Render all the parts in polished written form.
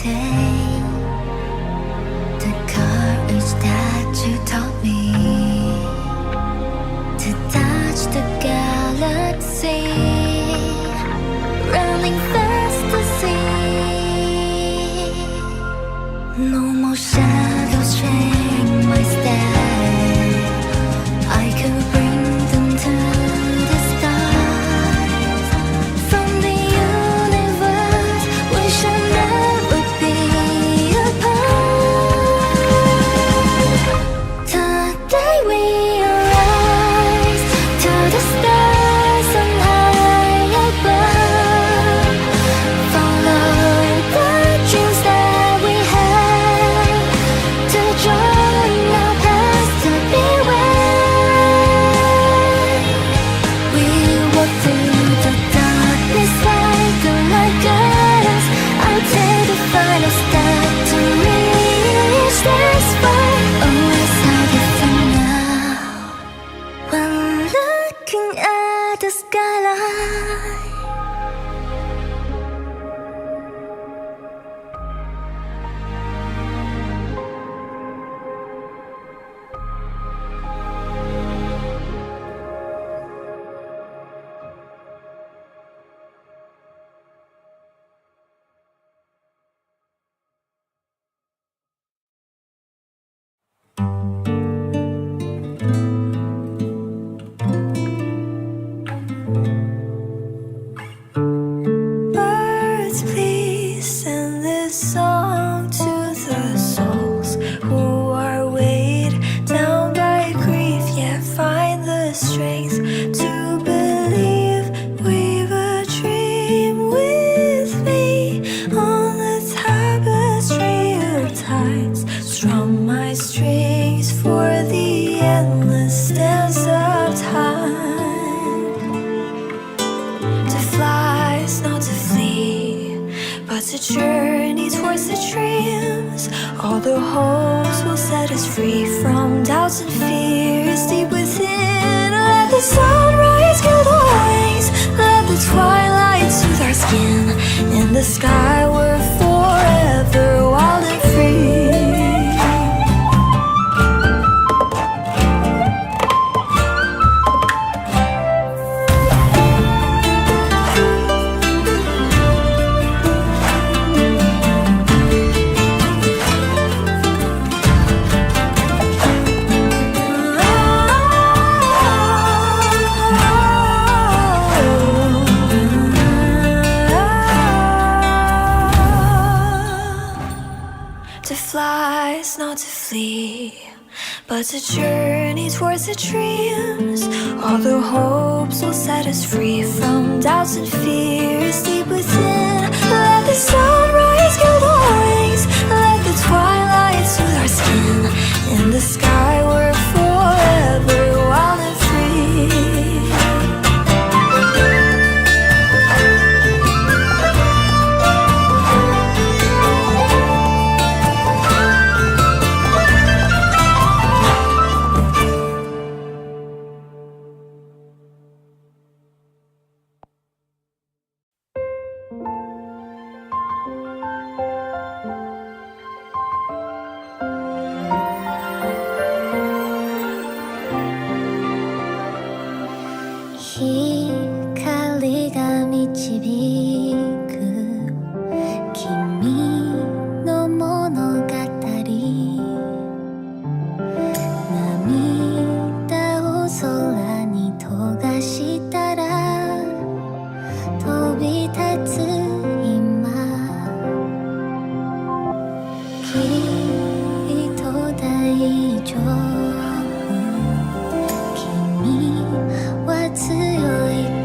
day, the courage that you taught me to touch the galaxy, running fast to see. No more shadows shame my step. I could bring them to the stars. From the universe, we shall never be apart. Today we arise to the stars on high above. Follow the dreams that we have, to join our paths to be one. We walk through the darkness like the light guides. I'll take the final step to reach this far. Always how different now when looking at the skyline. Birds, please send this song to the souls who are weighed down by grief, yet find the strength to believe. Weave a dream with me on the tapestry of times. Strum my strings for the endless dance of time. To fly is not to flee, but to journey towards the dreams. All the hopes will set us free from doubts and fears deep within. Let the sunrise kill the wings, let the twilight soothe our skin. In the sky we're forever wild and free. To fly is not to flee, but to journey towards the dreams. All the hopes will set us free from doubts and fears deep within. Let the sunrise kill the wings, let the twilight soothe our skin. In the sky we're forever wild and free. Kimi wa tsuyoい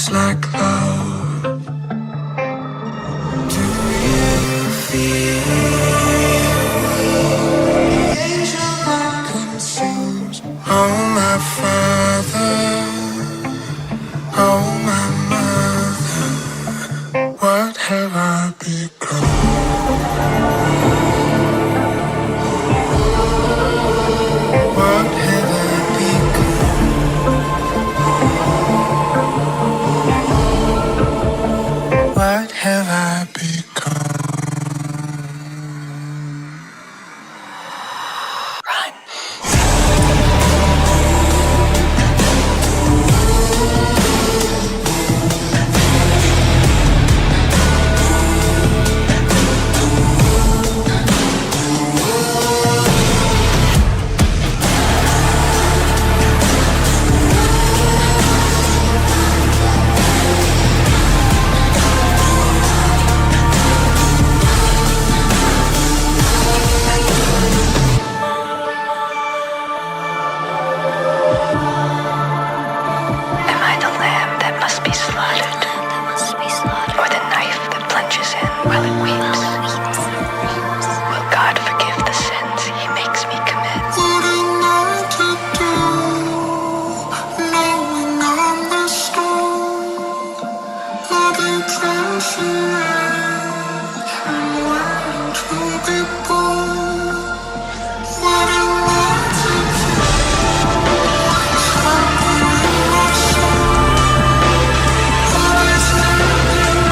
feels like love. Do you feel the angel that consumes? Oh my Father, oh my Mother, what have I become? What have I become? What have I become? Run. Am I the lamb that must be slaughtered? Or the knife that plunges in while it weeps? Will God forgive the sins he makes me commit? What am I to do, knowing I'm the stone, bloody transient and waiting to be born? What am I to do? What's happening in my soul? What is happening?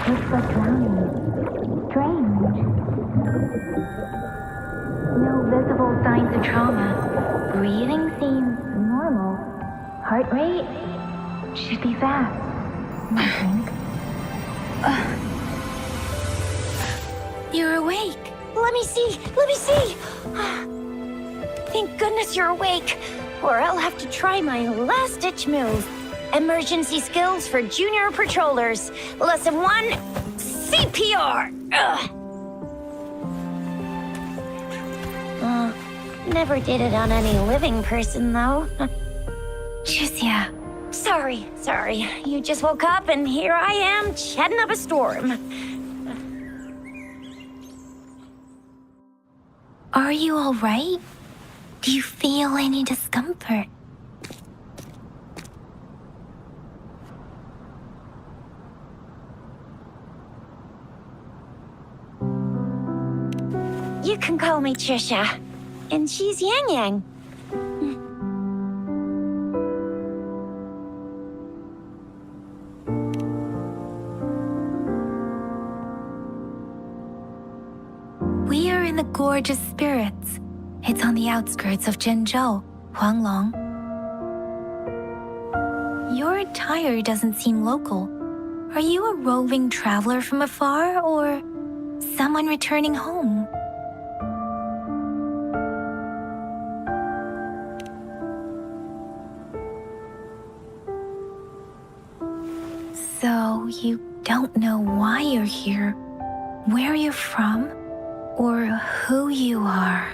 looks like drowning. Strange. No visible signs of trauma. Breathing seems normal. Heart rate should be fast, I think. You're awake. Let me see! Let me see! Thank goodness you're awake, or I'll have to try my last-ditch move. Emergency skills for junior patrollers. Lesson 1, CPR! Never did it on any living person, though. Jusia. Sorry. You just woke up, and here I am, chatting up a storm. Are you all right? Do you feel any discomfort? You can call me Trisha, and she's Yang Yang. We are in the Gorgeous Spirits. It's on the outskirts of Zhenzhou, Huanglong. Your attire doesn't seem local. Are you a roving traveler from afar, or someone returning home? So you don't know why you're here, where you're from, or who you are.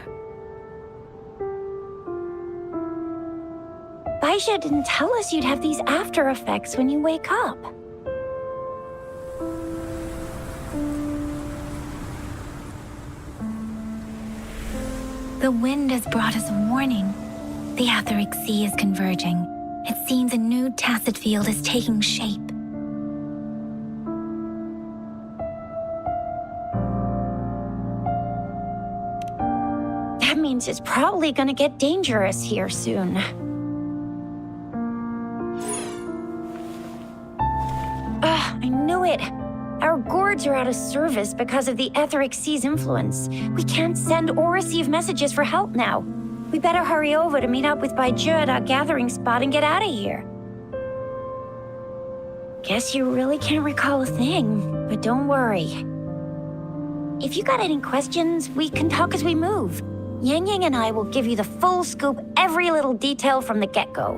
Baisha didn't tell us you'd have these after effects when you wake up. The wind has brought us a warning. The Etheric Sea is converging. It seems a new tacit field is taking shape. That means it's probably gonna get dangerous here soon. I knew it. Our gourds are out of service because of the Etheric Sea's influence. We can't send or receive messages for help now. We better hurry over to meet up with Baiju at our gathering spot and get out of here. Guess you really can't recall a thing, but don't worry. If you got any questions, we can talk as we move. Yang Yang and I will give you the full scoop, every little detail from the get-go.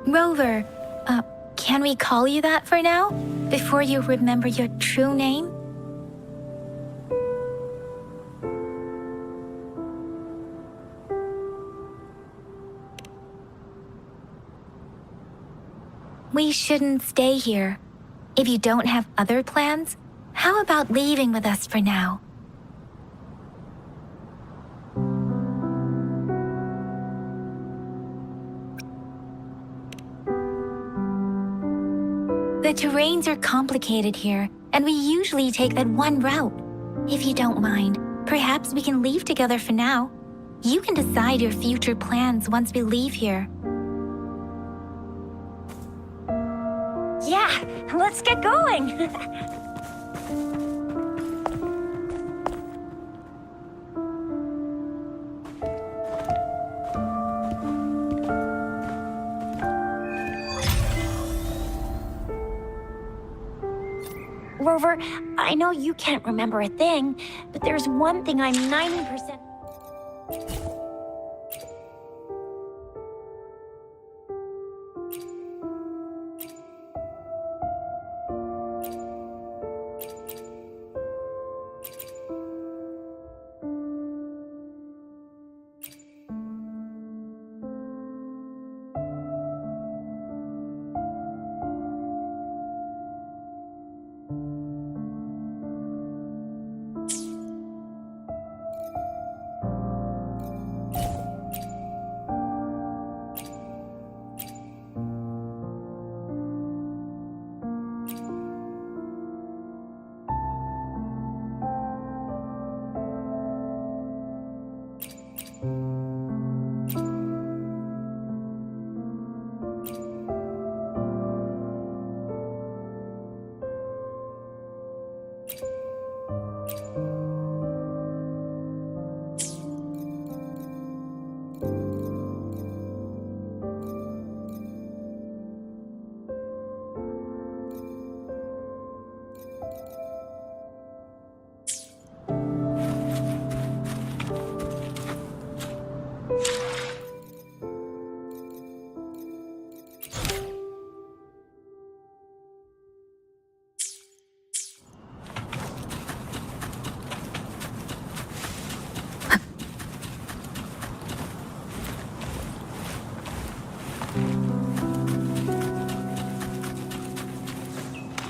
Rover, can we call you that for now? Before you remember your true name? We shouldn't stay here. If you don't have other plans, how about leaving with us for now? The terrains are complicated here, and we usually take that one route. If you don't mind, perhaps we can leave together for now. You can decide your future plans once we leave here. Yeah, let's get going. Rover, I know you can't remember a thing, but there's one thing I'm 90%...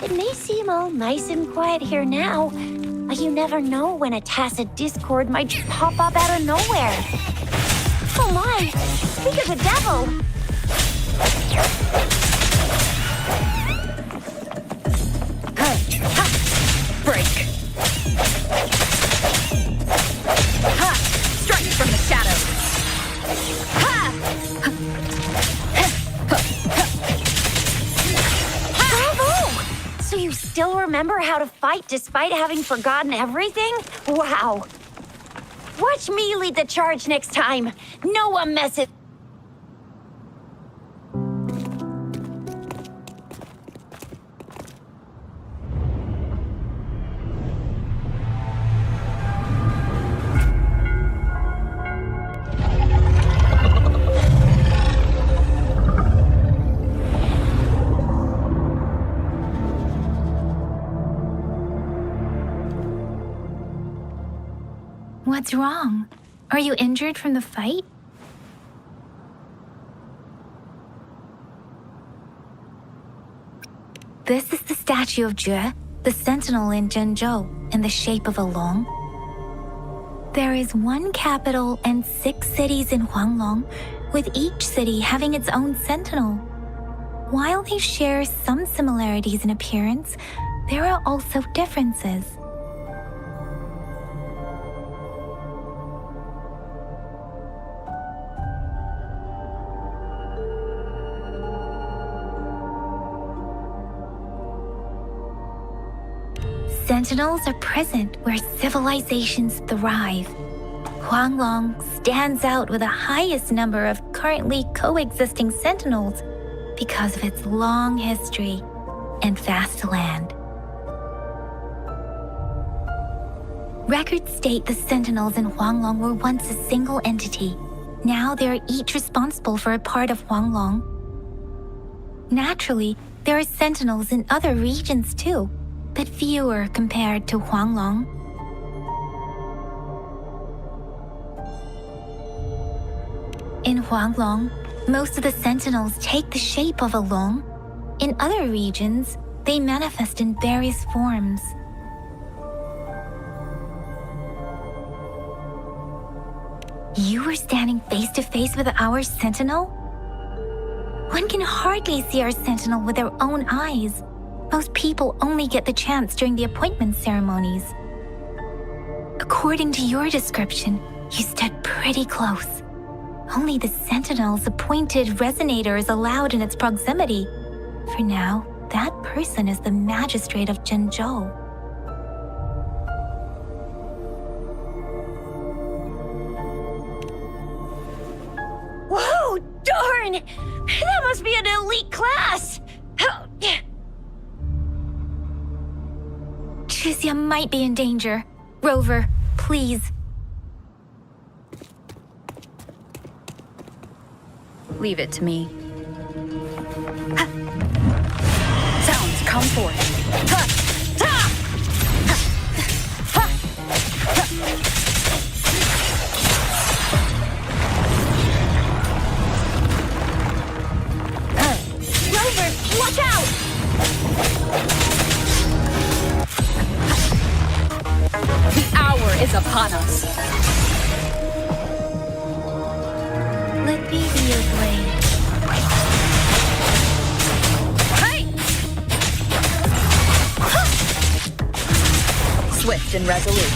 It may seem all nice and quiet here now, but you never know when a tacit discord might just pop up out of nowhere. Oh my! Speak of the devil! Break. Ha! Strike from the shadows. Ha! Bravo! So you still remember how to fight despite having forgotten everything? Wow. Watch me lead the charge next time. No one messes. What's wrong? Are you injured from the fight? This is the statue of Jue, the sentinel in Zhenzhou, in the shape of a long. There is one capital and 6 cities in Huanglong, with each city having its own sentinel. While they share some similarities in appearance, there are also differences. Sentinels are present where civilizations thrive. Huanglong stands out with the highest number of currently coexisting sentinels because of its long history and vast land. Records state the sentinels in Huanglong were once a single entity. Now they are each responsible for a part of Huanglong. Naturally, there are sentinels in other regions too, but fewer compared to Huanglong. In Huanglong, most of the sentinels take the shape of a long. In other regions, they manifest in various forms. You were standing face to face with our sentinel? One can hardly see our sentinel with their own eyes. Most people only get the chance during the appointment ceremonies. According to your description, you stood pretty close. Only the sentinel's appointed resonator is allowed in its proximity. For now, that person is the magistrate of Zhenzhou. Whoa, darn! That must be an elite class! Chixia might be in danger. Rover, please. Leave it to me. Sounds come forth. Rover, watch out! The hour is upon us. Let me be your blade. Hey! Swift and resolute.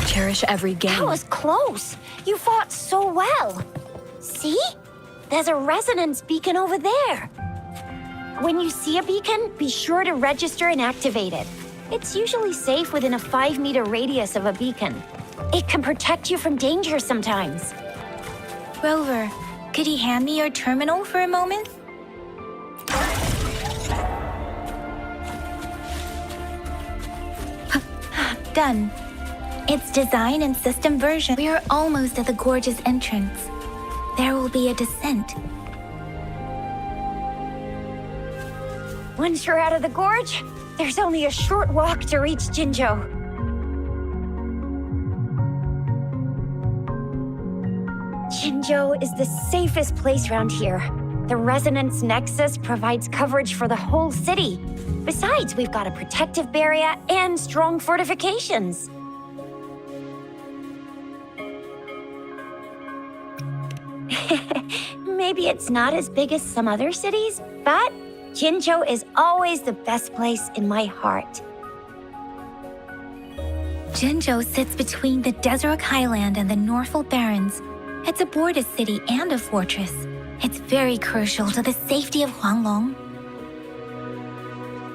Cherish every game. That was close. You fought so well. See? There's a resonance beacon over there. When you see a beacon, be sure to register and activate it. It's usually safe within a 5-meter radius of a beacon. It can protect you from danger sometimes. Rover, could you hand me your terminal for a moment? Done. Its design and system version. We are almost at the gorgeous entrance. there will be a descent. Once you're out of the gorge, there's only a short walk to reach Jinzhou. Jinzhou is the safest place around here. The resonance nexus provides coverage for the whole city. Besides, we've got a protective barrier and strong fortifications. Maybe it's not as big as some other cities, but Jinzhou is always the best place in my heart. Jinzhou sits between the Desrock Highland and the Norfolk Barrens. It's a border city and a fortress. It's very crucial to the safety of Huanglong.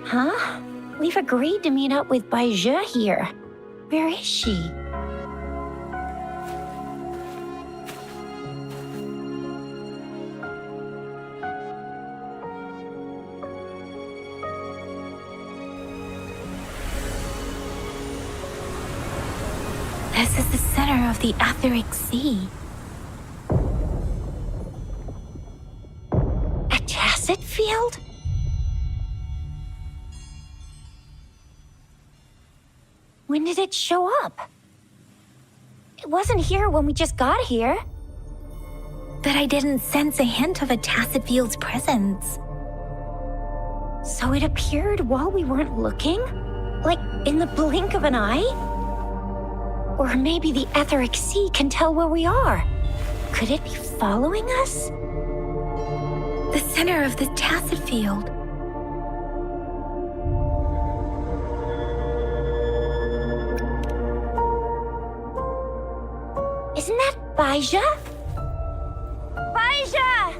Huh? We've agreed to meet up with Bai Zhe here. Where is she? This is the center of the Etheric Sea. A tacit field? When did it show up? It wasn't here when we just got here. But I didn't sense a hint of a tacit field's presence. So it appeared while we weren't looking? Like in the blink of an eye? Or maybe the Etheric Sea can tell where we are. Could it be following us? The center of the tacit field. Isn't that Bai Zhe? Bai Zhe!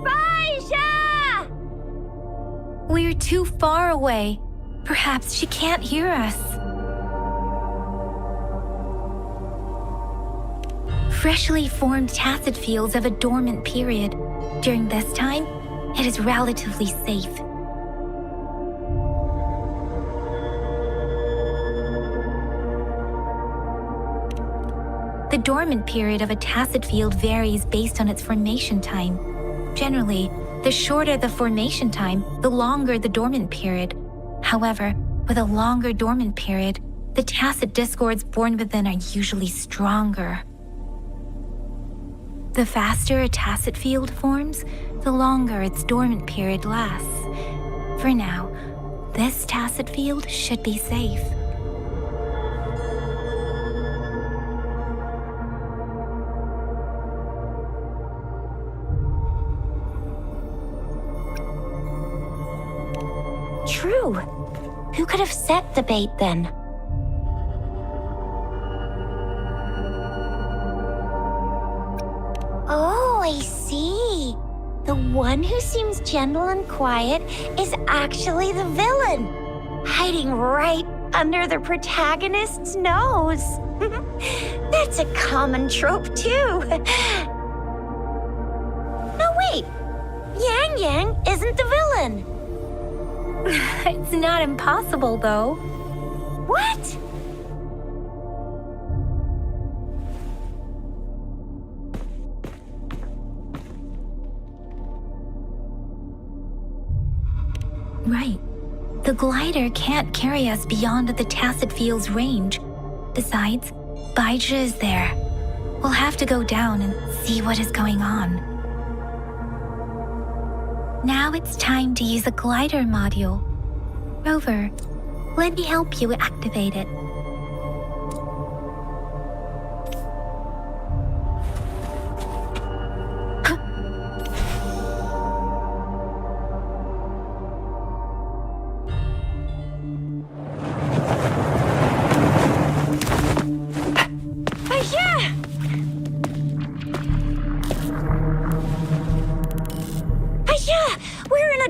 Bai Zhe! We're too far away. Perhaps she can't hear us. Freshly formed tacit fields have a dormant period. During this time, it is relatively safe. The dormant period of a tacit field varies based on its formation time. Generally, the shorter the formation time, the longer the dormant period. However, with a longer dormant period, the tacit discords born within are usually stronger. The faster a tacit field forms, the longer its dormant period lasts. For now, this tacit field should be safe. True. Who could have set the bait then? Oh, I see. The one who seems gentle and quiet is actually the villain, hiding right under the protagonist's nose. That's a common trope, too. No, wait. Yang Yang isn't the villain. It's not impossible, though. What? Right. The glider can't carry us beyond the tacit field's range. Besides, Bai Zhe is there. We'll have to go down and see what is going on. Now it's time to use a glider module. Rover, let me help you activate it.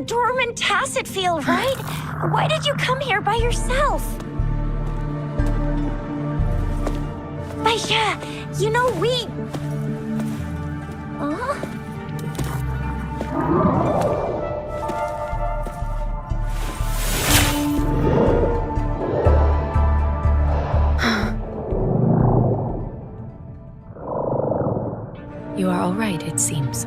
Dormant tacit field, right? Why did you come here by yourself? Bai Zhe, you know we... Huh? You are all right, it seems.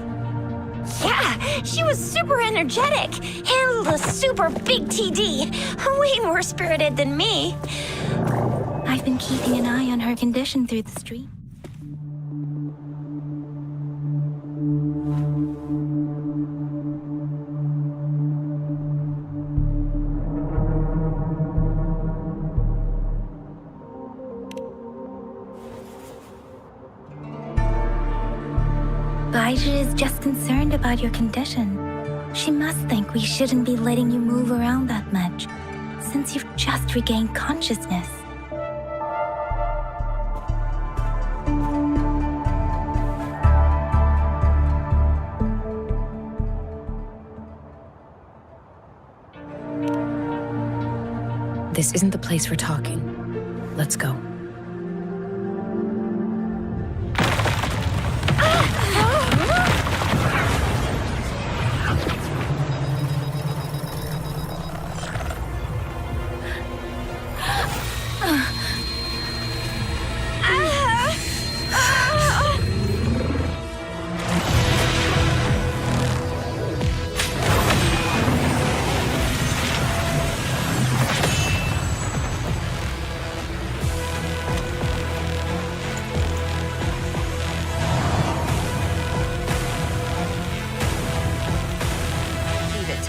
Yeah, she was super energetic. Handled a super big TD. Way more spirited than me. I've been keeping an eye on her condition through the stream. Baija is just concerned about your condition. She must think we shouldn't be letting you move around that much, since you've just regained consciousness. This isn't the place for talking. Let's go.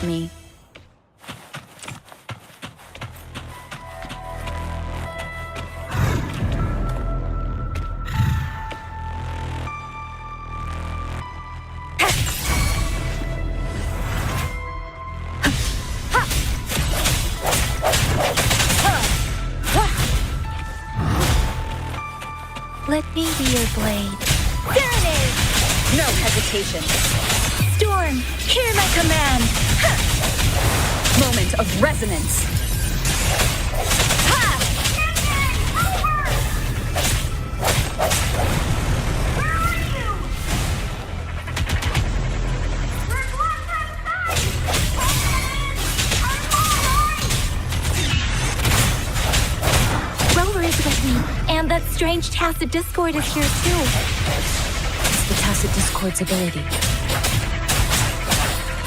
Me. Let me be your blade. There it is! No hesitation. Storm, hear my command! Moment of resonance. Rover is with me, and that strange tacit discord is here too. It's the tacit discord's ability.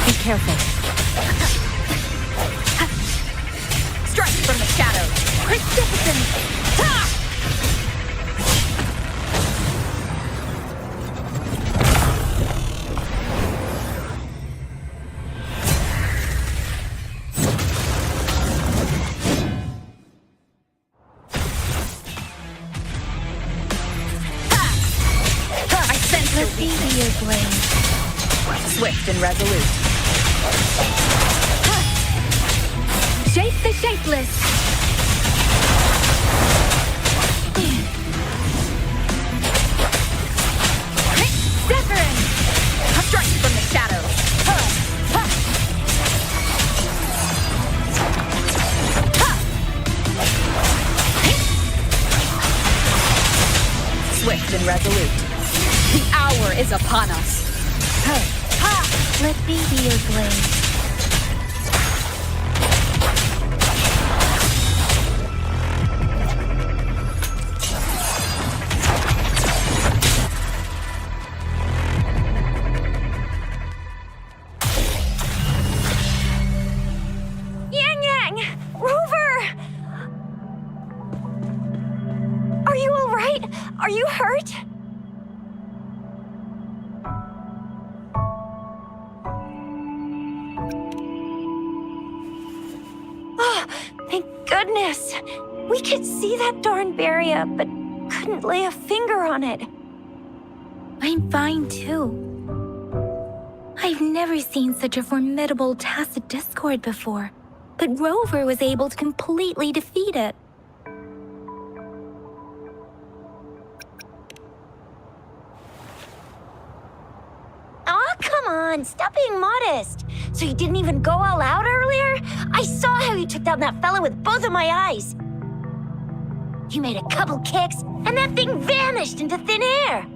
Be careful. Strike from the shadows. Precipitance! I sense your Let me weakness. be your blade. Swift and resolute. Shape the shapeless! Zephyrin! Strike from the shadows. Swift and resolute. The hour is upon us. Let me be your blade. Yang Yang! Rover! Are you all right? Are you hurt? Oh, thank goodness. We could see that darn barrier, but couldn't lay a finger on it. I'm fine too. I've never seen such a formidable tacit discord before, but Rover was able to completely defeat it. Aw, come on, stop being modest. So you didn't even go all out earlier? I saw how you took down that fella with both of my eyes. You made a couple kicks, and that thing vanished into thin air.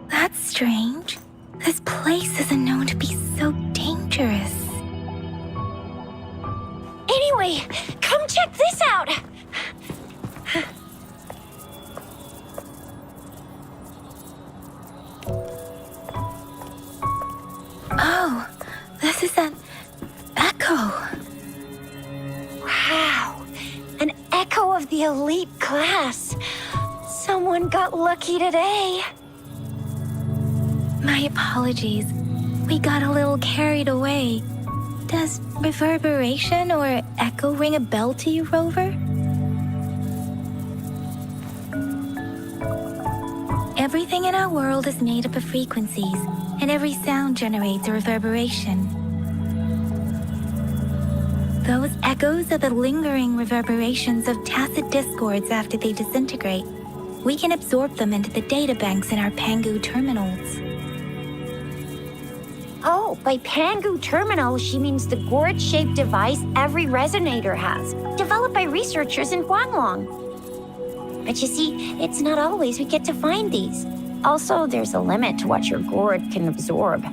That's strange. This place isn't known to be so dangerous. Anyway, come check this out. echo of the elite class. Someone got lucky today. My apologies. We got a little carried away. Does reverberation or echo ring a bell to you, Rover? Everything in our world is made up of frequencies, and every sound generates a reverberation. Those echoes are the lingering reverberations of tacit discords after they disintegrate. We can absorb them into the databanks in our Pangu terminals. Oh, by Pangu terminal, she means the gourd-shaped device every resonator has, developed by researchers in Huanglong. But you see, it's not always we get to find these. Also, there's a limit to what your gourd can absorb.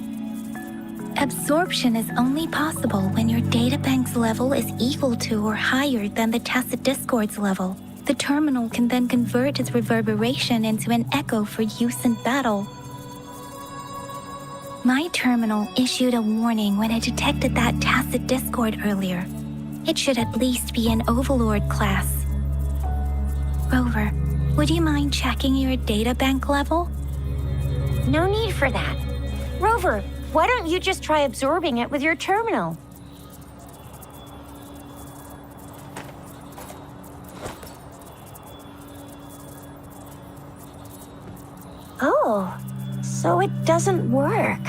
Absorption is only possible when your databank's level is equal to or higher than the tacit discord's level. The terminal can then convert its reverberation into an echo for use in battle. My terminal issued a warning when it detected that tacit discord earlier. It should at least be an Overlord class. Rover, would you mind checking your databank level? No need for that. Rover, why don't you just try absorbing it with your terminal? Oh, so it doesn't work.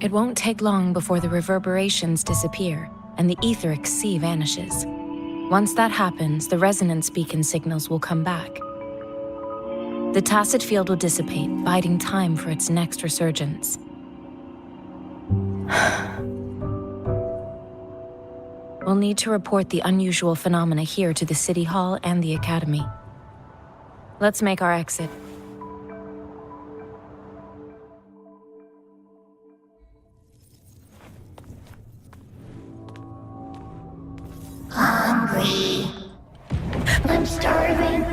It won't take long before the reverberations disappear and the etheric sea vanishes. Once that happens, the resonance beacon signals will come back. The tacit field will dissipate, biding time for its next resurgence. We'll need to report the unusual phenomena here to the City Hall and the Academy. Let's make our exit. Hungry. I'm starving.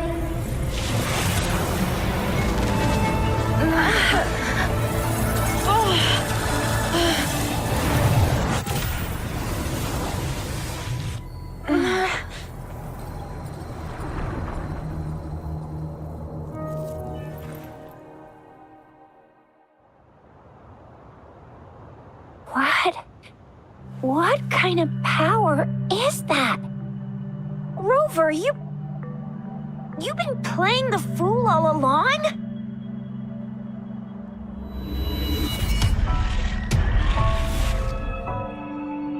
What kind of power is that? Rover, you've been playing the fool all along?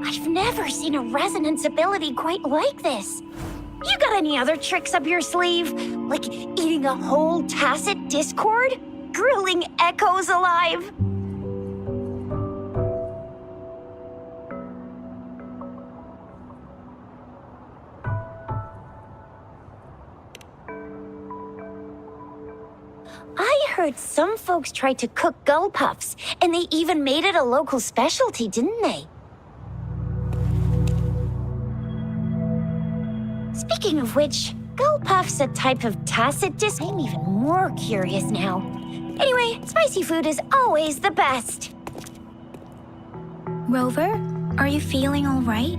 I've never seen a resonance ability quite like this. You got any other tricks up your sleeve? Like eating a whole tacit discord? Grilling echoes alive? I heard some folks tried to cook gull puffs, and they even made it a local specialty, didn't they? Speaking of which, gull puff's a type of tacit disc. I'm even more curious now. Anyway, spicy food is always the best. Rover, are you feeling all right?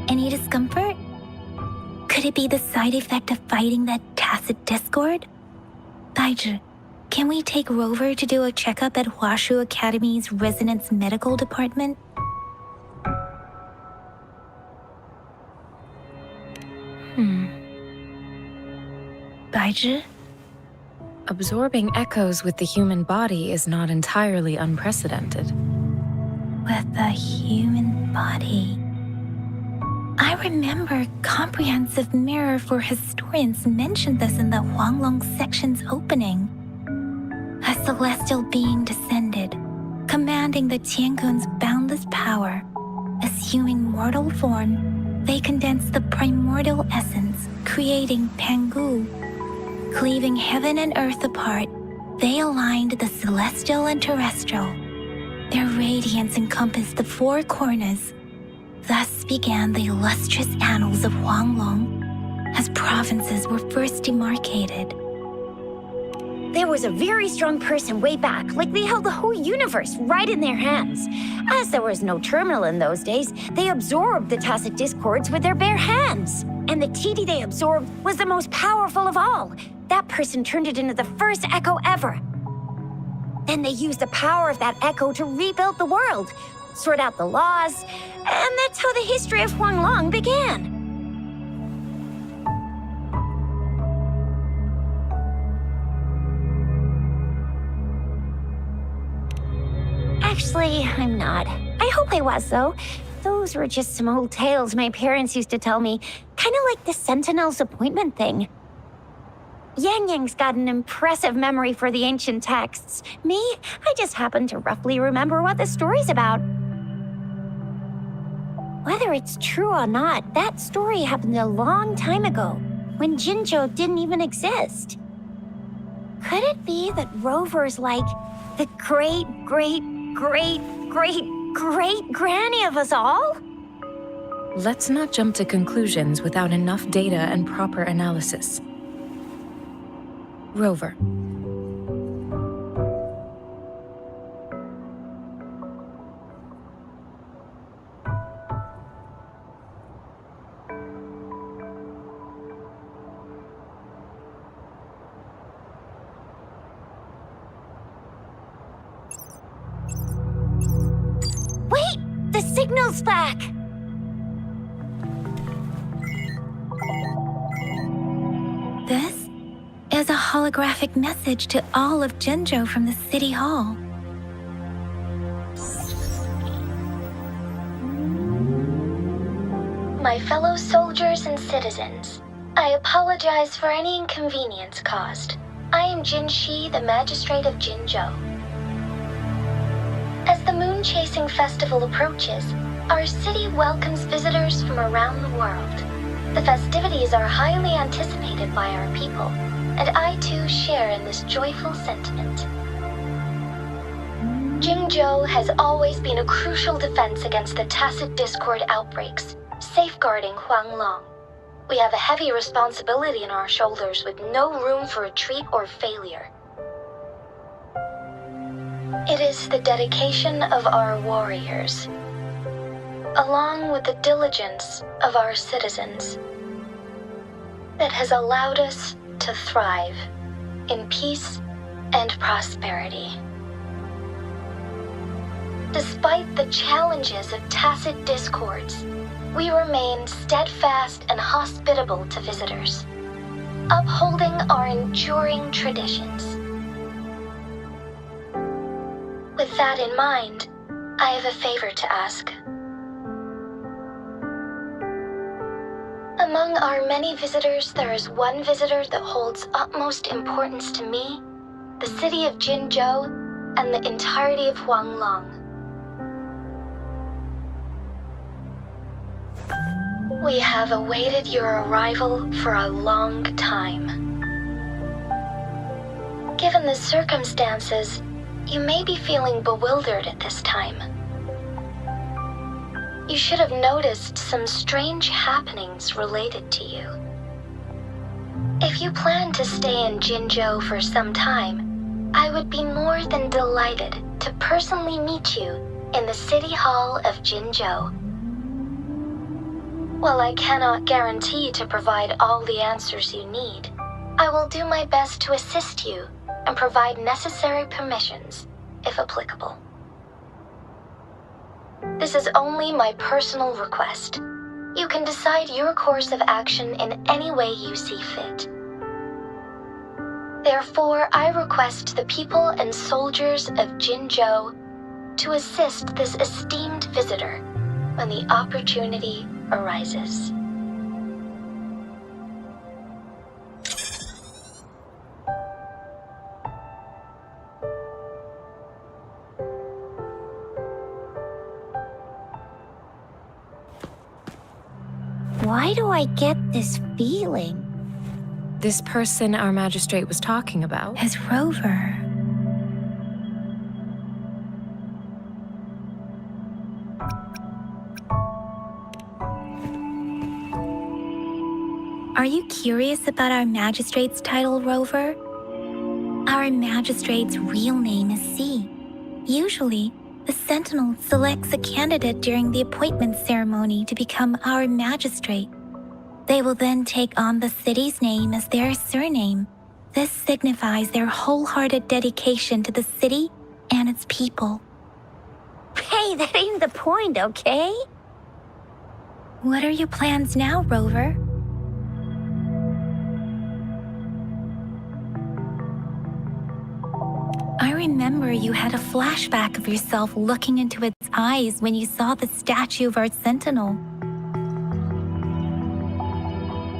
Any discomfort? Could it be the side effect of fighting that tacit discord? Baiju, can we take Rover to do a checkup at Huashu Academy's Resonance Medical Department? Baiju? Absorbing echoes with the human body is not entirely unprecedented. With the human body. I remember Comprehensive Mirror for Historians mentioned this in the Huanglong section's opening. A celestial being descended, commanding the Tiankun's boundless power. Assuming mortal form, they condensed the primordial essence, creating Pangu. Cleaving heaven and earth apart, they aligned the celestial and terrestrial. Their radiance encompassed the four corners. Thus began the illustrious annals of Huanglong, as provinces were first demarcated. there was a very strong person way back, like they held the whole universe right in their hands. As there was no terminal in those days, they absorbed the tacit discords with their bare hands. And the TD they absorbed was the most powerful of all. That person turned it into the first echo ever. Then they used the power of that echo to rebuild the world, sort out the laws, and that's how the history of Huanglong began. Actually, I'm not. I hope I was, though. Those were just some old tales my parents used to tell me, kind of like the Sentinel's appointment thing. Yang Yang's got an impressive memory for the ancient texts. Me, I just happen to roughly remember what the story's about. Whether it's true or not, that story happened a long time ago, when Jinzhou didn't even exist. Could it be that Rover's like the great-great-great-great-great-granny of us all? Let's not jump to conclusions without enough data and proper analysis. Rover. Wait! The signal's back! This is a holographic message to all of Jinzhou from the City Hall. My fellow soldiers and citizens, I apologize for any inconvenience caused. I am Jin Shi, the Magistrate of Jinzhou. As the Moon-Chasing Festival approaches, our city welcomes visitors from around the world. The festivities are highly anticipated by our people, and I too share in this joyful sentiment. Jinzhou has always been a crucial defense against the tacit discord outbreaks, safeguarding Huanglong. We have a heavy responsibility on our shoulders with no room for retreat or failure. It is the dedication of our warriors, along with the diligence of our citizens, that has allowed us to thrive in peace and prosperity. Despite the challenges of tacit discords, we remain steadfast and hospitable to visitors, upholding our enduring traditions. With that in mind, I have a favor to ask. Among our many visitors, there is one visitor that holds utmost importance to me, the city of Jinzhou, and the entirety of Huanglong. We have awaited your arrival for a long time. Given the circumstances, you may be feeling bewildered at this time. You should have noticed some strange happenings related to you. If you plan to stay in Jinzhou for some time, I would be more than delighted to personally meet you in the City Hall of Jinzhou. While I cannot guarantee to provide all the answers you need, I will do my best to assist you and provide necessary permissions, if applicable. This is only my personal request. You can decide your course of action in any way you see fit. Therefore, I request the people and soldiers of Jinzhou to assist this esteemed visitor when the opportunity arises. Why do I get this feeling? This person our magistrate was talking about? Is Rover. Are you curious about our magistrate's title, Rover? Our our magistrate's real name is C. Usually, the Sentinel selects a candidate during the appointment ceremony to become our magistrate. They will then take on the city's name as their surname. This signifies their wholehearted dedication to the city and its people. Hey, that ain't the point, okay? What are your plans now, Rover? I remember you had a flashback of yourself looking into its eyes when you saw the statue of our Sentinel.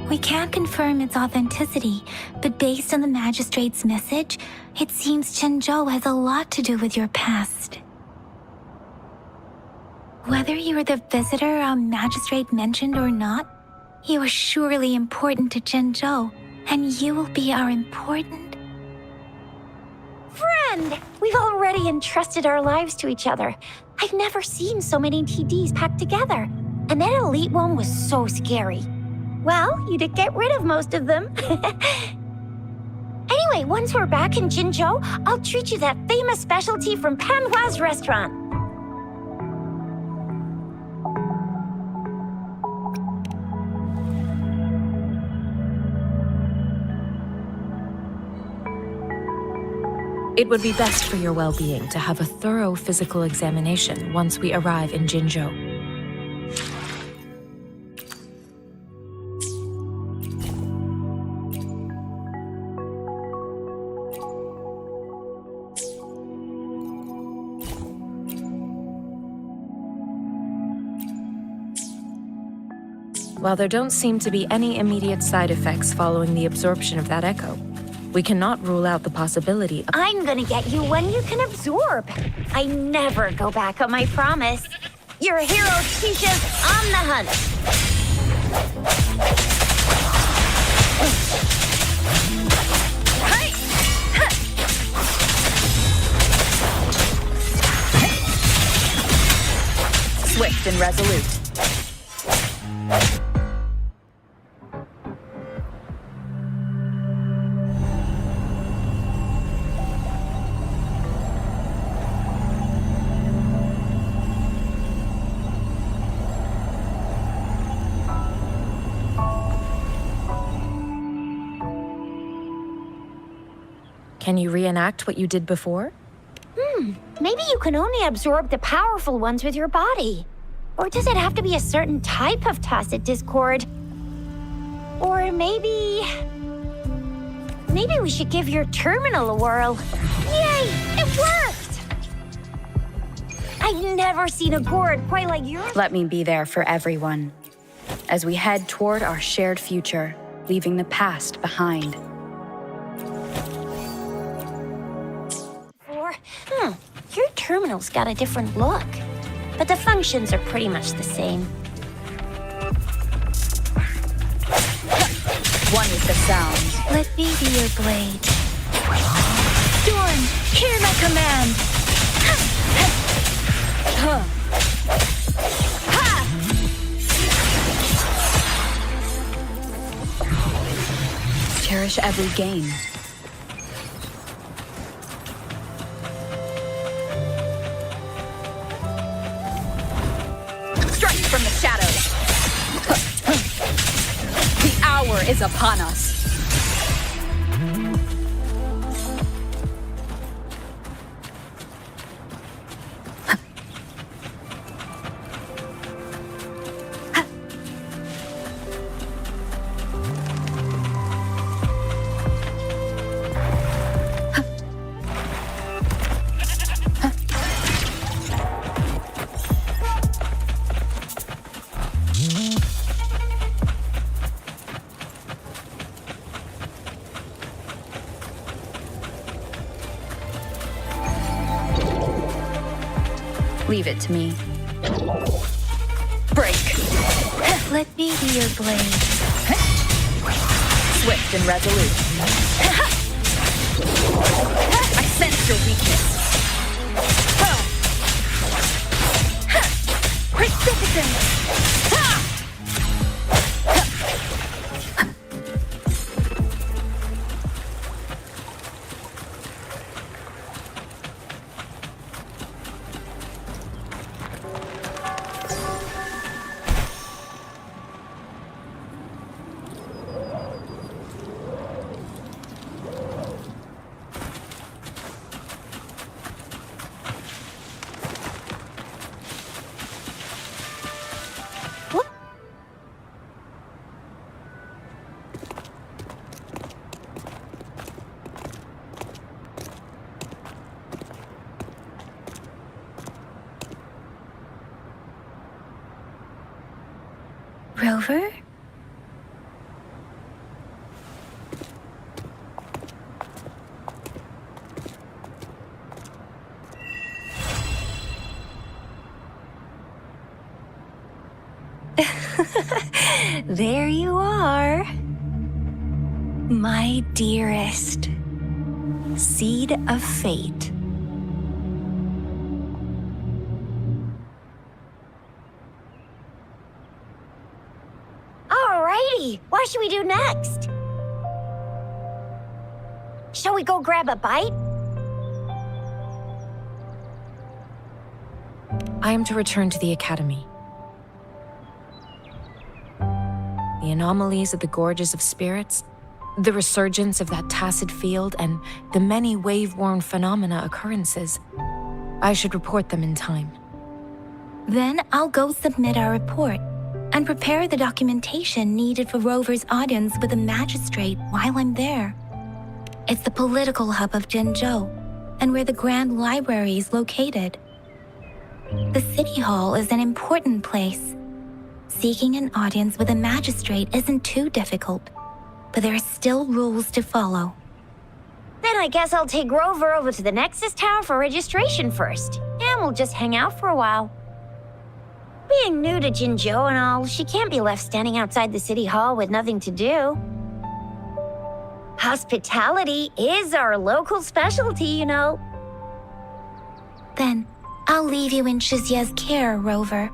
We can't confirm its authenticity, but based on the Magistrate's message, it seems Chenzhou has a lot to do with your past. Whether you are the visitor our Magistrate mentioned or not, you are surely important to Chenzhou, and you will be our important friend! We've already entrusted our lives to each other. I've never seen so many TDs packed together. And that elite one was so scary. Well, you did get rid of most of them. Anyway, once we're back in Jinzhou, I'll treat you that famous specialty from Panhua's restaurant. It would be best for your well-being to have a thorough physical examination once we arrive in Jinzhou. While there don't seem to be any immediate side effects following the absorption of that echo, we cannot rule out the possibility of— I'm gonna get you one you can absorb. I never go back on my promise. Your hero Tisha's on the hunt. Swift and resolute. Can you reenact what you did before? Maybe you can only absorb the powerful ones with your body. Or does it have to be a certain type of tacit discord? Or maybe we should give your terminal a whirl. Yay! It worked! I've never seen a gourd quite like yours. Let me be there for everyone as we head toward our shared future, leaving the past behind. Your terminal's got a different look, but the functions are pretty much the same. One with the sound. Let me be your blade. Storm, hear my command! Cherish every gain. Strike from the shadows. The hour is upon us. Leave it to me. Break. Let me be your blade. Swift and resolute. I sense your weakness. Precipitant! Rover? There you are. My dearest. Seed of fate. Alrighty, what should we do next? Shall we go grab a bite? I am to return to the Academy. The anomalies of the Gorges of Spirits, the resurgence of that tacit field, and the many wave-worn phenomena occurrences. I should report them in time. Then I'll go submit our report and prepare the documentation needed for Rover's audience with the magistrate while I'm there. It's the political hub of Jinzhou, and where the Grand Library is located. The City Hall is an important place. Seeking an audience with a magistrate isn't too difficult, but there are still rules to follow. Then I guess I'll take Rover over to the Nexus Tower for registration first, and we'll just hang out for a while. Being new to Jinzhou and all, she can't be left standing outside the City Hall with nothing to do. Hospitality is our local specialty, you know. Then I'll leave you in Shizye's care, Rover.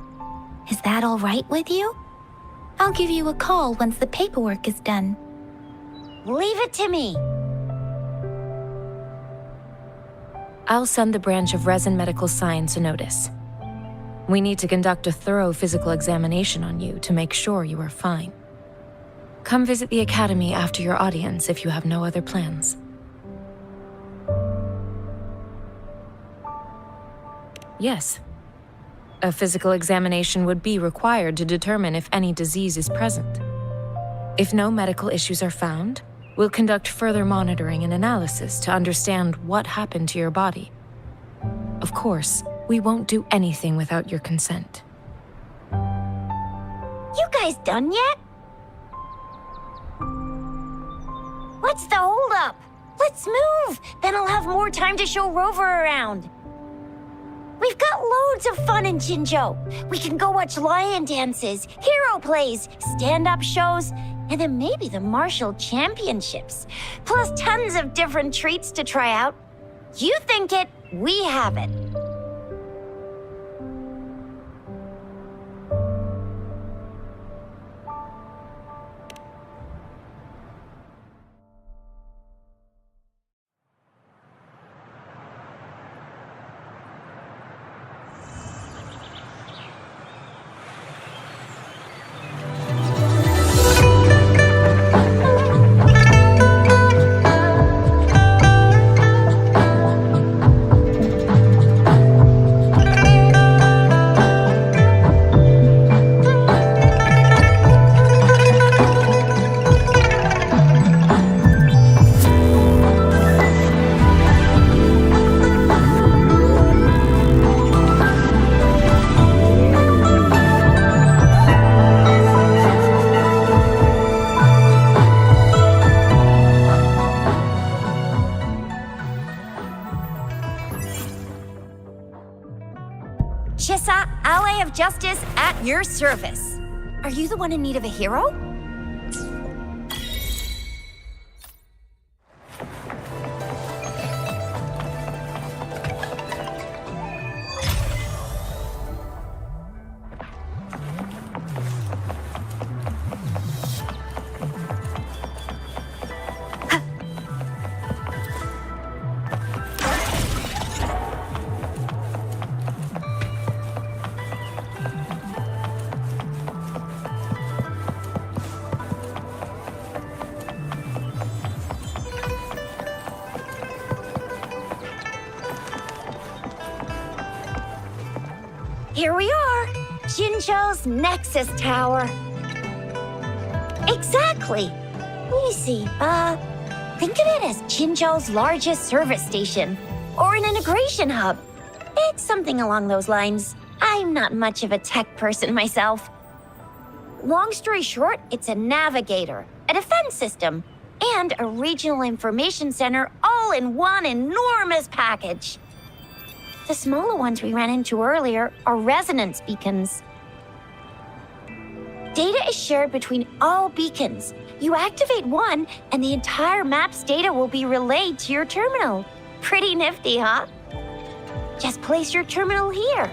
Is that all right with you? I'll give you a call once the paperwork is done. Leave it to me. I'll send the branch of Resin Medical Science a notice. We need to conduct a thorough physical examination on you to make sure you are fine. Come visit the Academy after your audience if you have no other plans. Yes. A physical examination would be required to determine if any disease is present. If no medical issues are found, we'll conduct further monitoring and analysis to understand what happened to your body. Of course, we won't do anything without your consent. You guys done yet? What's the holdup? Let's move! Then I'll have more time to show Rover around. We've got loads of fun in Jinzhou. We can go watch lion dances, hero plays, stand-up shows, and then maybe the martial championships. Plus tons of different treats to try out. You think it, we have it. Chissa, ally of justice at your service. Are you the one in need of a hero? Here we are, Jinzhou's Nexus Tower. Exactly. Let me see, think of it as Jinzhou's largest service station, or an integration hub. It's something along those lines. I'm not much of a tech person myself. Long story short, it's a navigator, a defense system, and a regional information center all in one enormous package. The smaller ones we ran into earlier are resonance beacons. Data is shared between all beacons. You activate one, and the entire map's data will be relayed to your terminal. Pretty nifty, huh? Just place your terminal here.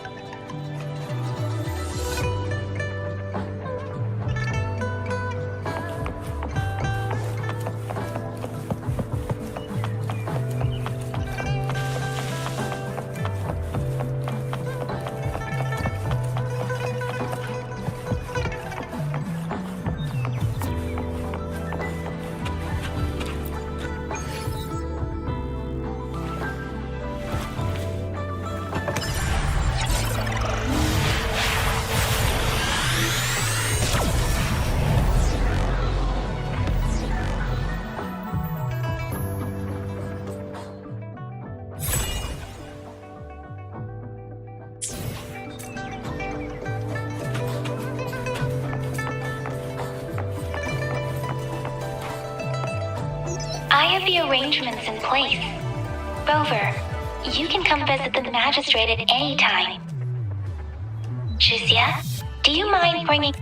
I have the arrangements in place. Rover, you can come visit the magistrate at any time. Shuzia, do you mind bringing...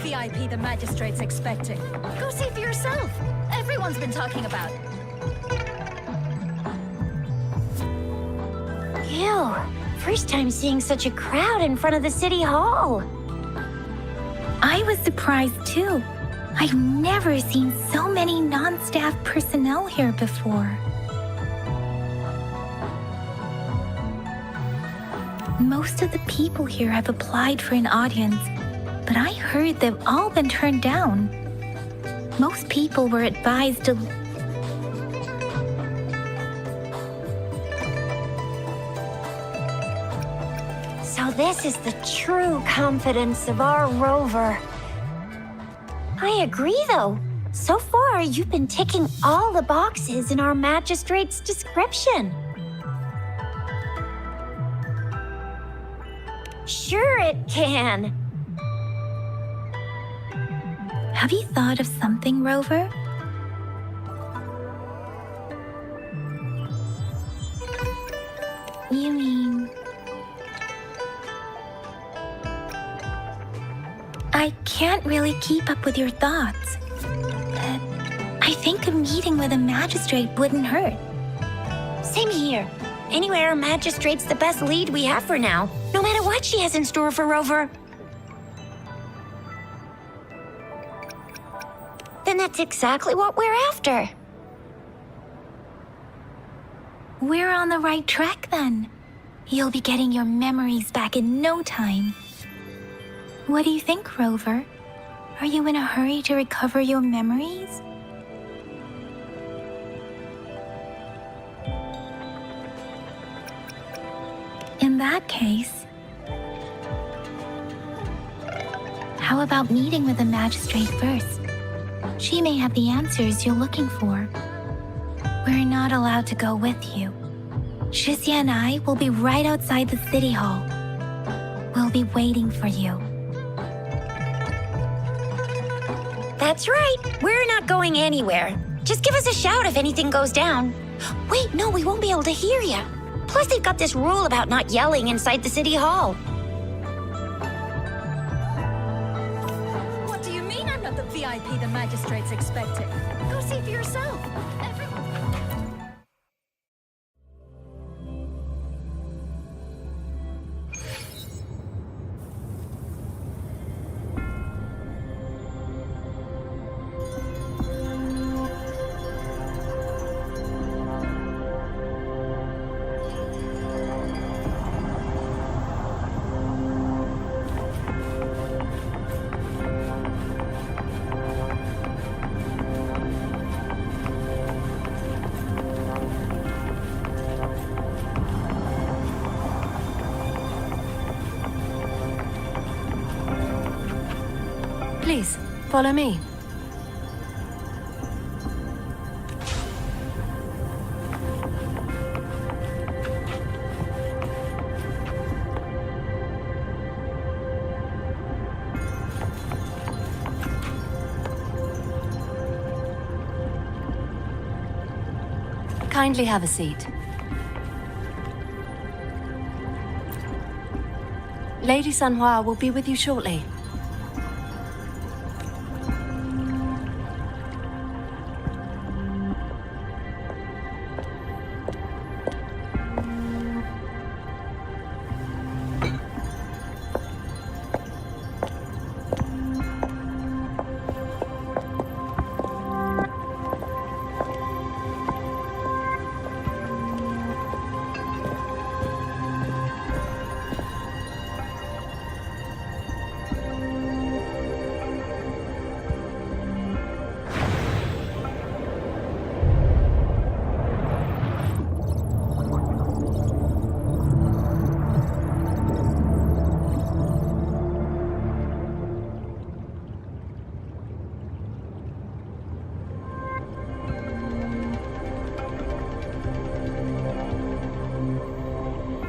VIP the magistrate's expecting. Go see for yourself. Everyone's been talking about it. Ew, first time seeing such a crowd in front of the city hall. I was surprised too. I've never seen so many non-staff personnel here before. Most of the people here have applied for an audience, but I heard they've all been turned down. Most people were advised to... So this is the true confidence of our rover. I agree, though. So far, you've been ticking all the boxes in our magistrate's description. Sure it can. Have you thought of something, Rover? You mean... I can't really keep up with your thoughts. I think a meeting with a magistrate wouldn't hurt. Same here. Anywhere, magistrate's the best lead we have for now, no matter what she has in store for Rover. Then that's exactly what we're after. We're on the right track then. You'll be getting your memories back in no time. What do you think, Rover? Are you in a hurry to recover your memories? In that case, how about meeting with the magistrate first? She may have the answers you're looking for. We're not allowed to go with you. Shixia and I will be right outside the city hall. We'll be waiting for you. That's right. We're not going anywhere. Just give us a shout if anything goes down. Wait, no, we won't be able to hear you. Plus, they've got this rule about not yelling inside the city hall. What do you mean I'm not the VIP the magistrate's expecting? Go see for yourself. Everyone... Please, follow me. Kindly have a seat. Lady Sanhua will be with you shortly.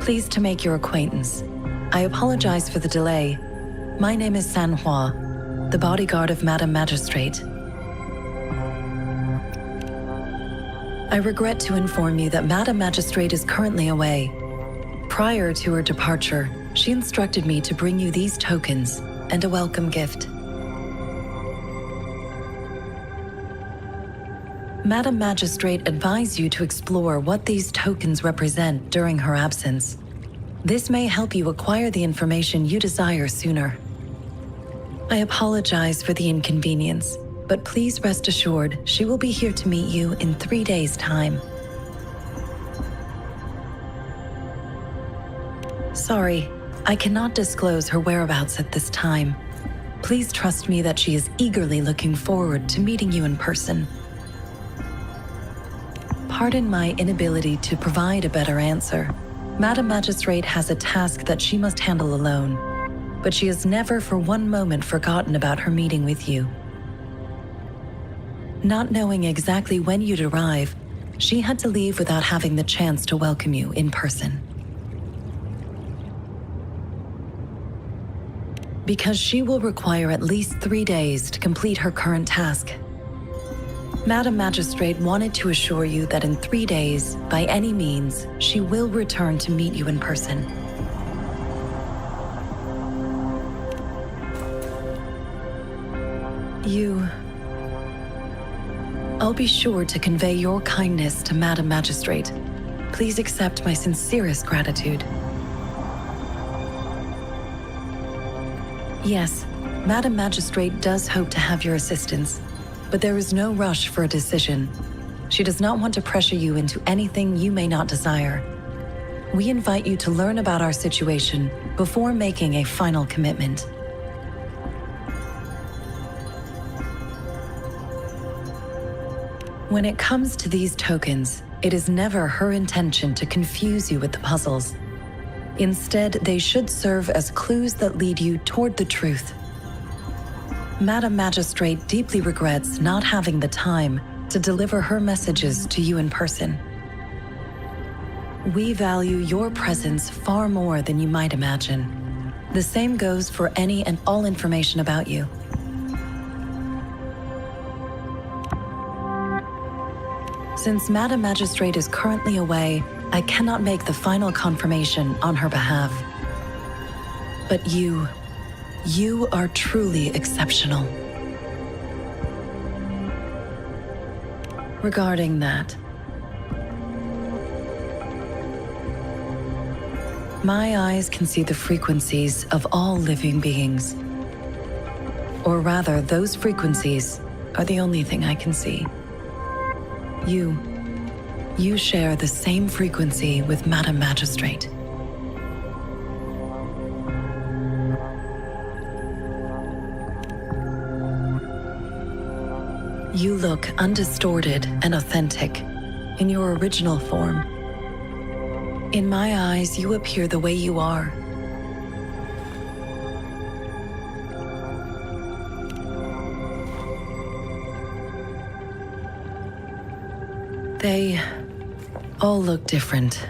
Pleased to make your acquaintance. I apologize for the delay. My name is Sanhua, the bodyguard of Madam Magistrate. I regret to inform you that Madam Magistrate is currently away. Prior to her departure, she instructed me to bring you these tokens and a welcome gift. Madam Magistrate advised you to explore what these tokens represent during her absence. This may help you acquire the information you desire sooner. I apologize for the inconvenience, but please rest assured she will be here to meet you in 3 days' time. Sorry, I cannot disclose her whereabouts at this time. Please trust me that she is eagerly looking forward to meeting you in person. Pardon my inability to provide a better answer. Madam Magistrate has a task that she must handle alone, but she has never for one moment forgotten about her meeting with you. Not knowing exactly when you'd arrive, she had to leave without having the chance to welcome you in person. Because she will require at least 3 days to complete her current task. Madam Magistrate wanted to assure you that in 3 days, by any means, she will return to meet you in person. I'll be sure to convey your kindness to Madam Magistrate. Please accept my sincerest gratitude. Yes, Madam Magistrate does hope to have your assistance, but there is no rush for a decision. She does not want to pressure you into anything you may not desire. We invite you to learn about our situation before making a final commitment. When it comes to these tokens, it is never her intention to confuse you with the puzzles. Instead, they should serve as clues that lead you toward the truth. Madam Magistrate deeply regrets not having the time to deliver her messages to you in person. We value your presence far more than you might imagine. The same goes for any and all information about you. Since Madam Magistrate is currently away, I cannot make the final confirmation on her behalf. But you are truly exceptional. Regarding that, my eyes can see the frequencies of all living beings. Or rather, those frequencies are the only thing I can see. You share the same frequency with Madam Magistrate. You look undistorted and authentic in your original form. In my eyes, you appear the way you are. They all look different.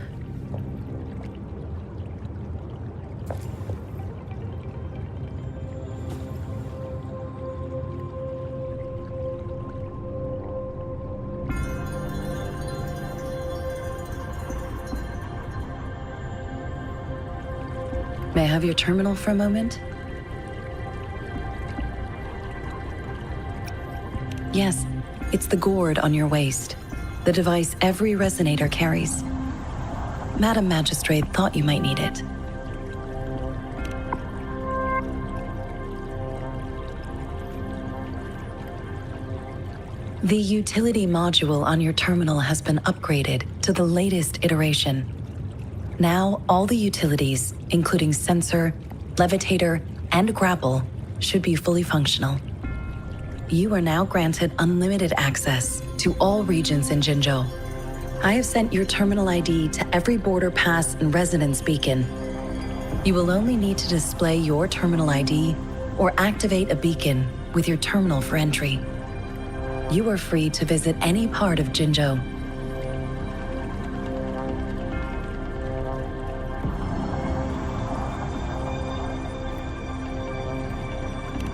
May I have your terminal for a moment? Yes, it's the gourd on your waist, the device every resonator carries. Madam Magistrate thought you might need it. The utility module on your terminal has been upgraded to the latest iteration. Now, all the utilities, including sensor, levitator, and grapple, should be fully functional. You are now granted unlimited access to all regions in Jinzhou. I have sent your terminal ID to every border pass and resonance beacon. You will only need to display your terminal ID or activate a beacon with your terminal for entry. You are free to visit any part of Jinzhou.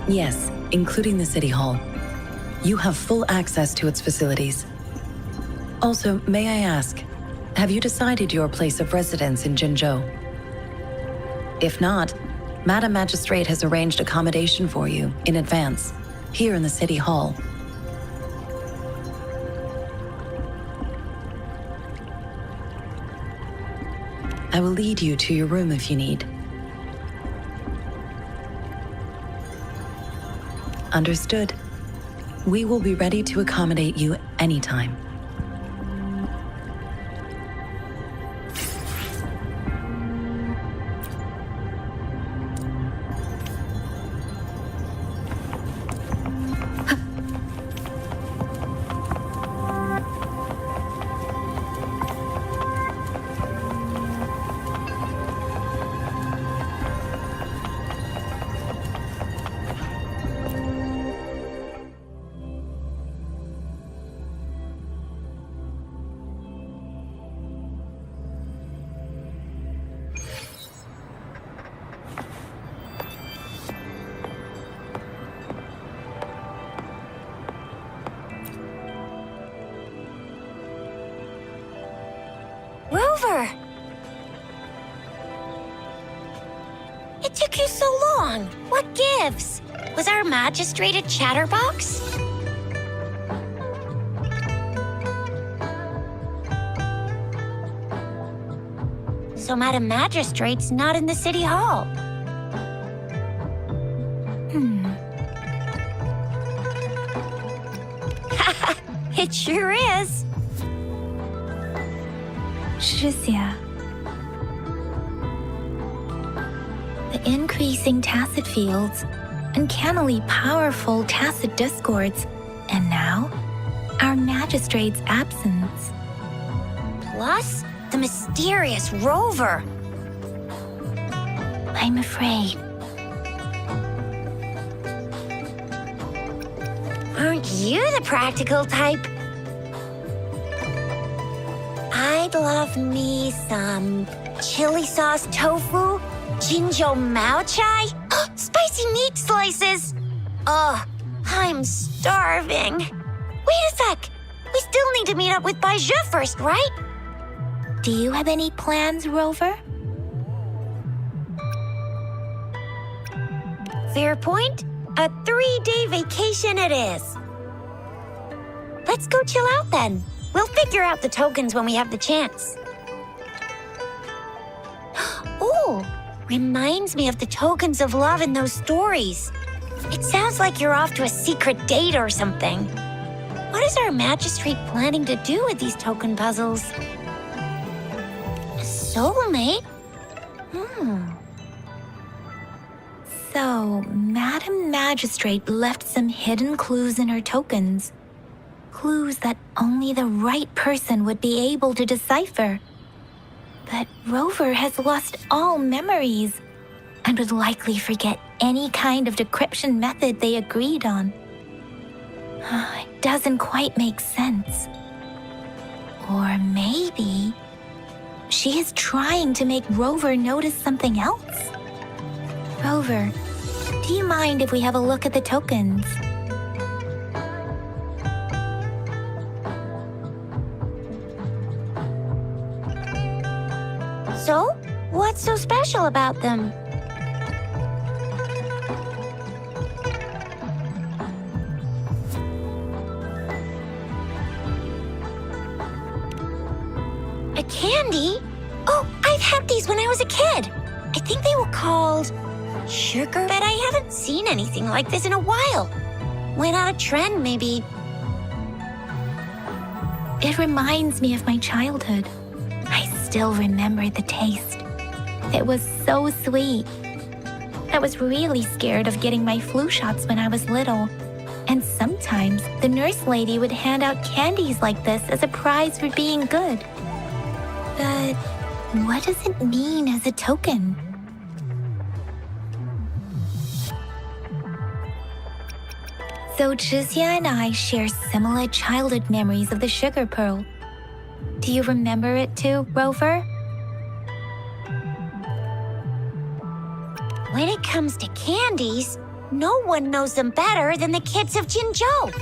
Yes, including the City Hall. You have full access to its facilities. Also, may I ask, have you decided your place of residence in Jinzhou? If not, Madam Magistrate has arranged accommodation for you in advance, here in the City Hall. I will lead you to your room if you need. Understood. We will be ready to accommodate you anytime. Rover! It took you so long. What gives? Was our magistrate a chatterbox? So Madam Magistrate's not in the City Hall. It sure is. 师姐. The increasing tacit fields, uncannily powerful tacit discords, and now, our magistrate's absence. Plus, the mysterious rover. I'm afraid. Aren't you the practical type? I I'd love me some chili sauce tofu, jinjo mao chai, spicy meat slices. Ugh, I'm starving. Wait a sec. We still need to meet up with Baiju first, right? Do you have any plans, Rover? Fair point. A 3-day vacation it is. Let's go chill out then. We'll figure out the tokens when we have the chance. Ooh, reminds me of the tokens of love in those stories. It sounds like you're off to a secret date or something. What is our magistrate planning to do with these token puzzles? A soulmate? So, Madam Magistrate left some hidden clues in her tokens. Clues that only the right person would be able to decipher. But Rover has lost all memories and would likely forget any kind of decryption method they agreed on. It doesn't quite make sense. Or maybe she is trying to make Rover notice something else. Rover, do you mind if we have a look at the tokens? So, what's so special about them? A candy? Oh, I've had these when I was a kid. I think they were called sugar, but I haven't seen anything like this in a while. Went out of trend, maybe. It reminds me of my childhood. I still remember the taste. It was so sweet. I was really scared of getting my flu shots when I was little. And sometimes the nurse lady would hand out candies like this as a prize for being good. But what does it mean as a token? So Jizya and I share similar childhood memories of the sugar pearl. Do you remember it too, Rover? When it comes to candies, no one knows them better than the kids of Jinzhou.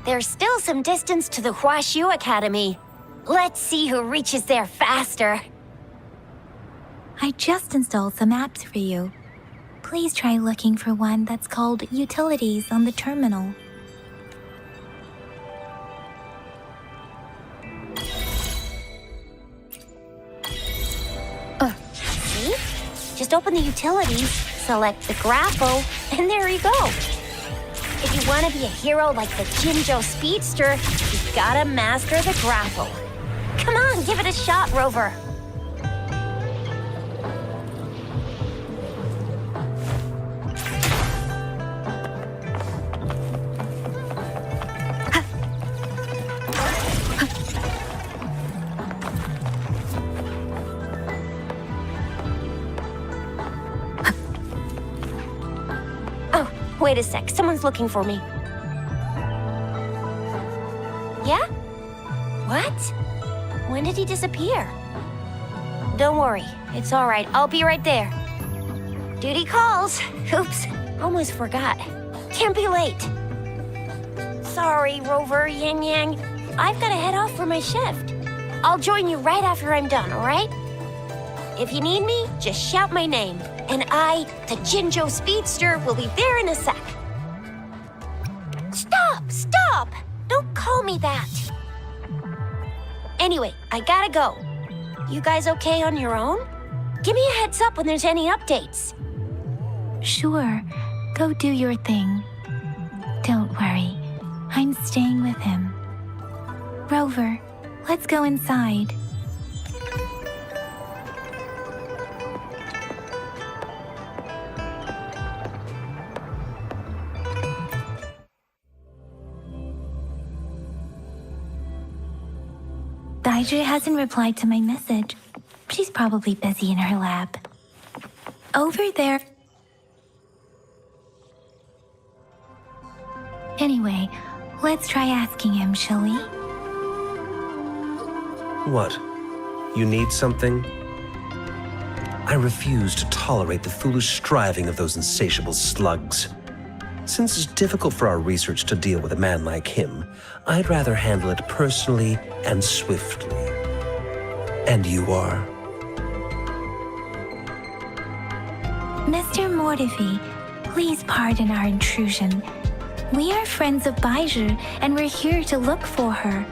There's still some distance to the Huashu Academy. Let's see who reaches there faster. I just installed some apps for you. Please try looking for one that's called Utilities on the terminal. See? Just open the utilities, select the grapple, and there you go. If you want to be a hero like the Jinzhou Speedster, you've gotta master the grapple. Come on, give it a shot, Rover. Oh, wait a sec. Someone's looking for me. Yeah? What? When did he disappear? Don't worry. It's all right. I'll be right there. Duty calls. Oops. Almost forgot. Can't be late. Sorry, Rover, Yang Yang. I've got to head off for my shift. I'll join you right after I'm done, all right? If you need me, just shout my name. And I, the Jinzhou Speedster, will be there in a sec. Stop! Stop! Don't call me that. Anyway, I gotta go. You guys okay on your own? Give me a heads up when there's any updates. Sure, go do your thing. Don't worry, I'm staying with him. Rover, let's go inside. Daiju hasn't replied to my message. She's probably busy in her lab. Over there. Anyway, let's try asking him, shall we? What? You need something? I refuse to tolerate the foolish striving of those insatiable slugs. Since it's difficult for our research to deal with a man like him, I'd rather handle it personally and swiftly. And you are? Mr. Mortifi, please pardon our intrusion. We are friends of Baiju, and we're here to look for her.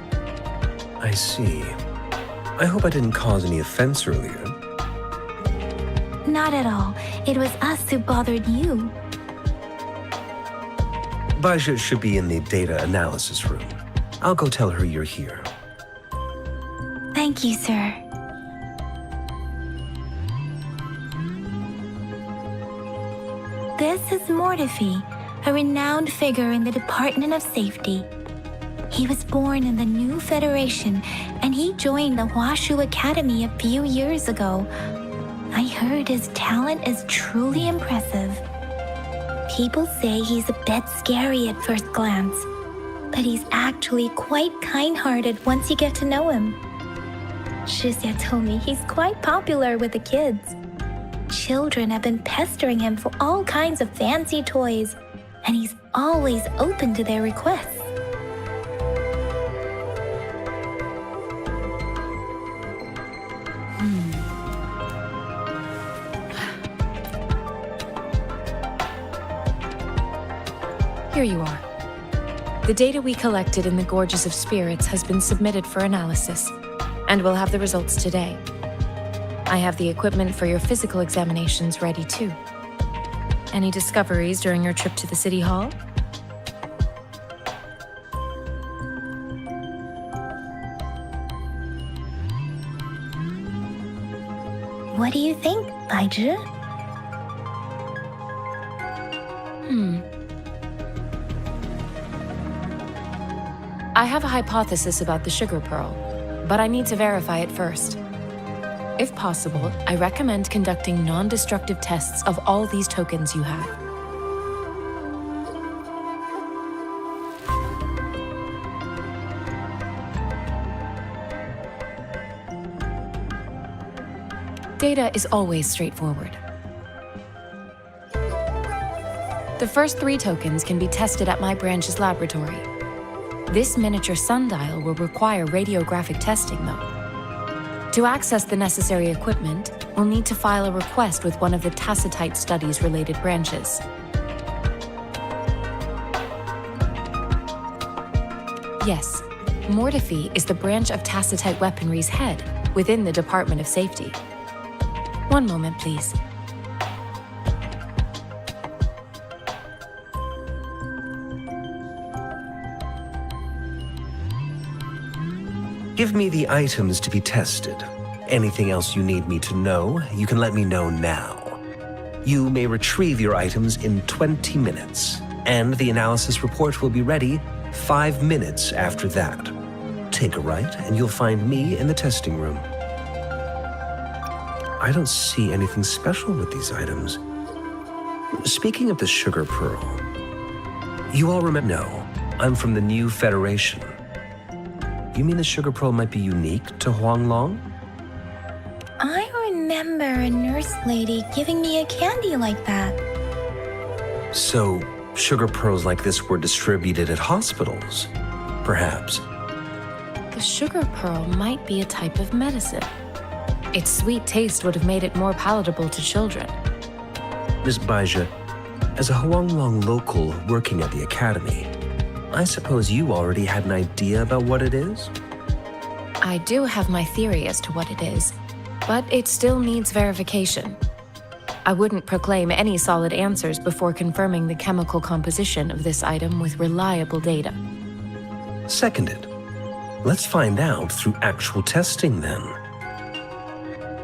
I see. I hope I didn't cause any offense earlier. Not at all. It was us who bothered you. Baiju should be in the data analysis room. I'll go tell her you're here. Thank you, sir. This is Mortifi, a renowned figure in the Department of Safety. He was born in the new Federation, and he joined the Huashu Academy a few years ago. I heard his talent is truly impressive. People say he's a bit scary at first glance, but he's actually quite kind-hearted once you get to know him. Shizia told me he's quite popular with the kids. Children have been pestering him for all kinds of fancy toys, and he's always open to their requests. Here you are. The data we collected in the Gorges of Spirits has been submitted for analysis, and we'll have the results today. I have the equipment for your physical examinations ready too. Any discoveries during your trip to the City Hall? What do you think, Baiju? I have a hypothesis about the sugar pearl, but I need to verify it first. If possible, I recommend conducting non-destructive tests of all these tokens you have. Data is always straightforward. The first 3 tokens can be tested at my branch's laboratory. This miniature sundial will require radiographic testing, though. To access the necessary equipment, we'll need to file a request with one of the Tacitite Studies-related branches. Yes, Mortifi is the branch of Tacitite Weaponry's head within the Department of Safety. One moment, please. Give me the items to be tested. Anything else you need me to know, you can let me know now. You may retrieve your items in 20 minutes, and the analysis report will be ready 5 minutes after that. Take a right, and you'll find me in the testing room. I don't see anything special with these items. Speaking of the sugar pearl, you all remember? No, I'm from the new Federation. You mean the sugar pearl might be unique to Huanglong? I remember a nurse lady giving me a candy like that. So, sugar pearls like this were distributed at hospitals, perhaps. The sugar pearl might be a type of medicine. Its sweet taste would have made it more palatable to children. Ms. Baiju, as a Huanglong local working at the academy, I suppose you already had an idea about what it is? I do have my theory as to what it is, but it still needs verification. I wouldn't proclaim any solid answers before confirming the chemical composition of this item with reliable data. Seconded. Let's find out through actual testing then.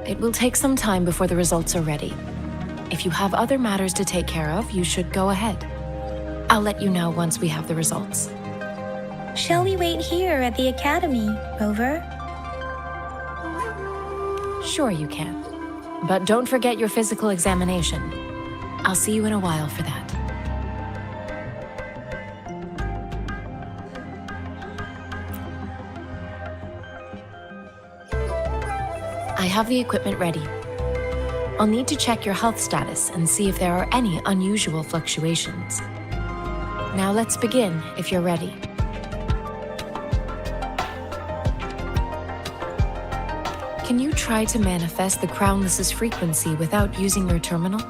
It will take some time before the results are ready. If you have other matters to take care of, you should go ahead. I'll let you know once we have the results. Shall we wait here at the academy, Rover? Sure you can. But don't forget your physical examination. I'll see you in a while for that. I have the equipment ready. I'll need to check your health status and see if there are any unusual fluctuations. Now let's begin, if you're ready. Can you try to manifest the Crownless's frequency without using your terminal?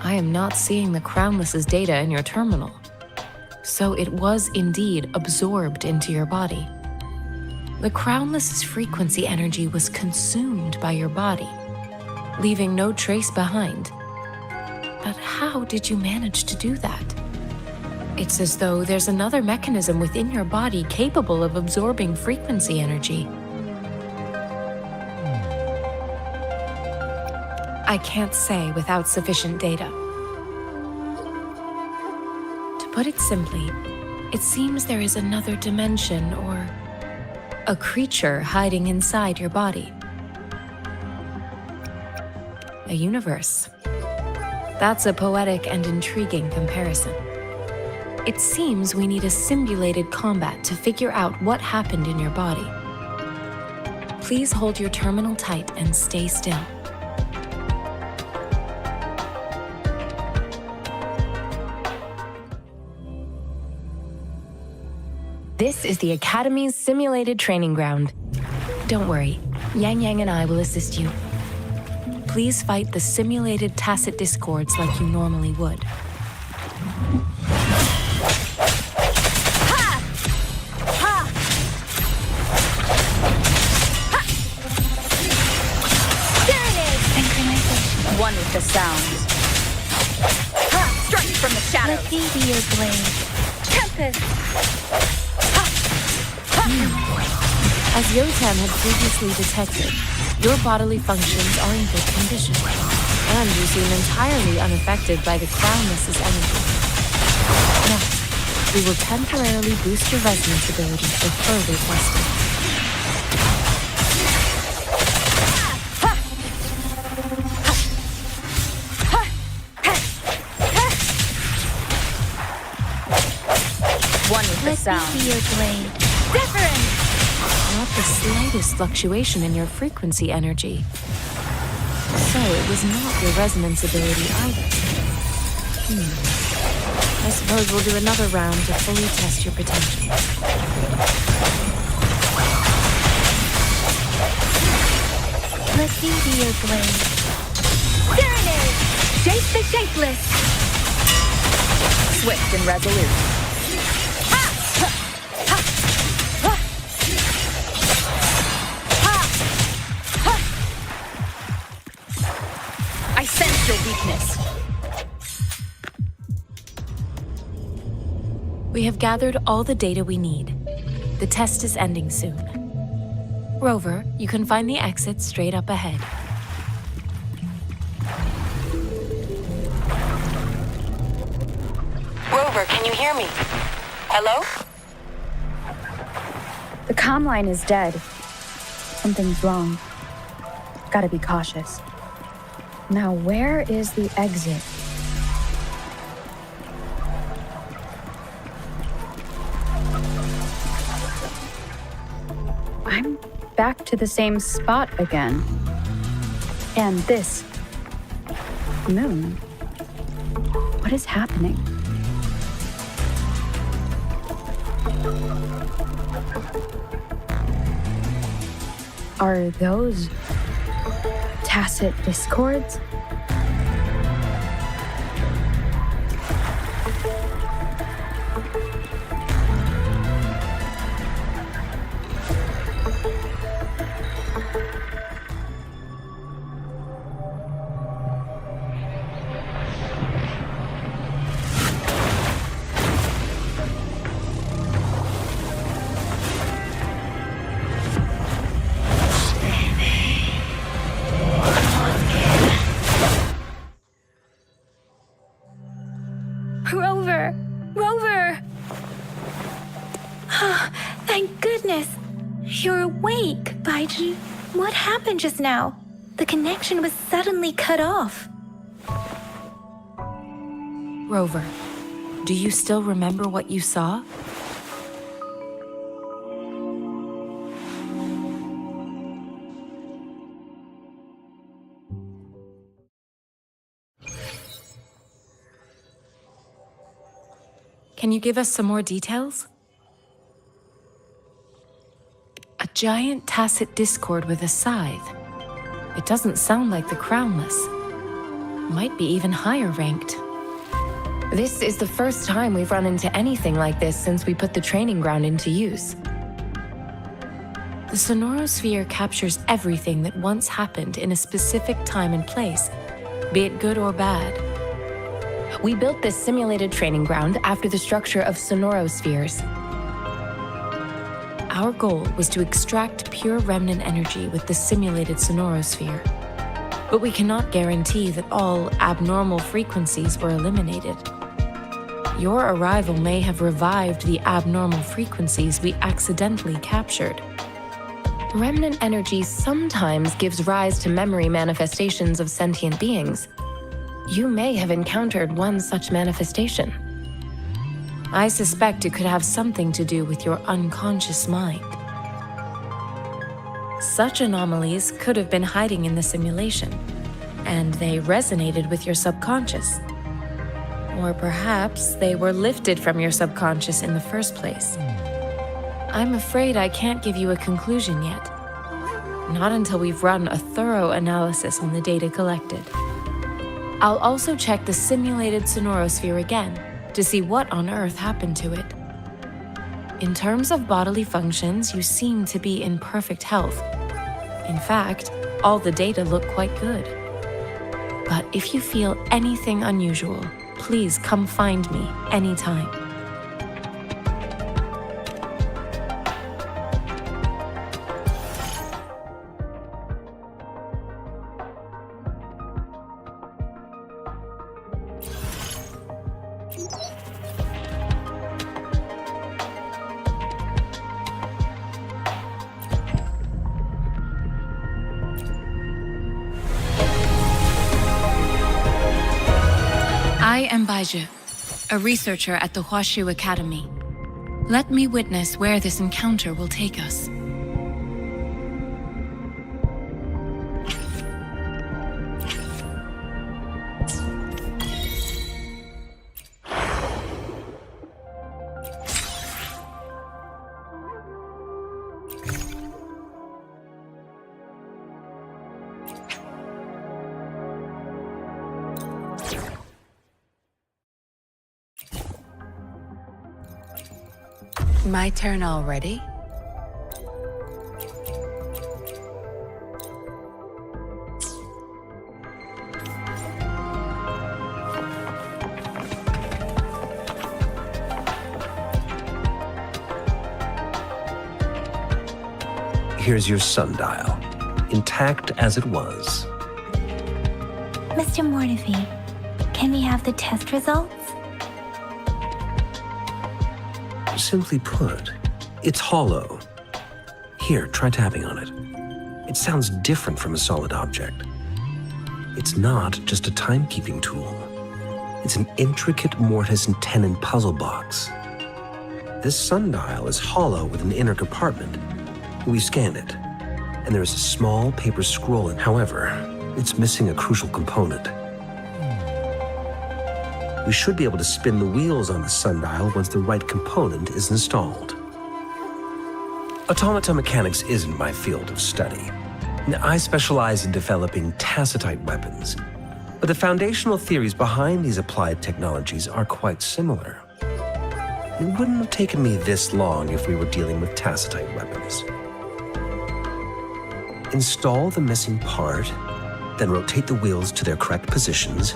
I am not seeing the Crownless's data in your terminal. So it was indeed absorbed into your body. The Crownless's frequency energy was consumed by your body, leaving no trace behind. But how did you manage to do that? It's as though there's another mechanism within your body capable of absorbing frequency energy. I can't say without sufficient data. To put it simply, it seems there is another dimension or a creature hiding inside your body. A universe. That's a poetic and intriguing comparison. It seems we need a simulated combat to figure out what happened in your body. Please hold your terminal tight and stay still. This is the Academy's simulated training ground. Don't worry, Yang Yang and I will assist you. Please fight the simulated tacit discords like you normally would. One with the sounds. Strike from the shadows. Let me be your blade. Tempest! As Yotan had previously detected, your bodily functions are in good condition, and you seem entirely unaffected by the Crownless's energy. Now, we will temporarily boost your resonance ability for further testing. One with the sound. Let me be your blade. Not the slightest fluctuation in your frequency energy. So it was not your resonance ability either. I suppose we'll do another round to fully test your potential. Let me be your blade. Serenade! Shape the shapeless! Swift and resolute. I sense your weakness. We have gathered all the data we need. The test is ending soon. Rover, you can find the exit straight up ahead. Rover, can you hear me? Hello? The comm line is dead. Something's wrong. Gotta be cautious. Now, where is the exit? I'm back to the same spot again. And this moon. What is happening? Are those tacit discords? awake, Baiji. What happened just now? The connection was suddenly cut off. Rover, do you still remember what you saw? Can you give us some more details? A giant tacit discord with a scythe. It doesn't sound like the Crownless. Might be even higher ranked. This is the first time we've run into anything like this since we put the training ground into use. The sonorosphere captures everything that once happened in a specific time and place, be it good or bad. We built this simulated training ground after the structure of sonorospheres. Our goal was to extract pure remnant energy with the simulated sonorosphere. But we cannot guarantee that all abnormal frequencies were eliminated. Your arrival may have revived the abnormal frequencies we accidentally captured. Remnant energy sometimes gives rise to memory manifestations of sentient beings. You may have encountered one such manifestation. I suspect it could have something to do with your unconscious mind. Such anomalies could have been hiding in the simulation, and they resonated with your subconscious. Or perhaps they were lifted from your subconscious in the first place. I'm afraid I can't give you a conclusion yet. Not until we've run a thorough analysis on the data collected. I'll also check the simulated sonorosphere again to see what on earth happened to it. In terms of bodily functions, you seem to be in perfect health. In fact, all the data look quite good. But if you feel anything unusual, please come find me anytime. I am Baizhi, a researcher at the Huashu Academy. Let me witness where this encounter will take us. My turn already? Here's your sundial, intact as it was. Mr. Mortefi, can we have the test results? Simply put, it's hollow. Here, try tapping on it. It sounds different from a solid object. It's not just a timekeeping tool. It's an intricate mortise and tenon puzzle box. This sundial is hollow with an inner compartment. We scanned it, and there is a small paper scroll in. However, it's missing a crucial component. We should be able to spin the wheels on the sundial once the right component is installed. Automata mechanics isn't my field of study. I specialize in developing tacitite weapons, but the foundational theories behind these applied technologies are quite similar. It wouldn't have taken me this long if we were dealing with tacitite weapons. Install the missing part, then rotate the wheels to their correct positions,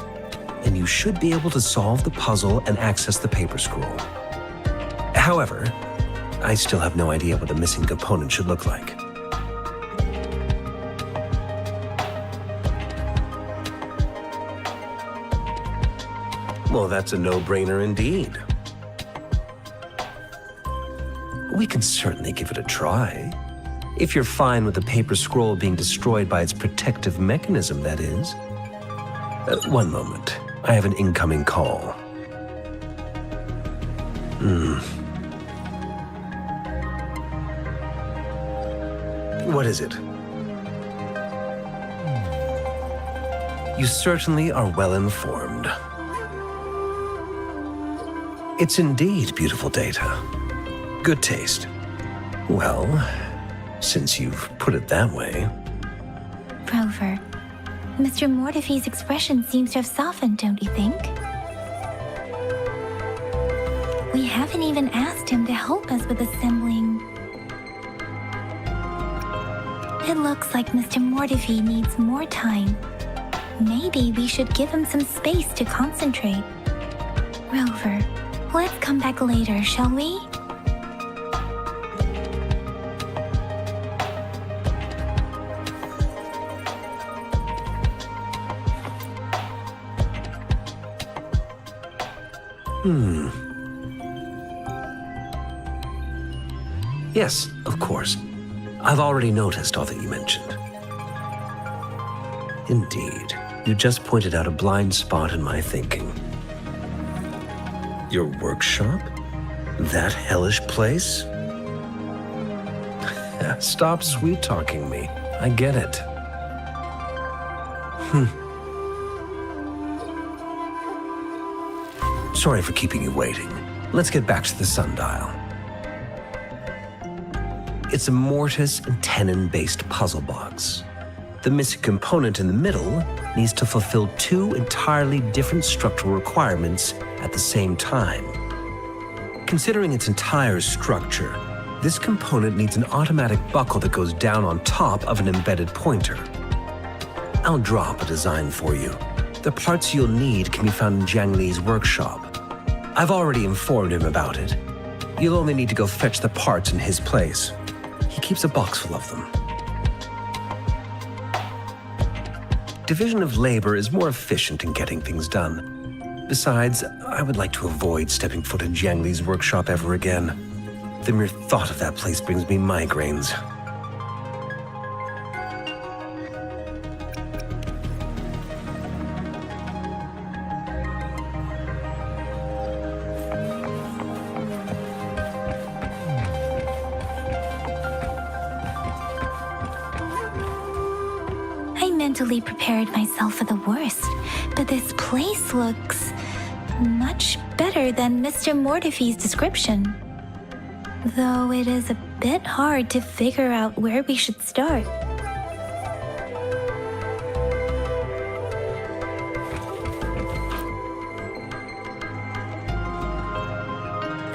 and you should be able to solve the puzzle and access the paper scroll. However, I still have no idea what the missing component should look like. Well, that's a no-brainer indeed. We can certainly give it a try. If you're fine with the paper scroll being destroyed by its protective mechanism, that is. One moment. I have an incoming call. What is it? You certainly are well informed. It's indeed beautiful data. Good taste. Well, since you've put it that way. Rover, Mr. Mortefi's expression seems to have softened, don't you think? We haven't even asked him to help us with assembling. It looks like Mr. Mortefi needs more time. Maybe we should give him some space to concentrate. Rover, let's come back later, shall we? Yes, of course. I've already noticed all that you mentioned. Indeed, you just pointed out a blind spot in my thinking. Your workshop? That hellish place? Stop sweet-talking me. I get it. Sorry for keeping you waiting. Let's get back to the sundial. It's a mortise and tenon-based puzzle box. The missing component in the middle needs to fulfill two entirely different structural requirements at the same time. Considering its entire structure, this component needs an automatic buckle that goes down on top of an embedded pointer. I'll drop a design for you. The parts you'll need can be found in Jiang Li's workshop. I've already informed him about it. You'll only need to go fetch the parts in his place. He keeps a box full of them. Division of labor is more efficient in getting things done. Besides, I would like to avoid stepping foot in Jiang Li's workshop ever again. The mere thought of that place brings me migraines. Mentally prepared myself for the worst, but this place looks much better than Mr. Mortefi's description. Though it is a bit hard to figure out where we should start.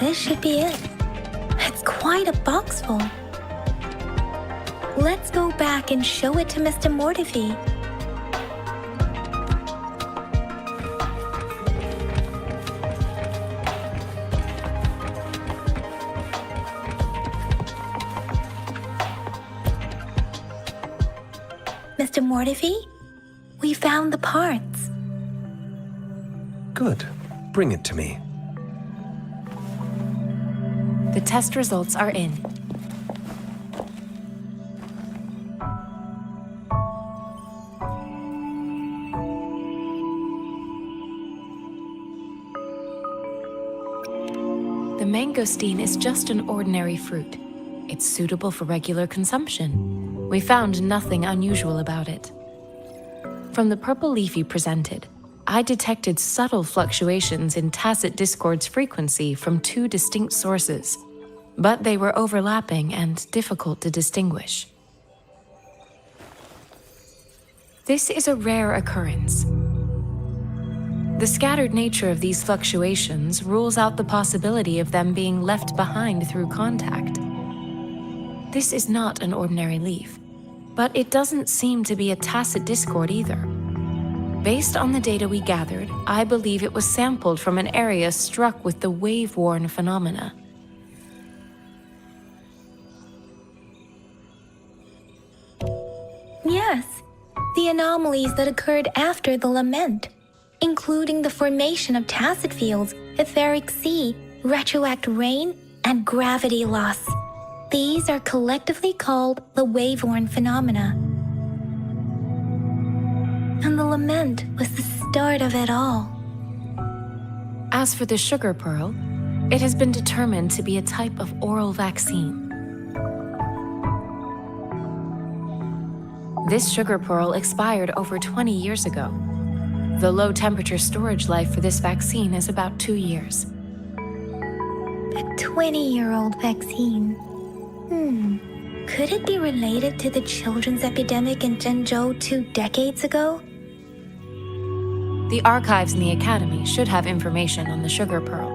This should be it. It's quite a box full. Let's go back and show it to Mr. Mortefi. Mr. Mortefi, we found the parts. Good. Bring it to me. The test results are in. The mangosteen is just an ordinary fruit. It's suitable for regular consumption. We found nothing unusual about it. From the purple leaf you presented, I detected subtle fluctuations in tacit discord's frequency from two distinct sources, but they were overlapping and difficult to distinguish. This is a rare occurrence. The scattered nature of these fluctuations rules out the possibility of them being left behind through contact. This is not an ordinary leaf, but it doesn't seem to be a tacit discord either. Based on the data we gathered, I believe it was sampled from an area struck with the wave-worn phenomena. Yes, the anomalies that occurred after the lament, including the formation of tacit fields, etheric sea, retroact rain, and gravity loss. These are collectively called the waveworn phenomena. And the lament was the start of it all. As for the sugar pearl, it has been determined to be a type of oral vaccine. This sugar pearl expired over 20 years ago. The low-temperature storage life for this vaccine is about 2 years. A 20-year-old vaccine. Could it be related to the children's epidemic in Zhengzhou 2 decades ago? The archives in the Academy should have information on the sugar pearl.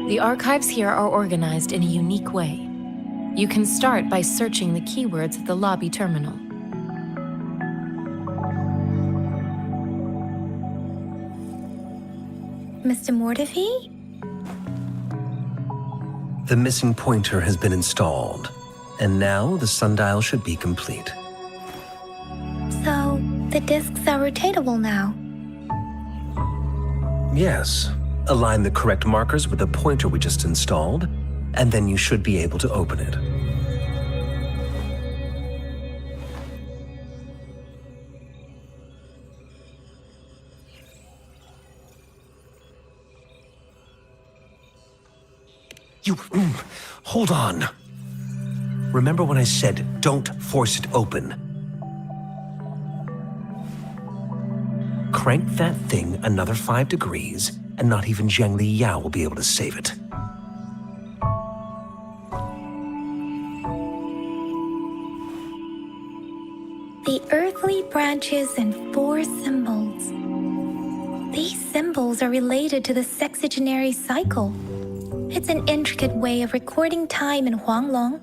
The archives here are organized in a unique way. You can start by searching the keywords at the lobby terminal. Mr. Mortefi? The missing pointer has been installed, and now the sundial should be complete. So, the discs are rotatable now. Yes. Align the correct markers with the pointer we just installed, and then you should be able to open it. Hold on. Remember when I said, don't force it open? Crank that thing another 5 degrees, and not even Zhengli Yao will be able to save it. The earthly branches and 4 symbols. These symbols are related to the sexagenary cycle. It's an intricate way of recording time in Huanglong.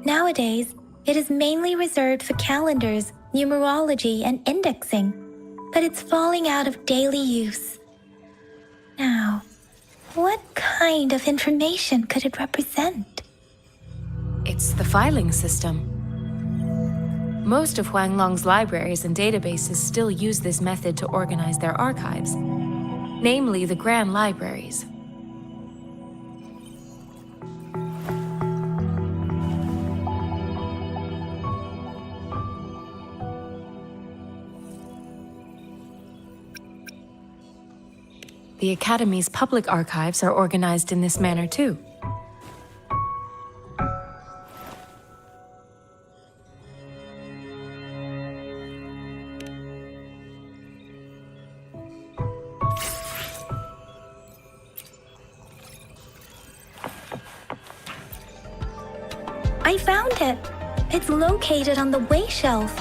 Nowadays, it is mainly reserved for calendars, numerology, and indexing, but it's falling out of daily use. Now, what kind of information could it represent? It's the filing system. Most of Huanglong's libraries and databases still use this method to organize their archives, namely the Grand Libraries. The Academy's public archives are organized in this manner too. I found it. It's located on the way shelf.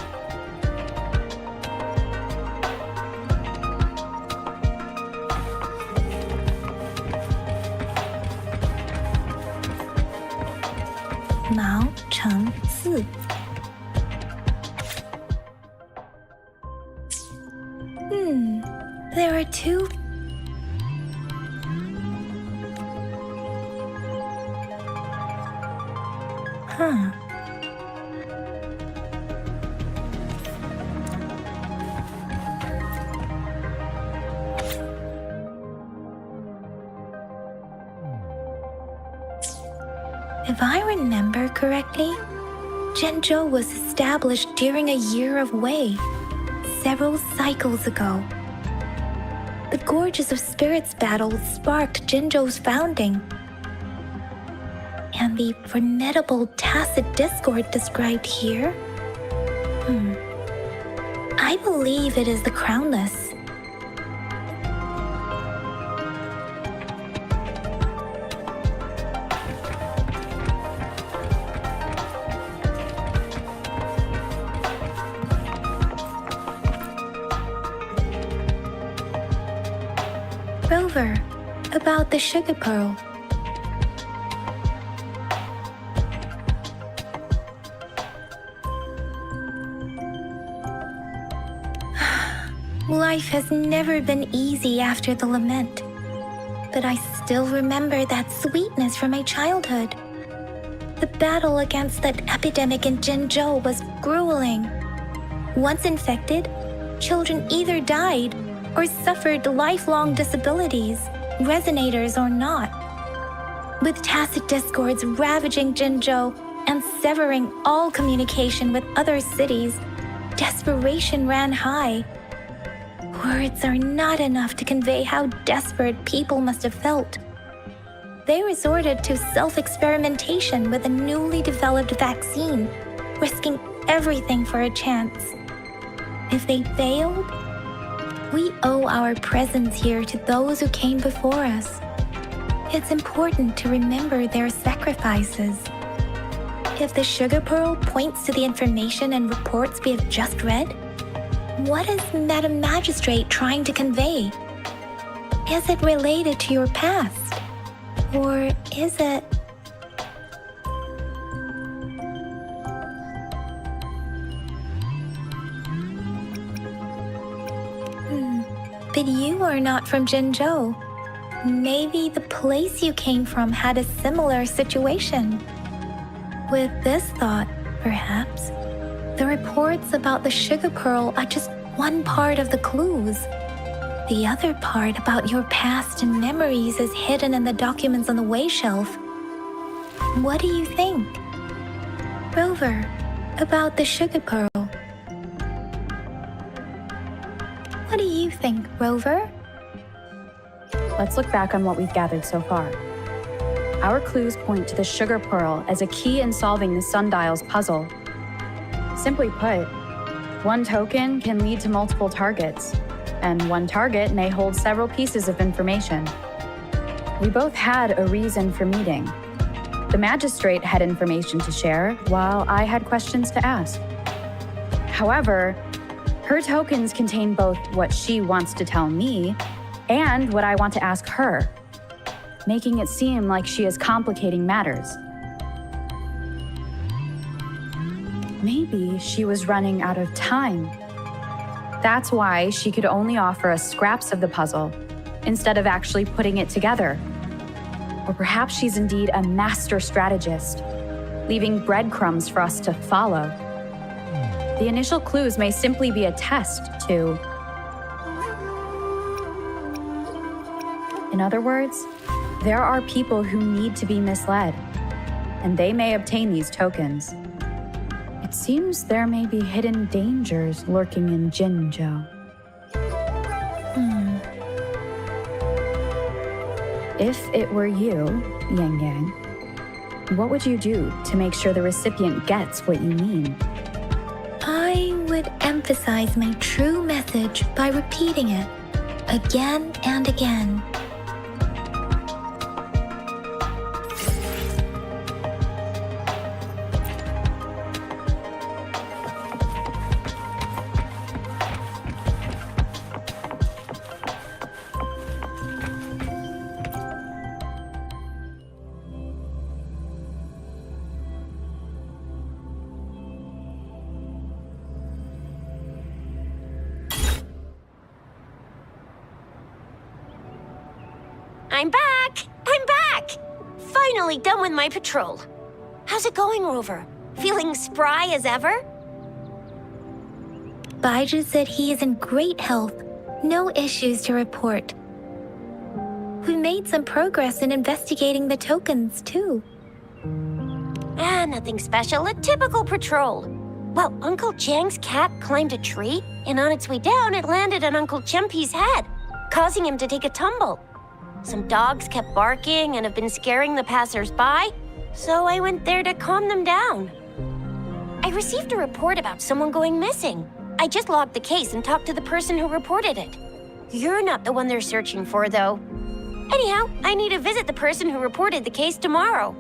Mao Cheng Si. There are 2. If I remember correctly, Zhengzhou was established during a year of Wei, several cycles ago. The Gorges of Spirits battle sparked Zhengzhou's founding. And the formidable tacit discord described here? I believe it is the Crownless. Rover, about the sugar pearl. Life has never been easy after the lament, but I still remember that sweetness from my childhood. The battle against that epidemic in Zhengzhou was grueling. Once infected, children either died or suffered lifelong disabilities, resonators or not. With tacit discords ravaging Jinzhou and severing all communication with other cities, desperation ran high. Words are not enough to convey how desperate people must have felt. They resorted to self-experimentation with a newly developed vaccine, risking everything for a chance. If they failed, we owe our presence here to those who came before us. It's important to remember their sacrifices. If the sugar pearl points to the information and reports we have just read, what is Madam Magistrate trying to convey? Is it related to your past? Or is it... But you are not from Jinzhou. Maybe the place you came from had a similar situation. With this thought, perhaps, the reports about the sugar pearl are just one part of the clues. The other part about your past and memories is hidden in the documents on the way shelf. What do you think? Rover, about the sugar pearl. What do you think, Rover? Let's look back on what we've gathered so far. Our clues point to the sugar pearl as a key in solving the sundial's puzzle. Simply put, one token can lead to multiple targets, and one target may hold several pieces of information. We both had a reason for meeting. The magistrate had information to share, while I had questions to ask. However, her tokens contain both what she wants to tell me and what I want to ask her, making it seem like she is complicating matters. Maybe she was running out of time. That's why she could only offer us scraps of the puzzle, instead of actually putting it together. Or perhaps she's indeed a master strategist, leaving breadcrumbs for us to follow. The initial clues may simply be a test to... In other words, there are people who need to be misled, and they may obtain these tokens. It seems there may be hidden dangers lurking in Jinzhou. If it were you, Yang Yang, what would you do to make sure the recipient gets what you mean? I would emphasize my true message by repeating it again and again. I'm back! I'm back! Finally done with my patrol. How's it going, Rover? Feeling spry as ever? Baiju said he is in great health. No issues to report. We made some progress in investigating the tokens, too. Nothing special. A typical patrol. Well, Uncle Jiang's cat climbed a tree, and on its way down, it landed on Uncle Chempi's head, causing him to take a tumble. Some dogs kept barking and have been scaring the passers-by, so I went there to calm them down. I received a report about someone going missing. I just logged the case and talked to the person who reported it. You're not the one they're searching for, though. Anyhow, I need to visit the person who reported the case tomorrow.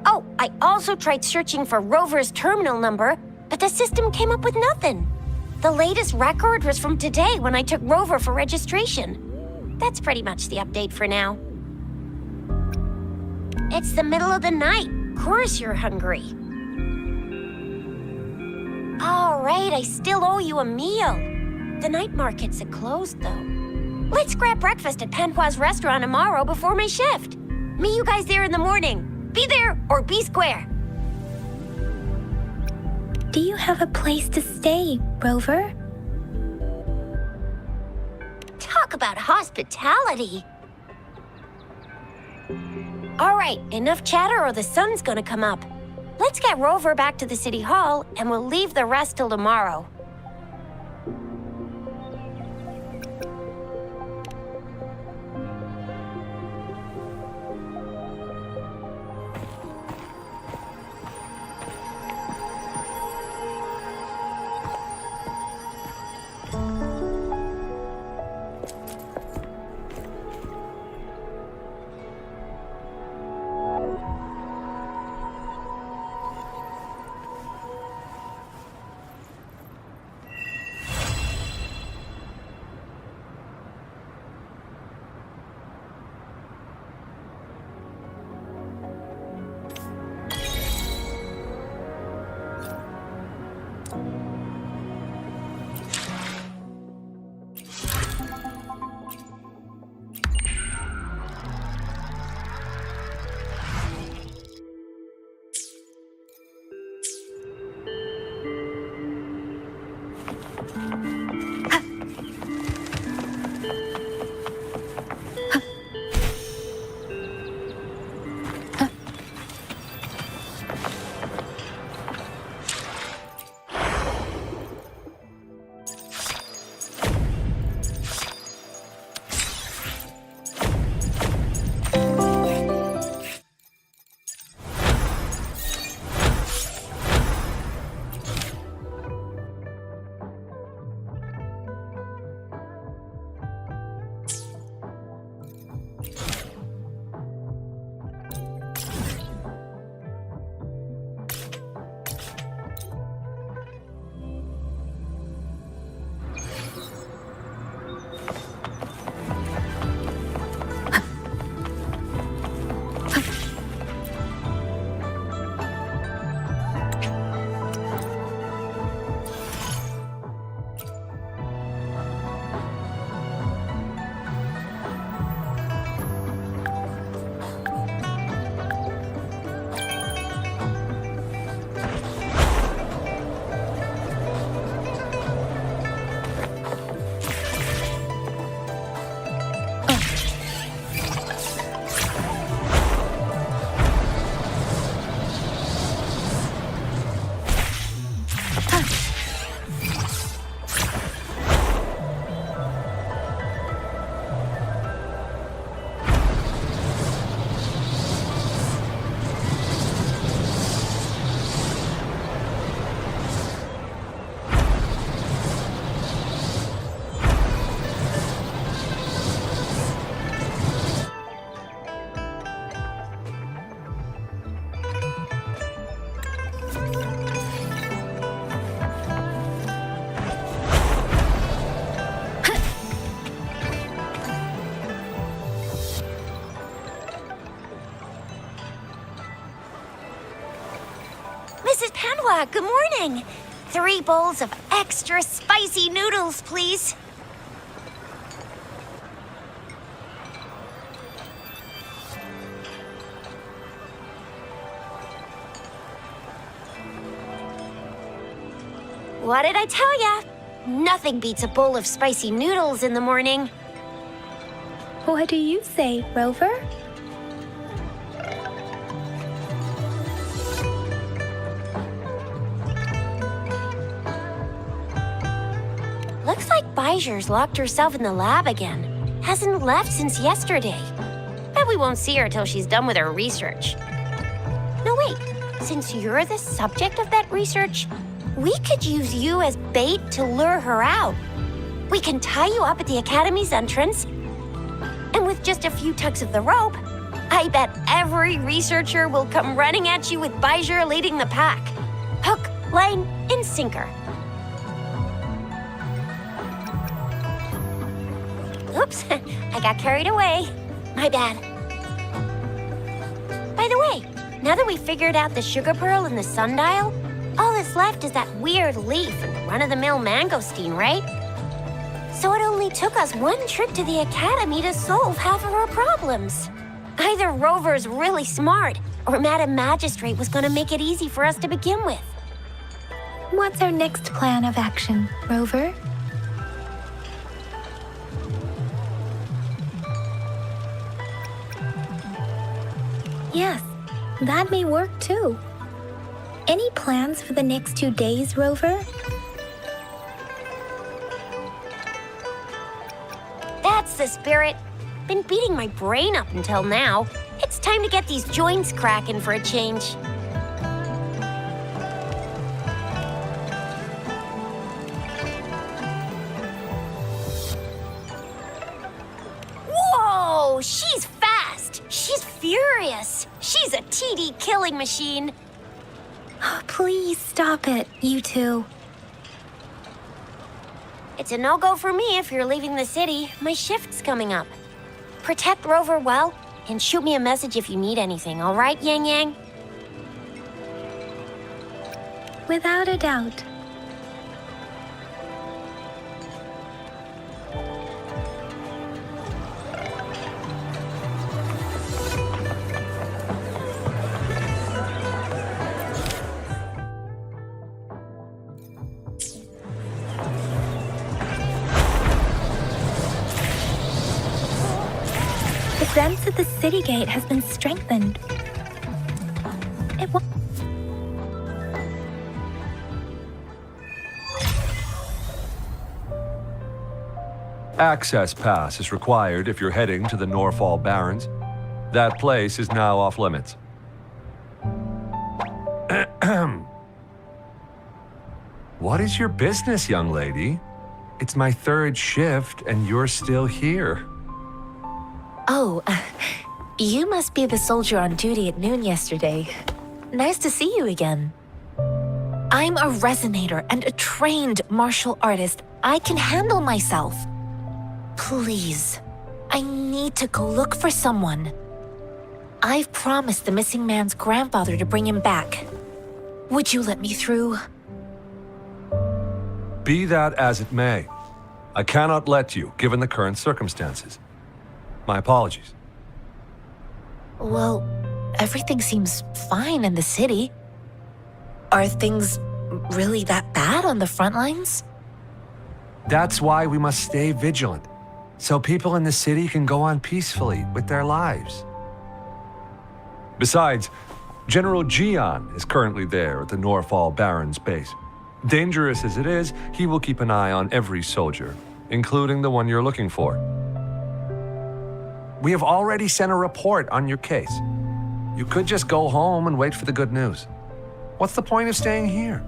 Oh, I also tried searching for Rover's terminal number, but the system came up with nothing. The latest record was from today when I took Rover for registration. That's pretty much the update for now. It's the middle of the night. Of course you're hungry. All right, I still owe you a meal. The night markets are closed, though. Let's grab breakfast at Panhua's restaurant tomorrow before my shift. Meet you guys there in the morning. Be there or be square. Do you have a place to stay, Rover? Talk about hospitality. All right, enough chatter or the sun's gonna come up. Let's get Rover back to the City Hall, and we'll leave the rest till tomorrow. Mrs. Panwa, good morning. 3 bowls of extra spicy noodles, please. What did I tell ya? Nothing beats a bowl of spicy noodles in the morning. What do you say, Rover? Looks like Baijer's locked herself in the lab again. Hasn't left since yesterday. Bet we won't see her till she's done with her research. No, wait. Since you're the subject of that research, we could use you as bait to lure her out. We can tie you up at the Academy's entrance, and with just a few tugs of the rope, I bet every researcher will come running at you with Baijer leading the pack. Hook, line, and sinker. Oops, I got carried away. My bad. By the way, now that we figured out the sugar pearl and the sundial, all that's left is that weird leaf and run-of-the-mill mangosteen, right? So it only took us 1 trip to the Academy to solve half of our problems. Either Rover's really smart, or Madam Magistrate was gonna make it easy for us to begin with. What's our next plan of action, Rover? Yes, that may work too. Any plans for the next 2 days, Rover? That's the spirit. Been beating my brain up until now. It's time to get these joints cracking for a change. Whoa! She's fast! She's furious! She's a TD killing machine! Oh, please stop it, you two. It's a no-go for me if you're leaving the city. My shift's coming up. Protect Rover well, and shoot me a message if you need anything, all right, Yang Yang? Without a doubt. The fence at the city gate has been strengthened. It won't. Access pass is required if you're heading to the Norfall Barrens. That place is now off limits. What is your business, young lady? It's my 3rd shift and you're still here. Oh, you must be the soldier on duty at noon yesterday. Nice to see you again. I'm a resonator and a trained martial artist. I can handle myself. Please, I need to go look for someone. I've promised the missing man's grandfather to bring him back. Would you let me through? Be that as it may, I cannot let you, given the current circumstances. My apologies. Well, everything seems fine in the city. Are things really that bad on the front lines? That's why we must stay vigilant, so people in the city can go on peacefully with their lives. Besides, General Jian is currently there at the Norfall Barrens base. Dangerous as it is, he will keep an eye on every soldier, including the one you're looking for. We have already sent a report on your case. You could just go home and wait for the good news. What's the point of staying here?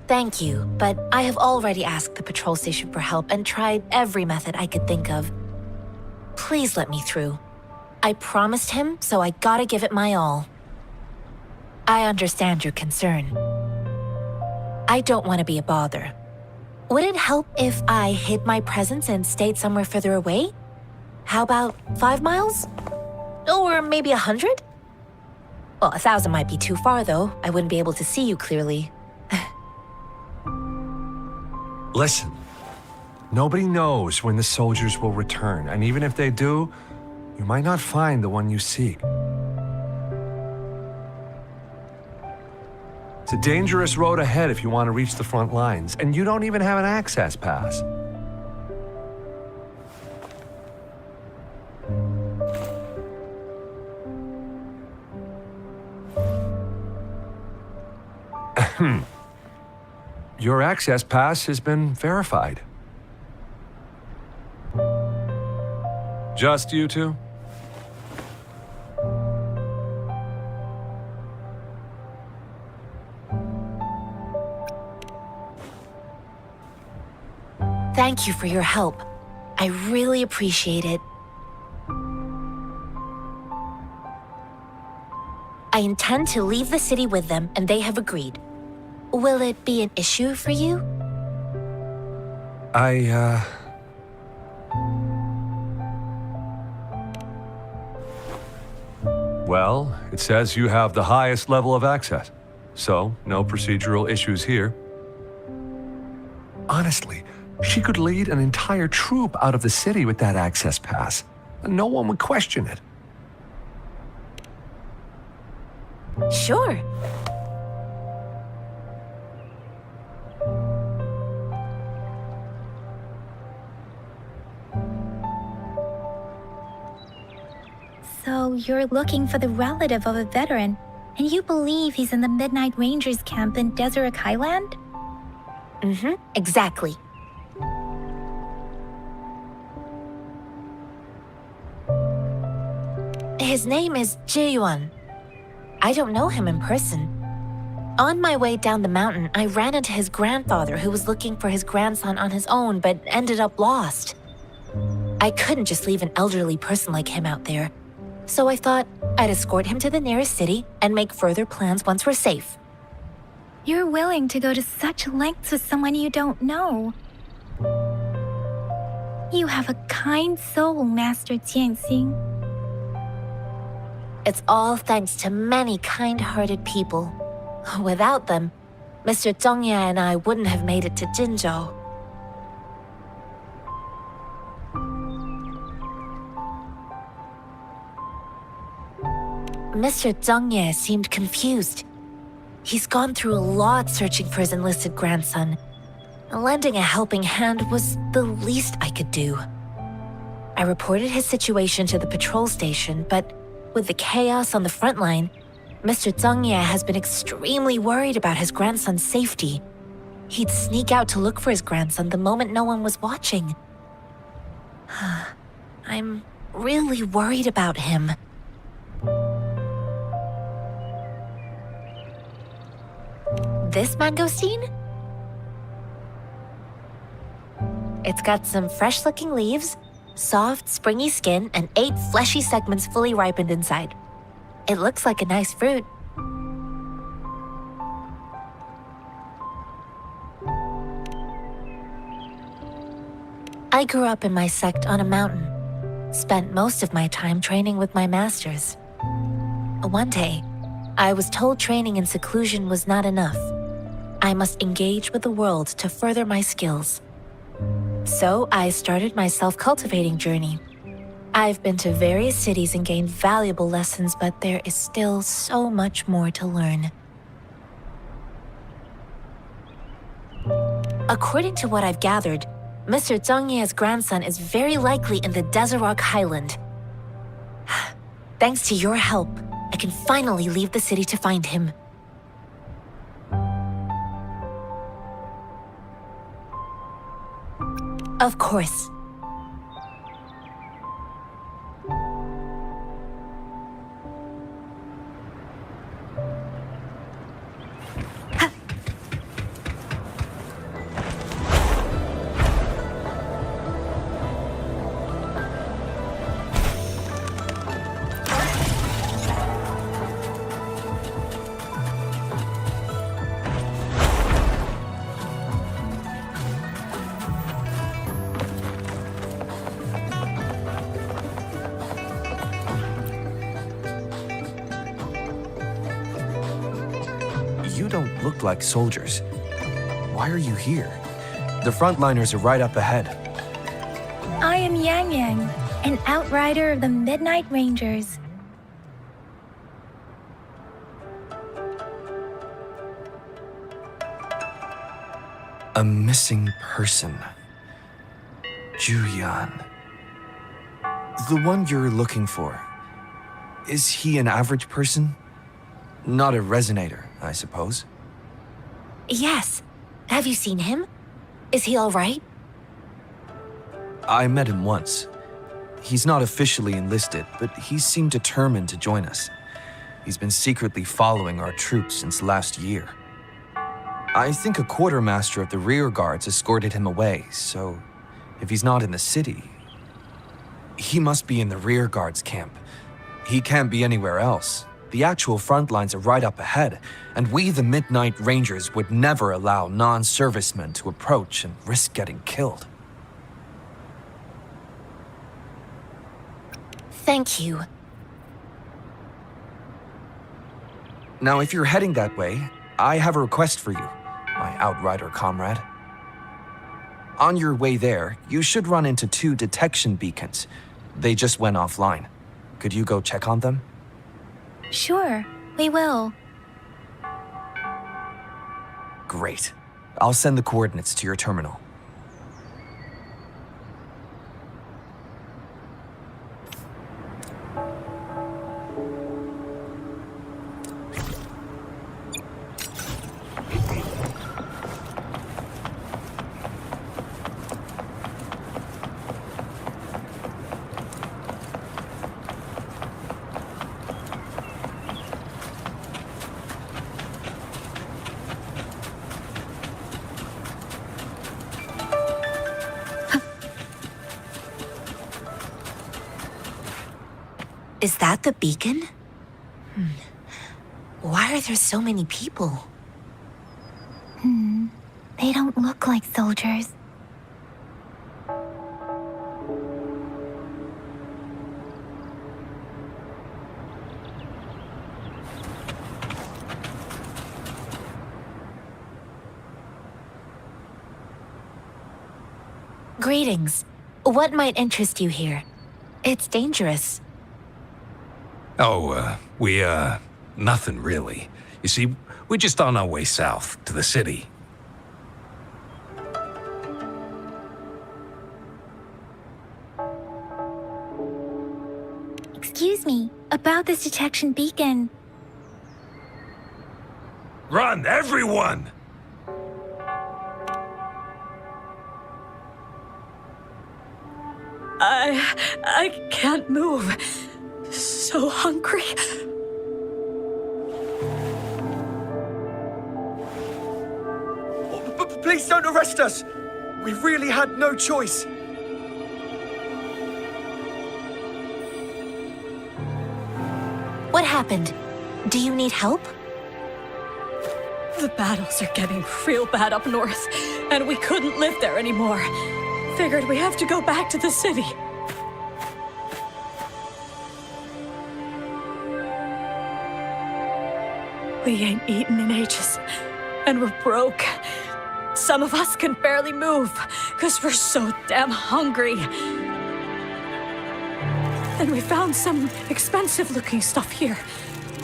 Thank you, but I have already asked the patrol station for help and tried every method I could think of. Please let me through. I promised him, so I gotta give it my all. I understand your concern. I don't want to be a bother. Would it help if I hid my presence and stayed somewhere further away? How about 5 miles? Or maybe 100? Well, 1,000 might be too far, though. I wouldn't be able to see you clearly. Listen, nobody knows when the soldiers will return, and even if they do, you might not find the one you seek. It's a dangerous road ahead if you want to reach the front lines, and you don't even have an access pass. Your access pass has been verified. Just you two? Thank you for your help. I really appreciate it. I intend to leave the city with them, and they have agreed. Will it be an issue for you? Well, it says you have the highest level of access, so no procedural issues here. Honestly, she could lead an entire troop out of the city with that access pass, and no one would question it. Sure. you're looking for the relative of a veteran, and you believe he's in the Midnight Rangers camp in Deseret Highland? Exactly. His name is Ji-yuan. I don't know him in person. On my way down the mountain, I ran into his grandfather who was looking for his grandson on his own but ended up lost. I couldn't just leave an elderly person like him out there, so I thought I'd escort him to the nearest city and make further plans once we're safe. You're willing to go to such lengths with someone you don't know. You have a kind soul, Master Jianxing. It's all thanks to many kind-hearted people. Without them, Mr. Zhongye and I wouldn't have made it to Jinzhou. Mr. Zhongye seemed confused. He's gone through a lot searching for his enlisted grandson. Lending a helping hand was the least I could do. I reported his situation to the patrol station, but with the chaos on the front line, Mr. Zhongye has been extremely worried about his grandson's safety. He'd sneak out to look for his grandson the moment no one was watching. I'm really worried about him. This mangosteen? It's got some fresh-looking leaves, soft, springy skin, and 8 fleshy segments fully ripened inside. It looks like a nice fruit. I grew up in my sect on a mountain. Spent most of my time training with my masters. One day, I was told training in seclusion was not enough. I must engage with the world to further my skills. So I started my self-cultivating journey. I've been to various cities and gained valuable lessons, but there is still so much more to learn. According to what I've gathered, Mr. Zhongye's grandson is very likely in the ASRock Highland. Thanks to your help, I can finally leave the city to find him. Of course. You don't look like soldiers. Why are you here? The frontliners are right up ahead. I am Yang Yang, an outrider of the Midnight Rangers. A missing person. Juyan. The one you're looking for. Is he an average person? Not a resonator, I suppose. Yes. Have you seen him? Is he all right? I met him once. He's not officially enlisted, but he seemed determined to join us. He's been secretly following our troops since last year. I think a quartermaster of the rear guards escorted him away, so if he's not in the city, he must be in the rear guards camp. He can't be anywhere else. The actual front lines are right up ahead, and we, the Midnight Rangers, would never allow non-servicemen to approach and risk getting killed. Thank you. Now, if you're heading that way, I have a request for you, my outrider comrade. On your way there, you should run into 2 detection beacons. They just went offline. Could you go check on them? Sure, we will. Great. I'll send the coordinates to your terminal. Is that the beacon? Why are there so many people? They don't look like soldiers. Greetings. What might interest you here? It's dangerous. Oh, nothing really. You see, we're just on our way south to the city. Excuse me, about this detection beacon. Run, everyone! I can't move. So hungry. Please don't arrest us! We really had no choice. What happened? Do you need help? The battles are getting real bad up north, and we couldn't live there anymore. Figured we have to go back to the city. We ain't eaten in ages, and we're broke. Some of us can barely move, because we're so damn hungry. And we found some expensive-looking stuff here.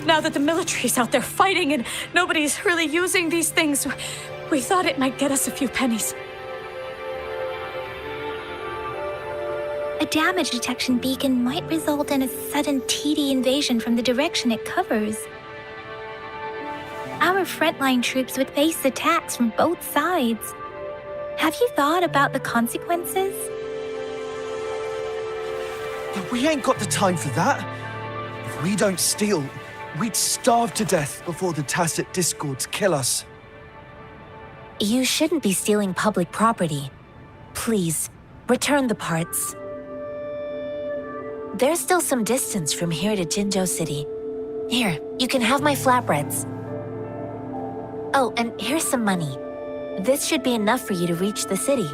Now that the military's out there fighting and nobody's really using these things, we thought it might get us a few pennies. A damage detection beacon might result in a sudden TD invasion from the direction it covers. Our frontline troops would face attacks from both sides. Have you thought about the consequences? We ain't got the time for that. If we don't steal, we'd starve to death before the tacit discords kill us. You shouldn't be stealing public property. Please, return the parts. There's still some distance from here to Jinzhou City. Here, you can have my flatbreads. Oh, and here's some money. This should be enough for you to reach the city.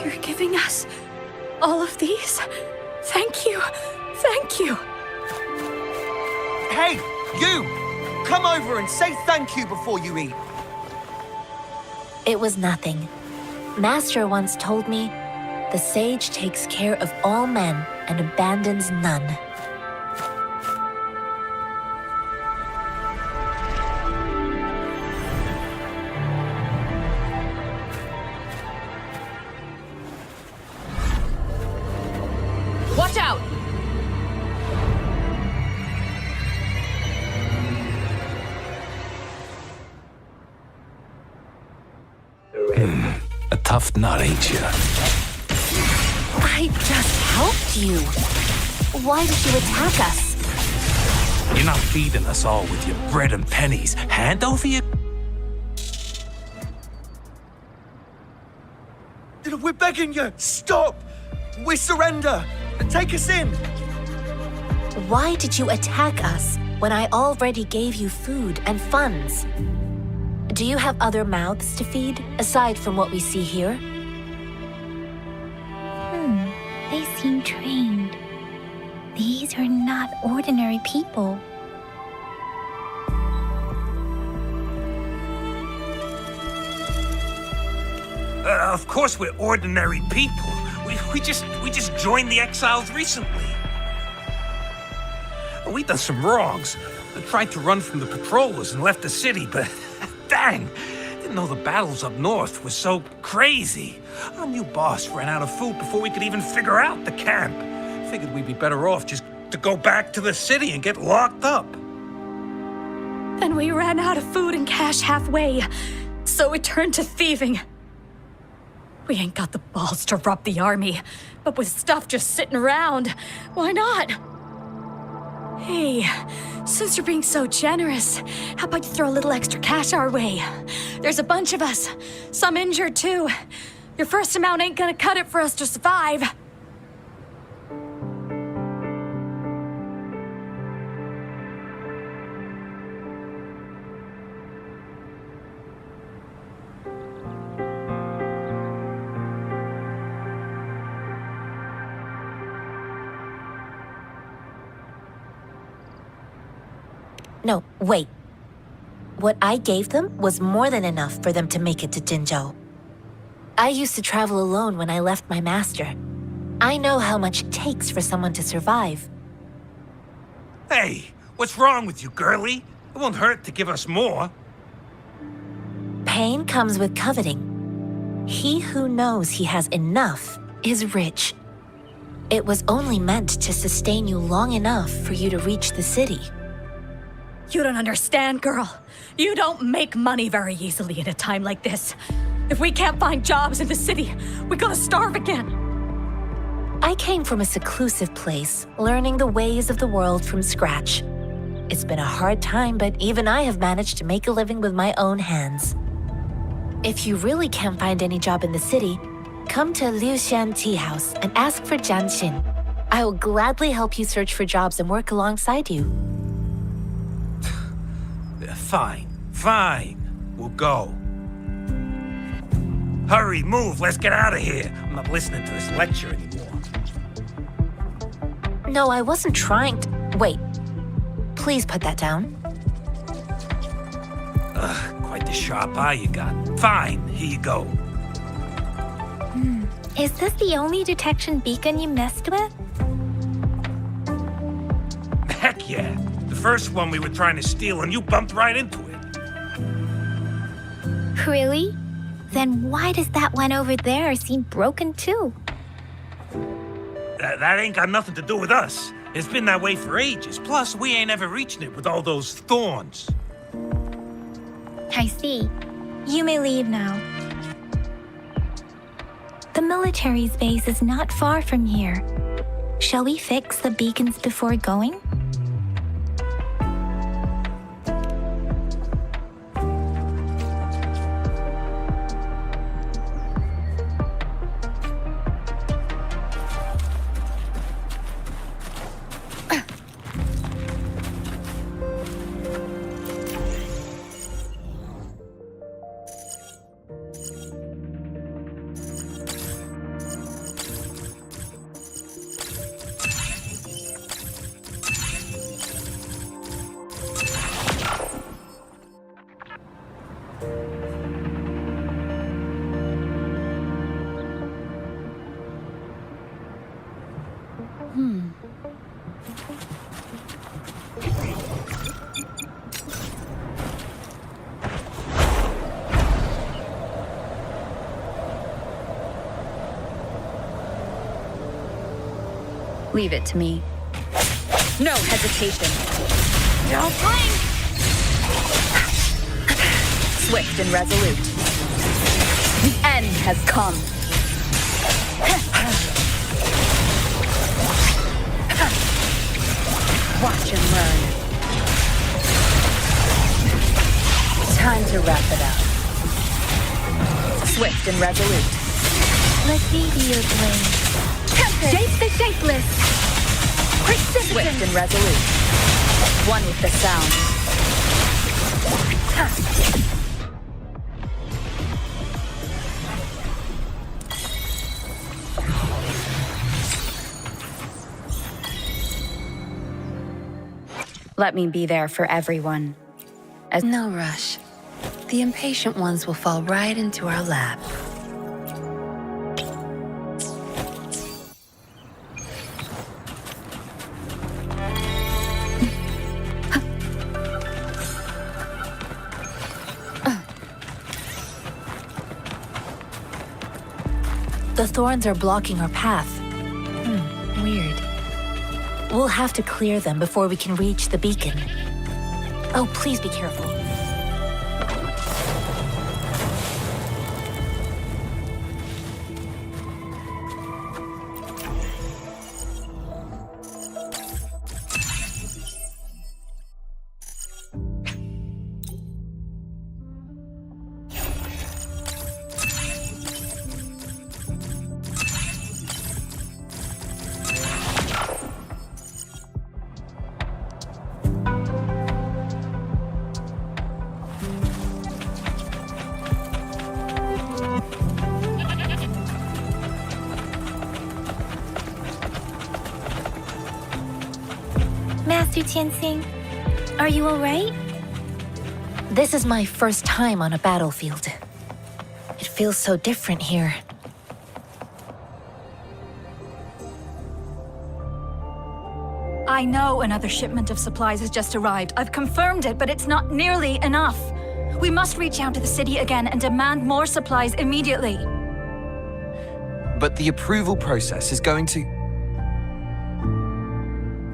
You're giving us all of these? Thank you. Thank you. Hey, you! Come over and say thank you before you eat. It was nothing. Master once told me, the sage takes care of all men and abandons none. Watch out! A tough nut, ain't you? I just helped you. Why did you attack us? You're not feeding us all with your bread and pennies. Hand over your... We're begging you, stop! We surrender! Take us in! Why did you attack us when I already gave you food and funds? Do you have other mouths to feed, aside from what we see here? They seem trained. These are not ordinary people. Of course we're ordinary people. We just joined the exiles recently. We done some wrongs. We tried to run from the patrollers and left the city, but dang, didn't know the battles up north were so crazy. Our new boss ran out of food before we could even figure out the camp. Figured we'd be better off just to go back to the city and get locked up. Then we ran out of food and cash halfway, so we turned to thieving. We ain't got the balls to rob the army, but with stuff just sitting around, why not? Hey, since you're being so generous, how about you throw a little extra cash our way? There's a bunch of us, some injured too. Your first amount ain't gonna cut it for us to survive. No, wait. What I gave them was more than enough for them to make it to Jinzhou. I used to travel alone when I left my master. I know how much it takes for someone to survive. Hey, what's wrong with you, girlie? It won't hurt to give us more. Pain comes with coveting. He who knows he has enough is rich. It was only meant to sustain you long enough for you to reach the city. You don't understand, girl. You don't make money very easily in a time like this. If we can't find jobs in the city, we're gonna starve again. I came from a seclusive place, learning the ways of the world from scratch. It's been a hard time, but even I have managed to make a living with my own hands. If you really can't find any job in the city, come to Liu Xian Tea House and ask for Jian Xin. I will gladly help you search for jobs and work alongside you. Fine. We'll go. Hurry, move, let's get out of here. I'm not listening to this lecture anymore. No, I wasn't trying to... Wait. Please put that down. Quite the sharp eye you got. Fine, here you go. Is this the only detection beacon you messed with? Heck yeah. The first one we were trying to steal and you bumped right into it. Really? Then why does that one over there seem broken too? That ain't got nothing to do with us. It's been that way for ages. Plus, we ain't ever reaching it with all those thorns. I see. You may leave now. The military's base is not far from here. Shall we fix the beacons before going? Leave it to me. No hesitation. Don't blink! Swift and resolute. The end has come. Watch and learn. Time to wrap it up. Swift and resolute. Let me be your blade. Shape the shapeless. Precision. Swift and resolute. One with the sound. Let me be there for everyone. No rush. The impatient ones will fall right into our lap. The thorns are blocking our path. Weird. We'll have to clear them before we can reach the beacon. Oh, please be careful. Mr. Tianxing? Are you alright? This is my first time on a battlefield. It feels so different here. I know another shipment of supplies has just arrived. I've confirmed it, but it's not nearly enough. We must reach out to the city again and demand more supplies immediately. But the approval process is going to...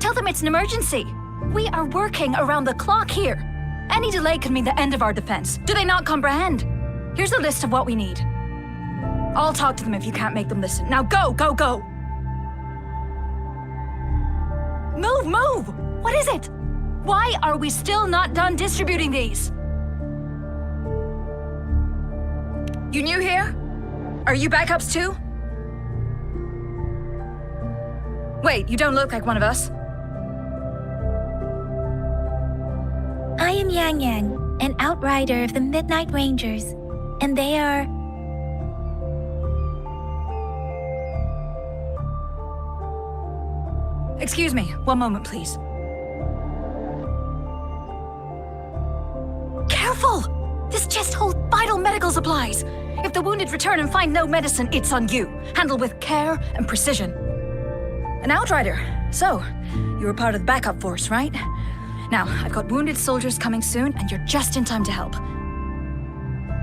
Tell them it's an emergency. We are working around the clock here. Any delay could mean the end of our defense. Do they not comprehend? Here's a list of what we need. I'll talk to them if you can't make them listen. Now go, go, go! Move, move! What is it? Why are we still not done distributing these? You new here? Are you backups too? Wait, you don't look like one of us. I am Yang Yang, an outrider of the Midnight Rangers, and they are... Excuse me, one moment, please. Careful! This chest holds vital medical supplies. If the wounded return and find no medicine, it's on you. Handle with care and precision. An outrider. So, you were part of the backup force, right? Now, I've got wounded soldiers coming soon, and you're just in time to help.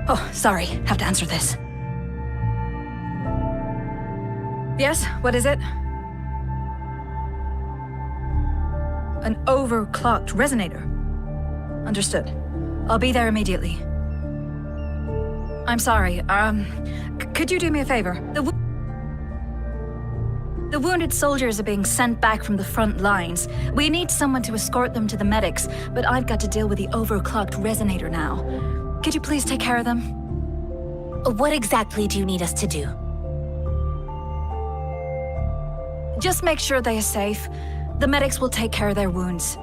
Oh, sorry, have to answer this. Yes, what is it? An overclocked resonator. Understood. I'll be there immediately. I'm sorry, could you do me a favor? The wounded soldiers are being sent back from the front lines. We need someone to escort them to the medics, but I've got to deal with the overclocked resonator now. Could you please take care of them? What exactly do you need us to do? Just make sure they are safe. The medics will take care of their wounds.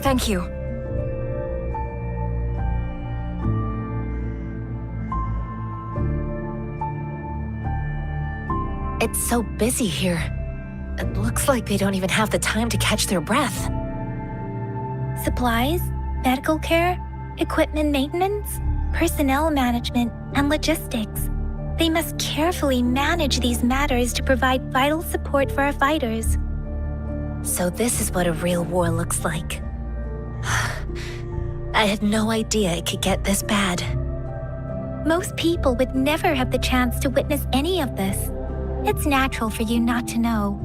Thank you. It's so busy here. It looks like they don't even have the time to catch their breath. Supplies, medical care, equipment maintenance, personnel management, and logistics. They must carefully manage these matters to provide vital support for our fighters. So this is what a real war looks like. I had no idea it could get this bad. Most people would never have the chance to witness any of this. It's natural for you not to know.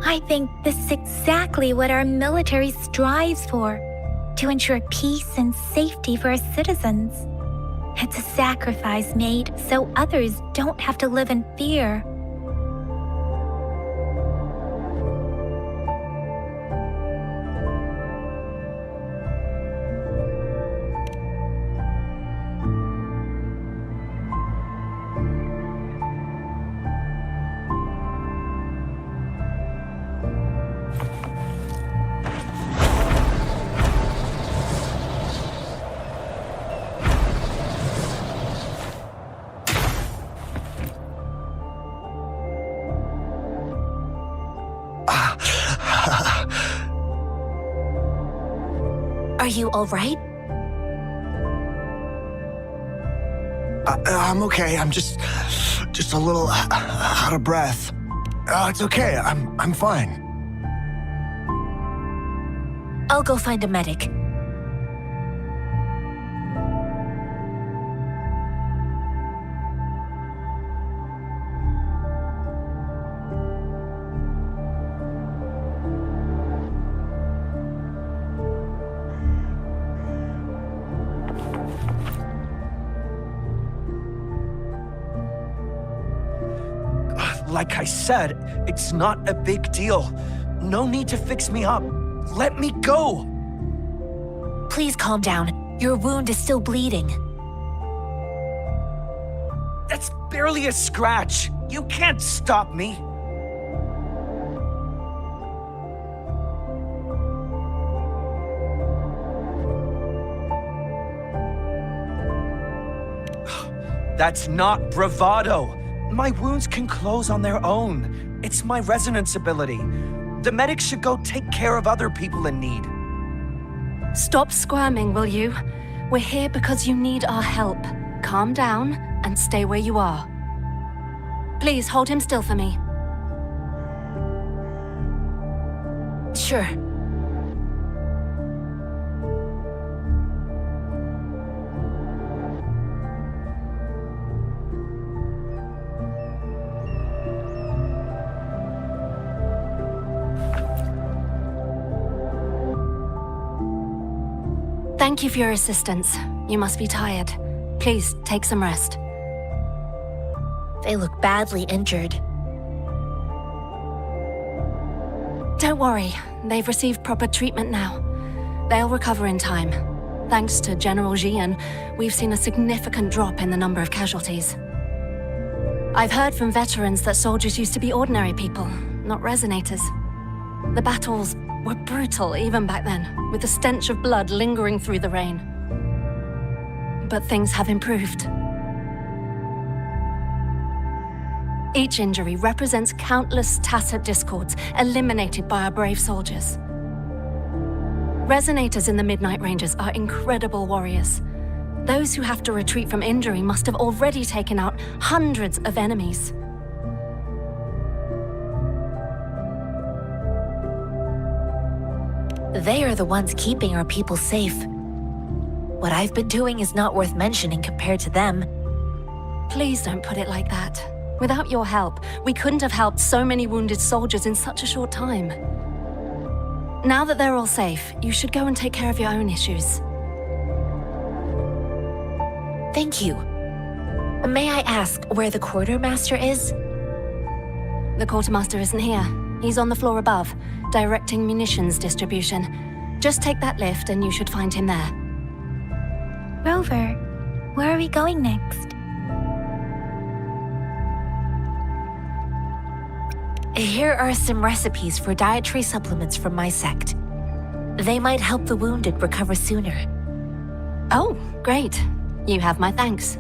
I think this is exactly what our military strives for, to ensure peace and safety for our citizens. It's a sacrifice made so others don't have to live in fear. Are you all right? I'm okay. I'm just a little out of breath. It's okay. I'm fine. I'll go find a medic. Like I said, it's not a big deal. No need to fix me up. Let me go! Please calm down. Your wound is still bleeding. That's barely a scratch. You can't stop me. That's not bravado. My wounds can close on their own. It's my resonance ability. The medics should go take care of other people in need. Stop squirming, will you? We're here because you need our help. Calm down and stay where you are. Please hold him still for me. Sure. Thank you for your assistance. You must be tired. Please, take some rest. They look badly injured. Don't worry, they've received proper treatment now. They'll recover in time. Thanks to General Jian, we've seen a significant drop in the number of casualties. I've heard from veterans that soldiers used to be ordinary people, not resonators. The battles were brutal even back then, with the stench of blood lingering through the rain. But things have improved. Each injury represents countless tacit discords eliminated by our brave soldiers. Resonators in the Midnight Rangers are incredible warriors. Those who have to retreat from injury must have already taken out hundreds of enemies. They are the ones keeping our people safe. What I've been doing is not worth mentioning compared to them. Please don't put it like that. Without your help, we couldn't have helped so many wounded soldiers in such a short time. Now that they're all safe, you should go and take care of your own issues. Thank you. May I ask where the quartermaster is? The quartermaster isn't here. He's on the floor above, directing munitions distribution. Just take that lift and you should find him there. Rover, where are we going next? Here are some recipes for dietary supplements from my sect. They might help the wounded recover sooner. Oh, great. You have my thanks.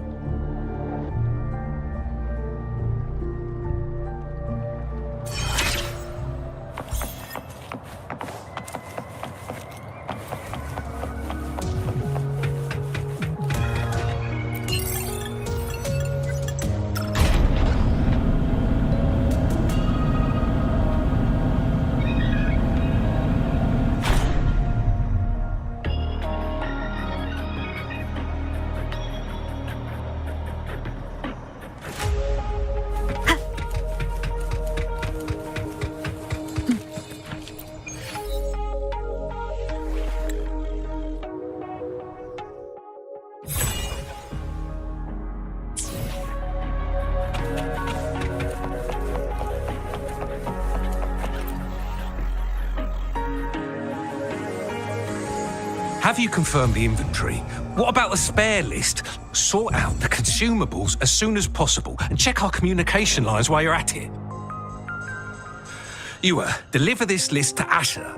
Have you confirmed the inventory? What about the spare list? Sort out the consumables as soon as possible and check our communication lines while you're at it. Yua, deliver this list to Asher.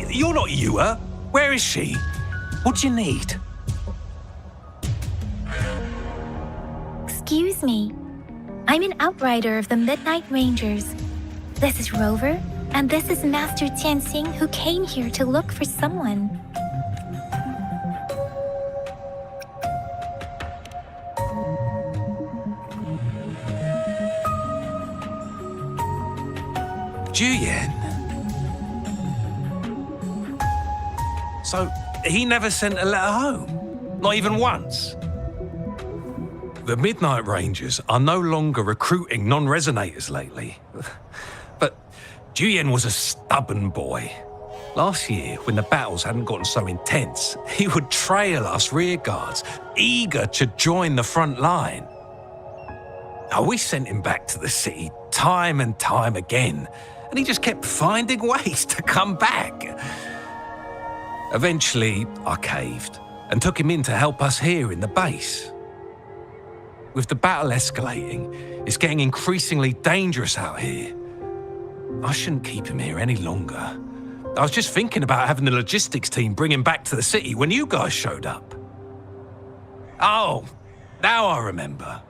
You're not Yua. Where is she? What do you need? Excuse me. I'm an outrider of the Midnight Rangers. This is Rover, and this is Master Tianxing, who came here to look for someone. Juyen? So, he never sent a letter home? Not even once? The Midnight Rangers are no longer recruiting non-resonators lately. But Juyen was a stubborn boy. Last year, when the battles hadn't gotten so intense, he would trail us rearguards, eager to join the front line. Now, we sent him back to the city time and time again, and he just kept finding ways to come back. Eventually, I caved and took him in to help us here in the base. With the battle escalating, it's getting increasingly dangerous out here. I shouldn't keep him here any longer. I was just thinking about having the logistics team bring him back to the city when you guys showed up. Oh, Now I remember.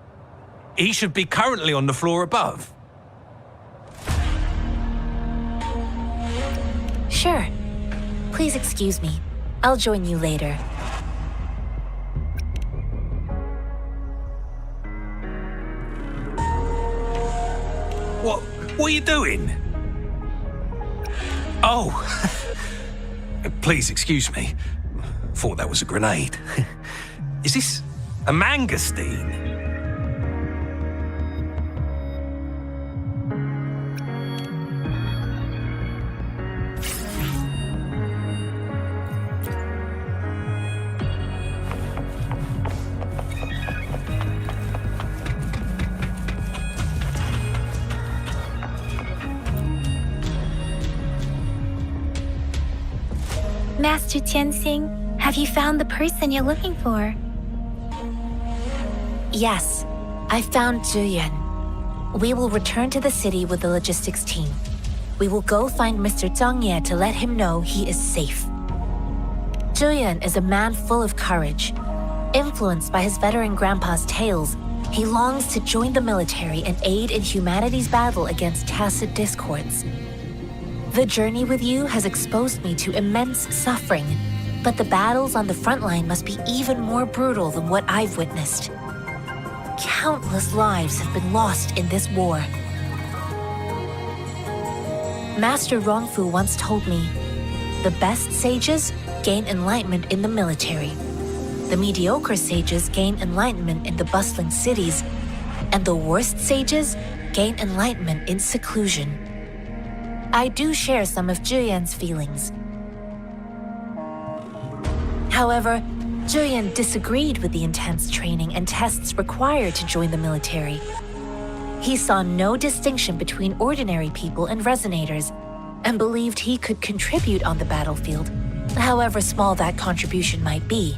He should be currently on the floor above. Sure. Please excuse me. I'll join you later. What are you doing? Oh. Please excuse me. Thought that was a grenade. Is this a mangosteen? Master Tianxing, have you found the person you're looking for? Yes, I found Zhuyan. We will return to the city with the logistics team. We will go find Mr. Zhang Ye to let him know he is safe. Zhuyan is a man full of courage. Influenced by his veteran grandpa's tales, he longs to join the military and aid in humanity's battle against tacit discords. The journey with you has exposed me to immense suffering, but the battles on the front line must be even more brutal than what I've witnessed. Countless lives have been lost in this war. Master Rongfu once told me, the best sages gain enlightenment in the military. The mediocre sages gain enlightenment in the bustling cities, and the worst sages gain enlightenment in seclusion. I do share some of Zhuyan's feelings. However, Zhuyan disagreed with the intense training and tests required to join the military. He saw no distinction between ordinary people and resonators, and believed he could contribute on the battlefield, however small that contribution might be.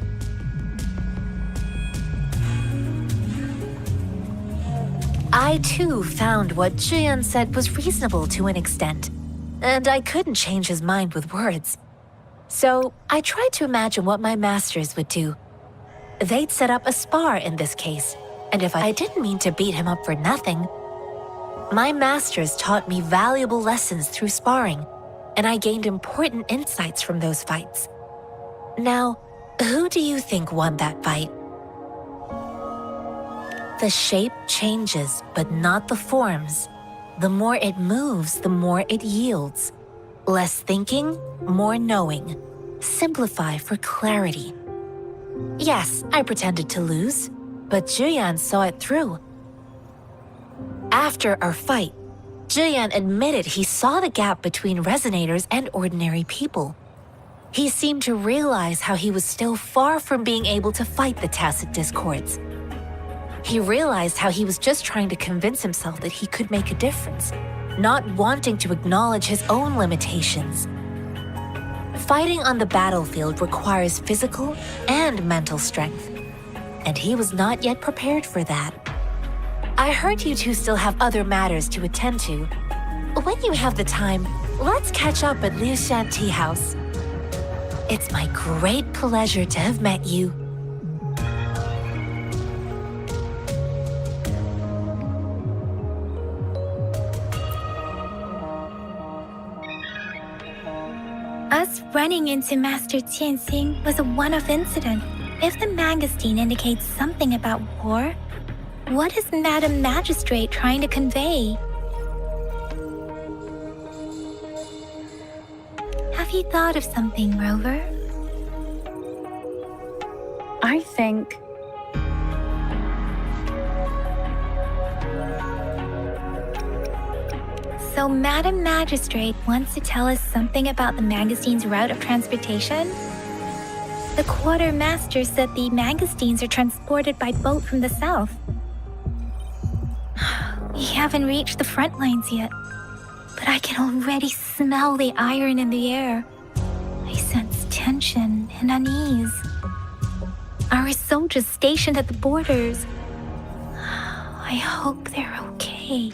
I too found what Zhuyan said was reasonable to an extent, and I couldn't change his mind with words. So I tried to imagine what my masters would do. They'd set up a spar in this case, and if I didn't mean to beat him up for nothing, my masters taught me valuable lessons through sparring, and I gained important insights from those fights. Now, who do you think won that fight? The shape changes, but not the forms. The more it moves, the more it yields. Less thinking, more knowing. Simplify for clarity. Yes, I pretended to lose, but Zhuyan saw it through. After our fight, Zhuyan admitted he saw the gap between resonators and ordinary people. He seemed to realize how he was still far from being able to fight the tacit discords. He realized how he was just trying to convince himself that he could make a difference, not wanting to acknowledge his own limitations. Fighting on the battlefield requires physical and mental strength, and he was not yet prepared for that. I heard you two still have other matters to attend to. When you have the time, let's catch up at Liu Shan Tea House. It's my great pleasure to have met you. Us running into Master Tianxing was a one-off incident. If the mangosteen indicates something about war, what is Madam Magistrate trying to convey? Have you thought of something, Rover? I think... So Madam Magistrate wants to tell us something about the mangosteen's route of transportation? The quartermaster said the mangosteens are transported by boat from the south. We haven't reached the front lines yet, but I can already smell the iron in the air. I sense tension and unease. Our soldiers stationed at the borders. I hope they're okay.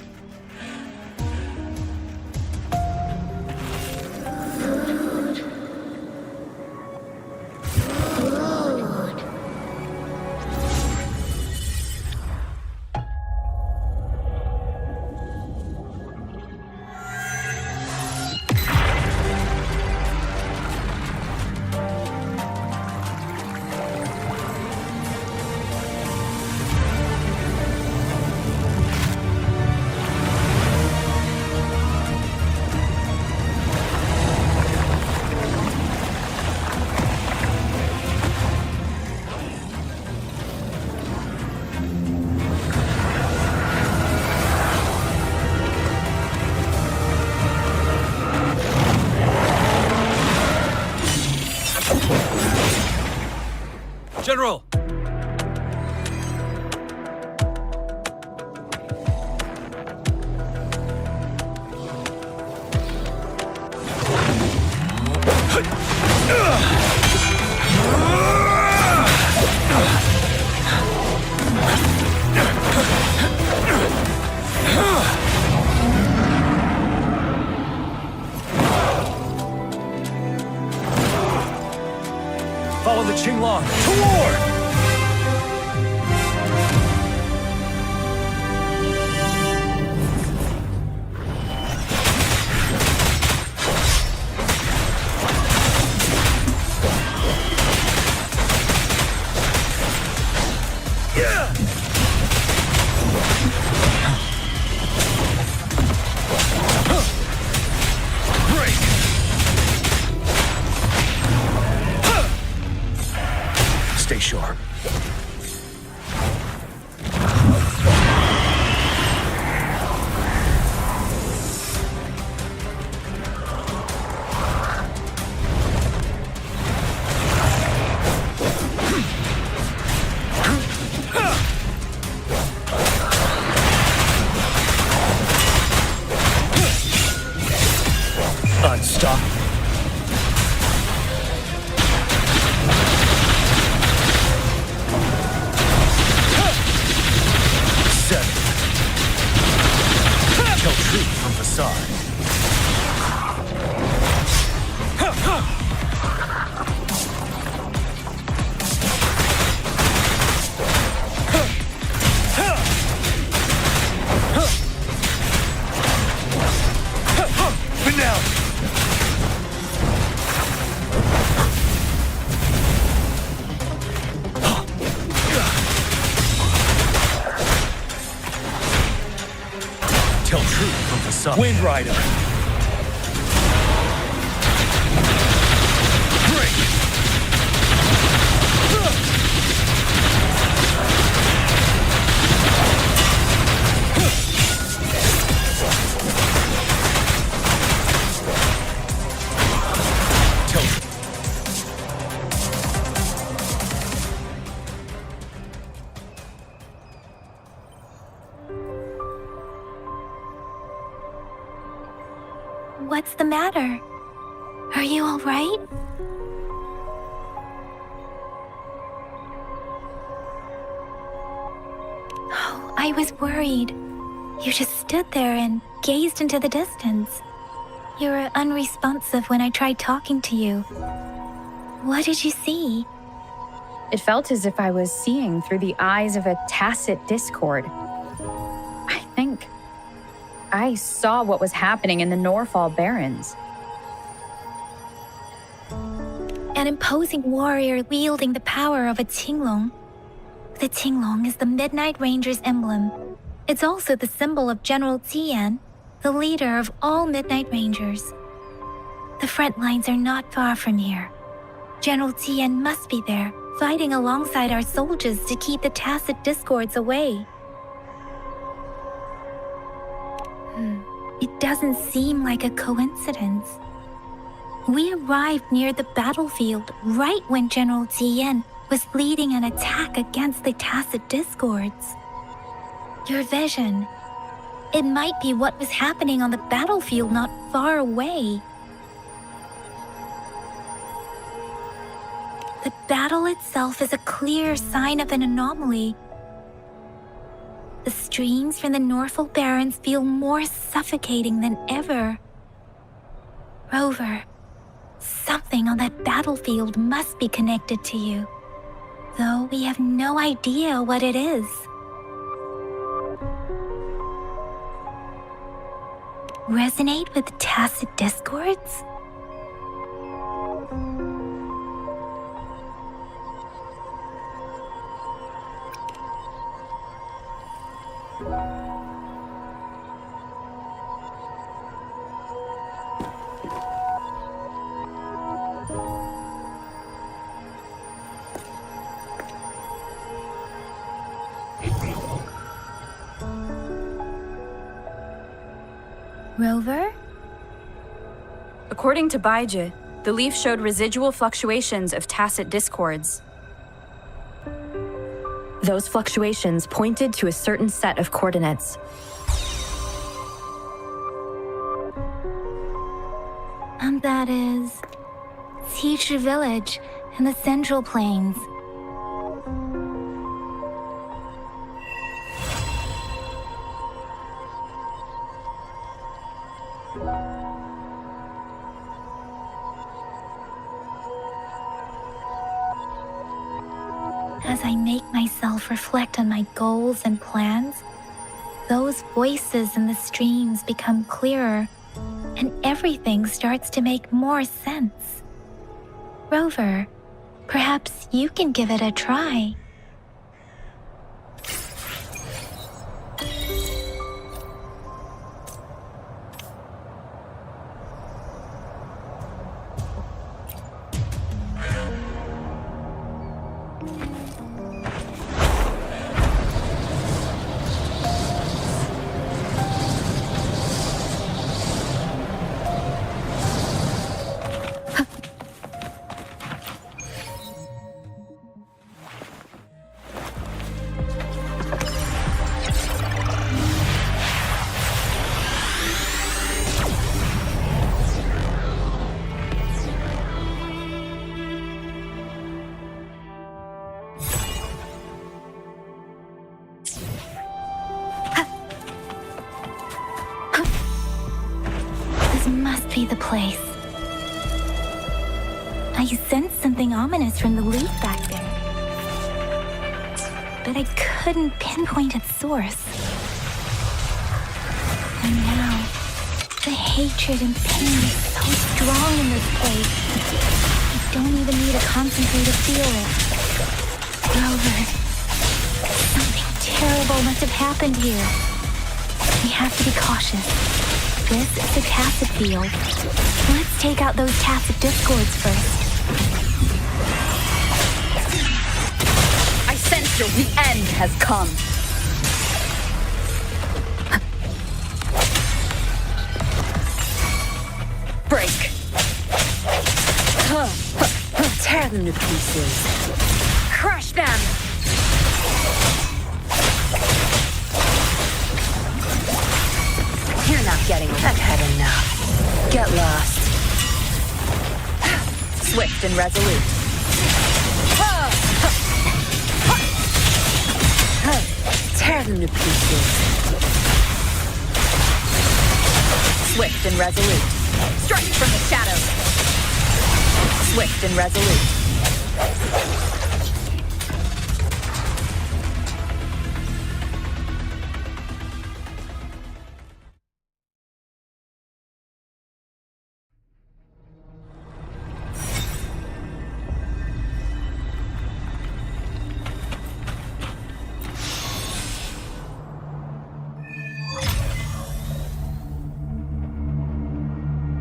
General! Follow the Huanglong to war! Stay sharp. Unstoppable. Tell truth from facade. Finale. Tell truth from facade. Wind Rider. Break. Tell What's the matter? Are you all right? Oh, I was worried. You just stood there and gazed into the distance. You were unresponsive when I tried talking to you. What did you see? It felt as if I was seeing through the eyes of a tacit discord. I think I saw what was happening in the Norfall Barrens. An imposing warrior wielding the power of a Huanglong. The Huanglong is the Midnight Ranger's emblem. It's also the symbol of General Tian, the leader of all Midnight Rangers. The front lines are not far from here. General Tian must be there, fighting alongside our soldiers to keep the tacit discords away. It doesn't seem like a coincidence. We arrived near the battlefield right when General Tian was leading an attack against the tacit discords. Your vision. It might be what was happening on the battlefield not far away. The battle itself is a clear sign of an anomaly. The streams from the Norfall Barrens feel more suffocating than ever. Rover, something on that battlefield must be connected to you, though we have no idea what it is. Resonate with tacit discords? Rover? According to Baiji, the leaf showed residual fluctuations of tacit discords. Those fluctuations pointed to a certain set of coordinates. And that is Teacher Village in the Central Plains. As I make myself reflect on my goals and plans, those voices in the streams become clearer, and everything starts to make more sense. Rover, perhaps you can give it a try. Be the place. I sensed something ominous from the leaf back there, but I couldn't pinpoint its source. And now, the hatred and pain is so strong in this place. I don't even need a concentrate to feel it. Rover, something terrible must have happened here. We have to be cautious. This is a tacit field. Let's take out those tacit discords first. I sense the end has come. Break. Tear them to pieces. Crush them. You're not getting I've had enough. Get lost. Swift and resolute. Tear them to pieces. Swift and resolute. Strike from the shadows. Swift and resolute.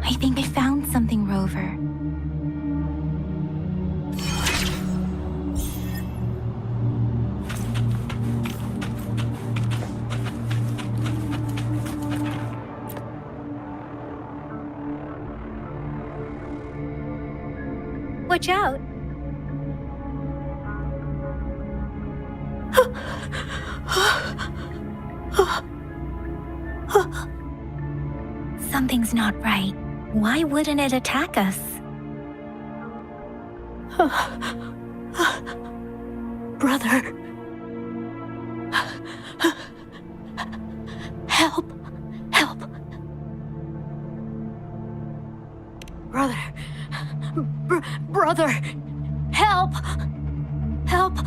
I think I found something, Rover. Watch out! Something's not right. Why wouldn't it attack us? Brother. Help. Help. Brother. Brother. Help. Help.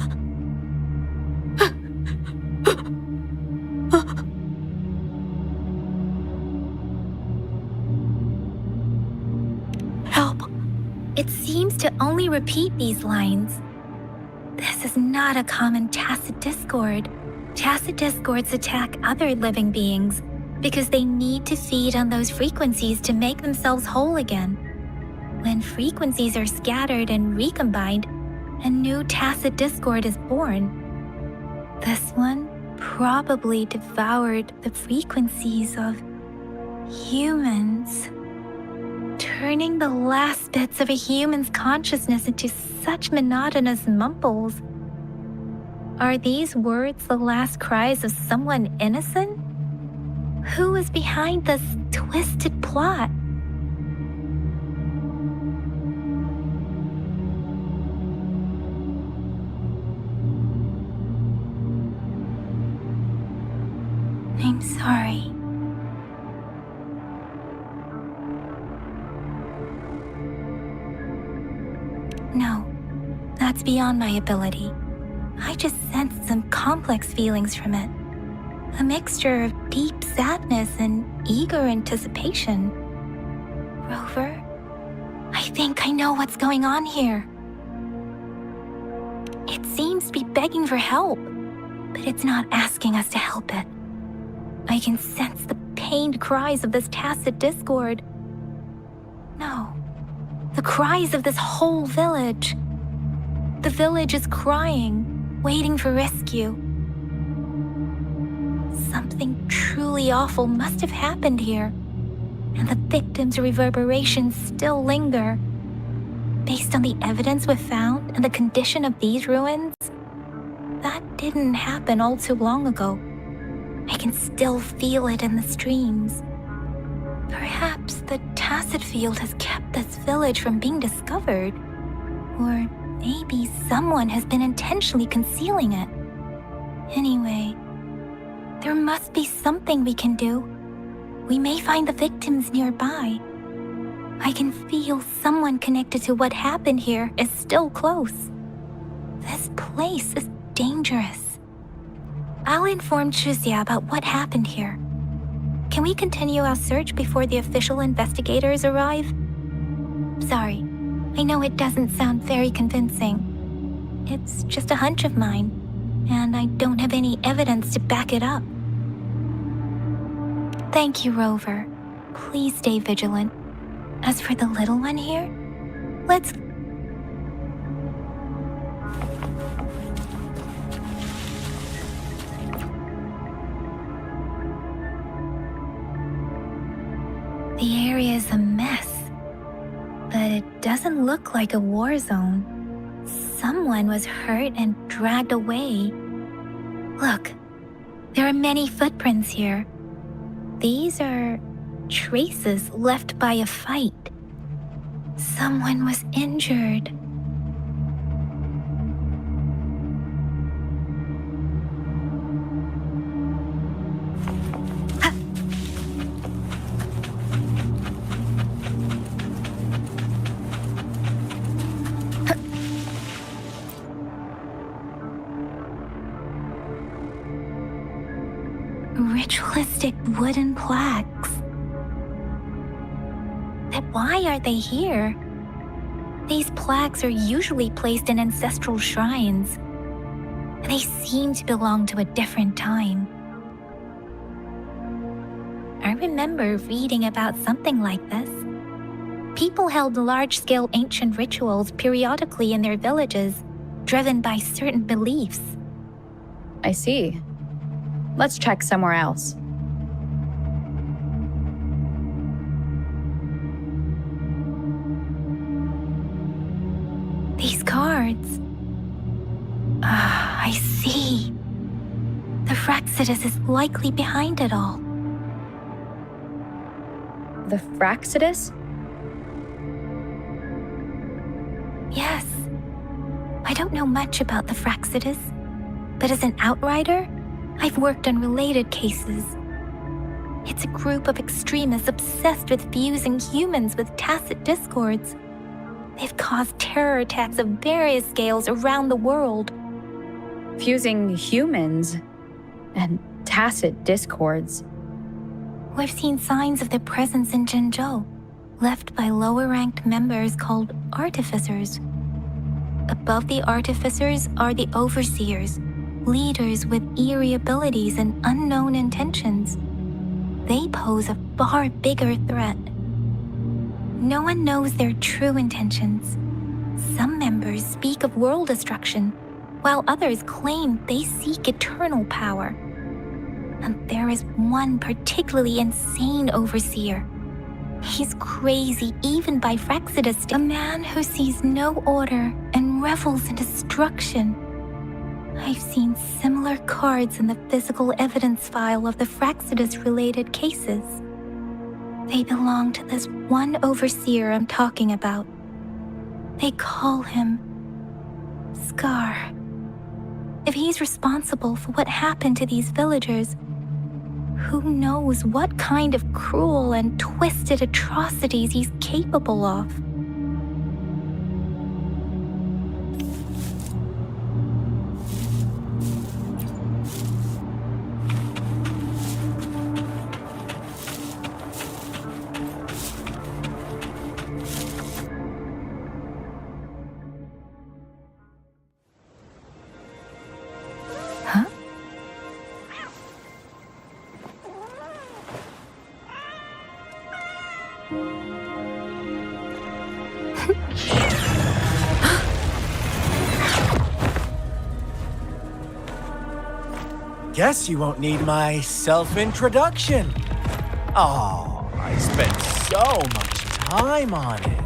It seems to only repeat these lines. This is not a common tacit discord. Tacit discords attack other living beings because they need to feed on those frequencies to make themselves whole again. When frequencies are scattered and recombined, a new tacit discord is born. This one probably devoured the frequencies of humans, turning the last bits of a human's consciousness into such monotonous mumbles. Are these words the last cries of someone innocent? Who is behind this twisted plot? I'm sorry. No, that's beyond my ability. I just sensed some complex feelings from it. A mixture of deep sadness and eager anticipation. Rover, I think I know what's going on here. It seems to be begging for help, but it's not asking us to help it. I can sense the pained cries of this tacit discord. No, the cries of this whole village. The village is crying, waiting for rescue. Something truly awful must have happened here, and the victims' reverberations still linger. Based on the evidence we've found and the condition of these ruins, that didn't happen all too long ago. I can still feel it in the streams. Perhaps the tacit field has kept this village from being discovered. Or maybe someone has been intentionally concealing it. Anyway, there must be something we can do. We may find the victims nearby. I can feel someone connected to what happened here is still close. This place is dangerous. I'll inform Chuzia about what happened here. Can we continue our search before the official investigators arrive? Sorry, I know it doesn't sound very convincing. It's just a hunch of mine, and I don't have any evidence to back it up. Thank you, Rover. Please stay vigilant. As for the little one here, let's... The area is a mess, but it doesn't look like a war zone. Someone was hurt and dragged away. Look, there are many footprints here. These are traces left by a fight. Someone was injured. Ritualistic wooden plaques. But why are they here? These plaques are usually placed in ancestral shrines. They seem to belong to a different time. I remember reading about something like this. People held large-scale ancient rituals periodically in their villages, driven by certain beliefs. I see. Let's check somewhere else. These cards. I see. The Fraxidus is likely behind it all. The Fraxidus? Yes. I don't know much about the Fraxidus, but as an outrider, I've worked on related cases. It's a group of extremists obsessed with fusing humans with tacit discords. They've caused terror attacks of various scales around the world. Fusing humans and tacit discords. We've seen signs of their presence in Jinzhou, left by lower-ranked members called artificers. Above the artificers are the overseers, leaders with eerie abilities and unknown intentions. They pose a far bigger threat. No one knows their true intentions. Some members speak of world destruction, while others claim they seek eternal power. And there is one particularly insane overseer. He's crazy even by Fraxidus, a man who sees no order and revels in destruction. I've seen similar cards in the physical evidence file of the Fraxidus-related cases. They belong to this one overseer I'm talking about. They call him Scar. If he's responsible for what happened to these villagers, who knows what kind of cruel and twisted atrocities he's capable of? Guess you won't need my self-introduction. Oh, I spent so much time on it.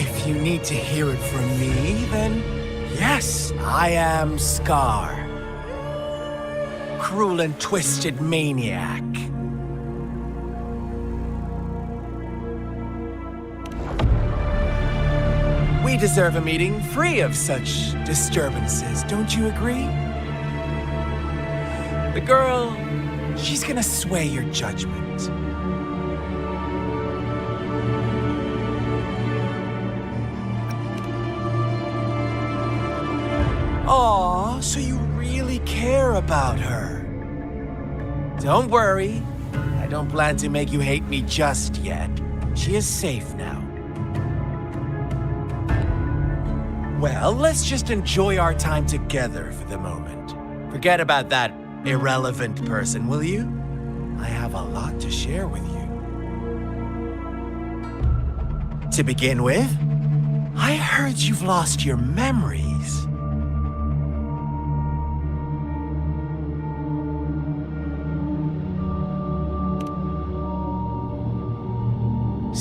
If you need to hear it from me, then yes, I am Scar. Cruel and twisted maniac. We deserve a meeting free of such disturbances, don't you agree? The girl, she's gonna sway your judgment. Aw, so you really care about her. Don't worry, I don't plan to make you hate me just yet. She is safe now. Well, let's just enjoy our time together for the moment. Forget about that irrelevant person, will you? I have a lot to share with you. To begin with, I heard you've lost your memories.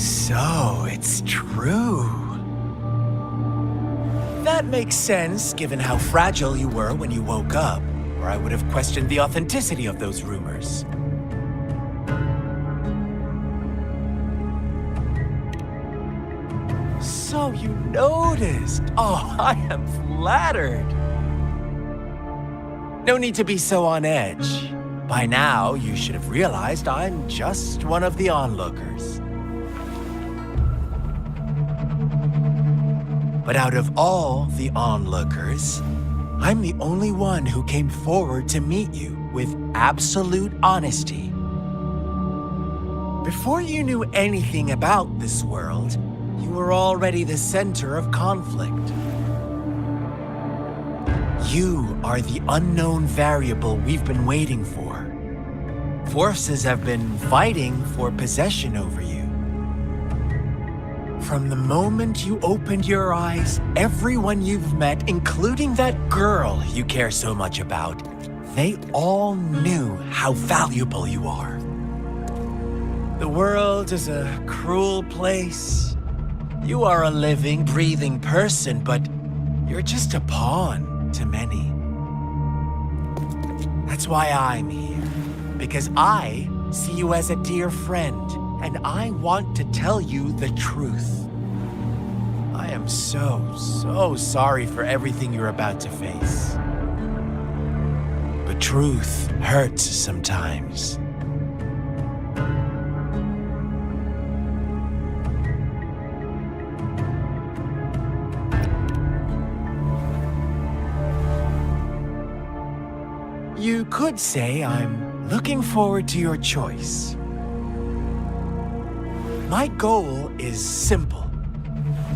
So, it's true. That makes sense, given how fragile you were when you woke up, or I would have questioned the authenticity of those rumors. So you noticed. Oh, I am flattered. No need to be so on edge. By now, you should have realized I'm just one of the onlookers. But out of all the onlookers, I'm the only one who came forward to meet you with absolute honesty. Before you knew anything about this world, you were already the center of conflict. You are the unknown variable we've been waiting for. Forces have been fighting for possession over you. From the moment you opened your eyes, everyone you've met, including that girl you care so much about, they all knew how valuable you are. The world is a cruel place. You are a living, breathing person, but you're just a pawn to many. That's why I'm here, because I see you as a dear friend, and I want to tell you the truth. I am so sorry for everything you're about to face. But truth hurts sometimes. You could say I'm looking forward to your choice. My goal is simple.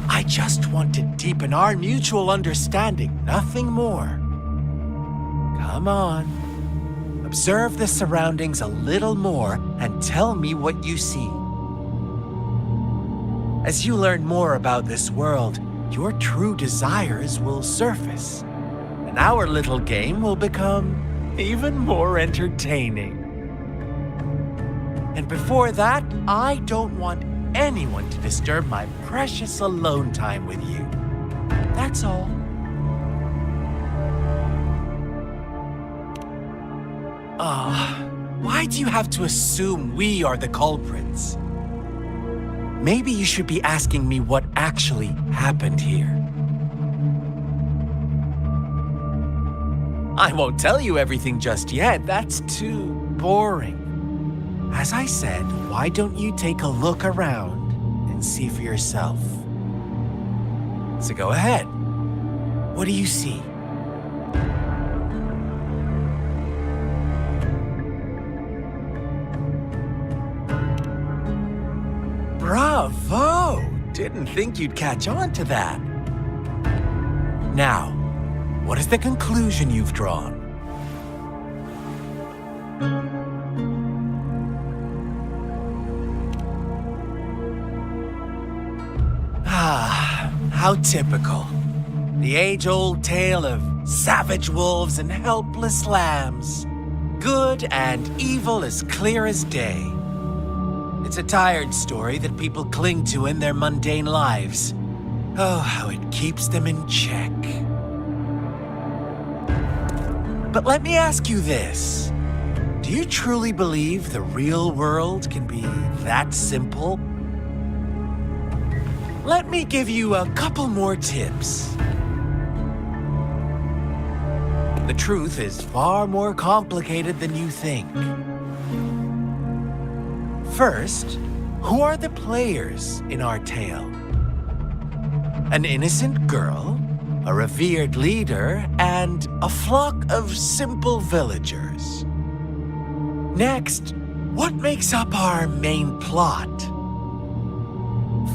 I just want to deepen our mutual understanding, nothing more. Come on. A observe the surroundings a little more and tell me what you see. As you learn more about this world, your true desires will surface, and our little game will become even more entertaining. And before that, I don't want anyone to disturb my precious alone time with you. That's all. Why do you have to assume we are the culprits? Maybe you should be asking me what actually happened here. I won't tell you everything just yet. That's too boring. As I said, why don't you take a look around and see for yourself? So go ahead. What do you see? Bravo! Didn't think you'd catch on to that. Now, what is the conclusion you've drawn? How typical. The age-old tale of savage wolves and helpless lambs. Good and evil as clear as day. It's a tired story that people cling to in their mundane lives. Oh, how it keeps them in check. But let me ask you this. Do you truly believe the real world can be that simple? Let me give you a couple more tips. The truth is far more complicated than you think. First, who are the players in our tale? An innocent girl, a revered leader, and a flock of simple villagers. Next, what makes up our main plot?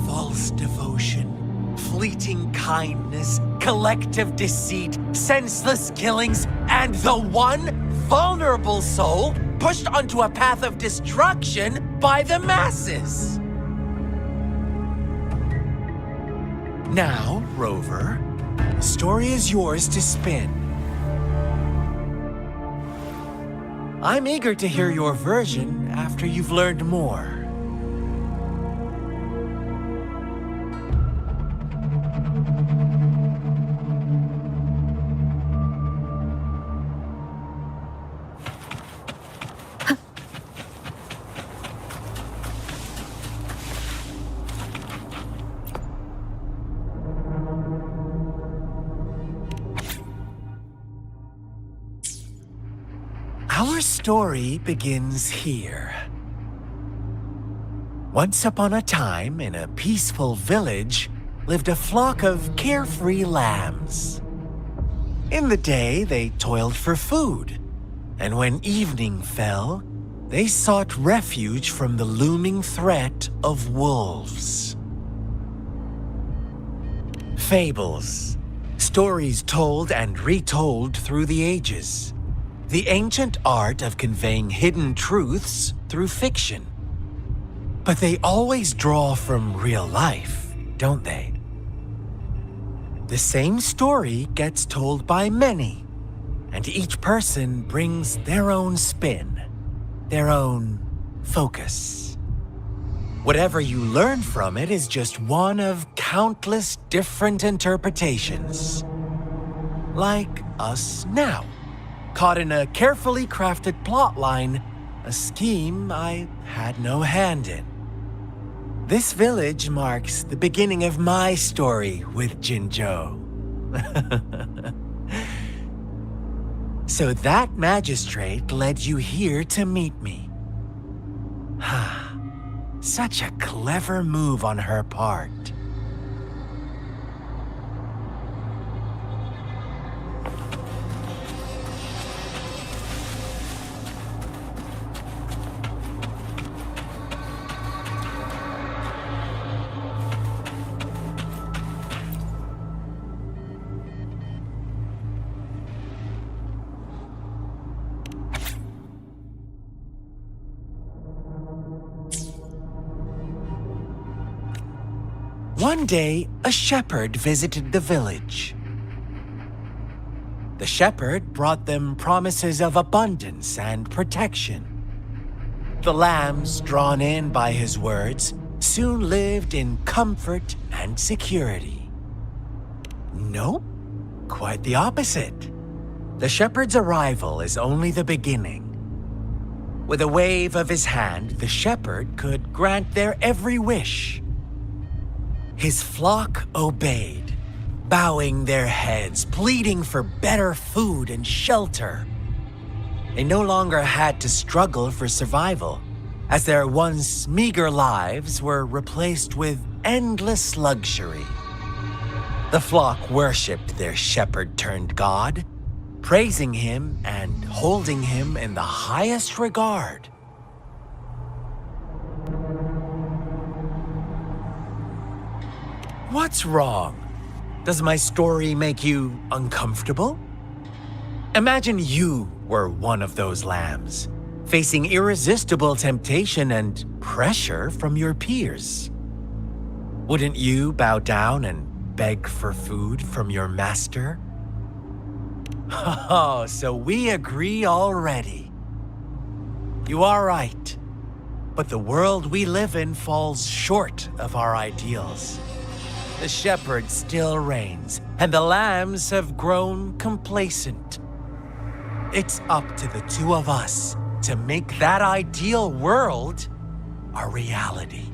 False devotion, fleeting kindness, collective deceit, senseless killings, and the one vulnerable soul pushed onto a path of destruction by the masses. Now, Rover, the story is yours to spin. I'm eager to hear your version after you've learned more. Our story begins here. Once upon a time, in a peaceful village, lived a flock of carefree lambs. In the day, they toiled for food, and when evening fell, they sought refuge from the looming threat of wolves. Fables, stories told and retold through the ages. The ancient art of conveying hidden truths through fiction. But they always draw from real life, don't they? The same story gets told by many, and each person brings their own spin, their own focus. Whatever you learn from it is just one of countless different interpretations. Like us now. Caught in a carefully crafted plotline, a scheme I had no hand in. This village marks the beginning of my story with Jinzhou. So that magistrate led you here to meet me. Such a clever move on her part. One day, a shepherd visited the village. The shepherd brought them promises of abundance and protection. The lambs, drawn in by his words, soon lived in comfort and security. Nope, quite the opposite. The shepherd's arrival is only the beginning. With a wave of his hand, the shepherd could grant their every wish. His flock obeyed, bowing their heads, pleading for better food and shelter. They no longer had to struggle for survival, as their once meager lives were replaced with endless luxury. The flock worshipped their shepherd-turned-god, praising him and holding him in the highest regard. What's wrong? Does my story make you uncomfortable? Imagine you were one of those lambs, facing irresistible temptation and pressure from your peers. Wouldn't you bow down and beg for food from your master? Oh, so we agree already. You are right, but the world we live in falls short of our ideals. The shepherd still reigns, and the lambs have grown complacent. It's up to the two of us to make that ideal world a reality.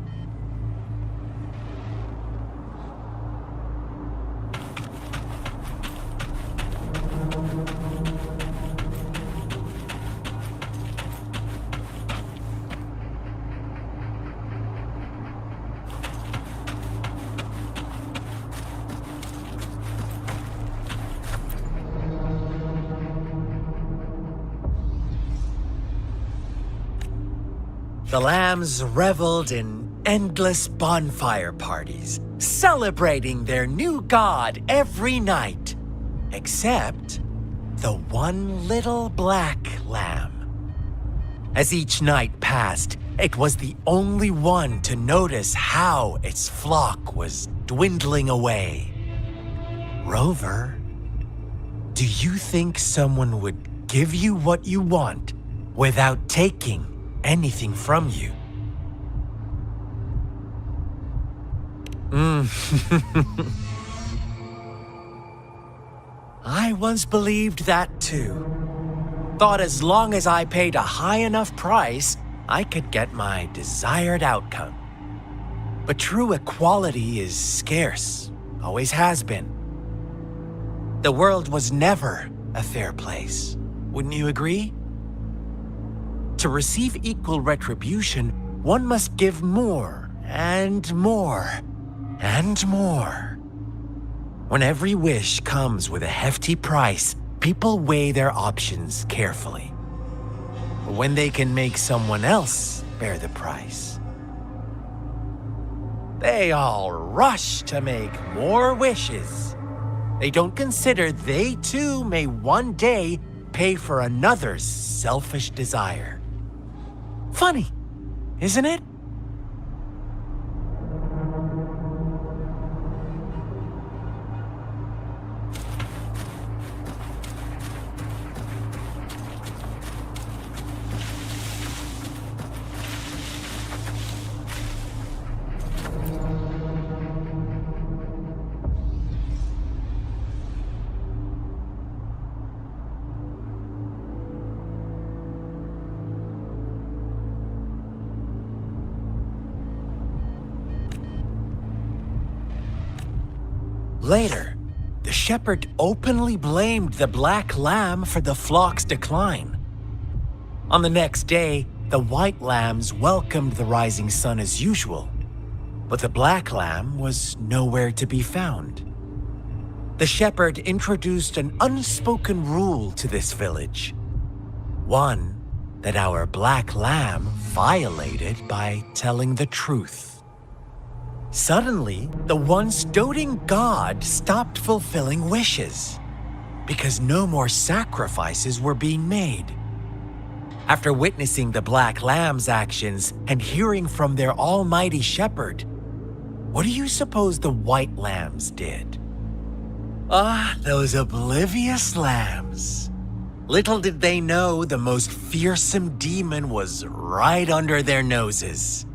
The lambs reveled in endless bonfire parties, celebrating their new god every night, except the one little black lamb. As each night passed, it was the only one to notice how its flock was dwindling away. Rover, do you think someone would give you what you want without taking anything from you? I once believed that too. Thought as long as I paid a high enough price, I could get my desired outcome. But true equality is scarce, always has been. The world was never a fair place, wouldn't you agree? To receive equal retribution, one must give more and more and more. When every wish comes with a hefty price, people weigh their options carefully. But when they can make someone else bear the price, they all rush to make more wishes. They don't consider they too may one day pay for another's selfish desire. Funny, isn't it? Later, the shepherd openly blamed the black lamb for the flock's decline. On the next day, the white lambs welcomed the rising sun as usual, but the black lamb was nowhere to be found. The shepherd introduced an unspoken rule to this village, one that our black lamb violated by telling the truth. Suddenly, the once doting god stopped fulfilling wishes because no more sacrifices were being made. After witnessing the black lamb's actions and hearing from their almighty shepherd, What do you suppose the white lambs did? Ah, those oblivious lambs. Little did they know the most fearsome demon was right under their noses.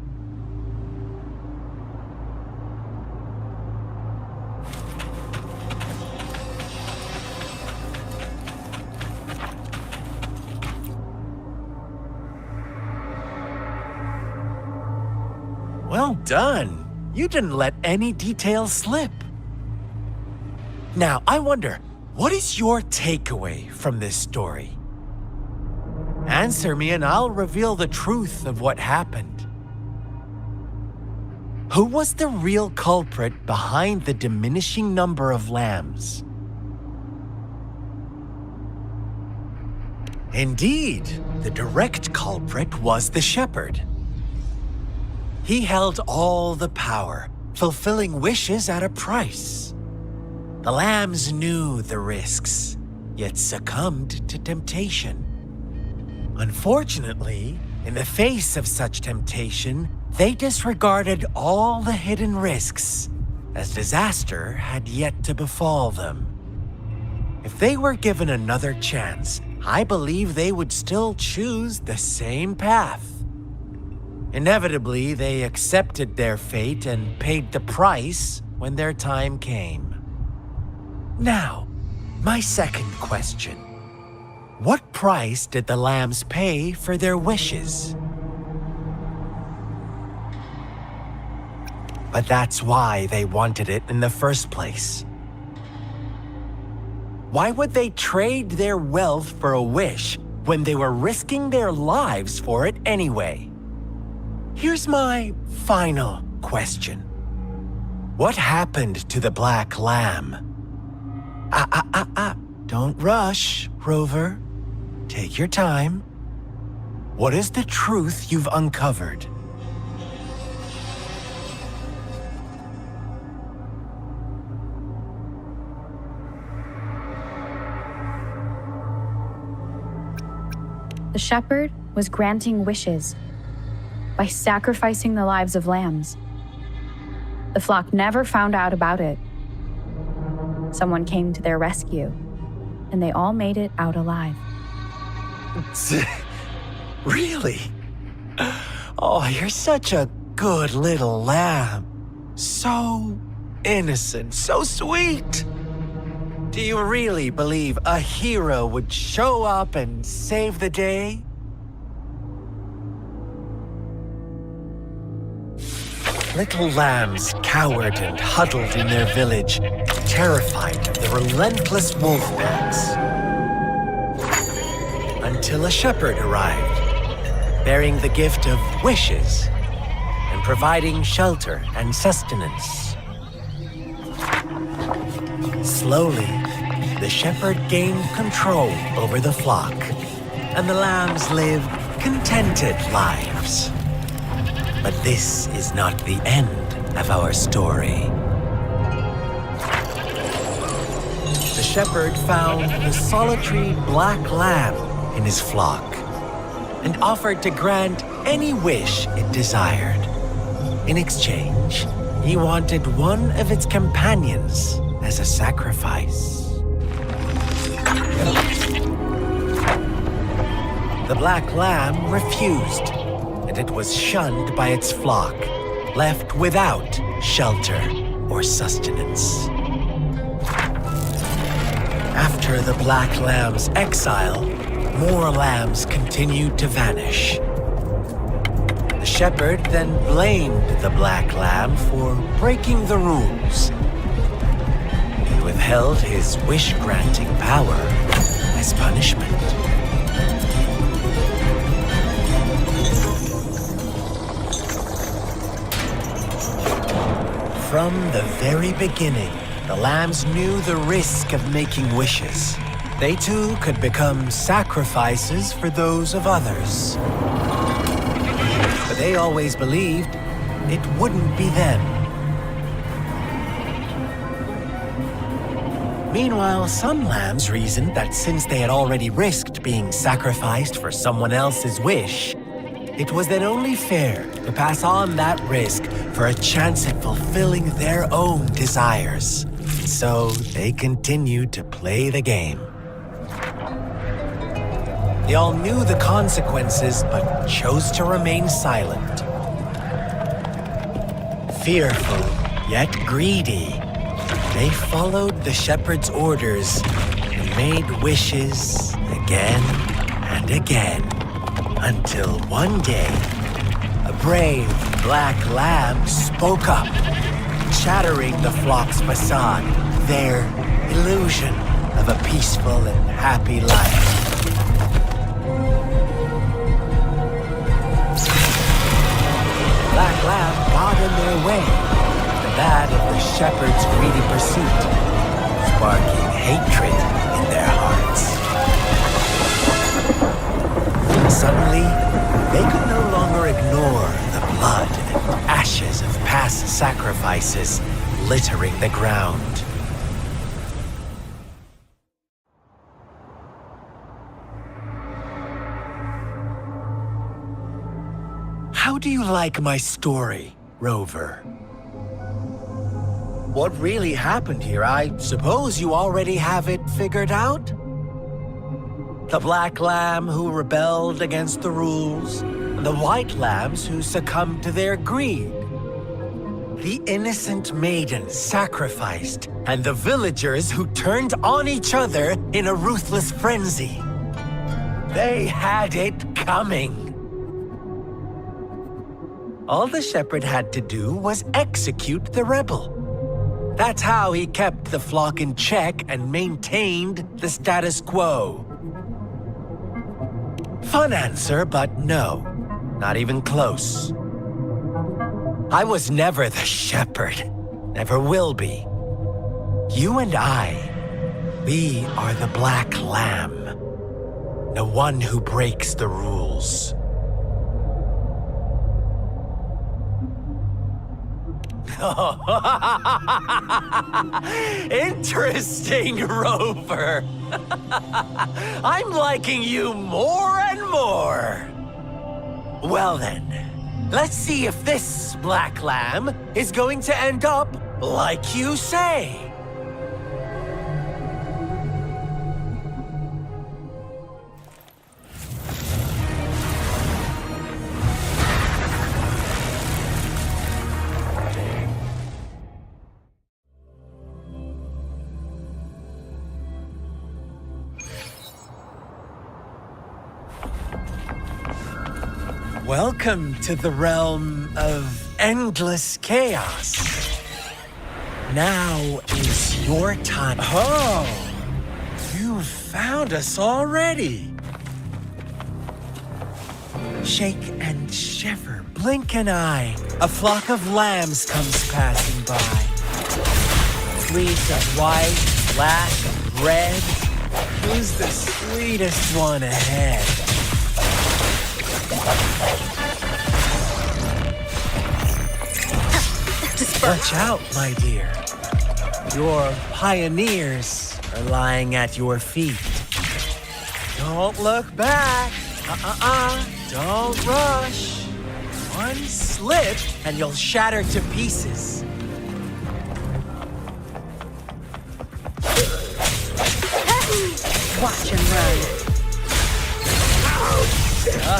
Well done. You didn't let any details slip. Now, I wonder, what is your takeaway from this story? Answer me and I'll reveal the truth of what happened. Who was the real culprit behind the diminishing number of lambs? Indeed, the direct culprit was the shepherd. He held all the power, fulfilling wishes at a price. The lambs knew the risks, yet succumbed to temptation. Unfortunately, in the face of such temptation, they disregarded all the hidden risks, as disaster had yet to befall them. If they were given another chance, I believe they would still choose the same path. Inevitably, they accepted their fate and paid the price when their time came. Now, my second question. What price did the lambs pay for their wishes? But that's why they wanted it in the first place. Why would they trade their wealth for a wish when they were risking their lives for it anyway? Here's my final question. What happened to the black lamb? Don't rush, Rover. Take your time. What is the truth you've uncovered? The shepherd was granting wishes by sacrificing the lives of lambs. The flock never found out about it. Someone came to their rescue, and they all made it out alive. Really? Oh, you're such a good little lamb. So innocent, so sweet. Do you really believe a hero would show up and save the day? Little lambs cowered and huddled in their village, terrified of the relentless wolf packs. Until a shepherd arrived, bearing the gift of wishes and providing shelter and sustenance. Slowly, the shepherd gained control over the flock, and the lambs lived contented lives. But this is not the end of our story. The shepherd found the solitary black lamb in his flock and offered to grant any wish it desired. In exchange, he wanted one of its companions as a sacrifice. The black lamb refused, and it was shunned by its flock, left without shelter or sustenance. After the black lamb's exile, more lambs continued to vanish. The shepherd then blamed the black lamb for breaking the rules. He withheld his wish-granting power as punishment. From the very beginning, the lambs knew the risk of making wishes. They too could become sacrifices for those of others. But they always believed it wouldn't be them. Meanwhile, some lambs reasoned that since they had already risked being sacrificed for someone else's wish, It was then only fair to pass on that risk for a chance at fulfilling their own desires. So they continued to play the game. They all knew the consequences, but chose to remain silent. Fearful, yet greedy, they followed the shepherd's orders and made wishes again and again, until one day, a brave black lamb spoke up, shattering the flock's facade, their illusion of a peaceful and happy life. Black lamb got in their way, and that of the shepherd's greedy pursuit, sparking hatred in their hearts. Suddenly, they could no longer ignore the blood and ashes of past sacrifices littering the ground. How do you like my story, Rover? What really happened here? I suppose you already have it figured out? The black lamb who rebelled against the rules, the white lambs who succumbed to their greed. The innocent maiden sacrificed, and the villagers who turned on each other in a ruthless frenzy. They had it coming. All the shepherd had to do was execute the rebel. That's how he kept the flock in check and maintained the status quo. Fun answer, but no, not even close. I was never the shepherd, never will be. You and I, we are the black lamb, the one who breaks the rules. Interesting, Rover. I'm liking you more and more. Well then, let's see if this black lamb is going to end up like you say. Welcome to the realm of endless chaos. Now is your time. Oh, you found us already. Shake and shiver, blink an eye. A flock of lambs comes passing by. Fleece of white, black, and red. Who's the sweetest one ahead? Watch out, my dear. Your pioneers are lying at your feet. Don't look back. Don't rush. One slip and you'll shatter to pieces. Watch and run.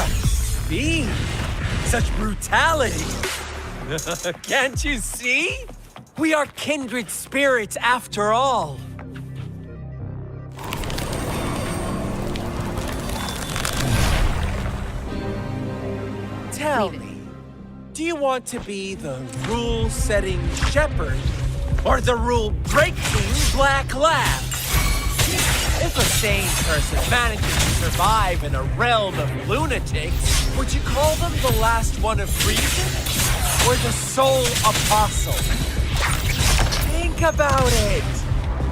Speed. Such brutality. Can't you see? We are kindred spirits after all. Tell me, do you want to be the rule-setting shepherd or the rule-breaking black lamb? If a sane person manages to survive in a realm of lunatics, would you call them the last one of reason? Or the sole apostle? Think about it.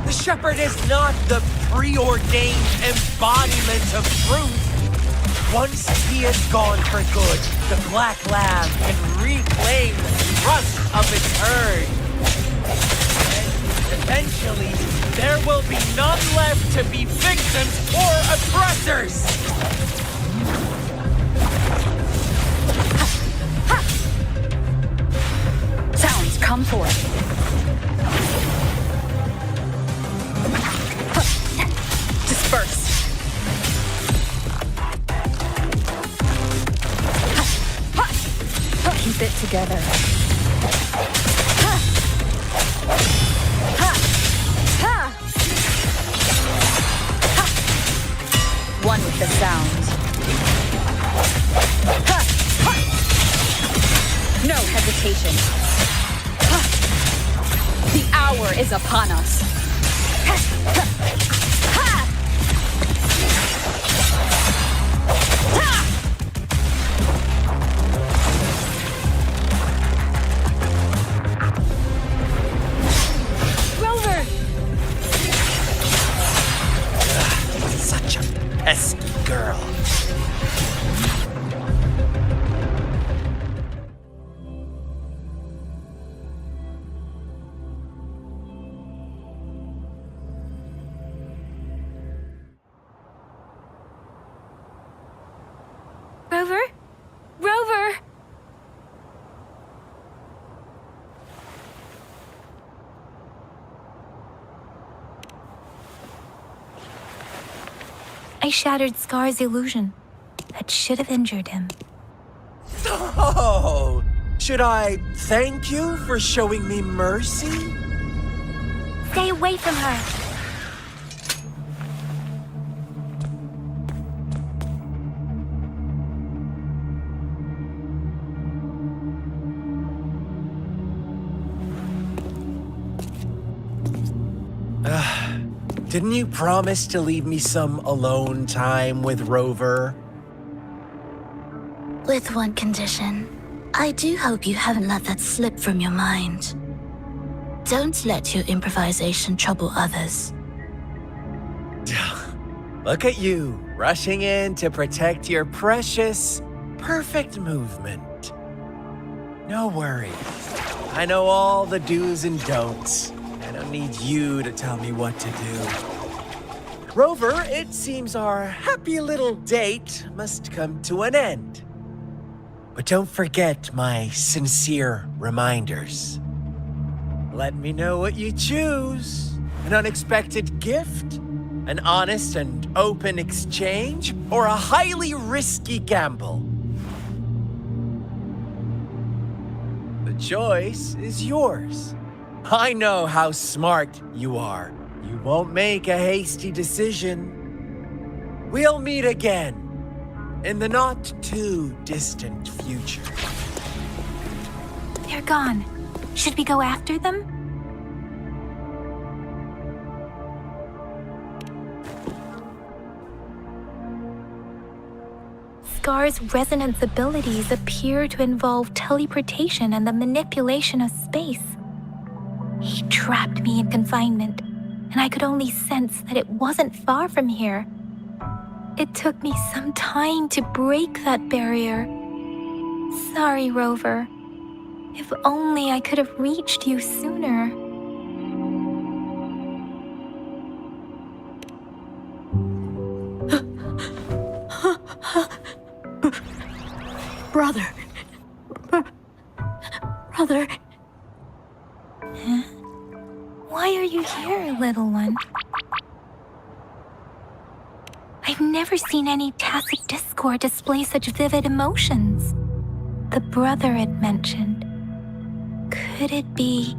The shepherd is not the preordained embodiment of truth. Once he is gone for good, the black lamb can reclaim the trust of its herd. And eventually, there will be none left to be victims or oppressors. keep it together. One with the sound. No hesitation. The hour is upon us. Rover! Such a pesky girl. Rover? Rover! I shattered Scar's illusion. That should have injured him. Oh, should I thank you for showing me mercy? Stay away from her! Didn't you promise to leave me some alone time with Rover? With one condition. I do hope you haven't let that slip from your mind. Don't let your improvisation trouble others. Look at you, rushing in to protect your precious, perfect movement. No worries. I know all the do's and don'ts. I don't need you to tell me what to do. Rover, it seems our happy little date must come to an end. But don't forget my sincere reminders. Let me know what you choose. An unexpected gift? An honest and open exchange? Or a highly risky gamble? The choice is yours. I know how smart you are. You won't make a hasty decision. We'll meet again in the not-too-distant future. They're gone. Should we go after them? Scar's resonance abilities appear to involve teleportation and the manipulation of space. He trapped me in confinement, and I could only sense that it wasn't far from here. It took me some time to break that barrier. Sorry, Rover. If only I could have reached you sooner. Brother. Brother. Huh? Why are you here, little one? I've never seen any tacit discord display such vivid emotions. The brother it mentioned. Could it be...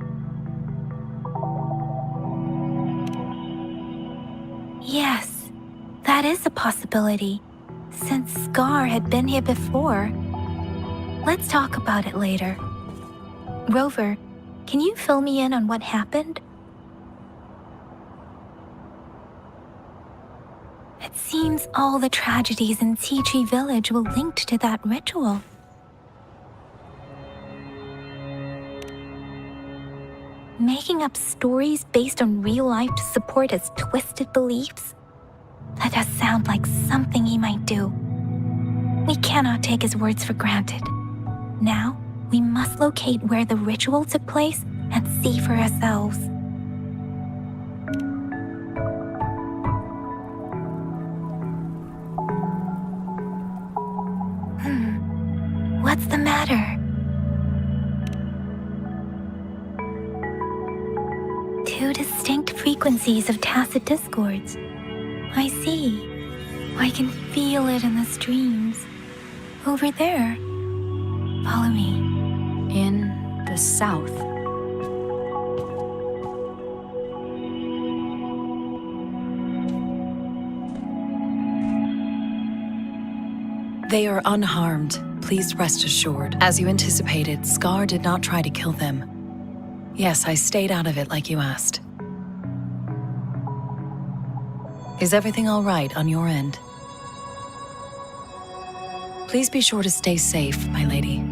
Yes, that is a possibility, since Scar had been here before. Let's talk about it later. Rover, can you fill me in on what happened? It seems all the tragedies in Tea Tree Village were linked to that ritual. Making up stories based on real life to support his twisted beliefs? That does sound like something he might do. We cannot take his words for granted. Now, we must locate where the ritual took place and see for ourselves. What's the matter? Two distinct frequencies of tacit discords. I see. I can feel it in the streams. Over there. Follow me. In the south. They are unharmed. Please rest assured. As you anticipated, Scar did not try to kill them. Yes, I stayed out of it like you asked. Is everything all right on your end? Please be sure to stay safe, my lady.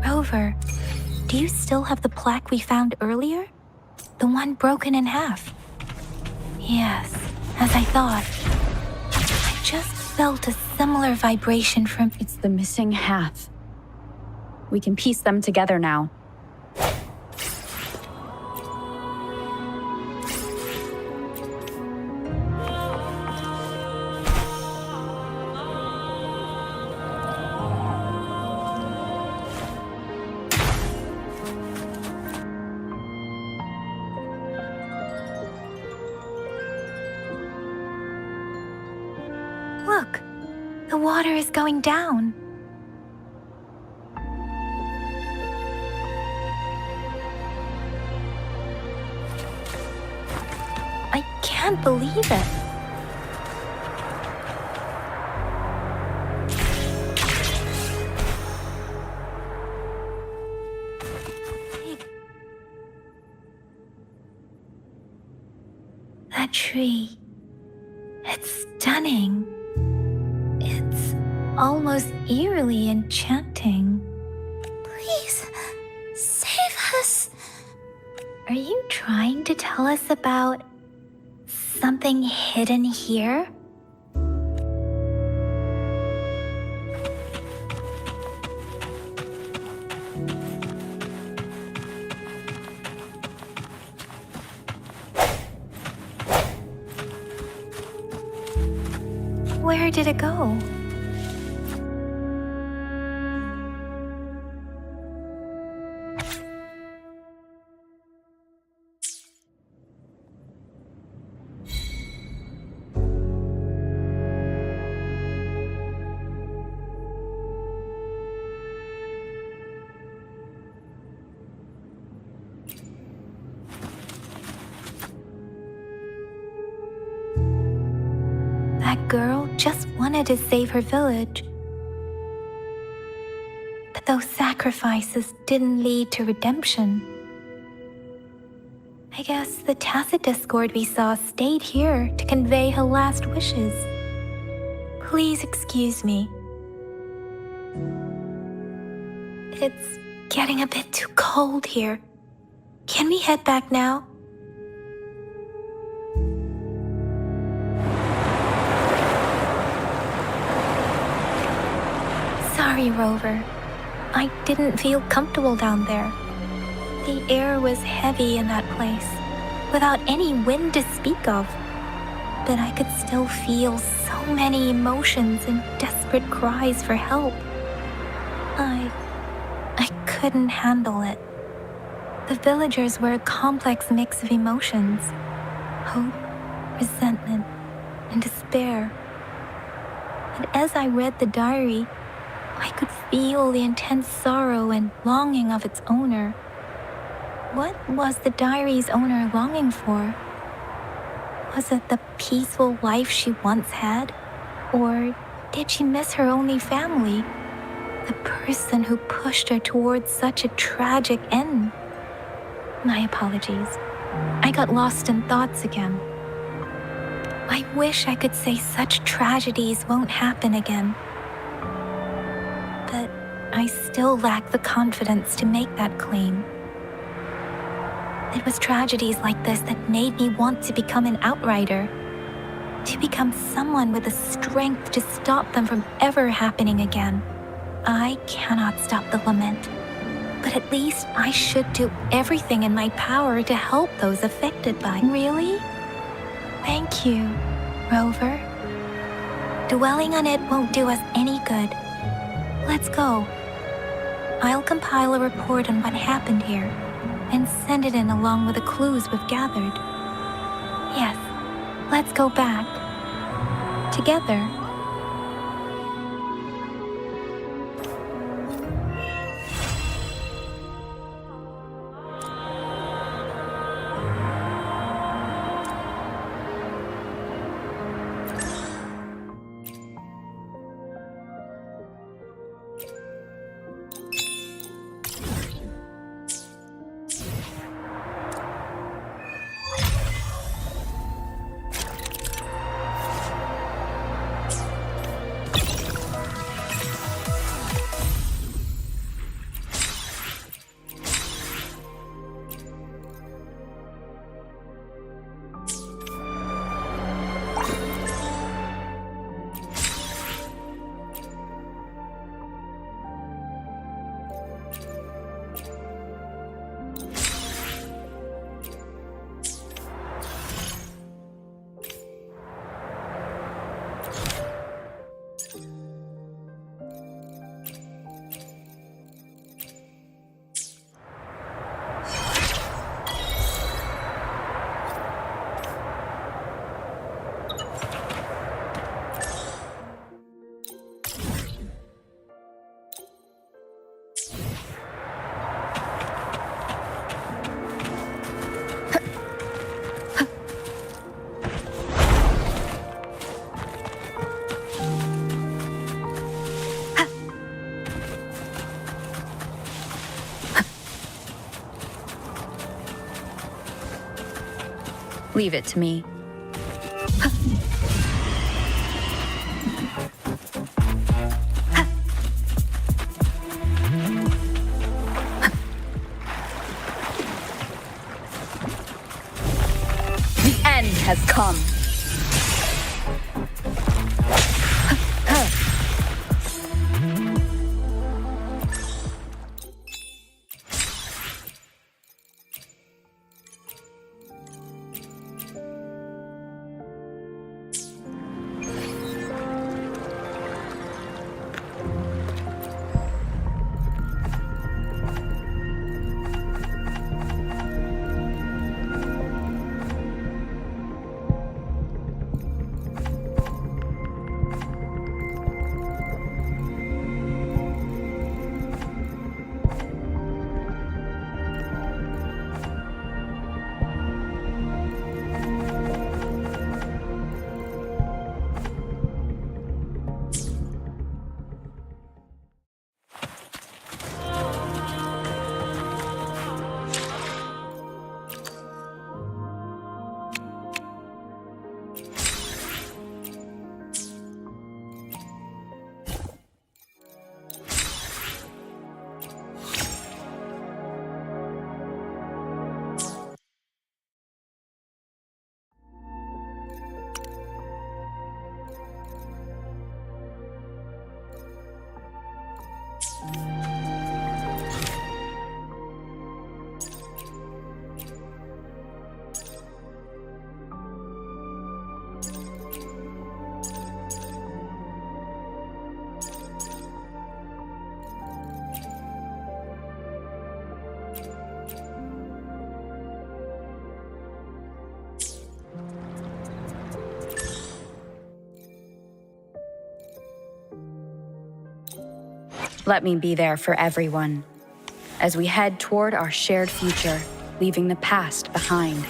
Rover, do you still have the plaque we found earlier? The one broken in half? Yes, as I thought. I just felt a similar vibration from... It's the missing half. We can piece them together now. Look, the water is going down. I can't believe it. That tree, it's stunning. It's almost eerily enchanting. Please, save us. Are you trying to tell us about something hidden here? Where did it go? That girl just wanted to save her village. But those sacrifices didn't lead to redemption. I guess the tacit discord we saw stayed here to convey her last wishes. Please excuse me. It's getting a bit too cold here. Can we head back now? Sorry, Rover. I didn't feel comfortable down there. The air was heavy in that place, without any wind to speak of. But I could still feel so many emotions and desperate cries for help. I couldn't handle it. The villagers were a complex mix of emotions. Hope, resentment, and despair. And as I read the diary, I could feel the intense sorrow and longing of its owner. What was the diary's owner longing for? Was it the peaceful life she once had? Or did she miss her only family? The person who pushed her towards such a tragic end? My apologies. I got lost in thoughts again. I wish I could say such tragedies won't happen again. But I still lack the confidence to make that claim. It was tragedies like this that made me want to become an outrider, to become someone with the strength to stop them from ever happening again. I cannot stop the lament, but at least I should do everything in my power to help those affected by it. Really? Thank you, Rover. Dwelling on it won't do us any good. Let's go. I'll compile a report on what happened here and send it in along with the clues we've gathered. Yes, let's go back. Together. Leave it to me. The end has come. Let me be there for everyone as we head toward our shared future, leaving the past behind.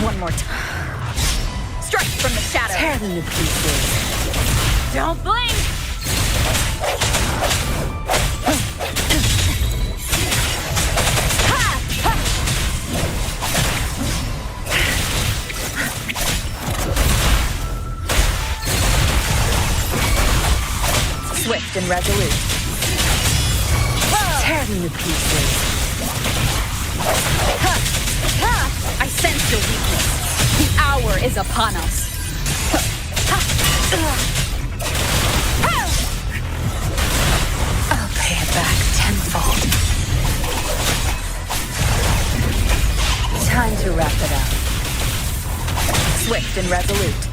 One more time. Strike from the shadow. Tear them to pieces. Don't blink! Swift and resolute. Tear them to pieces. I sense your weakness. The hour is upon us. I'll pay it back tenfold. Time to wrap it up. Swift and resolute.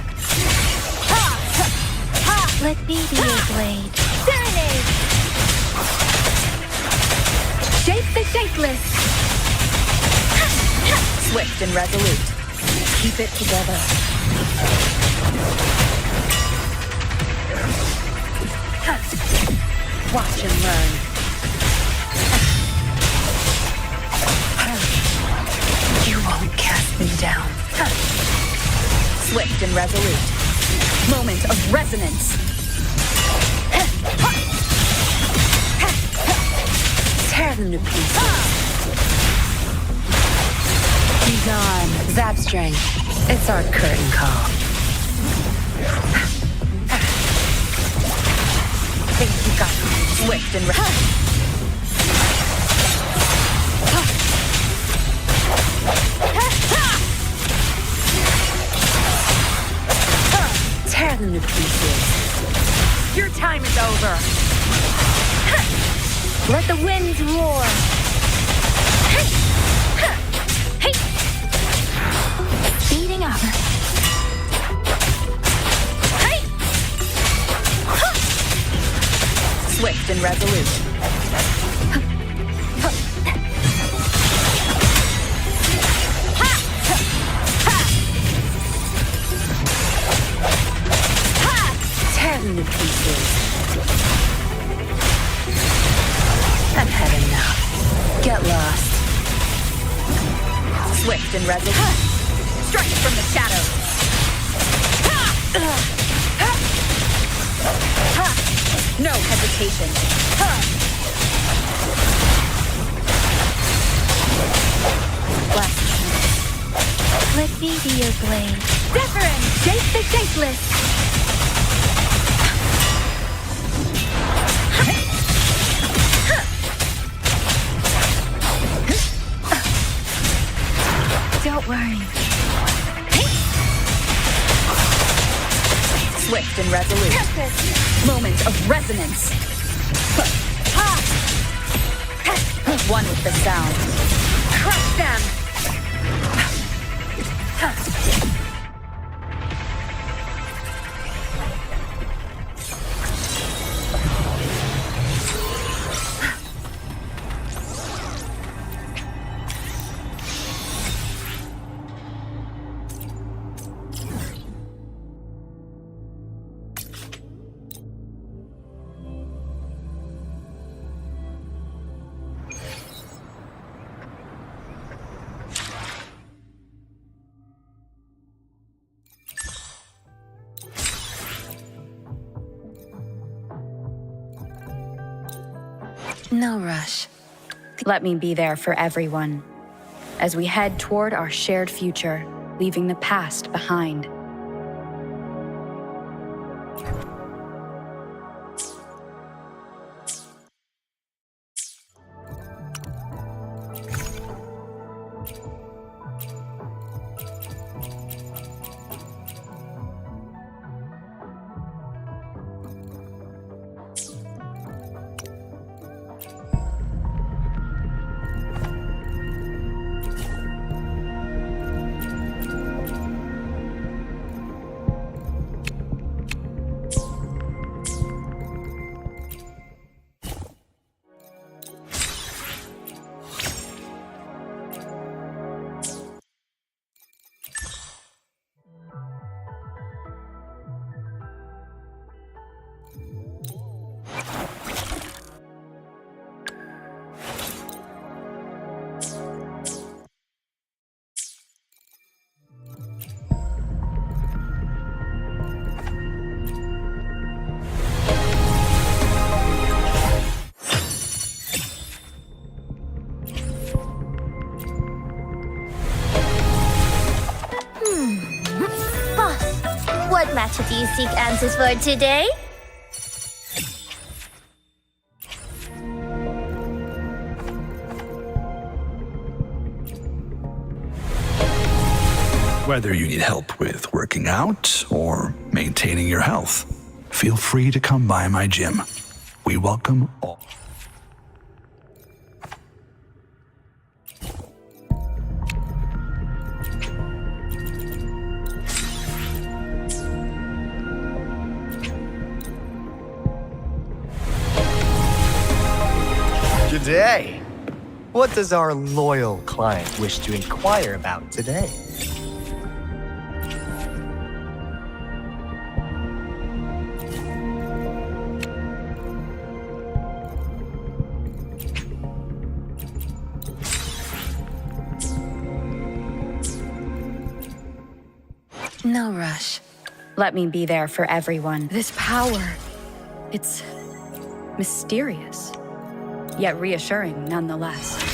Let me be your blade. Serenade! Shape the shapeless. Swift and resolute. Keep it together. Watch and learn. You won't cast me down. Swift and resolute. Moment of resonance. Tear them to pieces. Be gone. Zap strength. It's our curtain call. Think you got me. Swift and tear them to pieces. Your time is over. Let the winds roar. Speeding up. Swift and resolute. Tear them to pieces. I've had enough. Get lost. Swift and resolute. Strike from the shadow. No hesitation. Let me be your blade. Different! Shape the shapeless. Don't worry. Swift and resolute. Moment of resonance. One with the sound. Crush them! No rush. Let me be there for everyone as we head toward our shared future, leaving the past behind. do you seek answers for today? Whether you need help with working out or maintaining your health, feel free to come by my gym. We welcome all. Good day. What does our loyal client wish to inquire about today? No rush. Let me be there for everyone. This power, it's mysterious, yet reassuring nonetheless.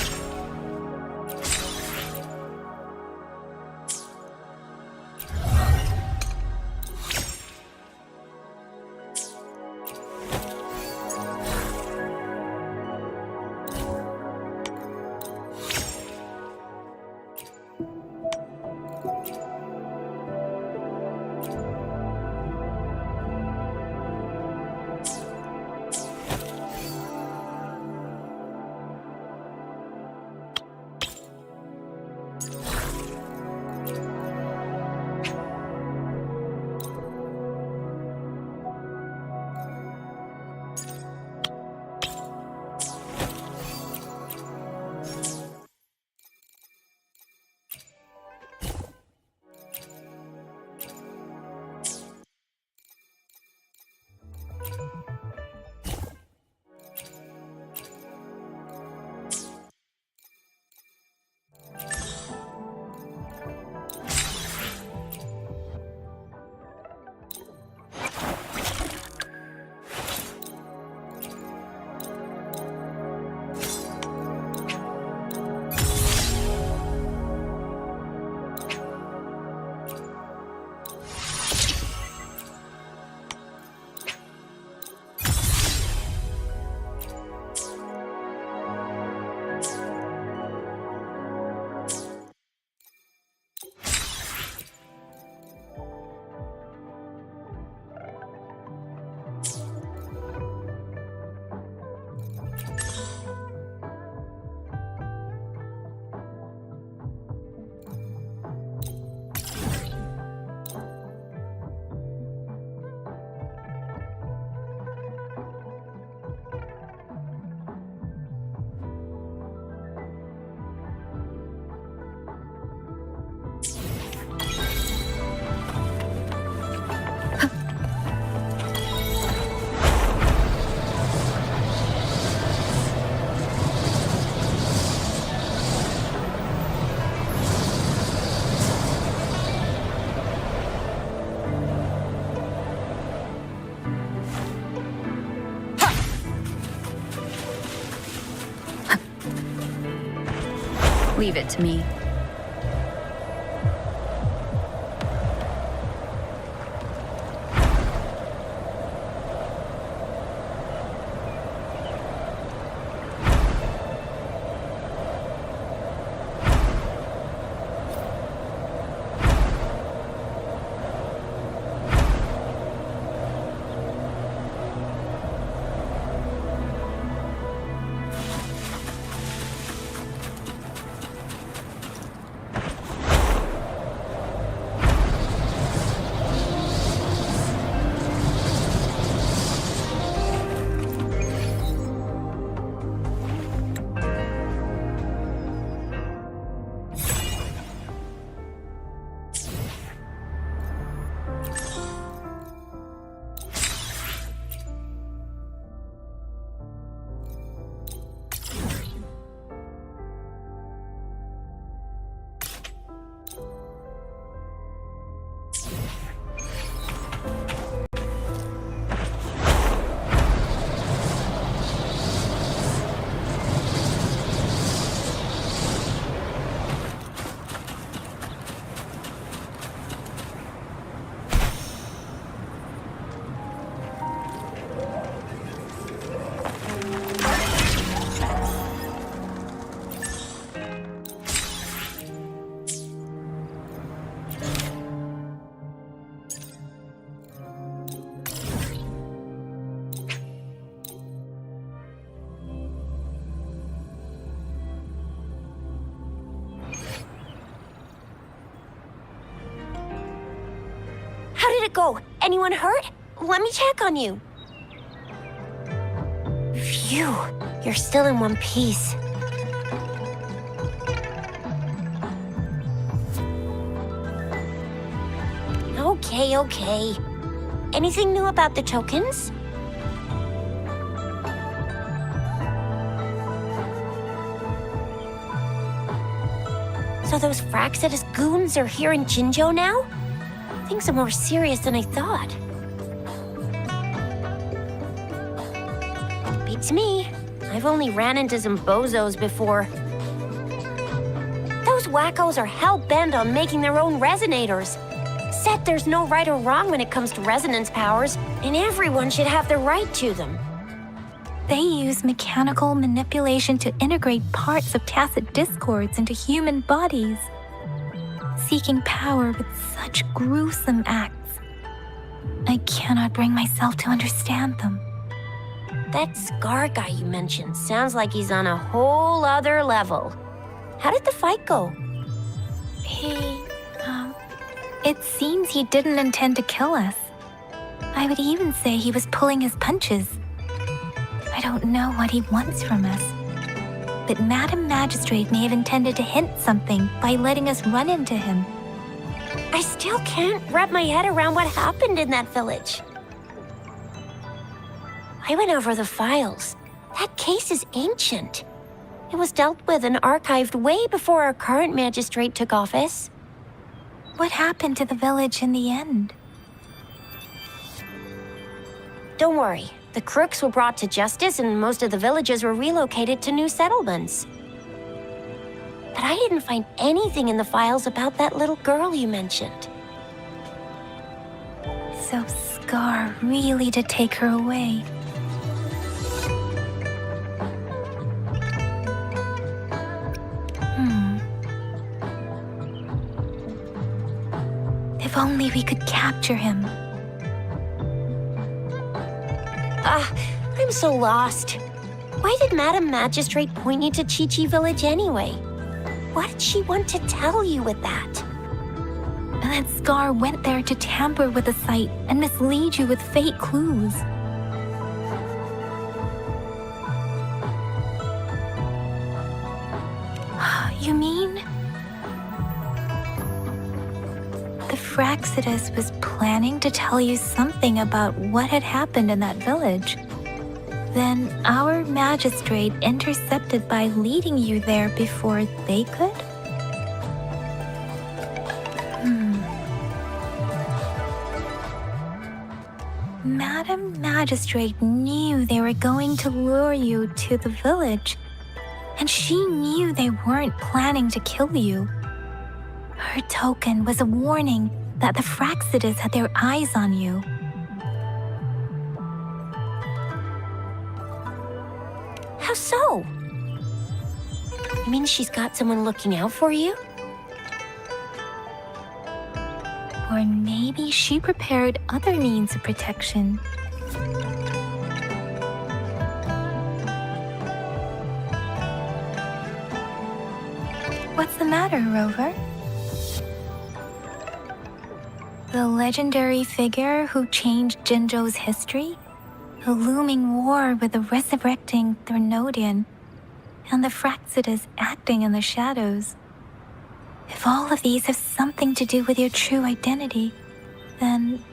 Leave it to me. it go? Anyone hurt? Let me check on you. Phew, you're still in one piece. Okay. Anything new about the tokens? So those Fraxidus goons are here in Jinzhou now? Things are more serious than I thought. Beats me. I've only ran into some bozos before. Those wackos are hell-bent on making their own resonators. Said there's no right or wrong when it comes to resonance powers, and everyone should have the right to them. They use mechanical manipulation to integrate parts of tacit discords into human bodies, seeking power with such gruesome acts. I cannot bring myself to understand them. That Scar guy you mentioned sounds like he's on a whole other level. How did the fight go? It seems he didn't intend to kill us. I would even say he was pulling his punches. I don't know what he wants from us. But Madam Magistrate may have intended to hint something by letting us run into him. I still can't wrap my head around what happened in that village. I went over the files. That case is ancient. It was dealt with and archived way before our current magistrate took office. What happened to the village in the end? Don't worry. The crooks were brought to justice and most of the villagers were relocated to new settlements. But I didn't find anything in the files about that little girl you mentioned. So Scar really did take her away. If only we could capture him. I'm so lost. Why did Madam Magistrate point you to Chi-Chi Village anyway? What did she want to tell you with that? That Scar went there to tamper with the site and mislead you with fake clues. You mean? The Fraxidus was planning to tell you something about what had happened in that village. Then our magistrate intercepted by leading you there before they could? Madam Magistrate knew they were going to lure you to the village, and she knew they weren't planning to kill you. Her token was a warning that the Fraxidus had their eyes on you. How so? You mean she's got someone looking out for you? Or maybe she prepared other means of protection. What's the matter, Rover? The legendary figure who changed Jinzhou's history? A looming war with the resurrecting Threnodian, and the Fraxidus acting in the shadows. If all of these have something to do with your true identity, then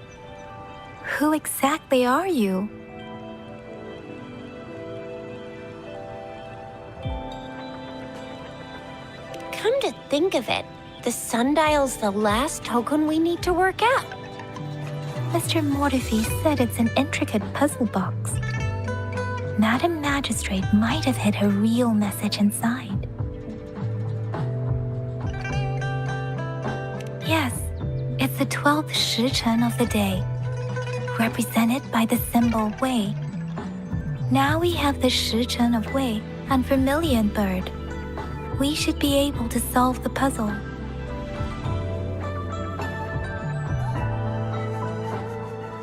who exactly are you? Come to think of it, the sundial's the last token we need to work out. Mr. Mortefi said it's an intricate puzzle box. Madam Magistrate might have hid her real message inside. Yes, it's the 12th shichen of the day, represented by the symbol Wei. Now we have the shichen of Wei and Vermilion Bird. We should be able to solve the puzzle.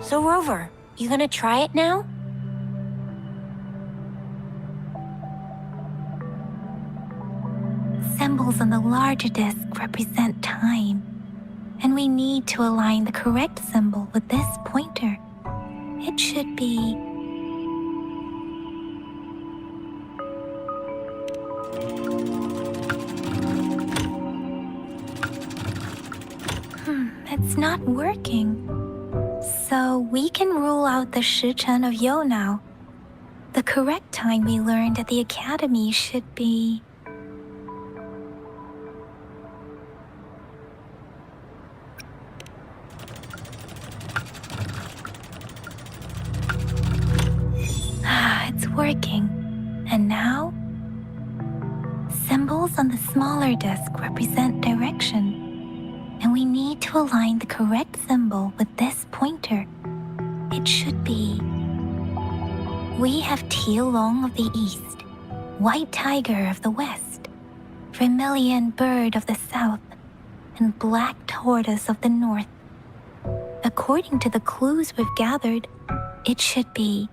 So Rover, you gonna try it now? Symbols on the larger disc represent time, And we need to align the correct symbol with this pointer. It should be... It's not working. So we can rule out the Shichen of Yo now. The correct time we learned at the academy should be... It's working. And now? Symbols on the smaller disc represent direction. And we need to align the correct symbol with this pointer. It should be... We have Huanglong of the east, White Tiger of the west, Vermilion Bird of the south, and Black Tortoise of the north. According to the clues we've gathered, it should be...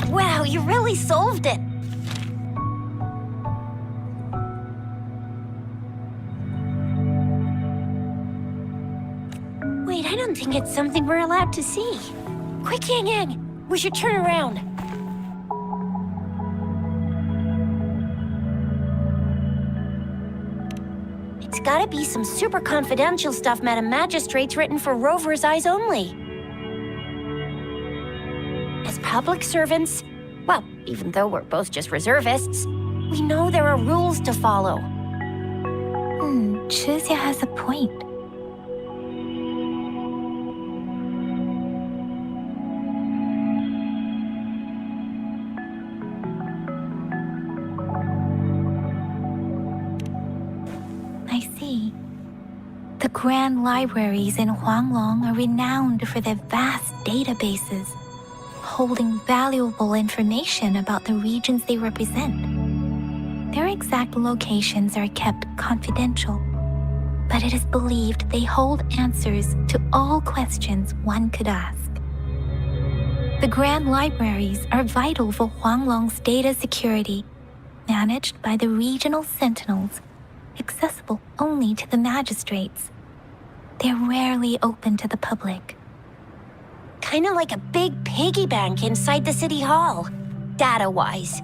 Wow, you really solved it! Wait, I don't think it's something we're allowed to see. Quick, Yang Yang! We should turn around. It's gotta be some super confidential stuff Madam Magistrate's written for Rover's eyes only. As public servants, well, even though we're both just reservists, we know there are rules to follow. Chuzia has a point. I see. The grand libraries in Huanglong are renowned for their vast databases, holding valuable information about the regions they represent. Their exact locations are kept confidential, but it is believed they hold answers to all questions one could ask. The grand libraries are vital for Huanglong's data security, managed by the regional sentinels, accessible only to the magistrates. They're rarely open to the public. Kinda like a big piggy bank inside the city hall, data-wise.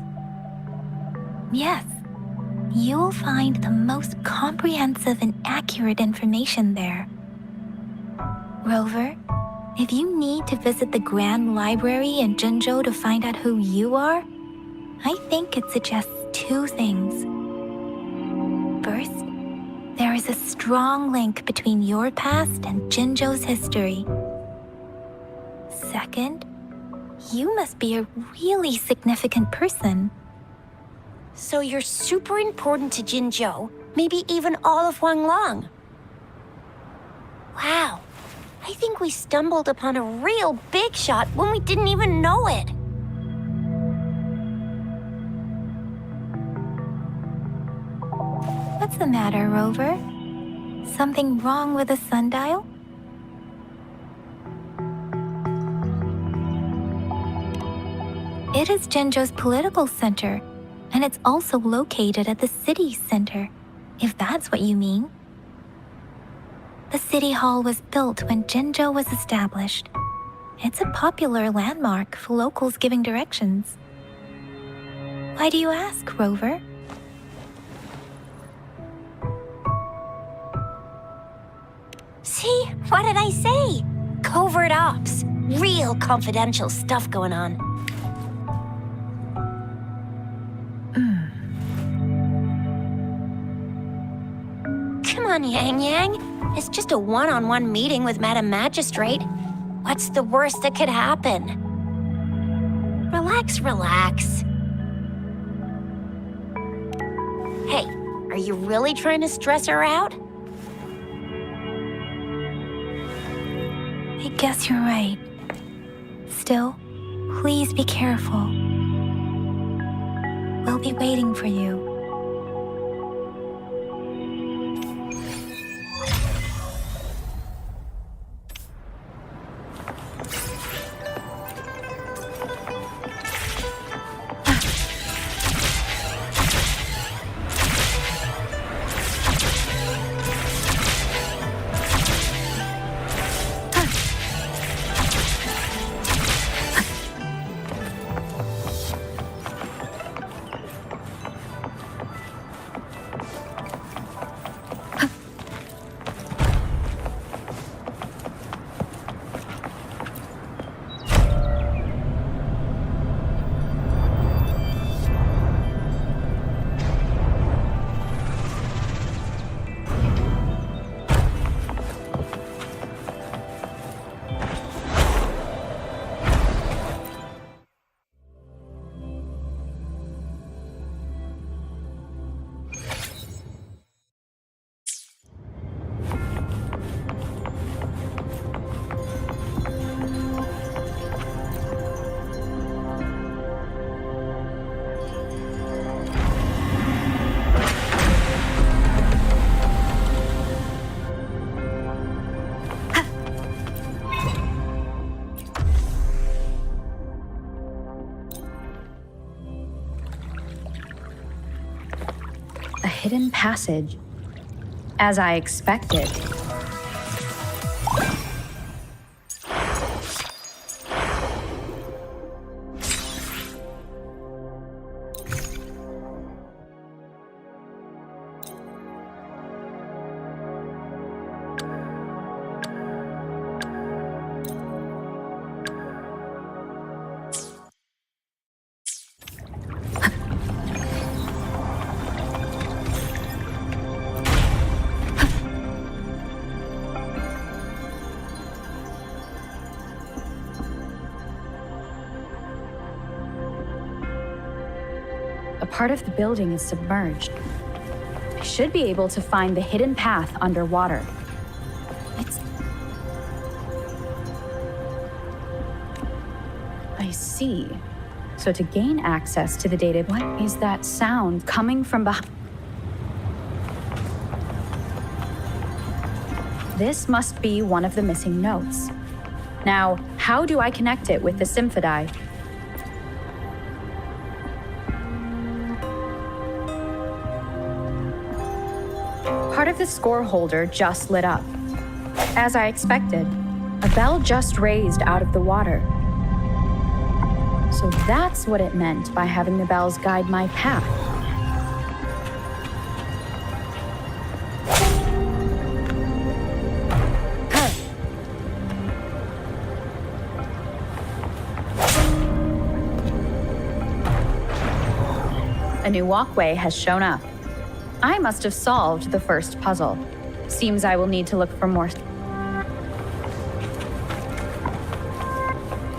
Yes. You'll find the most comprehensive and accurate information there. Rover, if you need to visit the Grand Library in Jinzhou to find out who you are, I think it suggests two things. First, there is a strong link between your past and Jinzhou's history. Second, you must be a really significant person. So you're super important to Jinzhou, maybe even all of Huanglong. Wow, I think we stumbled upon a real big shot when we didn't even know it. What's the matter, Rover? Something wrong with the sundial? It is Jinzhou's political center, and it's also located at the city center, if that's what you mean. The city hall was built when Jinzhou was established. It's a popular landmark for locals giving directions. Why do you ask, Rover? See, what did I say? Covert ops, real confidential stuff going on. Come on, Yang Yang. It's just a one-on-one meeting with Madam Magistrate. What's the worst that could happen? Relax, relax. Hey, are you really trying to stress her out? I guess you're right. Still, please be careful. We'll be waiting for you. hidden passage. As I expected. A part of the building is submerged. I should be able to find the hidden path underwater. I see. So to gain access to the data, what is that sound coming from behind? This must be one of the missing notes. Now, how do I connect it with the Symphodi? Part of the score holder just lit up. As I expected, a bell just raised out of the water. So that's what it meant by having the bells guide my path. A new walkway has shown up. I must have solved the first puzzle. Seems I will need to look for more.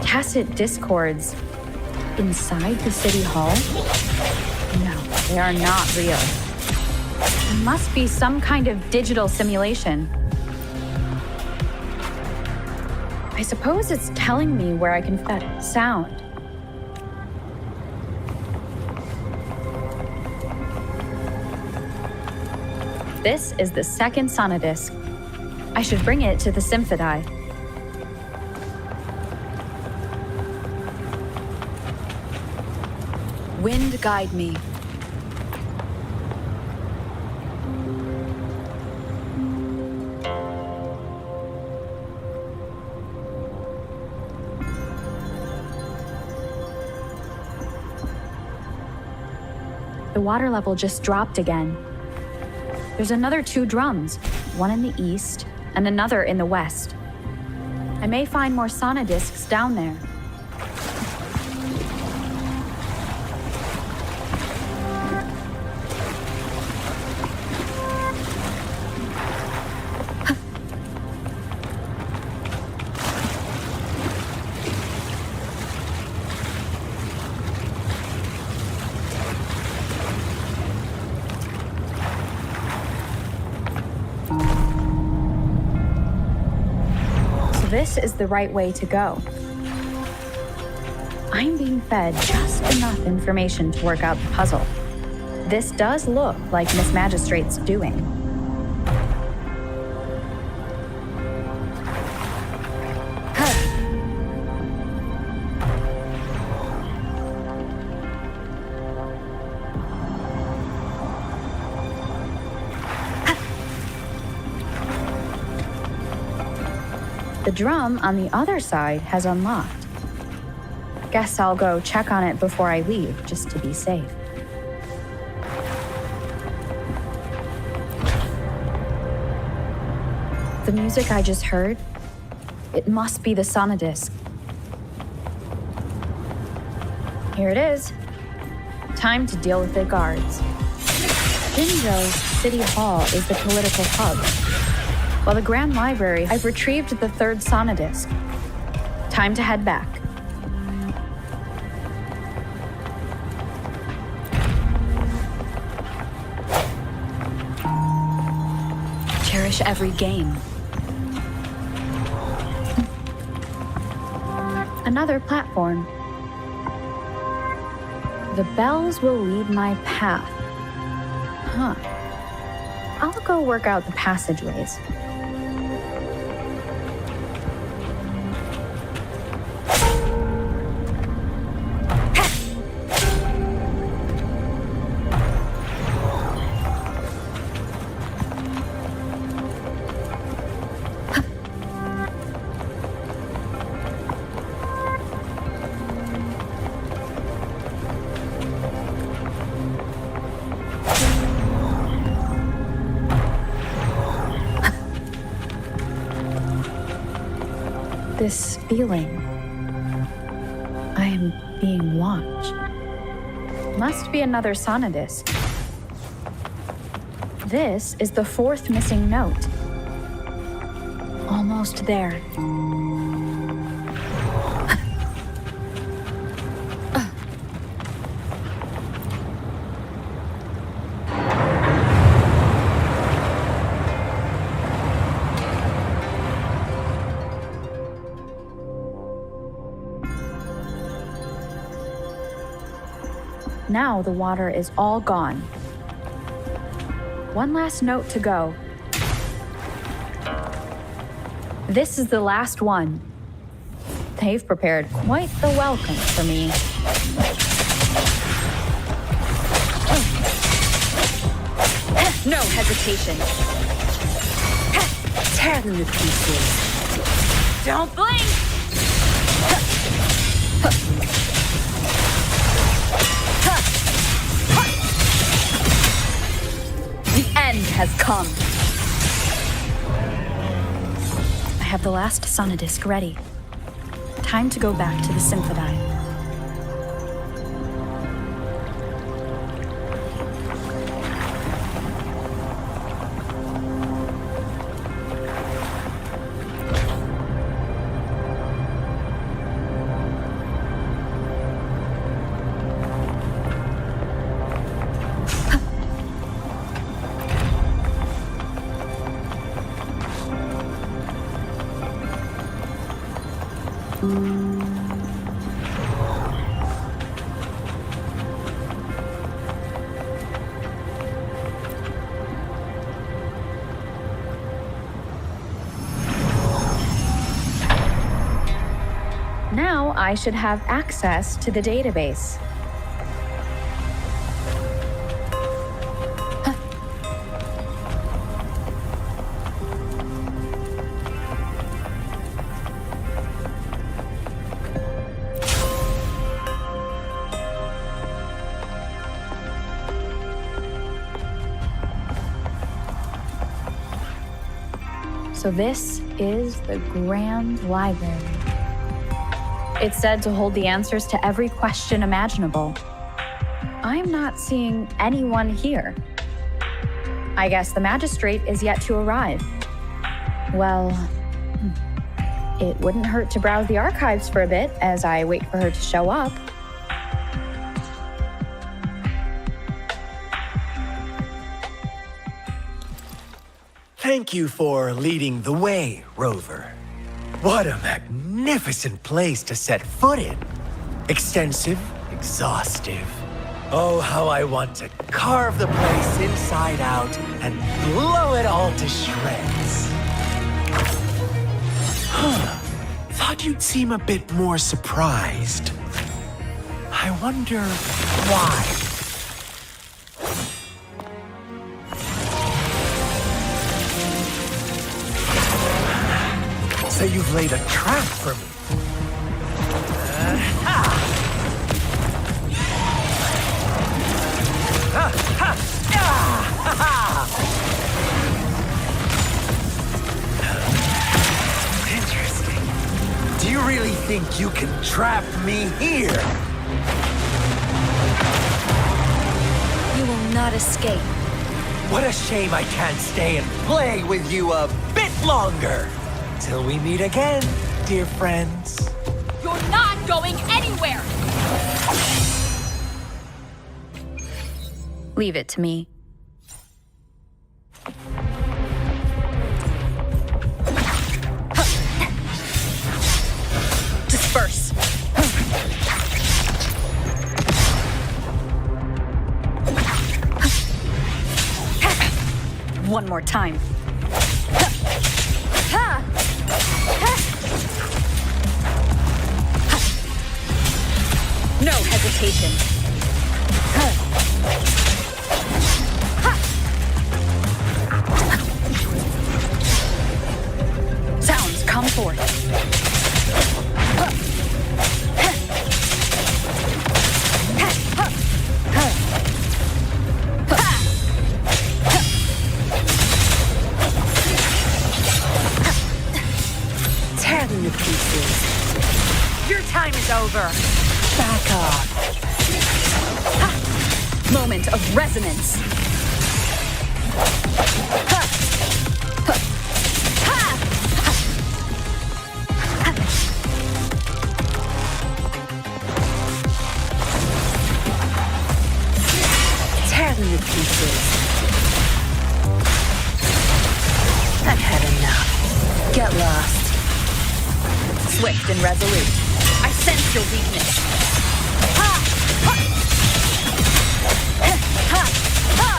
Tacit discords inside the city hall? No, they are not real. It must be some kind of digital simulation. I suppose it's telling me where I can fit sound. This is the second Sonodisk. I should bring it to the Symphodi. Wind guide me. The water level just dropped again. There's another 2 drums, one in the east and another in the west. I may find more Sonodisks down there. This is the right way to go. I'm being fed just enough information to work out the puzzle. This does look like Miss Magistrate's doing. The drum on the other side has unlocked. Guess I'll go check on it before I leave, just to be safe. The music I just heard, it must be the Sonodisk. Here it is. Time to deal with the guards. Jinzhou's City Hall is the political hub. While the Grand Library, I've retrieved the 3rd Sonodisk. Time to head back. Cherish every game. Another platform. The bells will lead my path. Huh. I'll go work out the passageways. this feeling? I am being watched. Must be another sonodisk. This is the fourth missing note. Almost there. Now the water is all gone. One last note to go. This is the last one. They've prepared quite the welcome for me. No hesitation. Tear them to pieces. Don't blink! The end has come. I have the last sonodisk ready. Time to go back to the Symphony. Now I should have access to the database. So this is the Grand Library. It's said to hold the answers to every question imaginable. I'm not seeing anyone here. I guess the magistrate is yet to arrive. Well, it wouldn't hurt to browse the archives for a bit as I wait for her to show up. Thank you for leading the way, Rover. What a magnificent place to set foot in. Extensive, exhaustive. Oh, how I want to carve the place inside out and blow it all to shreds. Thought you'd seem a bit more surprised. I wonder why. So you've laid a trap for me. Interesting. Do you really think you can trap me here? You will not escape. What a shame I can't stay and play with you a bit longer. Till we meet again, dear friends. You're not going anywhere! Leave it to me. Disperse. One more time. No hesitation. Sounds come forth. Tear them to pieces. moment of resonance. Tear them to pieces. I've had enough. Get lost. Swift and resolute. I sense your weakness. Ha! Ha! Ha! Ha!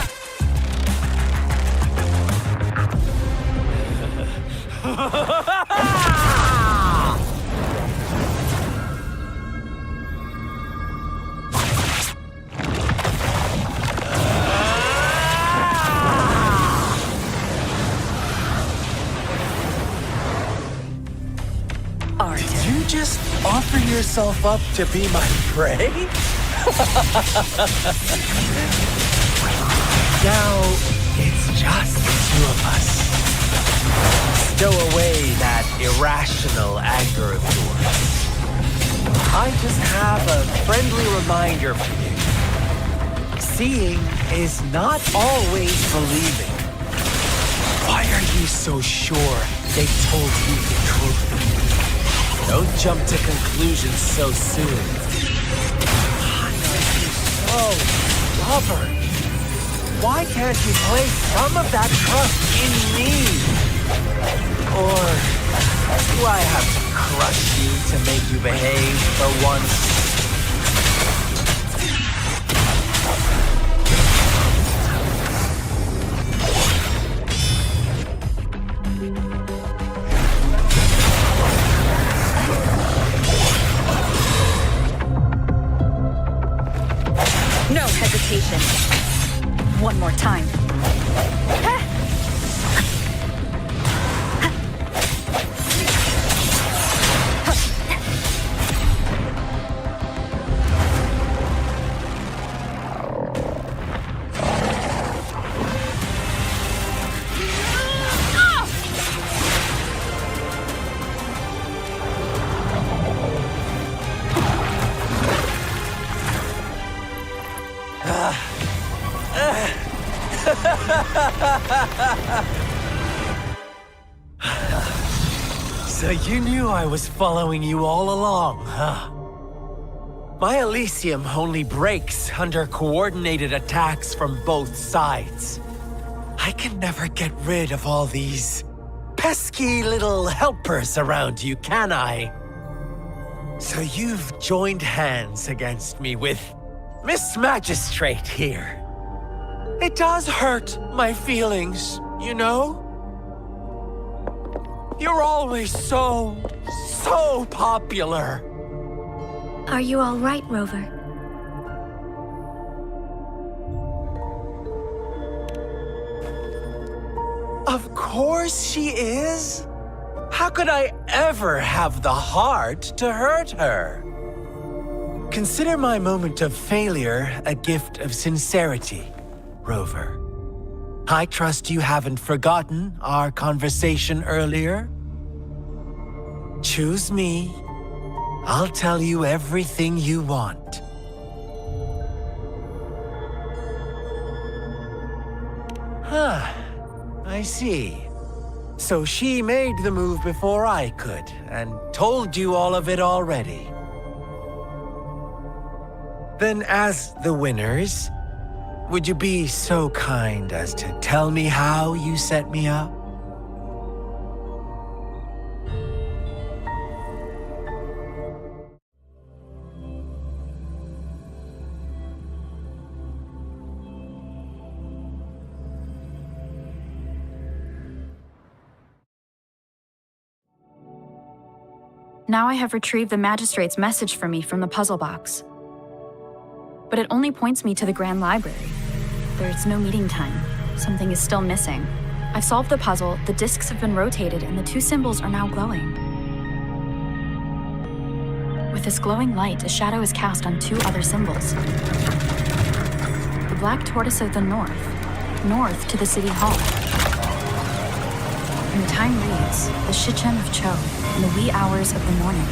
Did you just offer yourself up to be my prey? Now, it's just the two of us. Stow away that irrational anger of yours. I just have a friendly reminder for you. Seeing is not always believing. Why are you so sure they told you the truth? Don't jump to conclusions so soon. Why are you so stubborn? Why can't you place some of that trust in me? Or do I have to crush you to make you behave for once? No hesitation. One more time. So you knew I was following you all along, huh? My Elysium only breaks under coordinated attacks from both sides. I can never get rid of all these pesky little helpers around you, can I? So you've joined hands against me with Miss Magistrate here. It does hurt my feelings, you know? You're always so popular. Are you all right, Rover? Of course she is. How could I ever have the heart to hurt her? Consider my moment of failure a gift of sincerity, Rover. I trust you haven't forgotten our conversation earlier. Choose me. I'll tell you everything you want. Huh. I see. So she made the move before I could, and told you all of it already. Then as the winners, would you be so kind as to tell me how you set me up? Now I have retrieved the magistrate's message for me from the puzzle box. But it only points me to the Grand Library. There's no meeting time. Something is still missing. I've solved the puzzle, the discs have been rotated, and the two symbols are now glowing. With this glowing light, a shadow is cast on two other symbols. The black tortoise of the north to the city hall. And the time reads, the Shichen of Cho, in the wee hours of the morning.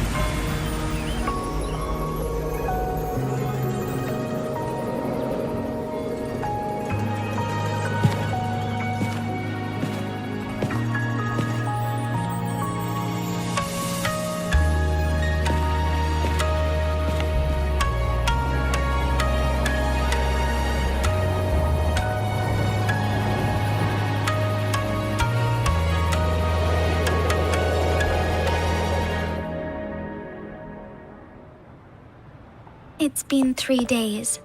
It's been 3 days.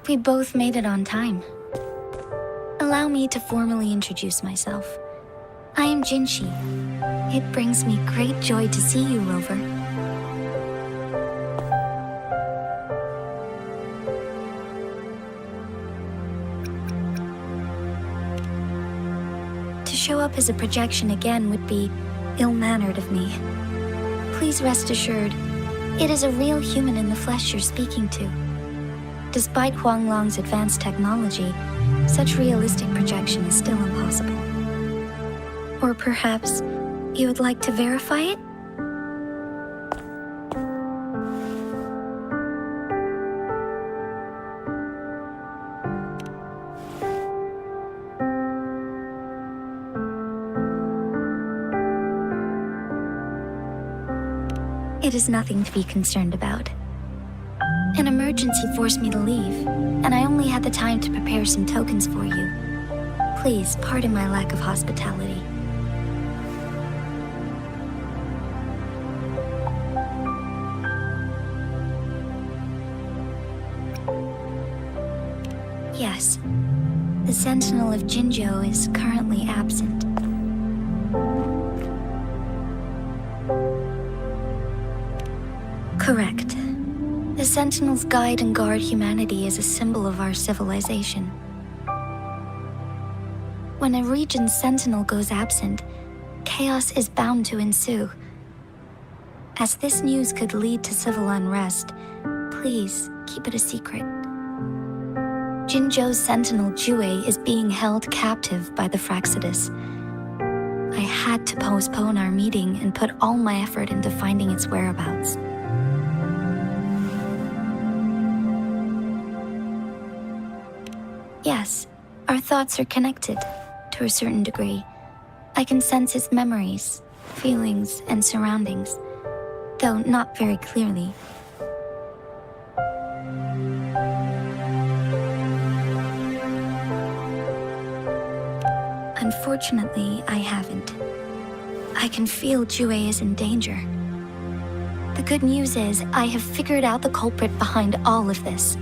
We both made it on time. Allow me to formally introduce myself. I am Jinshi. It brings me great joy to see you, Rover. To show up as a projection again would be ill-mannered of me. Please rest assured, it is a real human in the flesh you're speaking to. Despite Huanglong's advanced technology, such realistic projection is still impossible. Or perhaps you would like to verify it? It is nothing to be concerned about. An emergency forced me to leave, and I only had the time to prepare some tokens for you. Please pardon my lack of hospitality. Yes, the Sentinel of Jinzhou is currently absent. Correct. The Sentinels guide and guard humanity as a symbol of our civilization. When a region's Sentinel goes absent, chaos is bound to ensue. As this news could lead to civil unrest, please keep it a secret. Jinzhou's Sentinel Jue is being held captive by the Fraxidus. I had to postpone our meeting and put all my effort into finding its whereabouts. Yes, our thoughts are connected, to a certain degree. I can sense its memories, feelings, and surroundings, though not very clearly. Unfortunately, I haven't. I can feel Jue is in danger. The good news is, I have figured out the culprit behind all of this.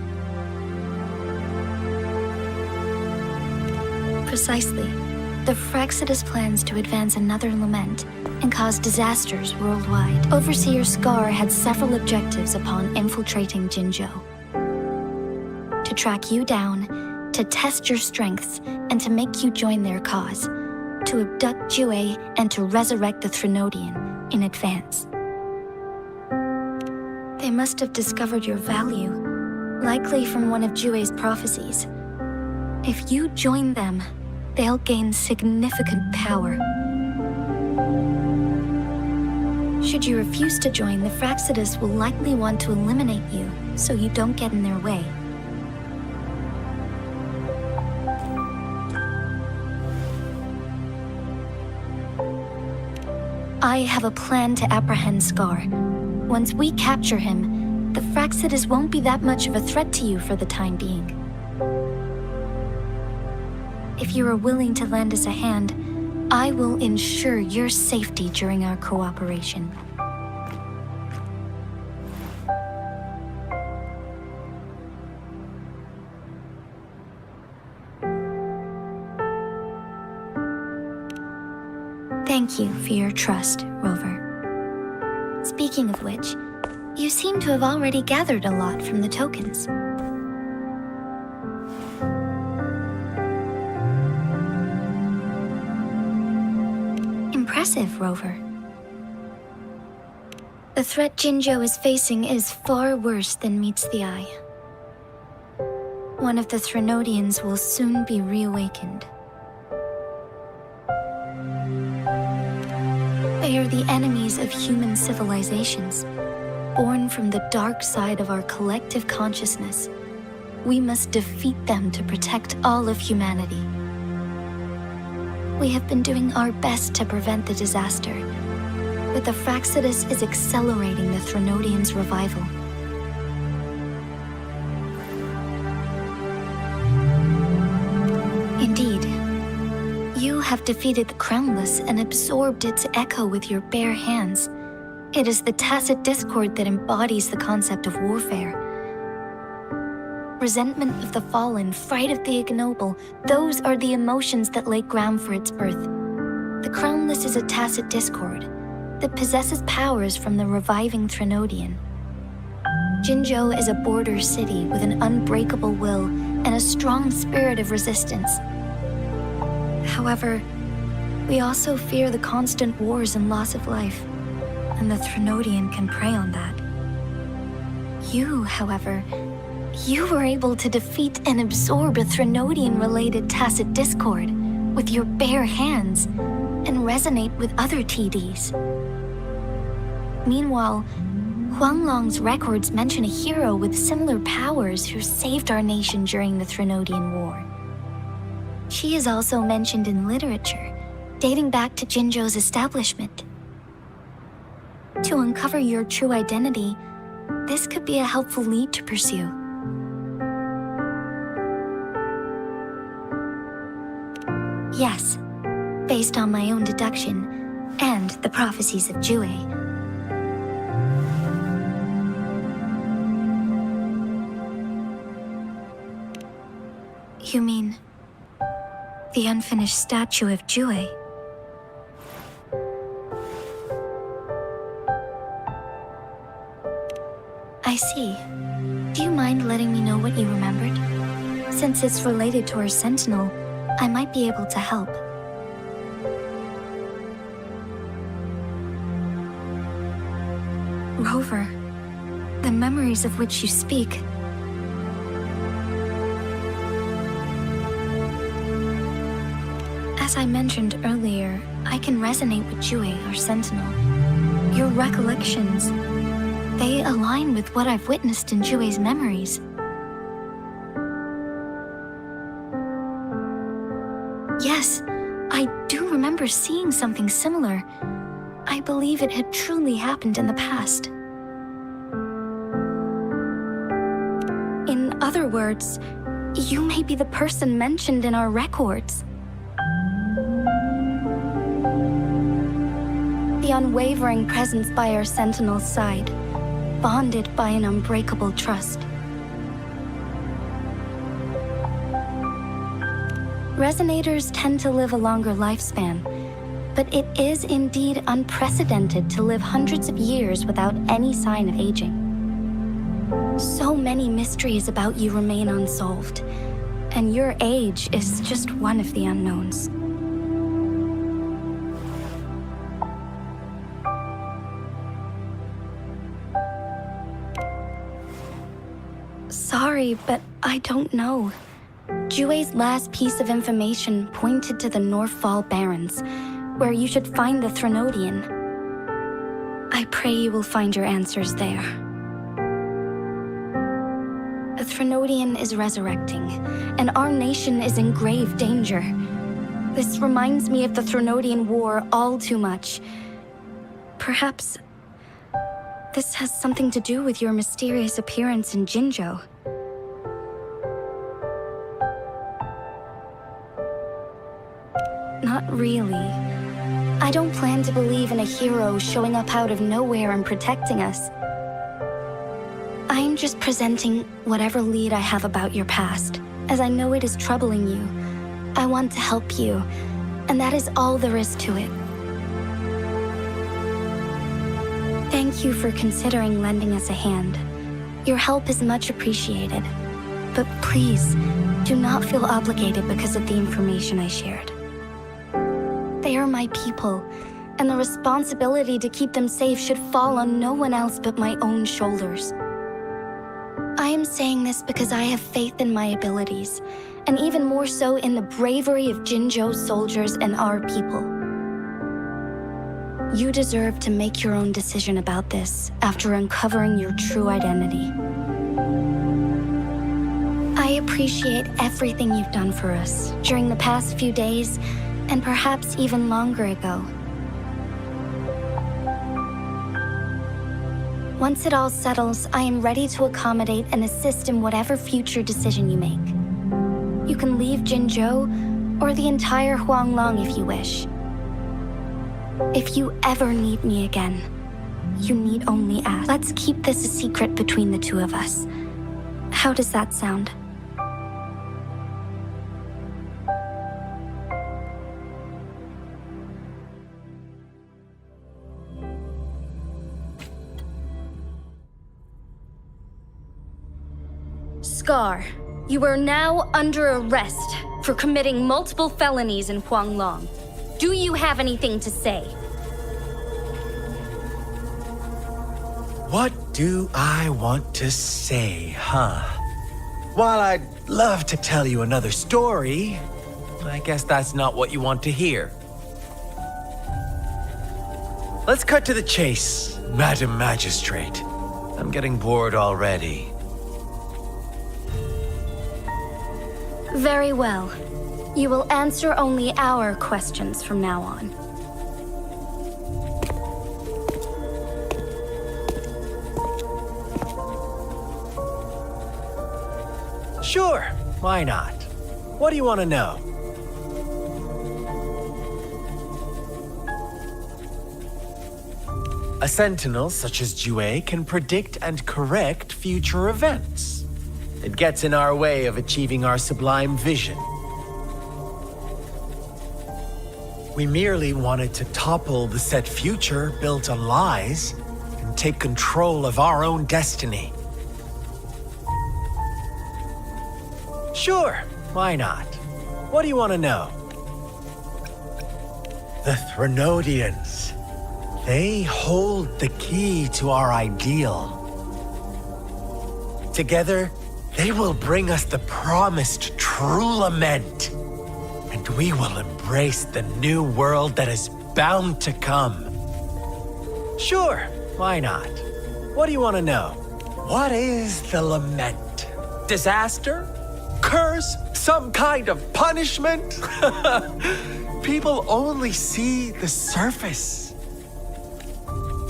Precisely. The Fraxidus plans to advance another lament and cause disasters worldwide. Overseer Scar had several objectives upon infiltrating Jinzhou. To track you down, to test your strengths, and to make you join their cause. To abduct Jue and to resurrect the Threnodian in advance. They must have discovered your value, likely from one of Jue's prophecies. If you join them, they'll gain significant power. Should you refuse to join, the Fraxidus will likely want to eliminate you, so you don't get in their way. I have a plan to apprehend Scar. Once we capture him, the Fraxidus won't be that much of a threat to you for the time being. If you are willing to lend us a hand, I will ensure your safety during our cooperation. Thank you for your trust, Rover. Speaking of which, you seem to have already gathered a lot from the tokens. Impressive, Rover. The threat Jinzhou is facing is far worse than meets the eye. One of the Threnodians will soon be reawakened. They are the enemies of human civilizations, born from the dark side of our collective consciousness. We must defeat them to protect all of humanity. We have been doing our best to prevent the disaster, but the Fraxidus is accelerating the Threnodian's revival. Indeed, you have defeated the Crownless and absorbed its echo with your bare hands. It is the tacit discord that embodies the concept of warfare. Resentment of the fallen, fright of the ignoble, those are the emotions that lay ground for its birth. The Crownless is a tacit discord that possesses powers from the reviving Threnodian. Jinzhou is a border city with an unbreakable will and a strong spirit of resistance. However, we also fear the constant wars and loss of life, and the Threnodian can prey on that. You, however, you were able to defeat and absorb a Threnodian-related tacit discord with your bare hands and resonate with other TDs. Meanwhile, Huanglong's records mention a hero with similar powers who saved our nation during the Threnodian War. She is also mentioned in literature, dating back to Jinzhou's establishment. To uncover your true identity, this could be a helpful lead to pursue. Yes, based on my own deduction and the prophecies of Jue. You mean the unfinished statue of Jue? I see. Do you mind letting me know what you remembered? Since it's related to our Sentinel, I might be able to help. Rover, the memories of which you speak. As I mentioned earlier, I can resonate with Jue, our Sentinel. Your recollections, they align with what I've witnessed in Jue's memories. Yes, I do remember seeing something similar. I believe it had truly happened in the past. In other words, you may be the person mentioned in our records. The unwavering presence by our Sentinel's side, bonded by an unbreakable trust. Resonators tend to live a longer lifespan, but it is indeed unprecedented to live hundreds of years without any sign of aging. So many mysteries about you remain unsolved, and your age is just one of the unknowns. Sorry, but I don't know. Jue's last piece of information pointed to the Northfall Barrens, where you should find the Threnodian. I pray you will find your answers there. The Threnodian is resurrecting, and our nation is in grave danger. This reminds me of the Threnodian War all too much. Perhaps this has something to do with your mysterious appearance in Jinzhou. Not really. I don't plan to believe in a hero showing up out of nowhere and protecting us. I'm just presenting whatever lead I have about your past, as I know it is troubling you. I want to help you, and that is all there is to it. Thank you for considering lending us a hand. Your help is much appreciated. But please, do not feel obligated because of the information I shared. They are my people, and the responsibility to keep them safe should fall on no one else but my own shoulders. I am saying this because I have faith in my abilities, and even more so in the bravery of Jinzhou's soldiers and our people. You deserve to make your own decision about this after uncovering your true identity. I appreciate everything you've done for us during the past few days, and perhaps even longer ago. Once it all settles, I am ready to accommodate and assist in whatever future decision you make. You can leave Jinzhou or the entire Huanglong if you wish. If you ever need me again, you need only ask. Let's keep this a secret between the two of us. How does that sound? Scar, you are now under arrest for committing multiple felonies in Huanglong. Do you have anything to say? What do I want to say, huh? While I'd love to tell you another story, I guess that's not what you want to hear. Let's cut to the chase, Madam Magistrate. I'm getting bored already. Very well. You will answer only our questions from now on. Sure, why not? What do you want to know? A sentinel such as Jue can predict and correct future events. It gets in our way of achieving our sublime vision. We merely wanted to topple the set future built on lies and take control of our own destiny. Sure, why not? What do you want to know? The Threnodians. They hold the key to our ideal. Together, they will bring us the promised true lament. And we will embrace the new world that is bound to come. Sure, why not? What do you want to know? What is the lament? Disaster? Curse? Some kind of punishment? People only see the surface.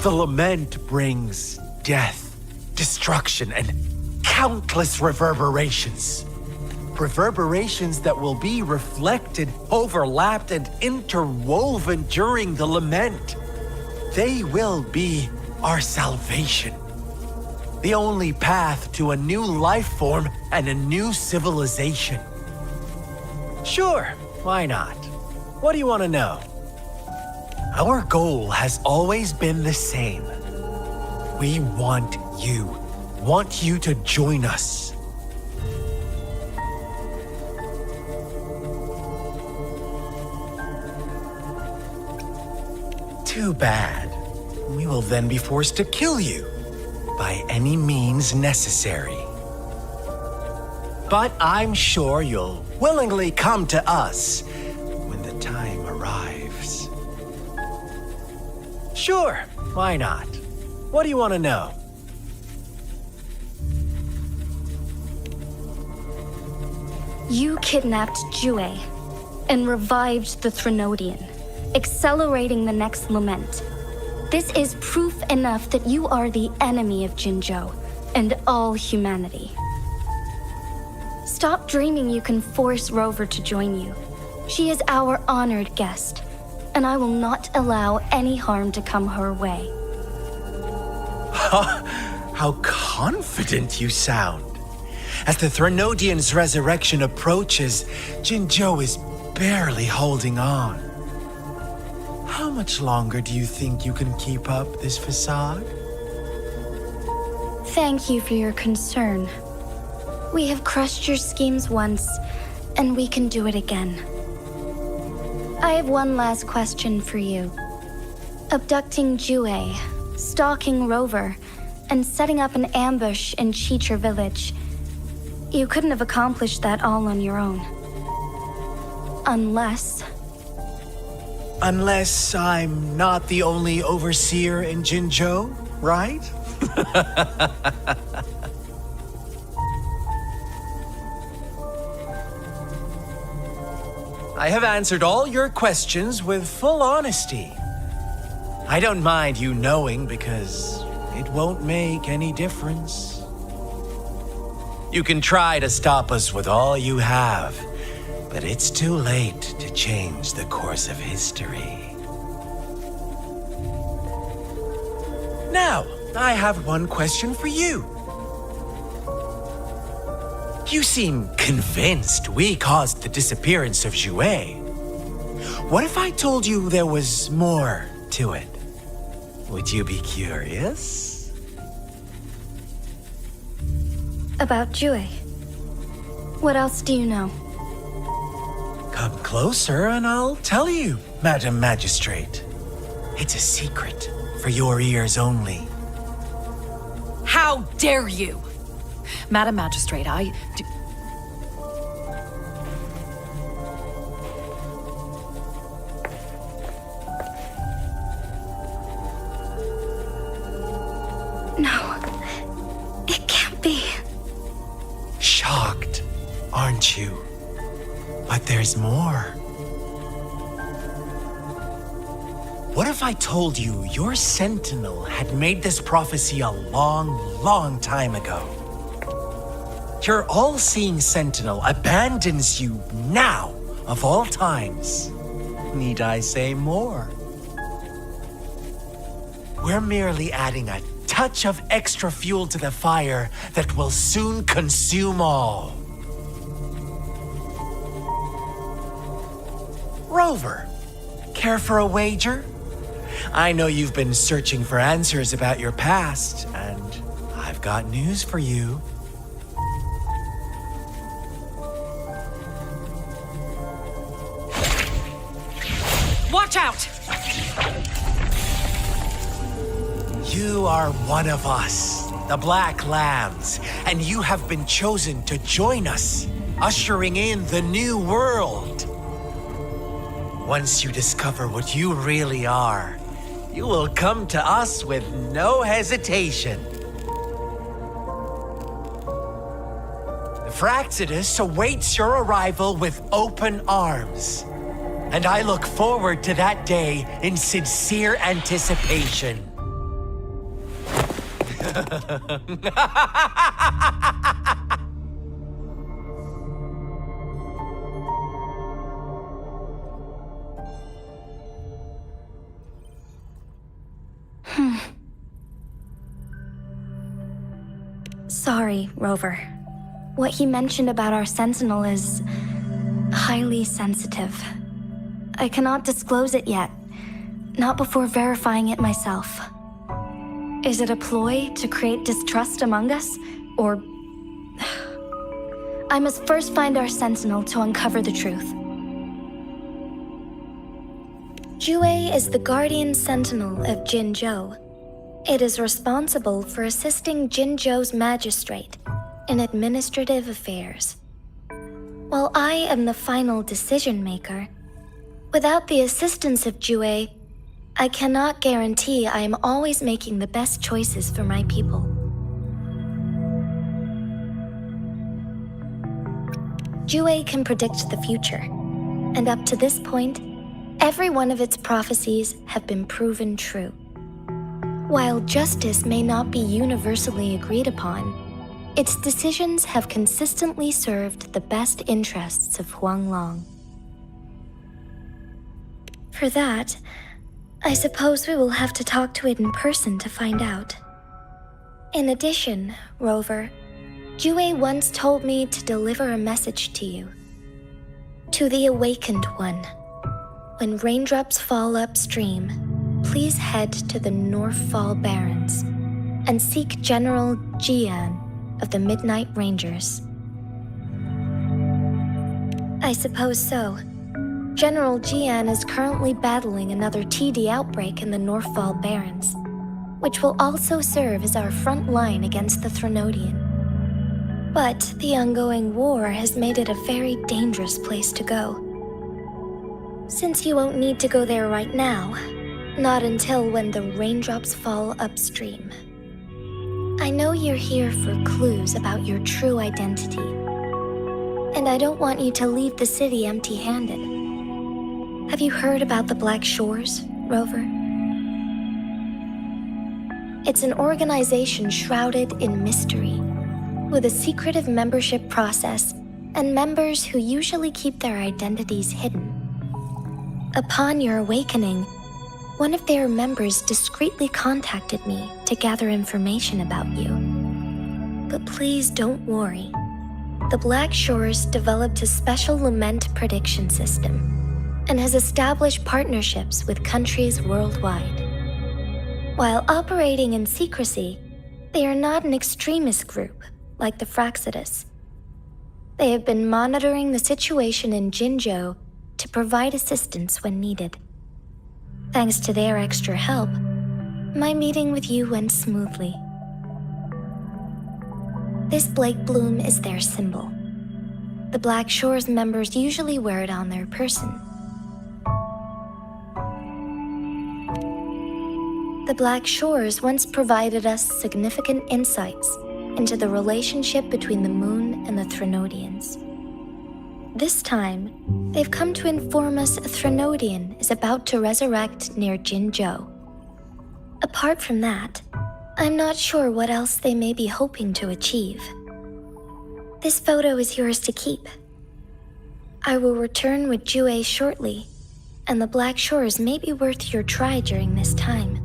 The lament brings death, destruction, and countless reverberations. Reverberations that will be reflected, overlapped, and interwoven during the lament. They will be our salvation. The only path to a new life form and a new civilization. Sure, why not? What do you want to know? Our goal has always been the same. We want you to join us. Too bad. We will then be forced to kill you by any means necessary. But I'm sure you'll willingly come to us when the time arrives. Sure, why not? What do you want to know? You kidnapped Jue and revived the Threnodian, accelerating the next lament. This is proof enough that you are the enemy of Jinzhou and all humanity. Stop dreaming you can force Rover to join you. She is our honored guest, and I will not allow any harm to come her way. How confident you sound. As the Threnodian's resurrection approaches, Jinzhou is barely holding on. How much longer do you think you can keep up this facade? Thank you for your concern. We have crushed your schemes once, and we can do it again. I have one last question for you. Abducting Jue, stalking Rover, and setting up an ambush in Chicher village. You couldn't have accomplished that all on your own. Unless I'm not the only overseer in Jinzhou, right? I have answered all your questions with full honesty. I don't mind you knowing because it won't make any difference. You can try to stop us with all you have, but it's too late to change the course of history. Now, I have one question for you. You seem convinced we caused the disappearance of Jue. What if I told you there was more to it? Would you be curious? About Jue. What else do you know? Come closer and I'll tell you, Madam Magistrate. It's a secret for your ears only. How dare you? Madam Magistrate, No, it can't be. Shocked, aren't you? But there's more. What if I told you your sentinel had made this prophecy a long, long time ago? Your all-seeing sentinel abandons you now, of all times. Need I say more? We're merely adding a touch of extra fuel to the fire that will soon consume all. Rover, care for a wager? I know you've been searching for answers about your past, and I've got news for you. watch out! You are one of us, the Black Lambs, and you have been chosen to join us, ushering in the new world. Once you discover what you really are, you will come to us with no hesitation. The Fraxidus awaits your arrival with open arms, and I look forward to that day in sincere anticipation. Sorry, Rover. What he mentioned about our Sentinel is highly sensitive. I cannot disclose it yet, not before verifying it myself. Is it a ploy to create distrust among us, or... I must first find our Sentinel to uncover the truth. Jue is the guardian sentinel of Jinzhou. It is responsible for assisting Jinzhou's magistrate in administrative affairs. While I am the final decision maker, without the assistance of Jue, I cannot guarantee I am always making the best choices for my people. Jue can predict the future, and up to this point, every one of its prophecies have been proven true. While justice may not be universally agreed upon, its decisions have consistently served the best interests of Huanglong. For that, I suppose we will have to talk to it in person to find out. In addition, Rover, Jue once told me to deliver a message to you. To the Awakened One. When raindrops fall upstream, please head to the Northfall Barrens and seek General Jian of the Midnight Rangers. I suppose so. General Jian is currently battling another TD outbreak in the Northfall Barrens, which will also serve as our front line against the Threnodian. But the ongoing war has made it a very dangerous place to go. Since you won't need to go there right now, not until when the raindrops fall upstream. I know you're here for clues about your true identity, and I don't want you to leave the city empty-handed. Have you heard about the Black Shores, Rover? It's an organization shrouded in mystery, with a secretive membership process and members who usually keep their identities hidden. Upon your awakening, one of their members discreetly contacted me to gather information about you. But please don't worry. The Black Shores developed a special lament prediction system and has established partnerships with countries worldwide. While operating in secrecy, they are not an extremist group like the Fraxidus. They have been monitoring the situation in Jinzhou to provide assistance when needed. Thanks to their extra help, my meeting with you went smoothly. This Blake Bloom is their symbol. The Black Shores members usually wear it on their person. The Black Shores once provided us significant insights into the relationship between the moon and the Threnodians. This time, they've come to inform us a Threnodian is about to resurrect near Jinzhou. Apart from that, I'm not sure what else they may be hoping to achieve. This photo is yours to keep. I will return with Jue shortly, and the Black Shores may be worth your try during this time.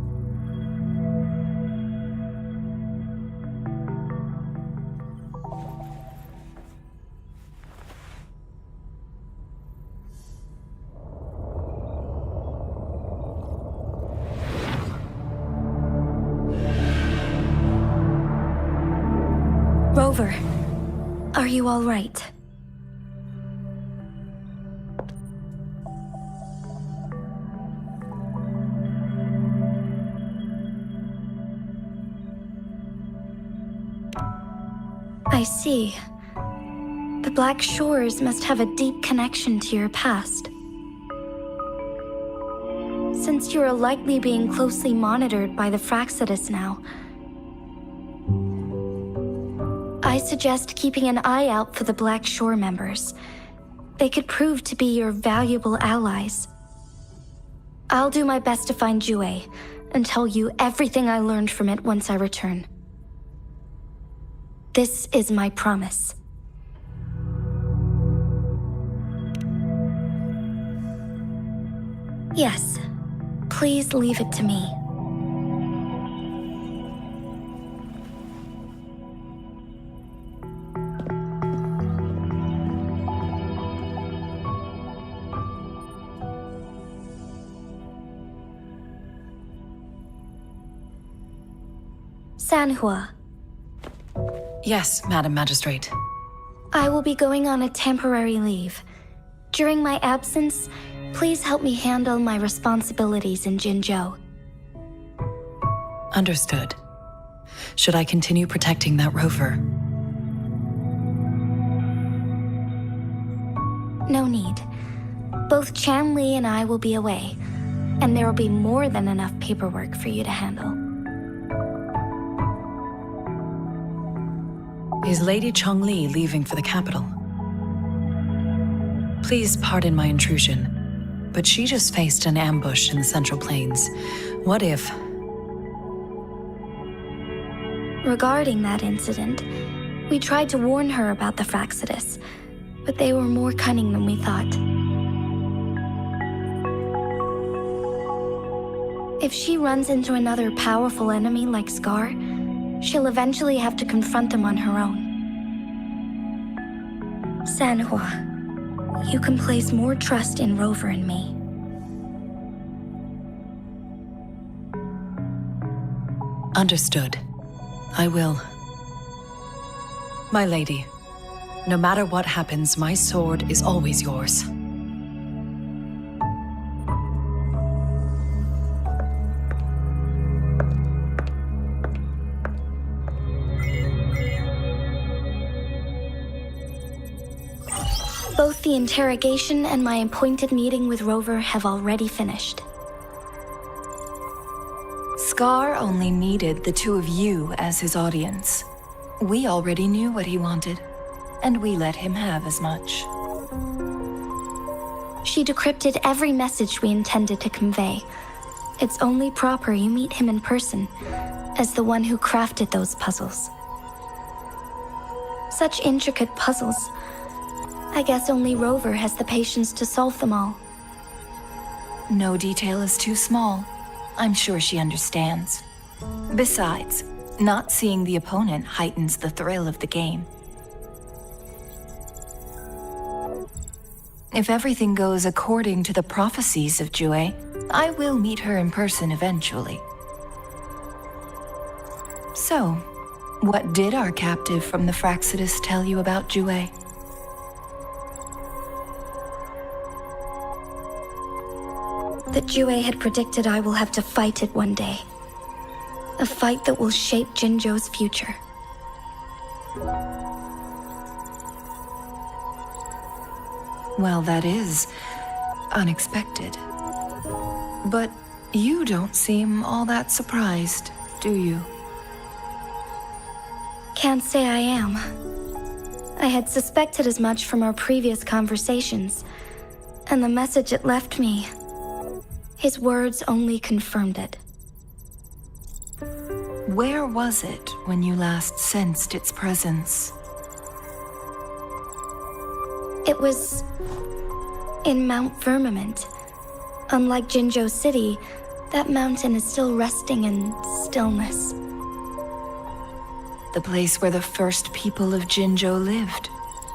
Rover, are you all right? I see. The Black Shores must have a deep connection to your past. Since you are likely being closely monitored by the Fraxidus now, I suggest keeping an eye out for the Black Shore members. They could prove to be your valuable allies. I'll do my best to find Jue and tell you everything I learned from it once I return. This is my promise. Yes, please leave it to me. Sanhua. Yes, Madam Magistrate. I will be going on a temporary leave. During my absence, please help me handle my responsibilities in Jinzhou. Understood. Should I continue protecting that rover? No need. Both Chan Li and I will be away, and there will be more than enough paperwork for you to handle. Is Lady Chongli leaving for the capital? Please pardon my intrusion, but she just faced an ambush in the Central Plains. What if... Regarding that incident, we tried to warn her about the Fraxidus, but they were more cunning than we thought. If she runs into another powerful enemy like Scar, she'll eventually have to confront them on her own. Sanhua, you can place more trust in Rover and me. Understood. I will. My lady, no matter what happens, my sword is always yours. Both the interrogation and my appointed meeting with Rover have already finished. Scar only needed the two of you as his audience. We already knew what he wanted, and we let him have as much. She decrypted every message we intended to convey. It's only proper you meet him in person, as the one who crafted those puzzles. Such intricate puzzles. I guess only Rover has the patience to solve them all. No detail is too small. I'm sure she understands. Besides, not seeing the opponent heightens the thrill of the game. If everything goes according to the prophecies of Jue, I will meet her in person eventually. So, what did our captive from the Fraxidus tell you about Jue? That Jue had predicted I will have to fight it one day. A fight that will shape Jinzhou's future. Well, that is unexpected. But you don't seem all that surprised, do you? Can't say I am. I had suspected as much from our previous conversations, and the message it left me, his words only confirmed it. Where was it when you last sensed its presence? It was in Mount Firmament. Unlike Jinzhou City, that mountain is still resting in stillness. The place where the first people of Jinzhou lived,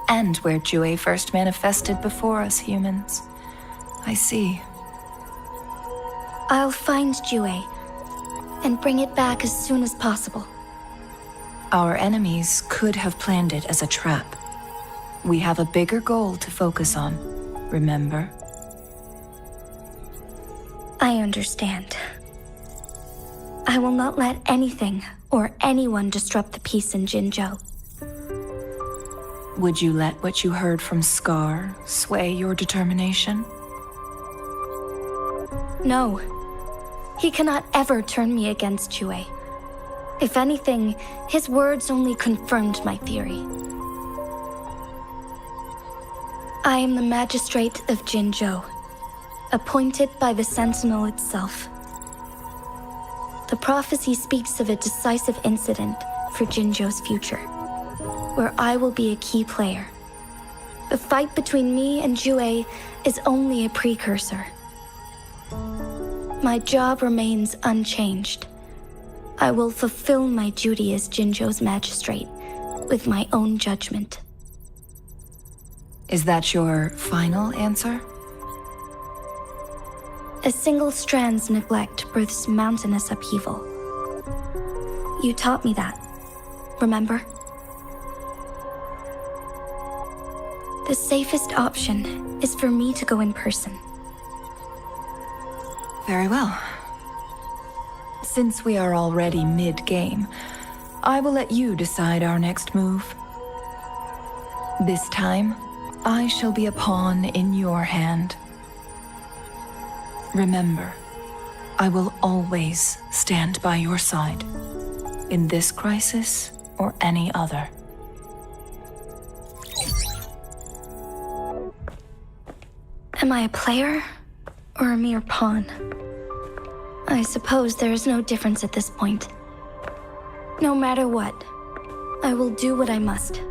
and where Jue first manifested before us humans. I see. I'll find Jue and bring it back as soon as possible. Our enemies could have planned it as a trap. We have a bigger goal to focus on, remember? I understand. I will not let anything or anyone disrupt the peace in Jinzhou. Would you let what you heard from Scar sway your determination? No. He cannot ever turn me against Jue. If anything, his words only confirmed my theory. I am the magistrate of Jinzhou, appointed by the Sentinel itself. The prophecy speaks of a decisive incident for Jinzhou's future, where I will be a key player. The fight between me and Jue is only a precursor. My job remains unchanged. I will fulfill my duty as Jinzhou's magistrate with my own judgment. Is that your final answer? A single strand's neglect births mountainous upheaval. You taught me that, remember? The safest option is for me to go in person. Very well. Since we are already mid-game, I will let you decide our next move. This time, I shall be a pawn in your hand. Remember, I will always stand by your side, in this crisis or any other. Am I a player or a mere pawn? I suppose there is no difference at this point. No matter what, I will do what I must.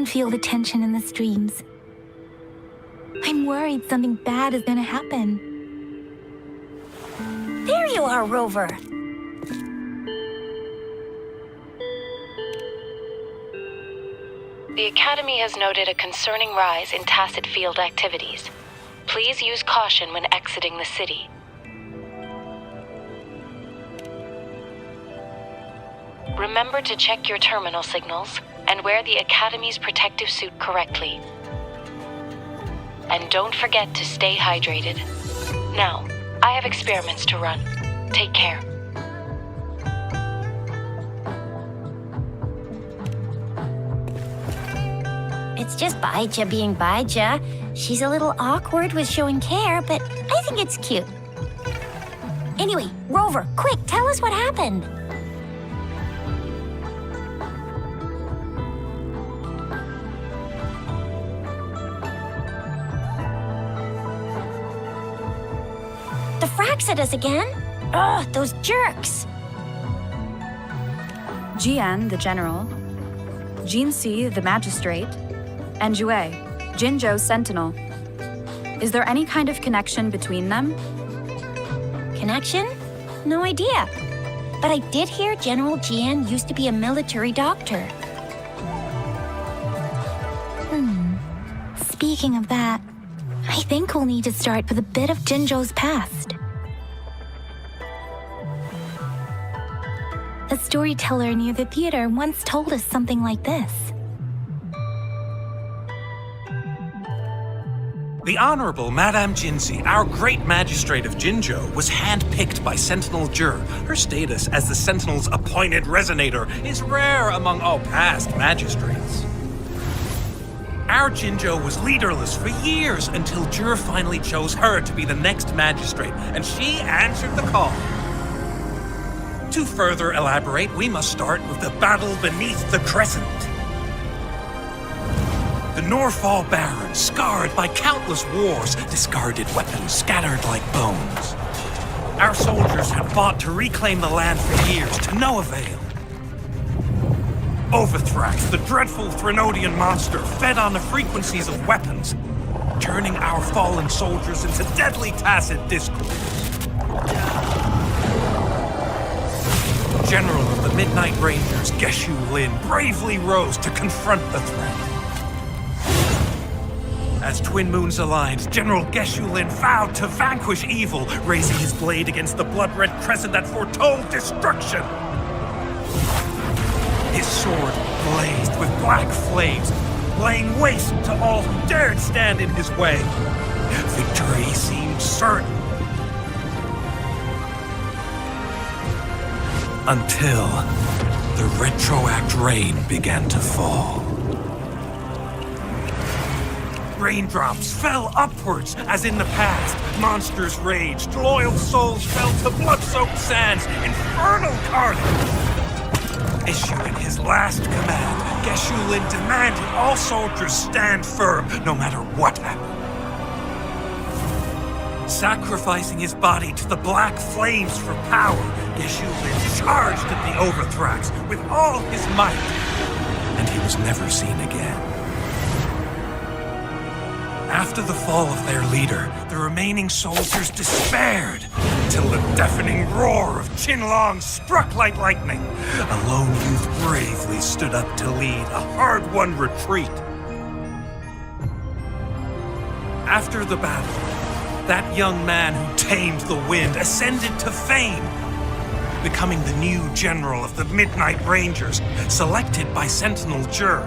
Feel the tension in the streams. I'm worried worried something bad is gonna happen. There you are, Rover. The Academy has noted a concerning rise in tacit field activities. Please use caution when exiting the city. Remember to check your terminal signals and wear the Academy's protective suit correctly. And don't forget to stay hydrated. Now, I have experiments to run. Take care. It's just Baija being Baija. She's a little awkward with showing care, but I think it's cute. Anyway, Rover, quick, tell us what happened. The frags at us again? Ugh, those jerks! Jian, the general, Jinxi, the magistrate, and Jue, Jinzhou's sentinel. Is there any kind of connection between them? Connection? No idea. But I did hear General Jian used to be a military doctor. Speaking of that, I think we'll need to start with a bit of Jinzhou's past. A storyteller near the theater once told us something like this. The Honorable Madame Jinxi, our great magistrate of Jinzhou, was handpicked by Sentinel Jur. Her status as the Sentinel's appointed resonator is rare among all past magistrates. Our Jinzhou was leaderless for years until Jur finally chose her to be the next magistrate, and she answered the call. To further elaborate, we must start with the battle beneath the Crescent. The Norfall Barons, scarred by countless wars, discarded weapons scattered like bones. Our soldiers had fought to reclaim the land for years, to no avail. Overthrax, the dreadful Threnodian monster, fed on the frequencies of weapons, turning our fallen soldiers into deadly tacit discords. General of the Midnight Rangers, Geshu Lin, bravely rose to confront the threat. As Twin Moons aligned, General Geshu Lin vowed to vanquish evil, raising his blade against the blood-red crescent that foretold destruction. His sword blazed with black flames, laying waste to all who dared stand in his way. Victory seemed certain. Until the retroact rain began to fall. Raindrops fell upwards, as in the past. Monsters raged, loyal souls fell to blood-soaked sands, infernal carnage. Issuing his last command, Geshu Lin demanded all soldiers stand firm, no matter what happened. Sacrificing his body to the black flames for power, Geshu Lin charged at the Overthrax with all his might, and he was never seen again. After the fall of their leader, the remaining soldiers despaired, until the deafening roar of Huanglong struck like lightning. A lone youth bravely stood up to lead a hard-won retreat. After the battle, that young man who tamed the wind ascended to fame, becoming the new general of the Midnight Rangers, selected by Sentinel Jur.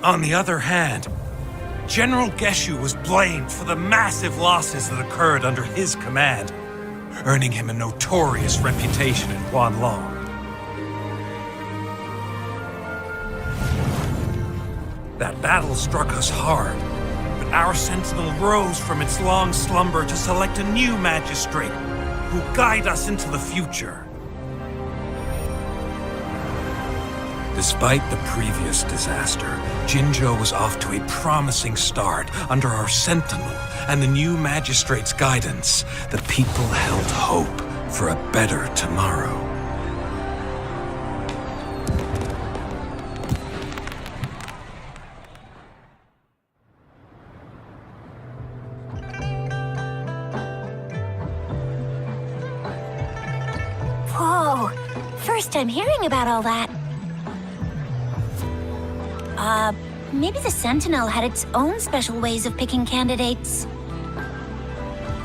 On the other hand, General Geshu was blamed for the massive losses that occurred under his command, earning him a notorious reputation in Huanglong. That battle struck us hard, but our sentinel rose from its long slumber to select a new magistrate who will guide us into the future. Despite the previous disaster, Jinzhou was off to a promising start under our sentinel and the new magistrate's guidance. The people held hope for a better tomorrow. first time hearing about all that. Maybe the Sentinel had its own special ways of picking candidates.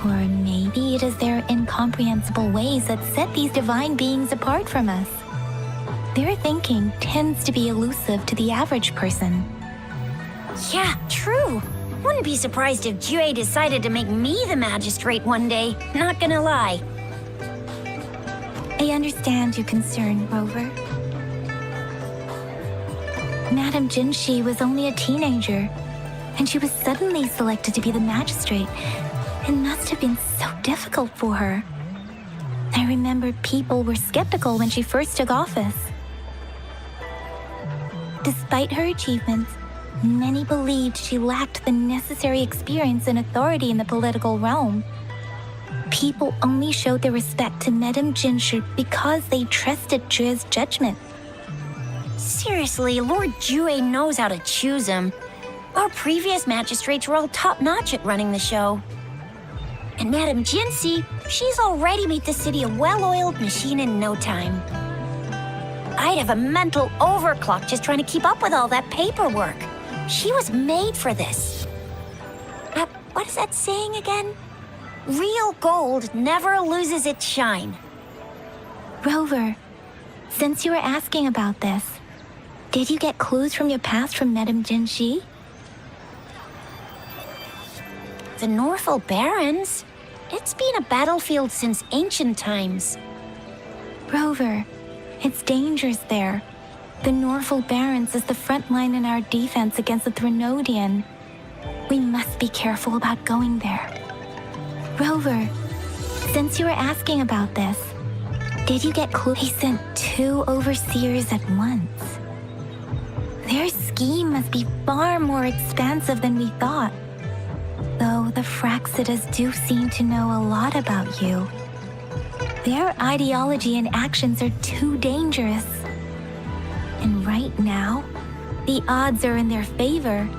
Or maybe it is their incomprehensible ways that set these divine beings apart from us. Their thinking tends to be elusive to the average person. Yeah, true. Wouldn't be surprised if Jue decided to make me the magistrate one day. Not gonna lie. I understand your concern, Rover. Madame Jinshi was only a teenager, and she was suddenly selected to be the magistrate. It must have been so difficult for her. I remember people were skeptical when she first took office. Despite her achievements, many believed she lacked the necessary experience and authority in the political realm. People only showed their respect to Madame Jinshi because they trusted Jue's judgment. Seriously, Lord Jue knows how to choose him. Our previous magistrates were all top-notch at running the show. And Madame Jinshi, she's already made the city a well-oiled machine in no time. I'd have a mental overclock just trying to keep up with all that paperwork. She was made for this. What is that saying again? Real gold never loses its shine. Rover, since you were asking about this, did you get clues from your past from Madame Jinshi? The Northfall Barrens? It's been a battlefield since ancient times. Rover, it's dangerous there. The Northfall Barrens is the front line in our defense against the Threnodian. We must be careful about going there. Rover, since you were asking about this, did you get clues? He sent 2 overseers at once. Their scheme must be far more expansive than we thought. Though the Fraxidas do seem to know a lot about you. Their ideology and actions are too dangerous. And right now, the odds are in their favor.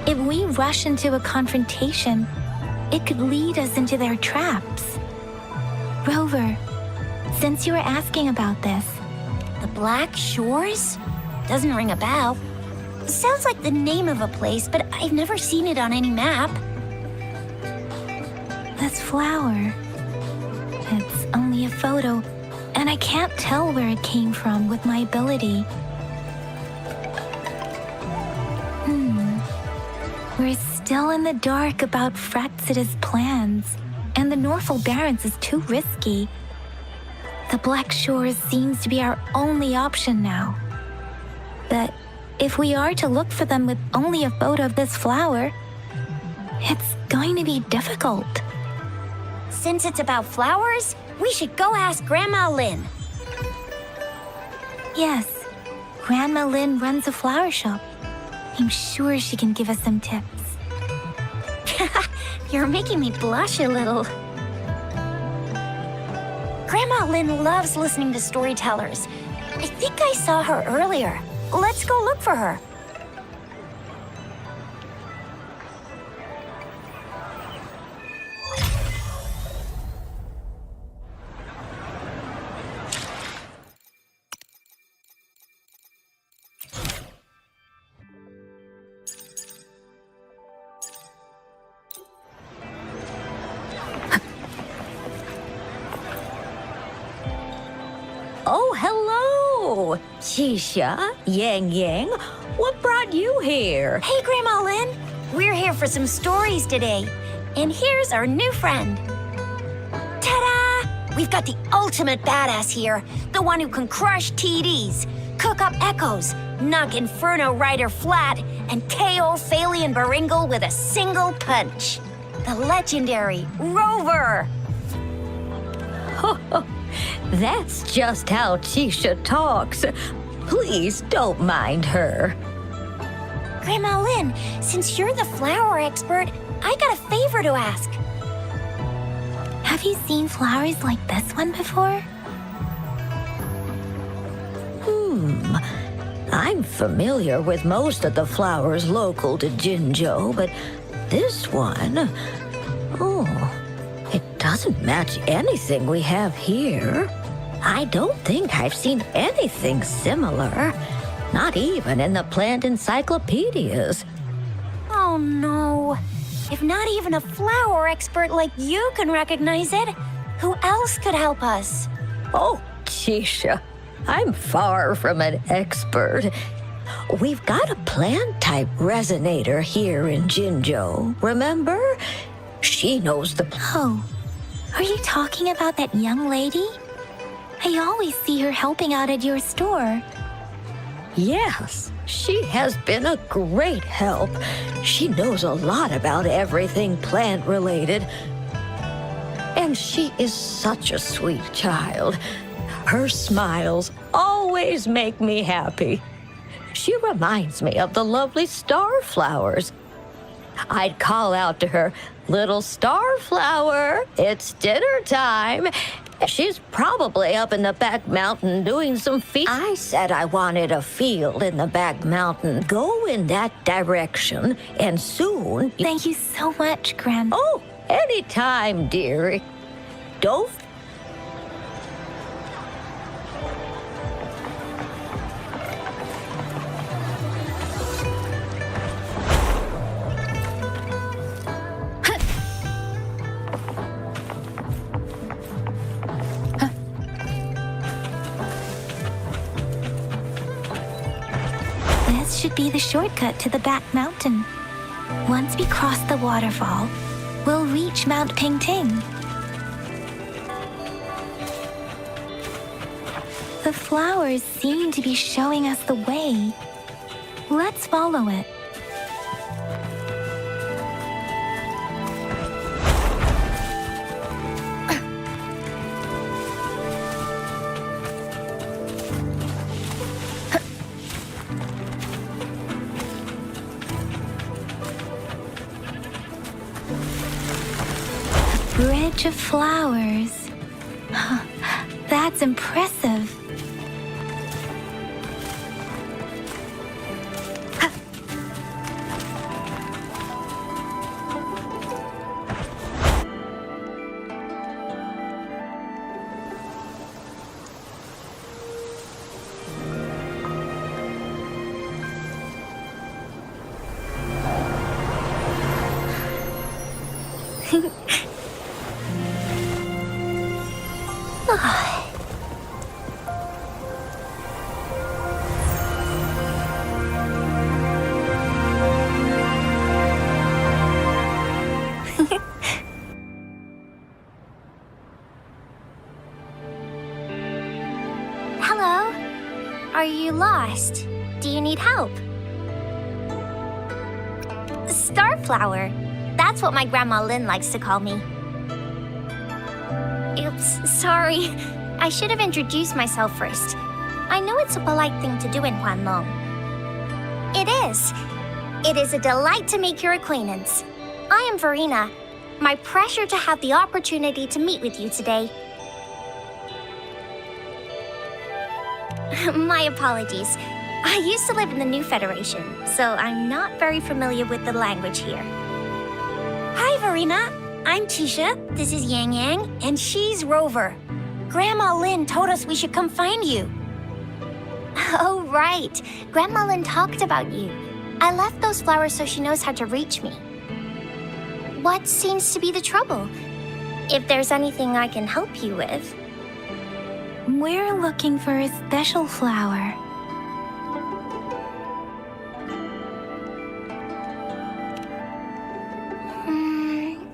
If we rush into a confrontation, it could lead us into their traps. Rover, since you were asking about this, The Black Shores? Doesn't ring a bell. Sounds like the name of a place, but I've never seen it on any map. this flower, it's only a photo, and I can't tell where it came from with my ability. We're still in the dark about Fraxida's plans, and the Northfall Barrens is too risky. The Black Shores seems to be our only option now. But if we are to look for them with only a photo of this flower, it's going to be difficult. Since it's about flowers, we should go ask Grandma Lynn. Yes, Grandma Lynn runs a flower shop. I'm sure she can give us some tips. You're making me blush a little. Grandma Lynn loves listening to storytellers. I think I saw her earlier. Let's go look for her. Oh, hello! Shisha, Yang Yang, what brought you here? Hey, Grandma Lynn. We're here for some stories today. And here's our new friend. Ta-da! We've got the ultimate badass here. The one who can crush TDs, cook up echoes, knock Inferno Rider flat, and KO Phalian Baringle with a single punch. The legendary Rover. That's just how Tisha talks. Please don't mind her. Grandma Lynn, since you're the flower expert, I got a favor to ask. Have you seen flowers like this one before? I'm familiar with most of the flowers local to Jinzhou, but this one... Oh, it doesn't match anything we have here. I don't think I've seen anything similar. Not even in the plant encyclopedias. Oh no. If not even a flower expert like you can recognize it, who else could help us? Oh, Keisha, I'm far from an expert. We've got a plant-type resonator here in Jinzhou, remember? She knows the... Oh, are you talking about that young lady? I always see her helping out at your store. Yes, she has been a great help. She knows a lot about everything plant-related. And she is such a sweet child. Her smiles always make me happy. She reminds me of the lovely star flowers. I'd call out to her, "Little star flower, it's dinner time." She's probably up in the back mountain doing some feed. I said I wanted a field in the back mountain. Go in that direction, and soon... Thank you so much, Gran. Oh, anytime, dearie. Don't... This should be the shortcut to the back mountain. Once we cross the waterfall, we'll reach Mount Pingting. The flowers seem to be showing us the way. Let's follow it. Bridge of flowers. That's impressive. Hello? Are you lost? Do you need help? Starflower. That's what my Grandma Lin likes to call me. Oops, sorry. I should have introduced myself first. I know it's a polite thing to do in Huanglong. It is. It is a delight to make your acquaintance. I am Verena. My pleasure to have the opportunity to meet with you today. My apologies. I used to live in the New Federation, so I'm not very familiar with the language here. Hi, Verena. I'm Tisha, this is Yang Yang, and she's Rover. Grandma Lin told us we should come find you. Oh, right. Grandma Lin talked about you. I left those flowers so she knows how to reach me. What seems to be the trouble? If there's anything I can help you with. We're looking for a special flower.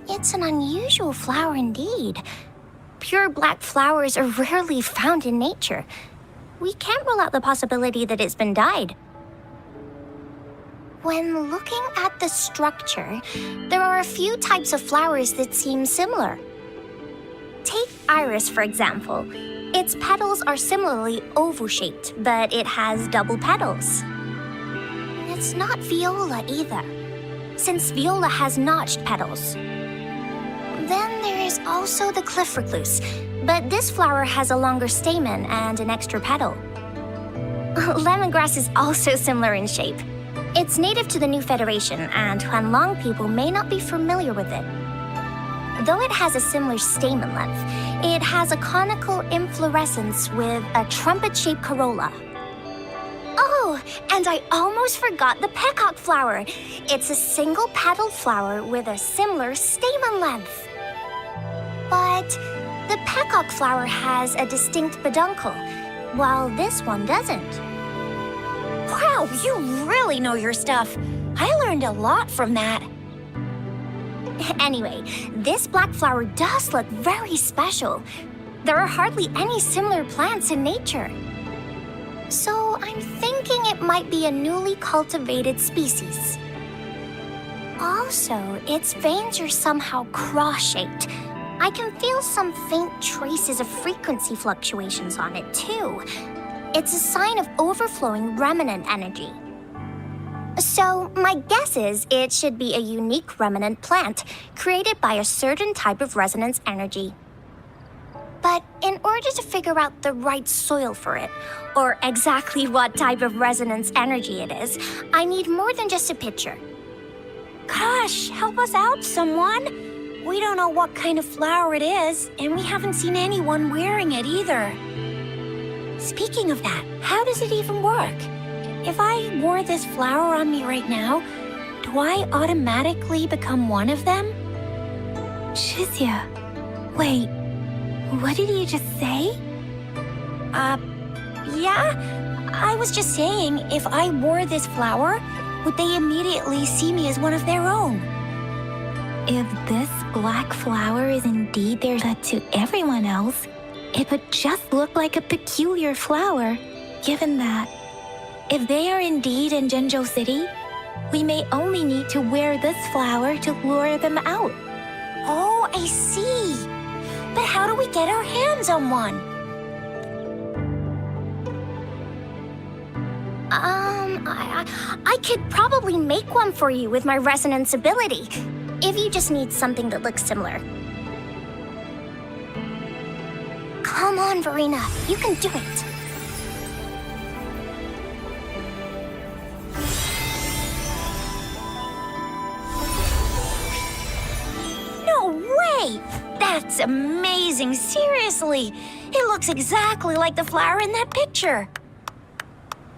It's an unusual flower indeed. Pure black flowers are rarely found in nature. We can't rule out the possibility that it's been dyed. When looking at the structure, there are a few types of flowers that seem similar. Take iris, for example. Its petals are similarly oval-shaped, but it has double petals. It's not viola either, since viola has notched petals. Then there is also the cliff recluse, but this flower has a longer stamen and an extra petal. Lemongrass is also similar in shape. It's native to the New Federation, and Huanglong people may not be familiar with it. Though it has a similar stamen length, it has a conical inflorescence with a trumpet-shaped corolla. Oh, and I almost forgot the peacock flower. It's a single-petaled flower with a similar stamen length. But the peacock flower has a distinct peduncle, while this one doesn't. Wow, you really know your stuff. I learned a lot from that. Anyway, this black flower does look very special. There are hardly any similar plants in nature. So I'm thinking it might be a newly cultivated species. Also, its veins are somehow cross-shaped. I can feel some faint traces of frequency fluctuations on it, too. It's a sign of overflowing remnant energy. So, my guess is it should be a unique remnant plant created by a certain type of resonance energy. But in order to figure out the right soil for it, or exactly what type of resonance energy it is, I need more than just a picture. Gosh, help us out, someone. We don't know what kind of flower it is, and we haven't seen anyone wearing it either. Speaking of that, how does it even work? If I wore this flower on me right now, do I automatically become one of them? Shizia, wait, what did you just say? Yeah? I was just saying, if I wore this flower, would they immediately see me as one of their own? If this black flower is indeed theirs to everyone else, it would just look like a peculiar flower, given that if they are indeed in Jinzhou City, we may only need to wear this flower to lure them out. Oh, I see. But how do we get our hands on one? I could probably make one for you with my resonance ability, if you just need something that looks similar. Come on, Verena, you can do it. No way! That's amazing, seriously! It looks exactly like the flower in that picture.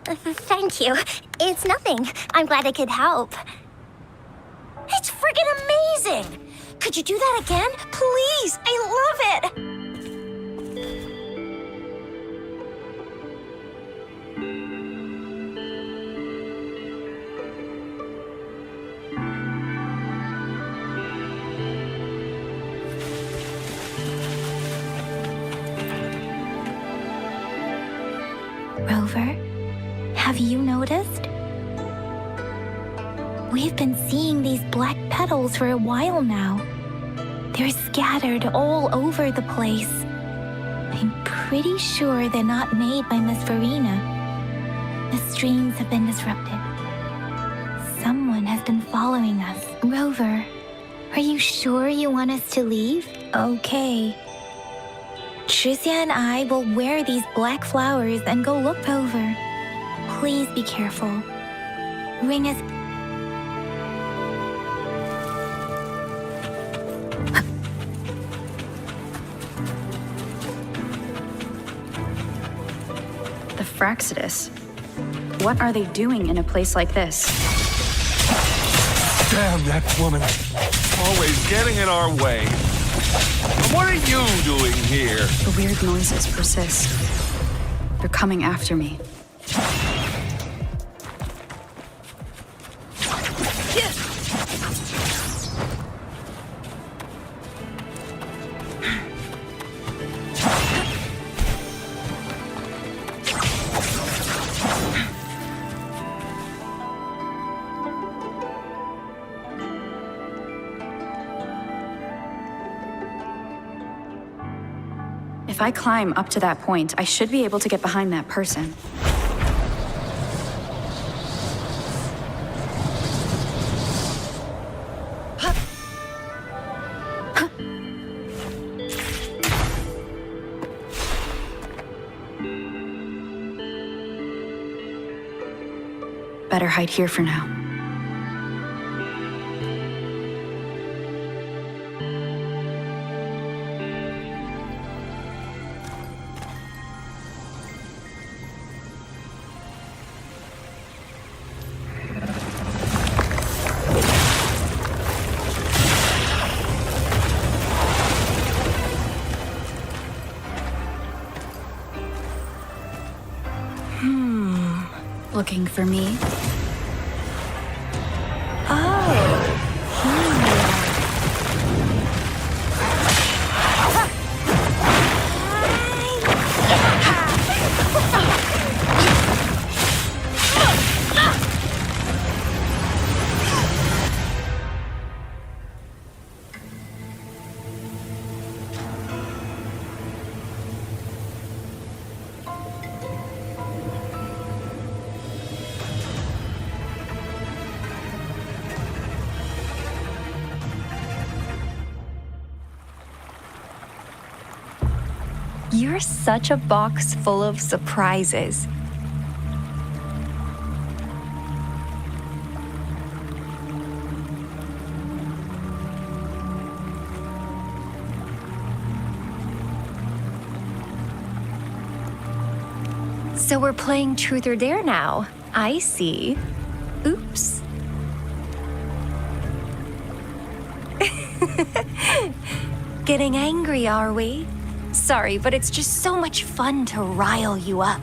Thank you. It's nothing. I'm glad I could help. It's friggin' amazing! Could you do that again? Please! I love it! Rover, have you noticed? We've been seeing these black petals for a while now. They're scattered all over the place. I'm pretty sure they're not made by Miss Verena. The streams have been disrupted. Someone has been following us. Rover, are you sure you want us to leave? Okay. Tricia and I will wear these black flowers and go look over. Please be careful. Ring is... The Fraxidus. What are they doing in a place like this? Damn that woman. Always getting in our way. What are you doing here? The weird noises persist. They're coming after me. If I climb up to that point, I should be able to get behind that person. Better hide here for now. looking for me? You're such a box full of surprises. So we're playing Truth or Dare now. I see. Oops. Getting angry, are we? Sorry, but it's just so much fun to rile you up.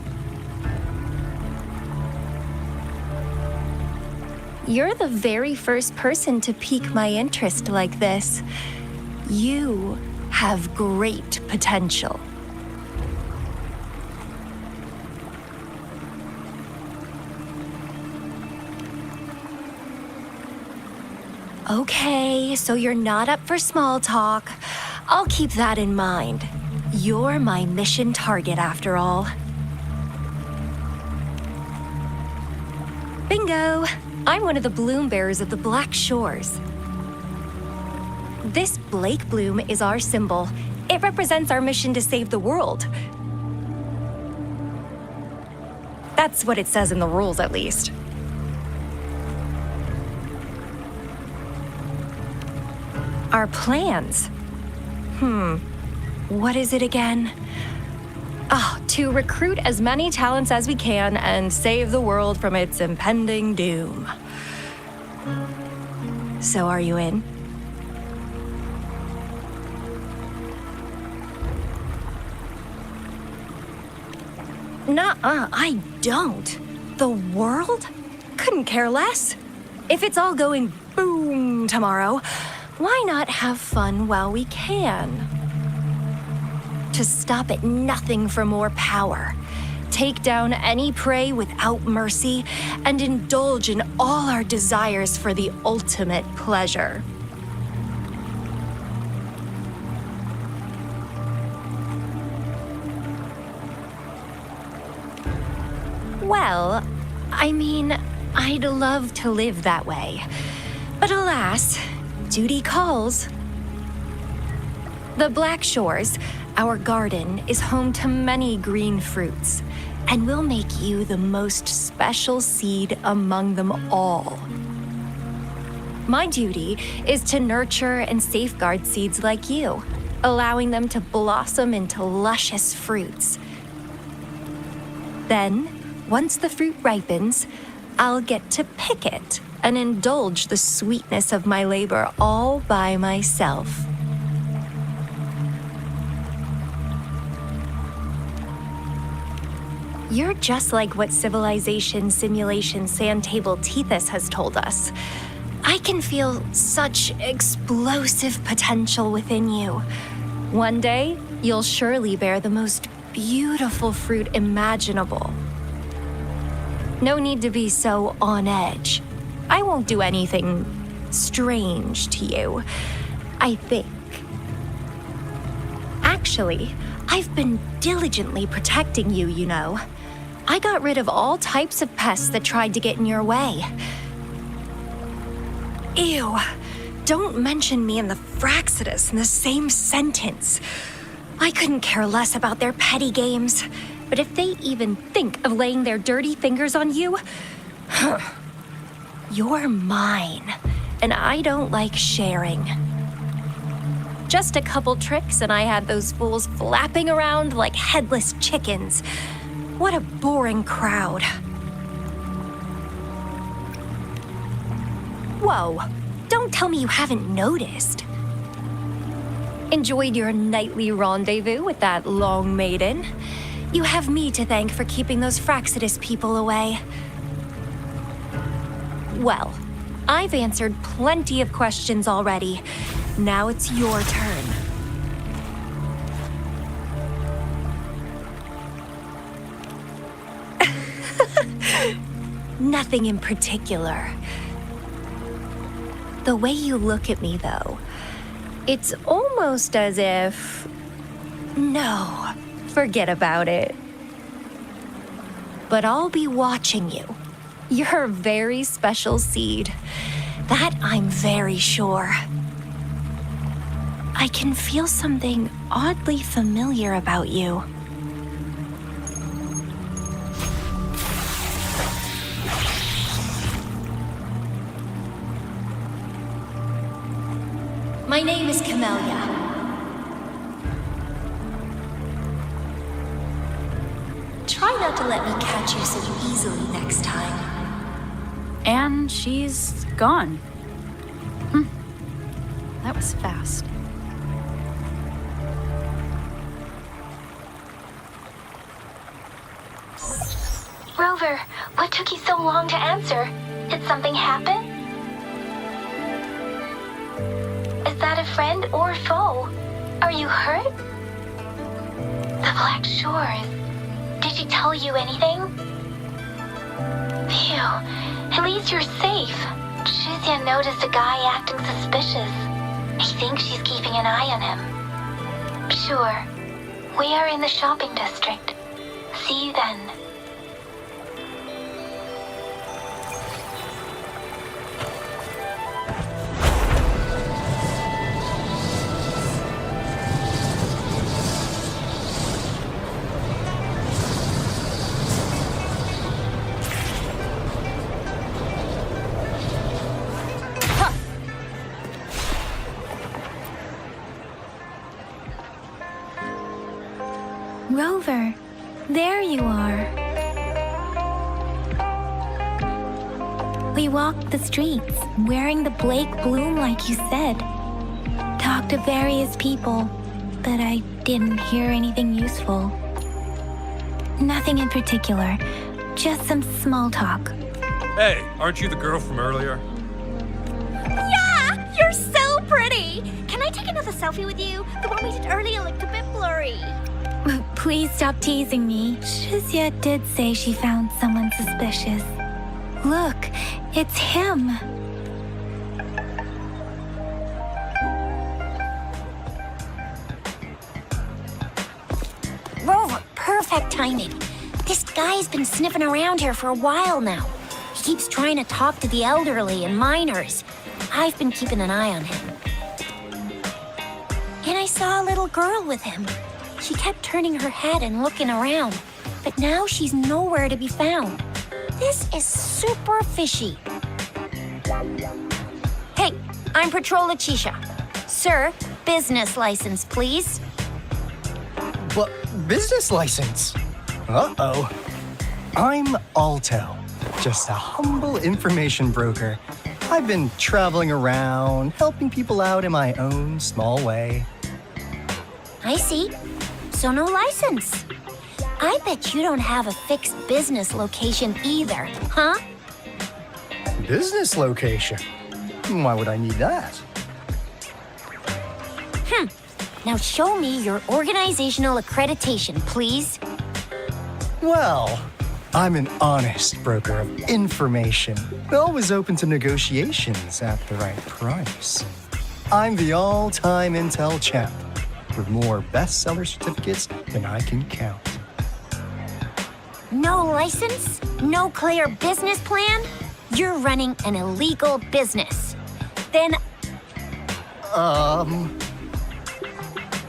You're the very first person to pique my interest like this. You have great potential. Okay, so you're not up for small talk. I'll keep that in mind. You're my mission target, after all. Bingo! I'm one of the bloom bearers of the Black Shores. This Blake bloom is our symbol. It represents our mission to save the world. That's what it says in the rules, at least. Our plans? What is it again? To recruit as many talents as we can and save the world from its impending doom. So are you in? Nuh-uh, I don't. The world? Couldn't care less. If it's all going boom tomorrow, why not have fun while we can? To stop at nothing for more power, take down any prey without mercy, and indulge in all our desires for the ultimate pleasure. Well, I mean, I'd love to live that way. But alas, duty calls. The Black Shores, our garden, is home to many green fruits, and we'll make you the most special seed among them all. My duty is to nurture and safeguard seeds like you, allowing them to blossom into luscious fruits. Then, once the fruit ripens, I'll get to pick it and indulge the sweetness of my labor all by myself. You're just like what Civilization Simulation Sandtable Tethys has told us. I can feel such explosive potential within you. One day, you'll surely bear the most beautiful fruit imaginable. No need to be so on edge. I won't do anything strange to you, I think. Actually, I've been diligently protecting you, you know. I got rid of all types of pests that tried to get in your way. Ew, don't mention me and the Fraxidus in the same sentence. I couldn't care less about their petty games, but if they even think of laying their dirty fingers on you, you're mine, and I don't like sharing. Just a couple tricks and I had those fools flapping around like headless chickens. What a boring crowd. Whoa, don't tell me you haven't noticed. Enjoyed your nightly rendezvous with that long maiden? You have me to thank for keeping those Fraxidus people away. Well, I've answered plenty of questions already. Now it's your turn. Nothing in particular. The way you look at me, though, it's almost as if... No, forget about it. But I'll be watching you. You're a very special seed. That I'm very sure. I can feel something oddly familiar about you. My name is Camellia. Try not to let me catch you so easily next time. And she's gone. That was fast. Rover, what took you so long to answer? Did something happen? Is that a friend or foe? Are you hurt? The Black Shores. Did she tell you anything? Phew, at least you're safe. Shuzia noticed a guy acting suspicious. I think she's keeping an eye on him. Sure, we are in the shopping district. See you then. Rover, there you are. We walked the streets, wearing the Blake bloom like you said. Talked to various people, but I didn't hear anything useful. Nothing in particular, just some small talk. Hey, aren't you the girl from earlier? Yeah! You're so pretty! Can I take another selfie with you? The one we did earlier looked a bit blurry. Please stop teasing me. Shuzia did say she found someone suspicious. Look, it's him. Rover, perfect timing. This guy's been sniffing around here for a while now. He keeps trying to talk to the elderly and minors. I've been keeping an eye on him. And I saw a little girl with him. She kept turning her head and looking around, but now she's nowhere to be found. This is super fishy. Hey, I'm Patrol Letitia. Sir, business license, please. What? Business license? Uh-oh. I'm Alto, just a humble information broker. I've been traveling around, helping people out in my own small way. I see. So no license. I bet you don't have a fixed business location either, huh? Business location? Why would I need that? Now show me your organizational accreditation, please. Well, I'm an honest broker of information, always open to negotiations at the right price. I'm the all-time intel champ, with more bestseller certificates than I can count. No license? No clear business plan? You're running an illegal business. Then...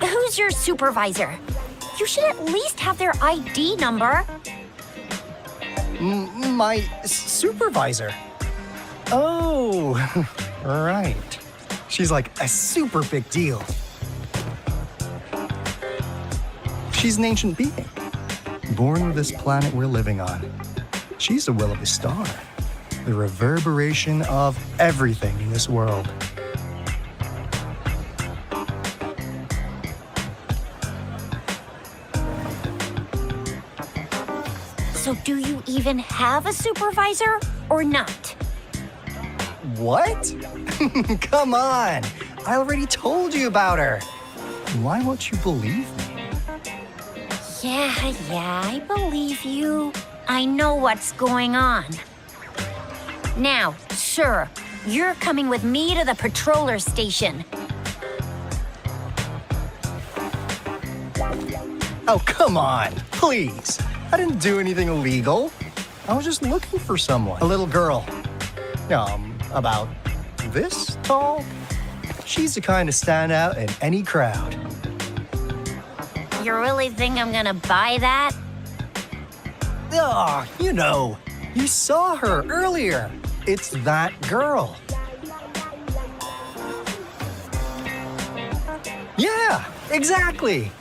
Who's your supervisor? You should at least have their ID number. My supervisor? Oh, right. She's like a super big deal. She's an ancient being, born on this planet we're living on. She's the will of the star, the reverberation of everything in this world. So do you even have a supervisor or not? What? Come on. I already told you about her. Why won't you believe me? Yeah, I believe you. I know what's going on. Now, sir, you're coming with me to the patroller station. Oh, come on, please. I didn't do anything illegal. I was just looking for someone. A little girl. About this tall. She's the kind to stand out in any crowd. You really think I'm gonna buy that? Ah, you saw her earlier. It's that girl. Yeah, exactly.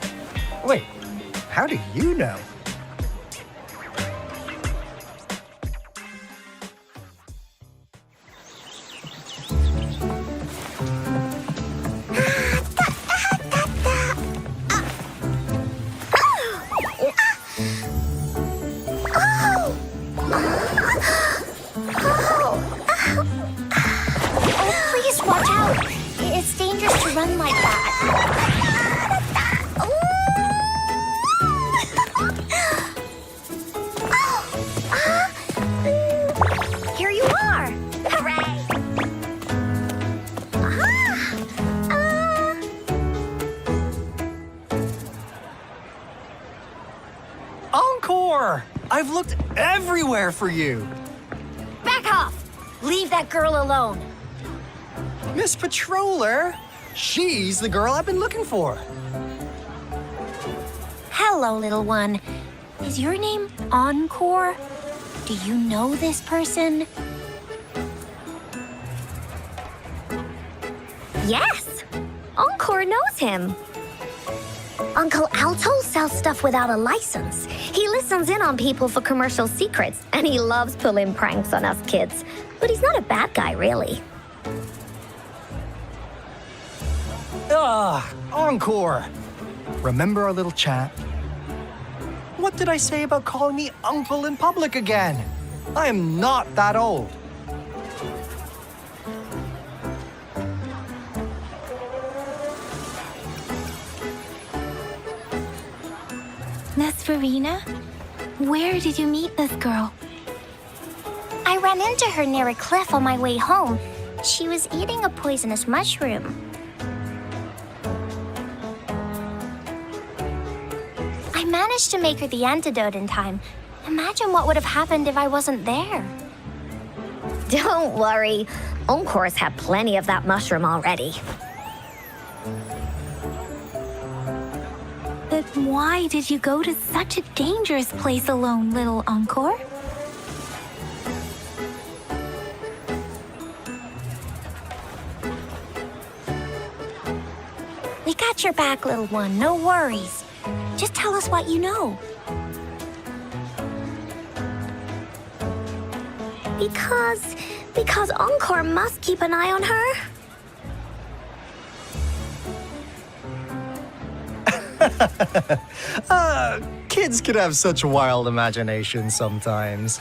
Wait, how do you know? I've looked everywhere for you. Back off! Leave that girl alone. Miss Patroller, she's the girl I've been looking for. Hello, little one. Is your name Encore? Do you know this person? Yes! Encore knows him. Uncle Alto sells stuff without a license. He listens in on people for commercial secrets, and he loves pulling pranks on us kids. But he's not a bad guy, really. Encore. Remember our little chat? What did I say about calling me uncle in public again? I am not that old. Nesferina? Where did you meet this girl? I ran into her near a cliff on my way home. She was eating a poisonous mushroom. I managed to make her the antidote in time. Imagine what would have happened if I wasn't there. Don't worry. Encore's had plenty of that mushroom already. But why did you go to such a dangerous place alone, little Encore? We got your back, little one. No worries. Just tell us what you know. Because Encore must keep an eye on her. Kids can have such wild imaginations sometimes.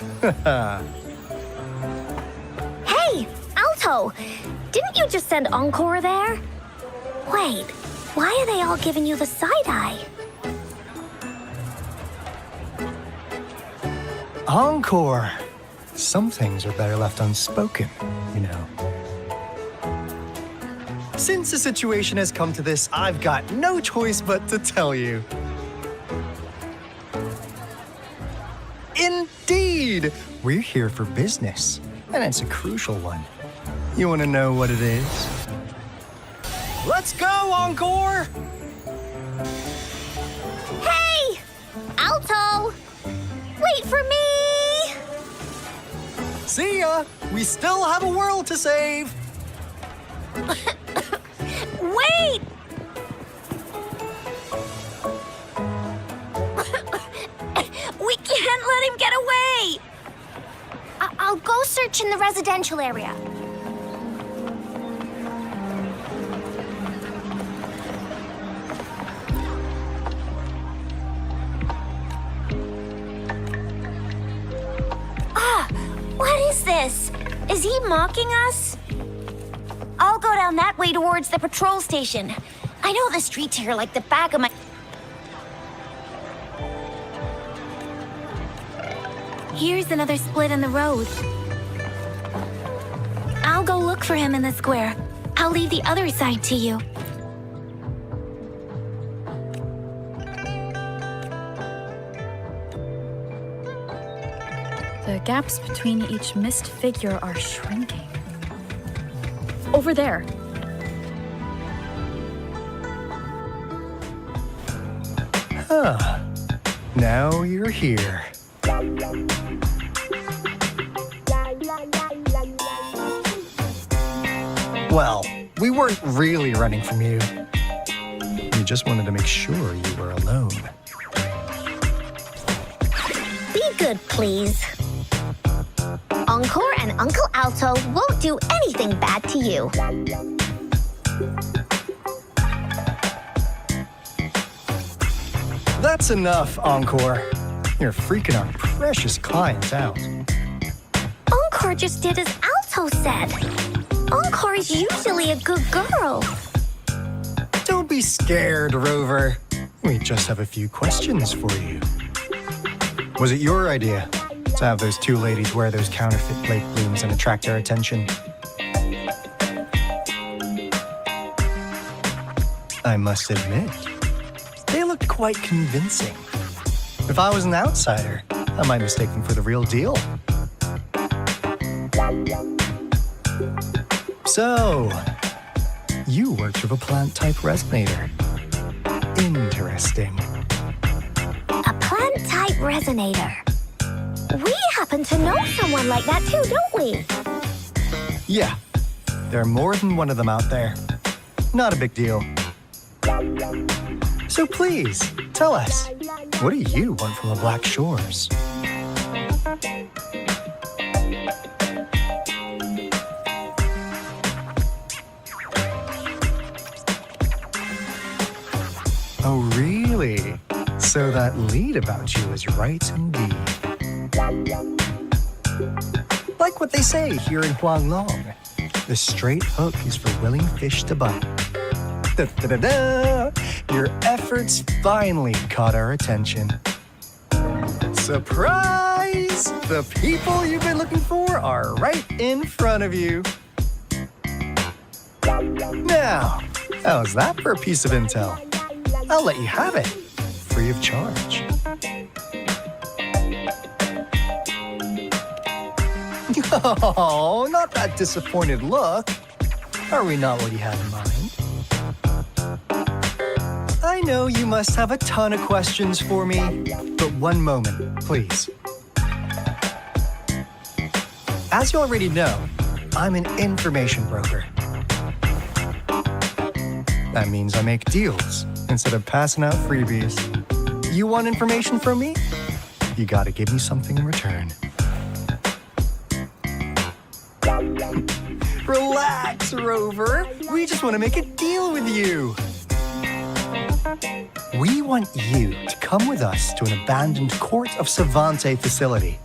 Hey, Alto! Didn't you just send Encore there? Wait, why are they all giving you the side-eye? Encore. Some things are better left unspoken, you know. Since the situation has come to this, I've got no choice but to tell you. Indeed! We're here for business, and it's a crucial one. You want to know what it is? Let's go, Encore! Hey! Alto! Wait for me! See ya! We still have a world to save! Wait! We can't let him get away! I'll go search in the residential area. What is this? Is he mocking us? down that way towards the patrol station. I know the streets here like the back of my... Here's another split in the road. I'll go look for him in the square. I'll leave the other side to you. The gaps between each missed figure are shrinking. Over there. Huh. Now you're here. Well, we weren't really running from you. We just wanted to make sure you were alone. Be good, please. Encore and Uncle Alto won't do anything bad to you. That's enough, Encore. You're freaking our precious clients out. Encore just did as Alto said. Encore is usually a good girl. Don't be scared, Rover. We just have a few questions for you. Was it your idea to have those two ladies wear those counterfeit plate blooms and attract our attention? I must admit, they looked quite convincing. If I was an outsider, I might mistake them for the real deal. So, you worked with a plant-type resonator. Interesting. A plant-type resonator. We happen to know someone like that too, don't we? Yeah, there are more than one of them out there. Not a big deal. So please, tell us, what do you want from the Black Shores? Oh, really? So that lead about you is right indeed. Like what they say here in Huanglong, the straight hook is for willing fish to bite. Da-da-da-da! Your efforts finally caught our attention. Surprise! The people you've been looking for are right in front of you. Now, how's that for a piece of intel? I'll let you have it, free of charge. Oh, not that disappointed look. Are we not what you had in mind? I know you must have a ton of questions for me, but one moment, please. As you already know, I'm an information broker. That means I make deals instead of passing out freebies. You want information from me? You gotta give me something in return. Relax, Rover. We just want to make a deal with you. We want you to come with us to an abandoned Court of Savante facility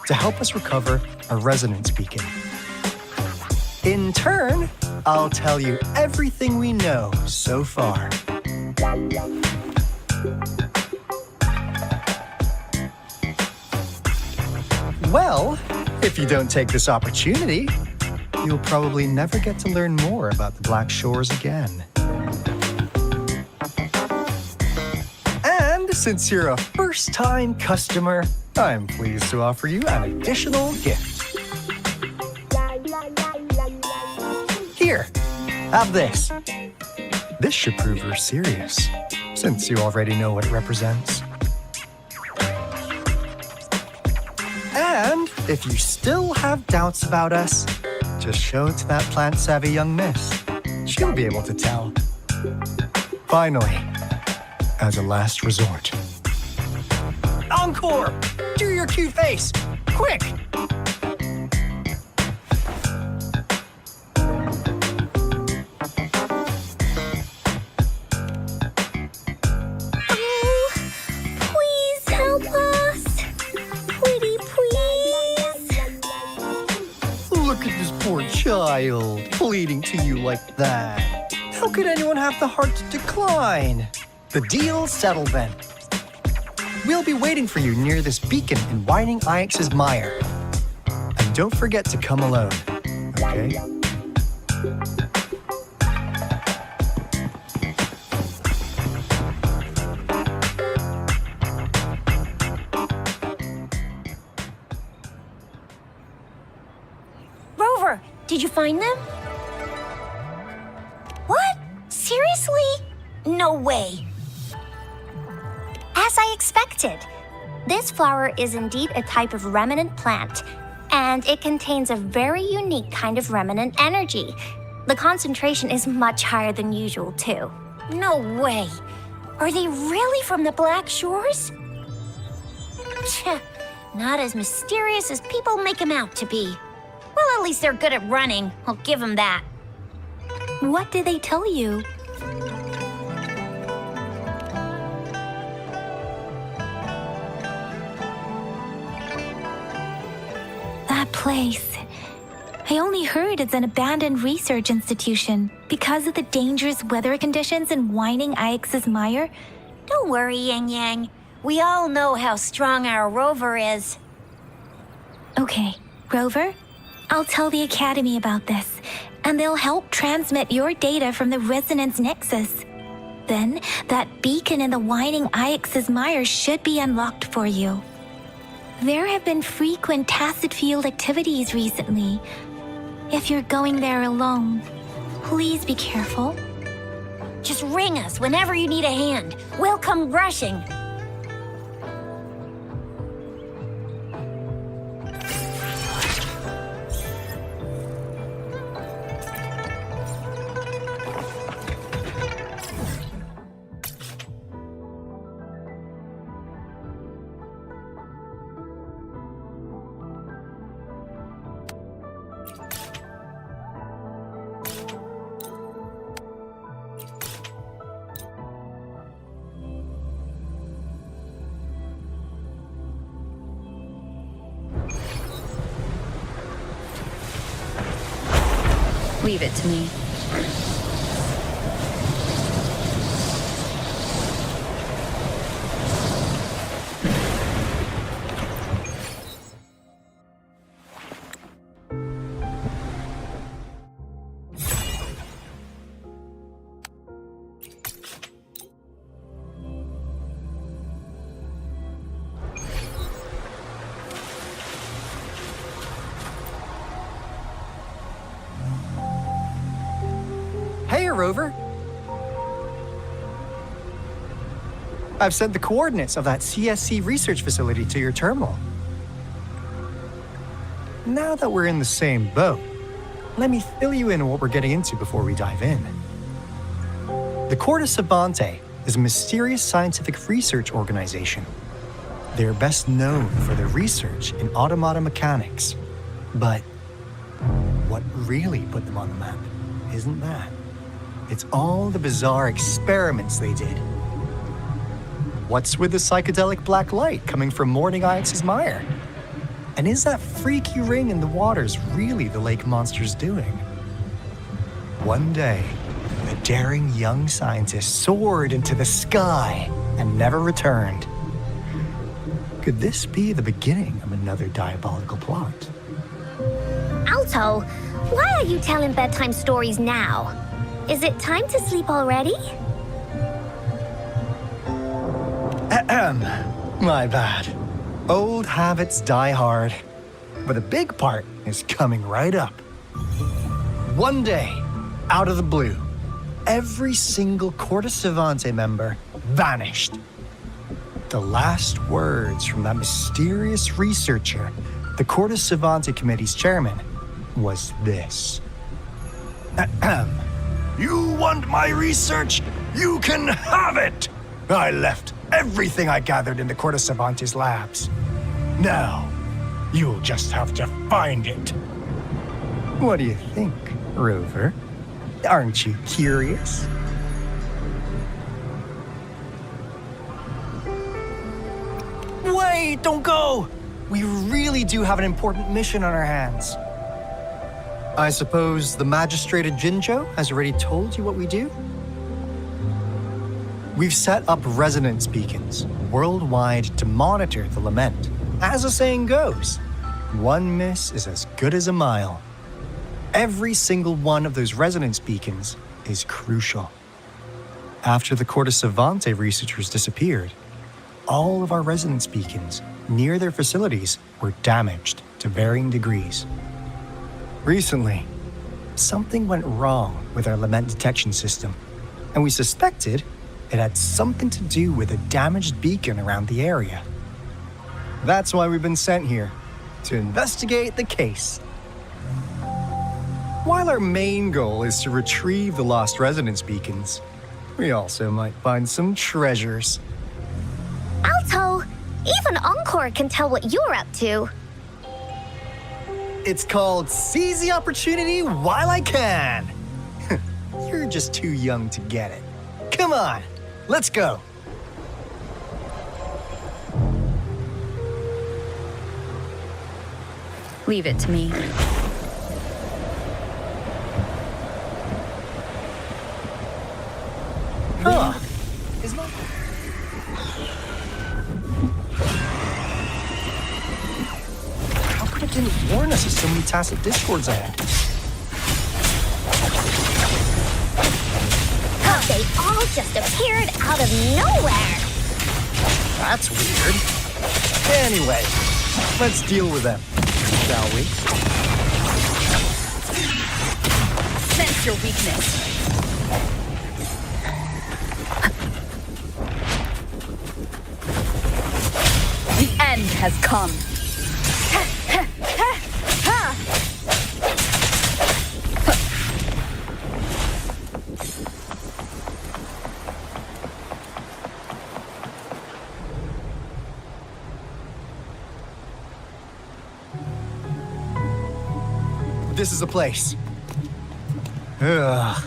to help us recover a resonance beacon. In turn, I'll tell you everything we know so far. Well, if you don't take this opportunity, you'll probably never get to learn more about the Black Shores again. And since you're a first-time customer, I'm pleased to offer you an additional gift. Here, have this. This should prove you're serious, since you already know what it represents. And if you still have doubts about us, just show it to that plant-savvy young miss. She'll be able to tell. Finally, as a last resort. Encore! Do your cute face! Quick! Please help us. Pretty please. Look at this poor child. child pleading to you like that. How could anyone have the heart to decline? The deal's settled then. We'll be waiting for you near this beacon in Whining Ix's mire. And don't forget to come alone, okay? Rover, did you find them? What? Seriously? No way. As I expected. This flower is indeed a type of remnant plant, and it contains a very unique kind of remnant energy. The concentration is much higher than usual, too. No way. Are they really from the Black Shores? Not as mysterious as people make them out to be. Well, at least they're good at running. I'll give them that. What did they tell you? That place. I only heard it's an abandoned research institution because of the dangerous weather conditions in Whining Ix's mire. Don't worry, Yang Yang. We all know how strong our Rover is. Okay, Rover, I'll tell the Academy about this, and they'll help transmit your data from the Resonance Nexus. Then, that beacon in the Whining Ix's mire should be unlocked for you. There have been frequent tacit field activities recently. If you're going there alone, please be careful. Just ring us whenever you need a hand. We'll come rushing. Leave it to me. Hey, Rover. I've sent the coordinates of that CSC research facility to your terminal. Now that we're in the same boat, let me fill you in on what we're getting into before we dive in. The Corte Savante is a mysterious scientific research organization. They're best known for their research in automata mechanics. But what really put them on the map isn't that. It's all the bizarre experiments they did. What's with the psychedelic black light coming from Whining Ix's mire? And is that freaky ring in the waters really the lake monster's doing? One day, a daring young scientist soared into the sky and never returned. Could this be the beginning of another diabolical plot? Alto, why are you telling bedtime stories now? Is it time to sleep already? My bad. Old habits die hard. But a big part is coming right up. One day, out of the blue, every single Corte Savante member vanished. The last words from that mysterious researcher, the Corte Savante Committee's chairman, was this. You want my research? You can have it! I left everything I gathered in the Corte Savante's labs. Now, you'll just have to find it. What do you think, Rover? Aren't you curious? Wait, don't go! We really do have an important mission on our hands. I suppose the Magistrate of Jinzhou has already told you what we do? We've set up resonance beacons worldwide to monitor the lament. As the saying goes, one miss is as good as a mile. Every single one of those resonance beacons is crucial. After the Court of Savante researchers disappeared, all of our resonance beacons near their facilities were damaged to varying degrees. Recently, something went wrong with our lament detection system, and we suspected it had something to do with a damaged beacon around the area. That's why we've been sent here, to investigate the case. While our main goal is to retrieve the lost resonance beacons, we also might find some treasures. Alto, even Encore can tell what you're up to. It's called Seize the Opportunity While I Can. You're just too young to get it. Come on, let's go. Leave it to me. Huh. Is my... How come it didn't warn us of so many tacit discords ahead? Oh, they all just appeared out of nowhere. That's weird. Anyway, let's deal with them, shall we? Sense your weakness. The end has come. This is the place. Ugh.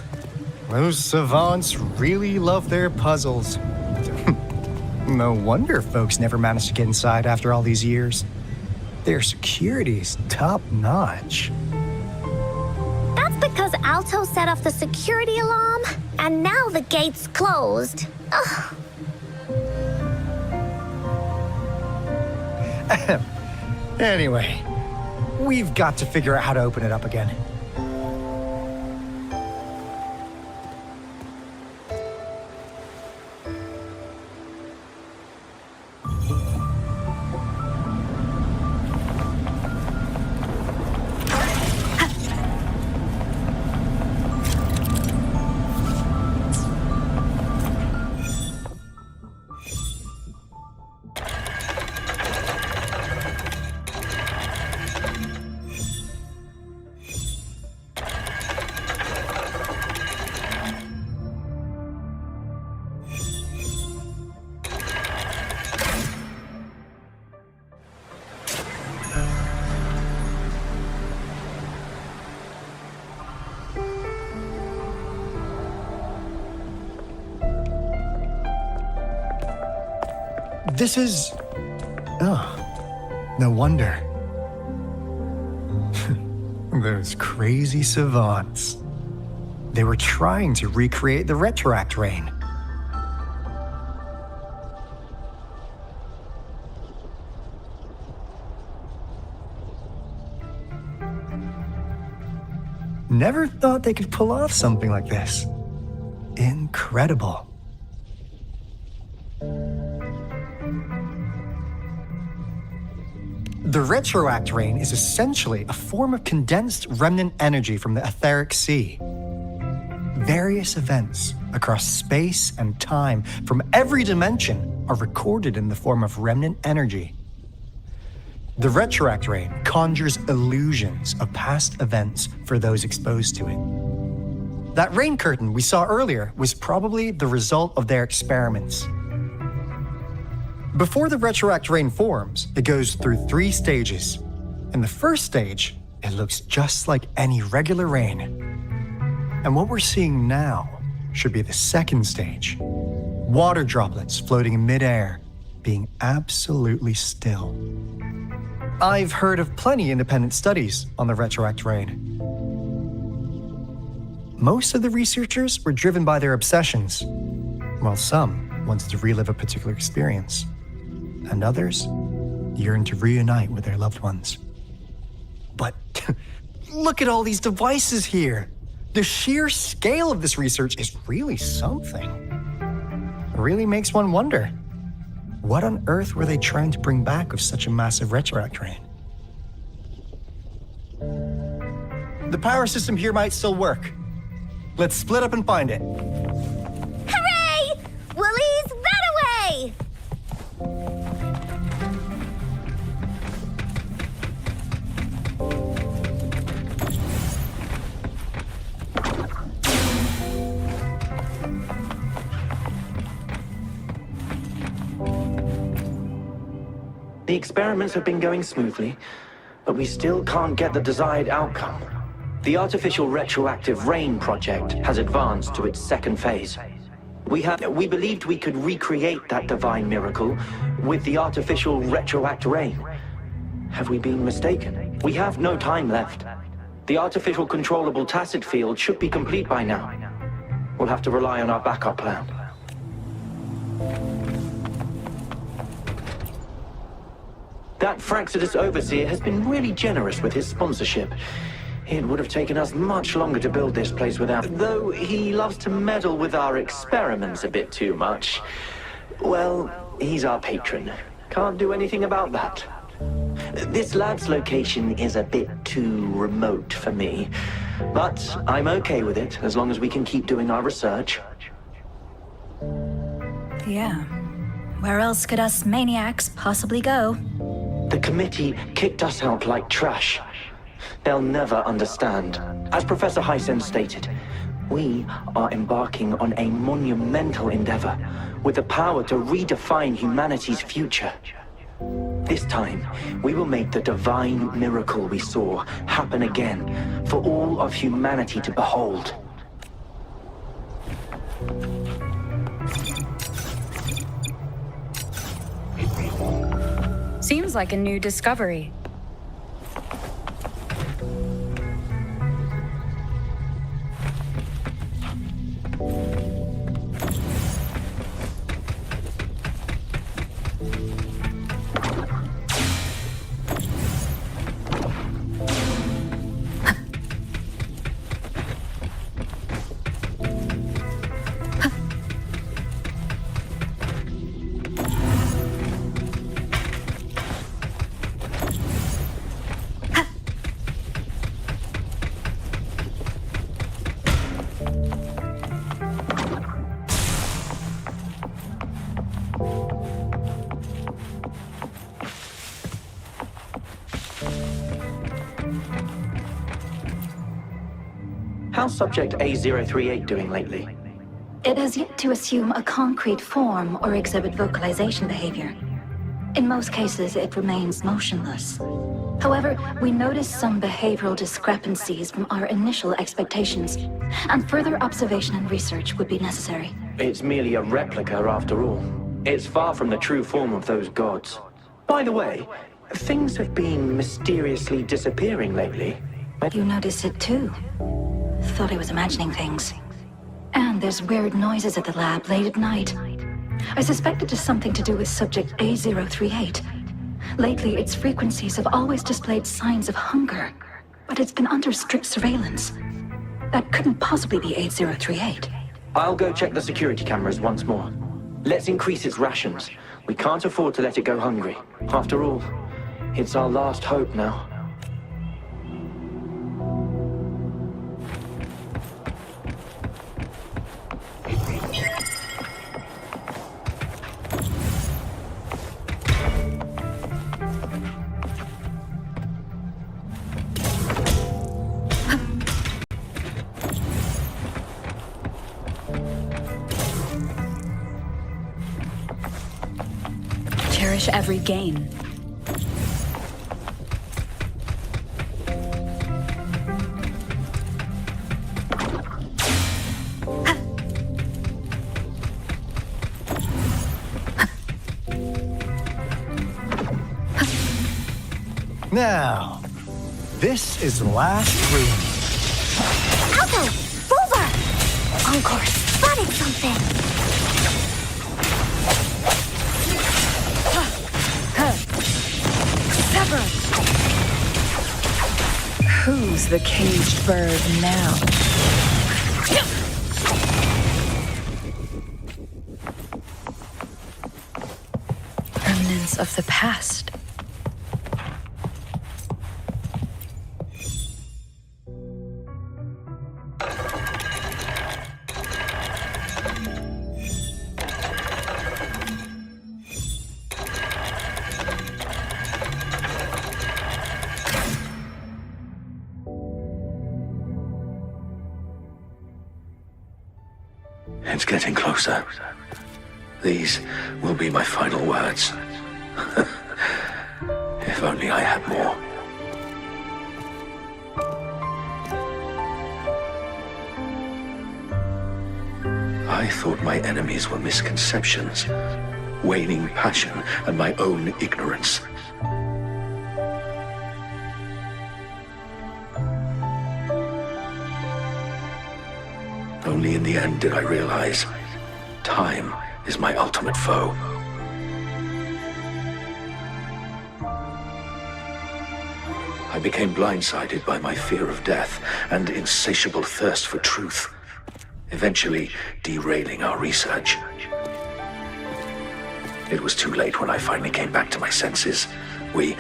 Those savants really love their puzzles. No wonder folks never managed to get inside after all these years. Their security's top-notch. That's because Alto set off the security alarm, and now the gate's closed. Ugh. Anyway, we've got to figure out how to open it up again. This is... Oh, no wonder. Those crazy savants. They were trying to recreate the retroact rain. Never thought they could pull off something like this. Incredible. The retroact rain is essentially a form of condensed remnant energy from the etheric sea. Various events across space and time from every dimension are recorded in the form of remnant energy. The retroact rain conjures illusions of past events for those exposed to it. That rain curtain we saw earlier was probably the result of their experiments. Before the retroact rain forms, it goes through 3 stages. In the first stage, it looks just like any regular rain. And what we're seeing now should be the second stage. Water droplets floating in midair, being absolutely still. I've heard of plenty independent studies on the retroact rain. Most of the researchers were driven by their obsessions, while some wanted to relive a particular experience, and others yearned to reunite with their loved ones. But look at all these devices here. The sheer scale of this research is really something. It really makes one wonder, what on earth were they trying to bring back with such a massive retroact rain? The power system here might still work. Let's split up and find it. Hooray! Woolie's Runaway! The experiments have been going smoothly, but we still can't get the desired outcome. The Artificial Retroactive Rain project has advanced to its second phase. We believed we could recreate that divine miracle with the Artificial Retroact Rain. Have we been mistaken? We have no time left. The Artificial Controllable Tacit Field should be complete by now. We'll have to rely on our backup plan. That Fraxidus Overseer has been really generous with his sponsorship. It would have taken us much longer to build this place without... Though he loves to meddle with our experiments a bit too much. Well, he's our patron. Can't do anything about that. This lab's location is a bit too remote for me. But I'm okay with it, as long as we can keep doing our research. Yeah. Where else could us maniacs possibly go? The committee kicked us out like trash. They'll never understand. As Professor Hysen stated, we are embarking on a monumental endeavor with the power to redefine humanity's future. This time, we will make the divine miracle we saw happen again for all of humanity to behold. Seems like a new discovery. How's Subject A038 doing lately? It has yet to assume a concrete form or exhibit vocalization behavior. In most cases, it remains motionless. However, we noticed some behavioral discrepancies from our initial expectations, and further observation and research would be necessary. It's merely a replica after all. It's far from the true form of those gods. By the way, things have been mysteriously disappearing lately. You noticed it too. Thought I was imagining things. And there's weird noises at the lab late at night. I suspect it is something to do with Subject A038. Lately, its frequencies have always displayed signs of hunger, but it's been under strict surveillance. That couldn't possibly be A038. I'll go check the security cameras once more. Let's increase its rations. We can't afford to let it go hungry. After all, it's our last hope now. Cherish every gain. Now, this is the last room. Alto! Volvar! course. Spotted something. Sever! Who's the caged bird now? Remnants of the past. It's getting closer. These will be my final words. If only I had more. I thought my enemies were misconceptions, waning passion, and my own ignorance. Only in the end did I realize time is my ultimate foe. I became blindsided by my fear of death and insatiable thirst for truth, eventually derailing our research. It was too late when I finally came back to my senses. We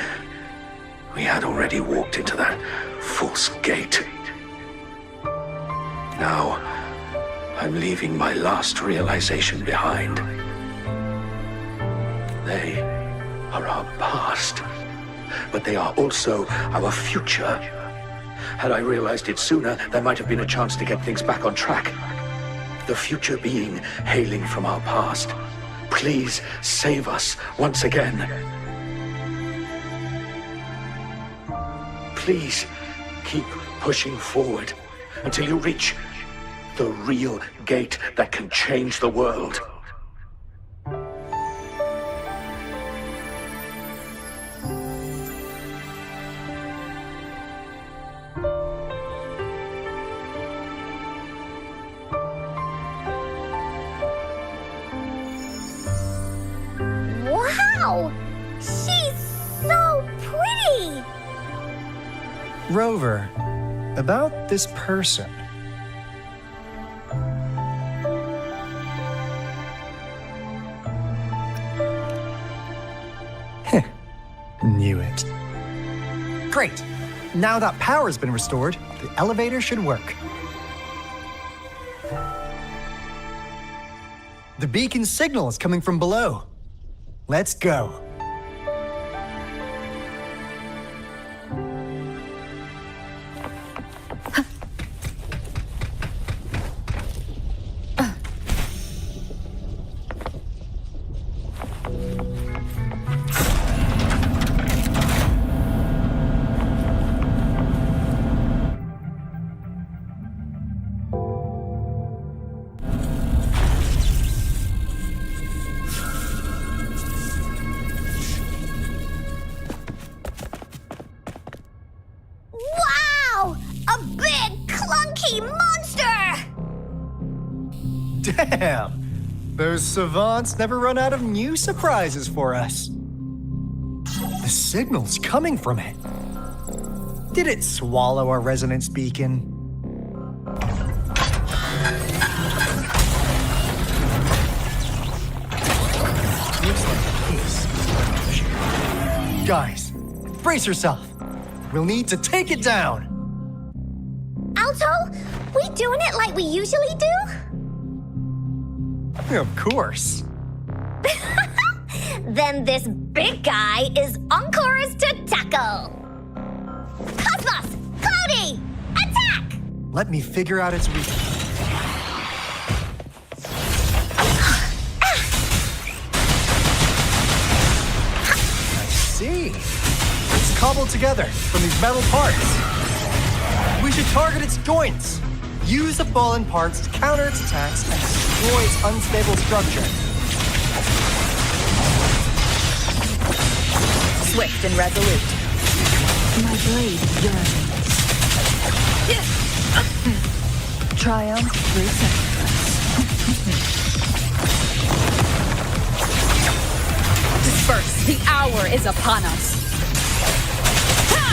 had already walked into that false gate. Now, I'm leaving my last realization behind. They are our past, but they are also our future. Had I realized it sooner, there might have been a chance to get things back on track. The future being hailing from our past. Please save us once again. Please keep pushing forward until you reach the real gate that can change the world. Wow! She's so pretty! Rover, about this person. Knew it. Great. Now that power's been restored, the elevator should work. The beacon signal is coming from below. Let's go. Wow! A big, clunky monster! Damn! Those savants never run out of new surprises for us. The signal's coming from it. Did it swallow our resonance beacon? Looks like a piece. Guys, brace yourself. We'll need to take it down. Alto, we doing it like we usually do? Of course. Then this big guy is on course to tackle. Cosmos! Cloudy! Attack! Let me figure out its weakness. I see. It's cobbled together from these metal parts. We should target its joints. Use the fallen parts to counter its attacks and destroy its unstable structure. Swift and resolute. My blade yearns. Triumph through sacrifice. Disperse! The hour is upon us!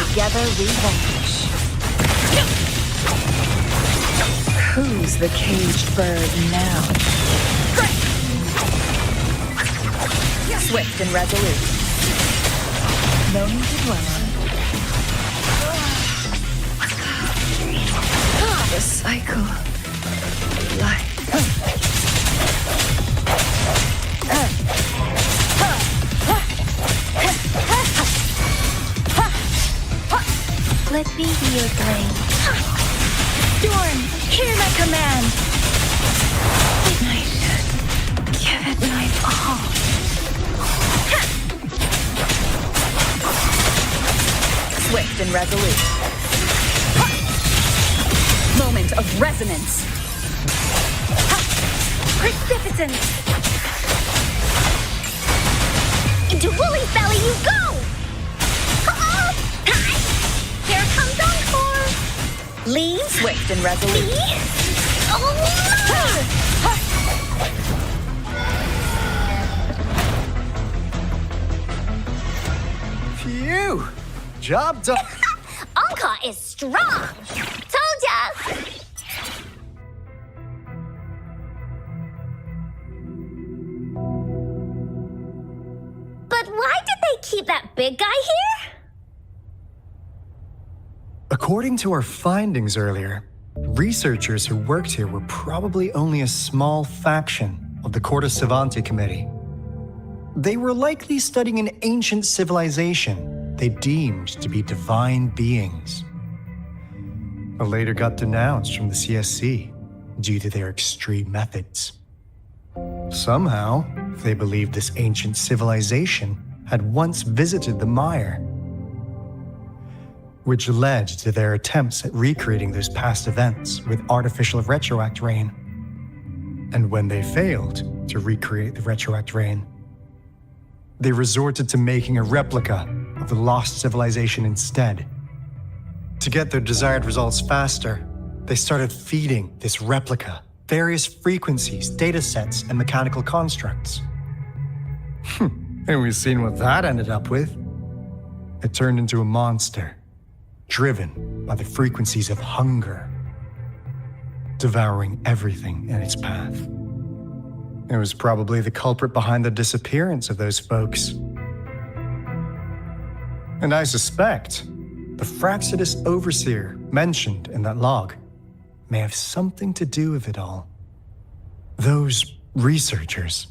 Together we vanish. Who's the caged bird now? Swift and resolute. No need to dwell on it. The cycle of life. Let me be your blade. Storm, hear my command. Ignite. Give it my all. Swift and resolute. Moment of resonance. Precipitant. Into Wooly's belly you go! Here comes Encore! Lean. Swift and resolute. Me? Oh, Phew! Job done. Anka is strong! Told ya! But why did they keep that big guy here? According to our findings earlier, researchers who worked here were probably only a small faction of the Corte Savante Committee. They were likely studying an ancient civilization they deemed to be divine beings, but later got denounced from the CSC due to their extreme methods. Somehow, they believed this ancient civilization had once visited the Mire, which led to their attempts at recreating those past events with artificial retroact rain. And when they failed to recreate the retroact rain, they resorted to making a replica of the lost civilization instead. To get their desired results faster, they started feeding this replica various frequencies, data sets, and mechanical constructs. And we've seen what that ended up with. It turned into a monster, driven by the frequencies of hunger, devouring everything in its path. It was probably the culprit behind the disappearance of those folks. And I suspect the Fraxidus Overseer mentioned in that log may have something to do with it all. Those researchers,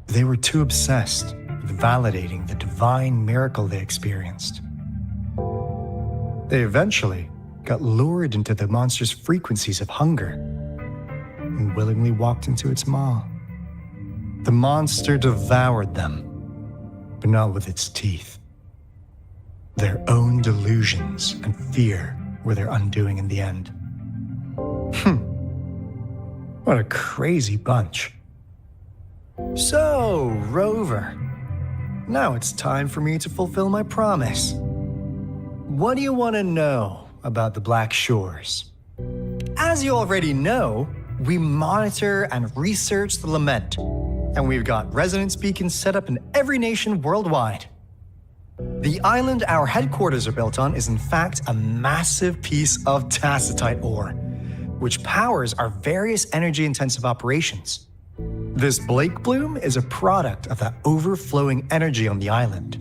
they were too obsessed with validating the divine miracle they experienced. They eventually got lured into the monster's frequencies of hunger and willingly walked into its maw. The monster devoured them, but not with its teeth. Their own delusions and fear were their undoing in the end. What a crazy bunch. So, Rover, now it's time for me to fulfill my promise. What do you want to know about the Black Shores? As you already know, we monitor and research the Lament, and we've got resonance beacons set up in every nation worldwide. The island our headquarters are built on is in fact a massive piece of tacitite ore, which powers our various energy-intensive operations. This Blake Bloom is a product of that overflowing energy on the island.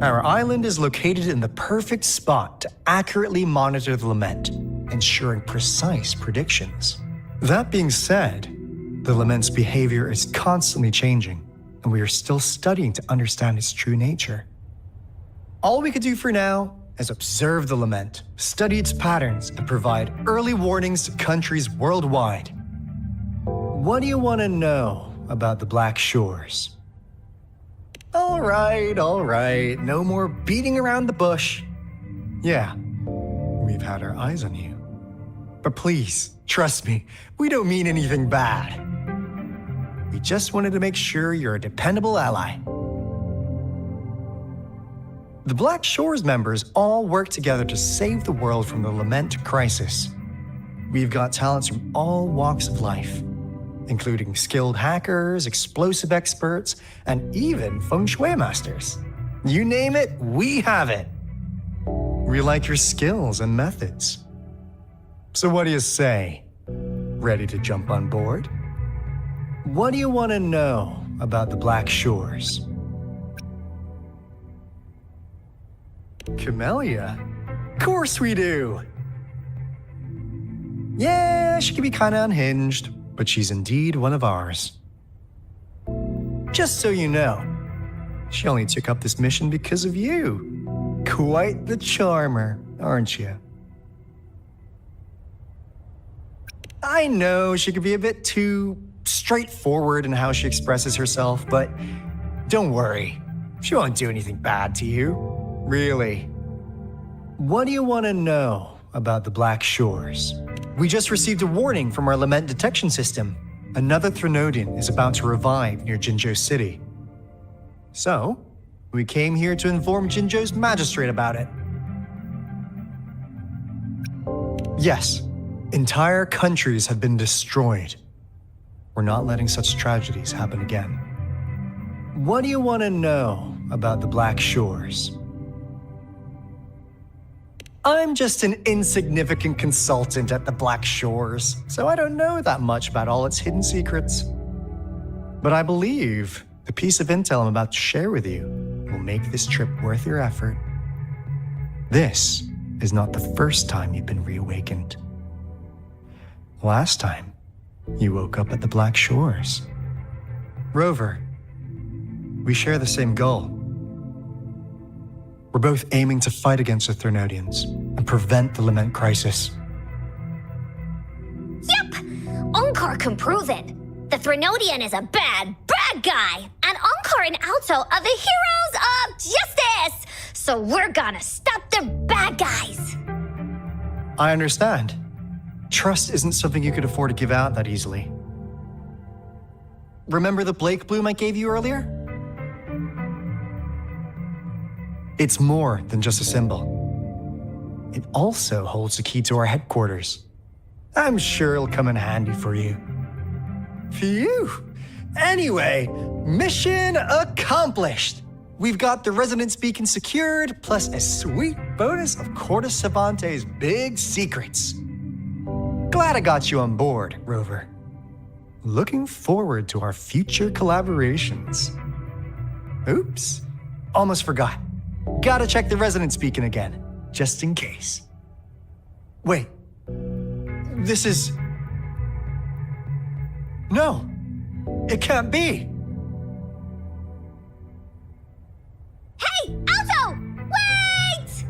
Our island is located in the perfect spot to accurately monitor the Lament, ensuring precise predictions. That being said, the Lament's behavior is constantly changing, and we are still studying to understand its true nature. All we could do for now is observe the Lament, study its patterns, and provide early warnings to countries worldwide. What do you want to know about the Black Shores? All right, no more beating around the bush. Yeah, we've had our eyes on you. But please, trust me, we don't mean anything bad. We just wanted to make sure you're a dependable ally. The Black Shores members all work together to save the world from the Lament crisis. We've got talents from all walks of life. including skilled hackers, explosive experts, and even feng shui masters. You name it, we have it. We like your skills and methods. So what do you say? Ready to jump on board? What do you want to know about the Black Shores? Camellia? Of course we do! Yeah, she can be kinda unhinged, but she's indeed one of ours. Just so you know, she only took up this mission because of you. Quite the charmer, aren't you? I know she can be a bit too straightforward in how she expresses herself, but don't worry. She won't do anything bad to you. Really. What do you want to know about the Black Shores? We just received a warning from our lament detection system. Another Threnodian is about to revive near Jinzhou City. So, we came here to inform Jinzhou's magistrate about it. Yes, entire countries have been destroyed. We're not letting such tragedies happen again. What do you want to know about the Black Shores? I'm just an insignificant consultant at the Black Shores, so I don't know that much about all its hidden secrets. But I believe the piece of intel I'm about to share with you will make this trip worth your effort. This is not the first time you've been reawakened. Last time, you woke up at the Black Shores. Rover, we share the same goal. We're both aiming to fight against the Threnodians and prevent the Lament crisis. Yep! Onkar can prove it. The Threnodian is a bad, bad guy, and Onkar and Alto are the heroes of justice! So we're gonna stop the bad guys! I understand. Trust isn't something you could afford to give out that easily. Remember the Blake bloom I gave you earlier? It's more than just a symbol. It also holds the key to our headquarters. I'm sure it'll come in handy for you. Phew! Anyway, mission accomplished! We've got the resonance beacon secured, plus a sweet bonus of Cortus Savante's big secrets. Glad I got you on board, Rover. Looking forward to our future collaborations. Oops, almost forgot. Gotta check the resonance beacon again, just in case. Wait, this is... No, it can't be. Hey, Alto! Wait!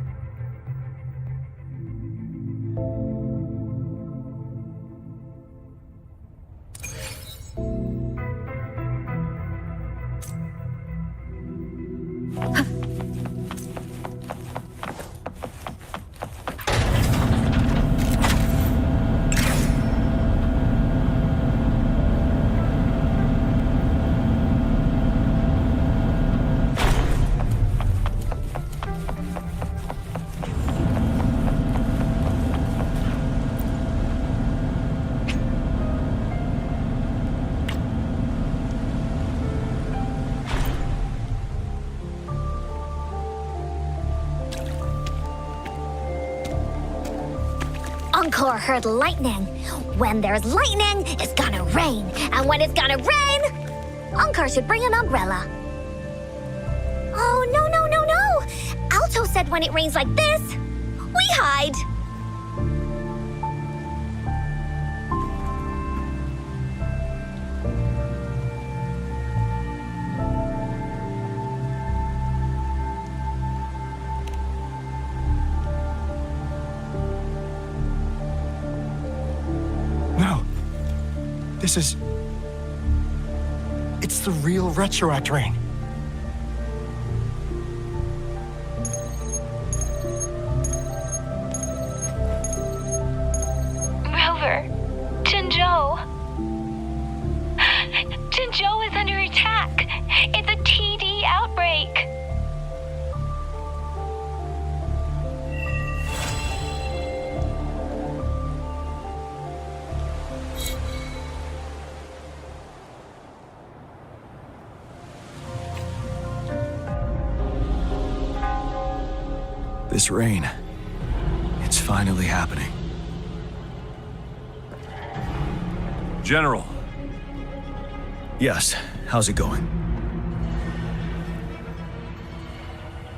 Encore heard lightning. When there's lightning, it's gonna rain. And when it's gonna rain, Encore should bring an umbrella. Oh, no, no, no, no! Alto said when it rains like this, we hide. This is... It's the real Retroact ring. Rover, Jinzhou. Jinzhou is under attack. It's a TD outbreak. This rain, it's finally happening. General. Yes, how's it going?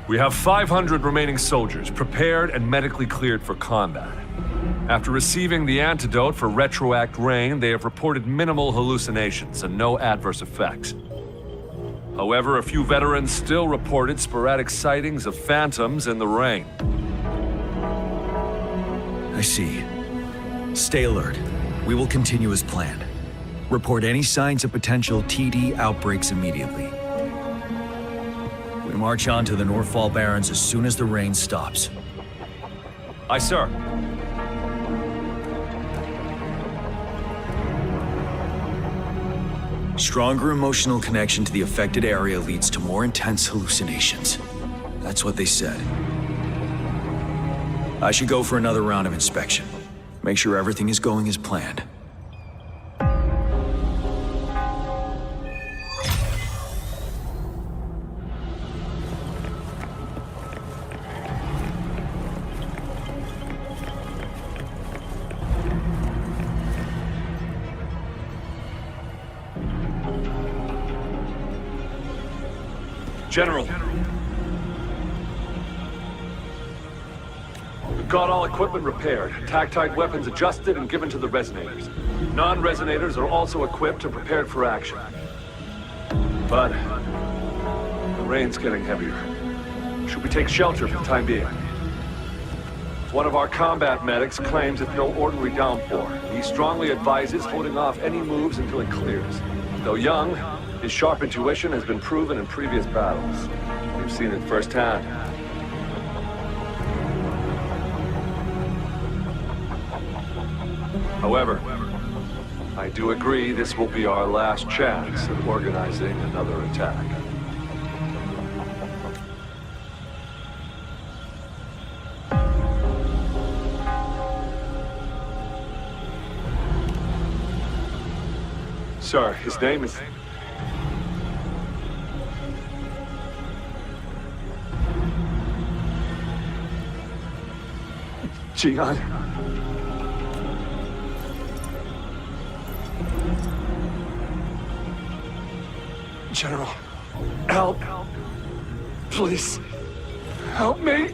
We have 500 remaining soldiers prepared and medically cleared for combat. After receiving the antidote for retroact rain, they have reported minimal hallucinations and no adverse effects. However, a few veterans still reported sporadic sightings of phantoms in the rain. I see. Stay alert. We will continue as planned. Report any signs of potential TD outbreaks immediately. We march on to the Northfall Barrens as soon as the rain stops. Aye, sir. Stronger emotional connection to the affected area leads to more intense hallucinations. That's what they said. I should go for another round of inspection. Make sure everything is going as planned. General. We've got all equipment repaired, tactite weapons adjusted and given to the resonators. Non-resonators are also equipped and prepared for action. But the rain's getting heavier. Should we take shelter for the time being? One of our combat medics claims it's no ordinary downpour. He strongly advises holding off any moves until it clears. Though young, his sharp intuition has been proven in previous battles. We've seen it firsthand. However, I do agree this will be our last chance at organizing another attack. Sir, his name is... Jian. General, help. Please, help me.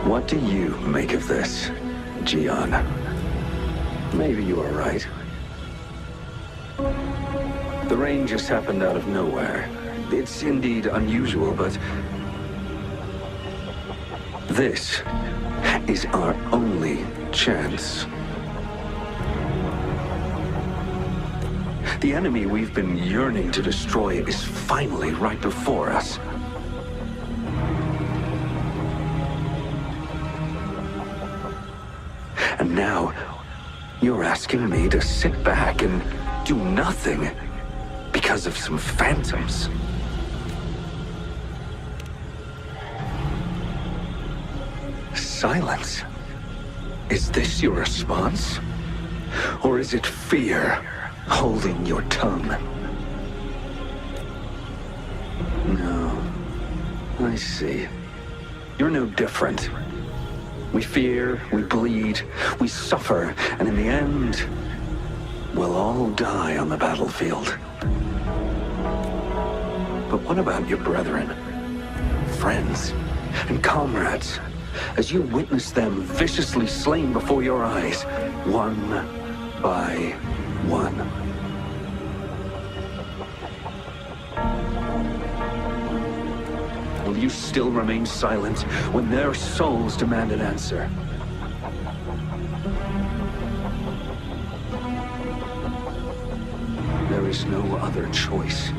What do you make of this, Jian? Maybe you are right. The rain just happened out of nowhere. It's indeed unusual, but this is our only chance. The enemy we've been yearning to destroy is finally right before us. And now, you're asking me to sit back and do nothing because of some phantoms. Silence. Is this your response? Or is it fear holding your tongue? No. I see. You're no different. We fear, we bleed, we suffer, and in the end, we'll all die on the battlefield. But what about your brethren, friends, and comrades? As you witness them viciously slain before your eyes, one by one. Will you still remain silent when their souls demand an answer? There is no other choice.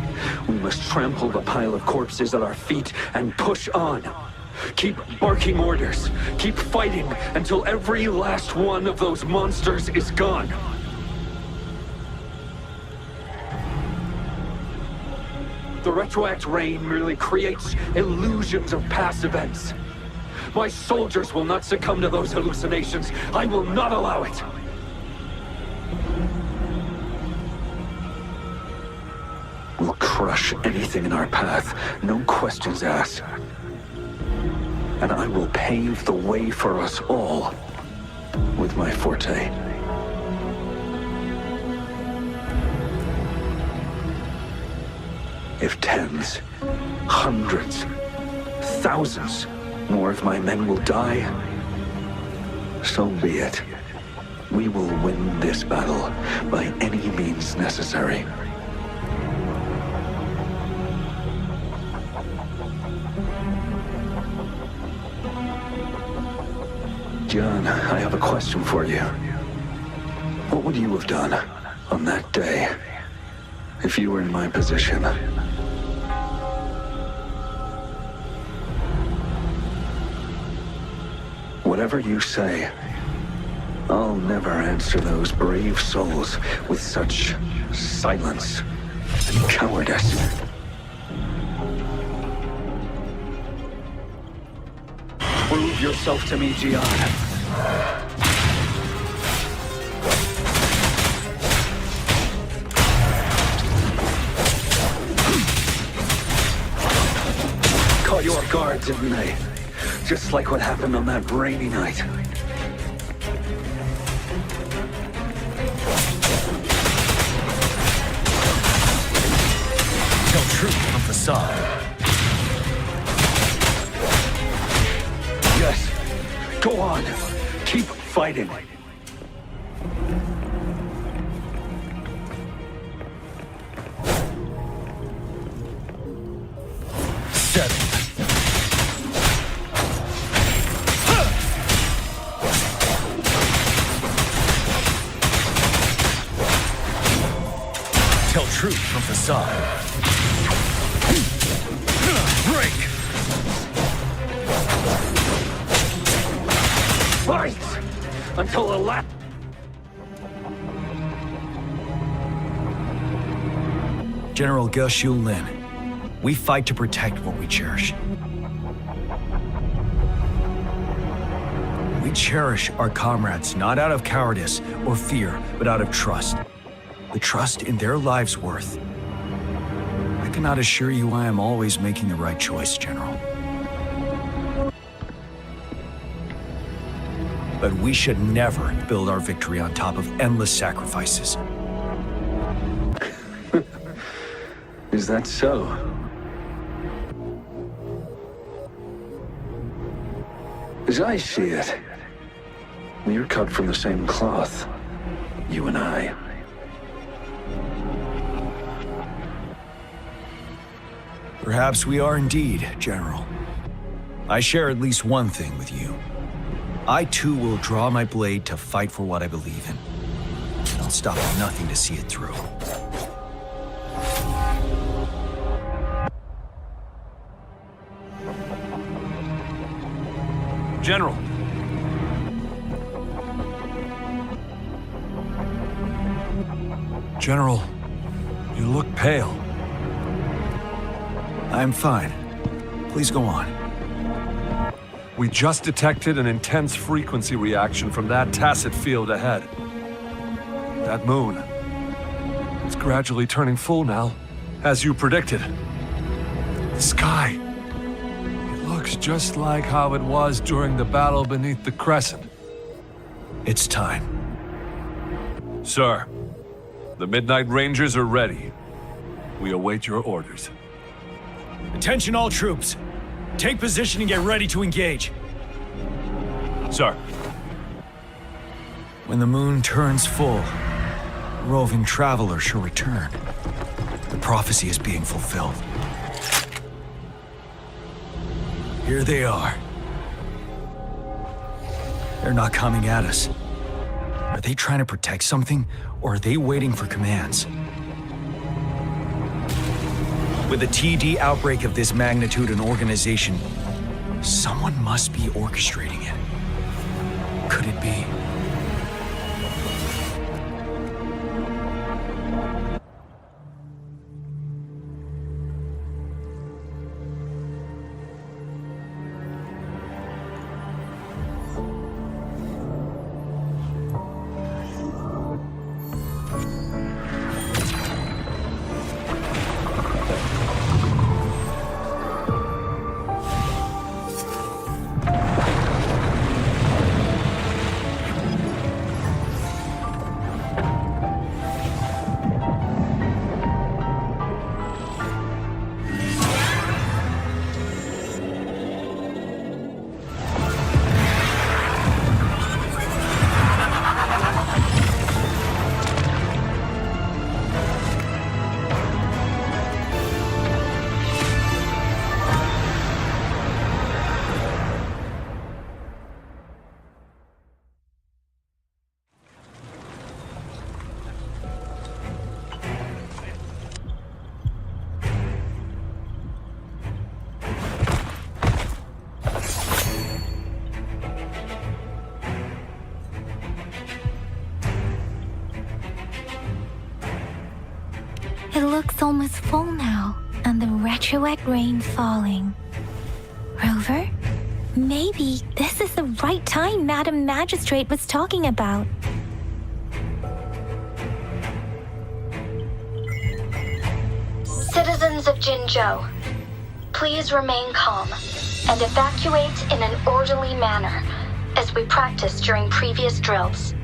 We must trample the pile of corpses at our feet and push on. Keep barking orders. Keep fighting until every last one of those monsters is gone. The retroact rain merely creates illusions of past events. My soldiers will not succumb to those hallucinations. I will not allow it. We'll crush anything in our path, no questions asked. And I will pave the way for us all with my forte. If tens, hundreds, thousands more of my men will die, so be it. We will win this battle by any means necessary. John, I have a question for you. What would you have done on that day if you were in my position? Whatever you say, I'll never answer those brave souls with such silence and cowardice. Prove yourself to me, Gian. Caught you off guard, didn't they? Just like what happened on that rainy night. Tell truth on facade. Yes. Go on. Keep fighting. Tell truth from facade. Break! Fight! Until the last... General Ge Xiulin, we fight to protect what we cherish. We cherish our comrades not out of cowardice or fear, but out of trust. The trust in their lives' worth. I cannot assure you I am always making the right choice, General. But we should never build our victory on top of endless sacrifices. Is that so? As I see it, we're cut from the same cloth, you and I. Perhaps we are indeed, General. I share at least one thing with you. I too will draw my blade to fight for what I believe in. I'll stop at nothing to see it through. General. General, you look pale. I'm fine. Please go on. We just detected an intense frequency reaction from that tacit field ahead. That moon. It's gradually turning full now, as you predicted. The sky. It looks just like how it was during the battle beneath the Crescent. It's time. Sir, the Midnight Rangers are ready. We await your orders. Attention all troops. Take position and get ready to engage. Sir. When the moon turns full, a roving traveler shall return. The prophecy is being fulfilled. Here they are. They're not coming at us. Are they trying to protect something, or are they waiting for commands? With a TD outbreak of this magnitude and organization, someone must be orchestrating it. Could it be? It looks almost full now, and the retroact rain falling. Rover, maybe this is the right time Madam Magistrate was talking about. Citizens of Jinzhou, please remain calm and evacuate in an orderly manner, as we practiced during previous drills.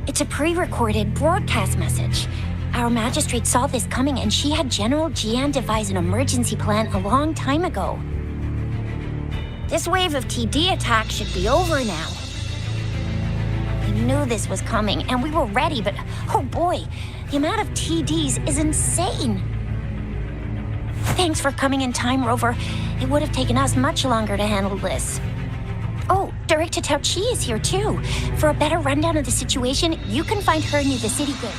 It's a pre-recorded broadcast message. Our magistrate saw this coming and she had General Jian devise an emergency plan a long time ago. This wave of TD attacks should be over now. We knew this was coming and we were ready, but oh boy, the amount of TDs is insane. Thanks for coming in time, Rover. It would have taken us much longer to handle this. Oh, Director Tao Chi is here too. For a better rundown of the situation, you can find her near the city gate.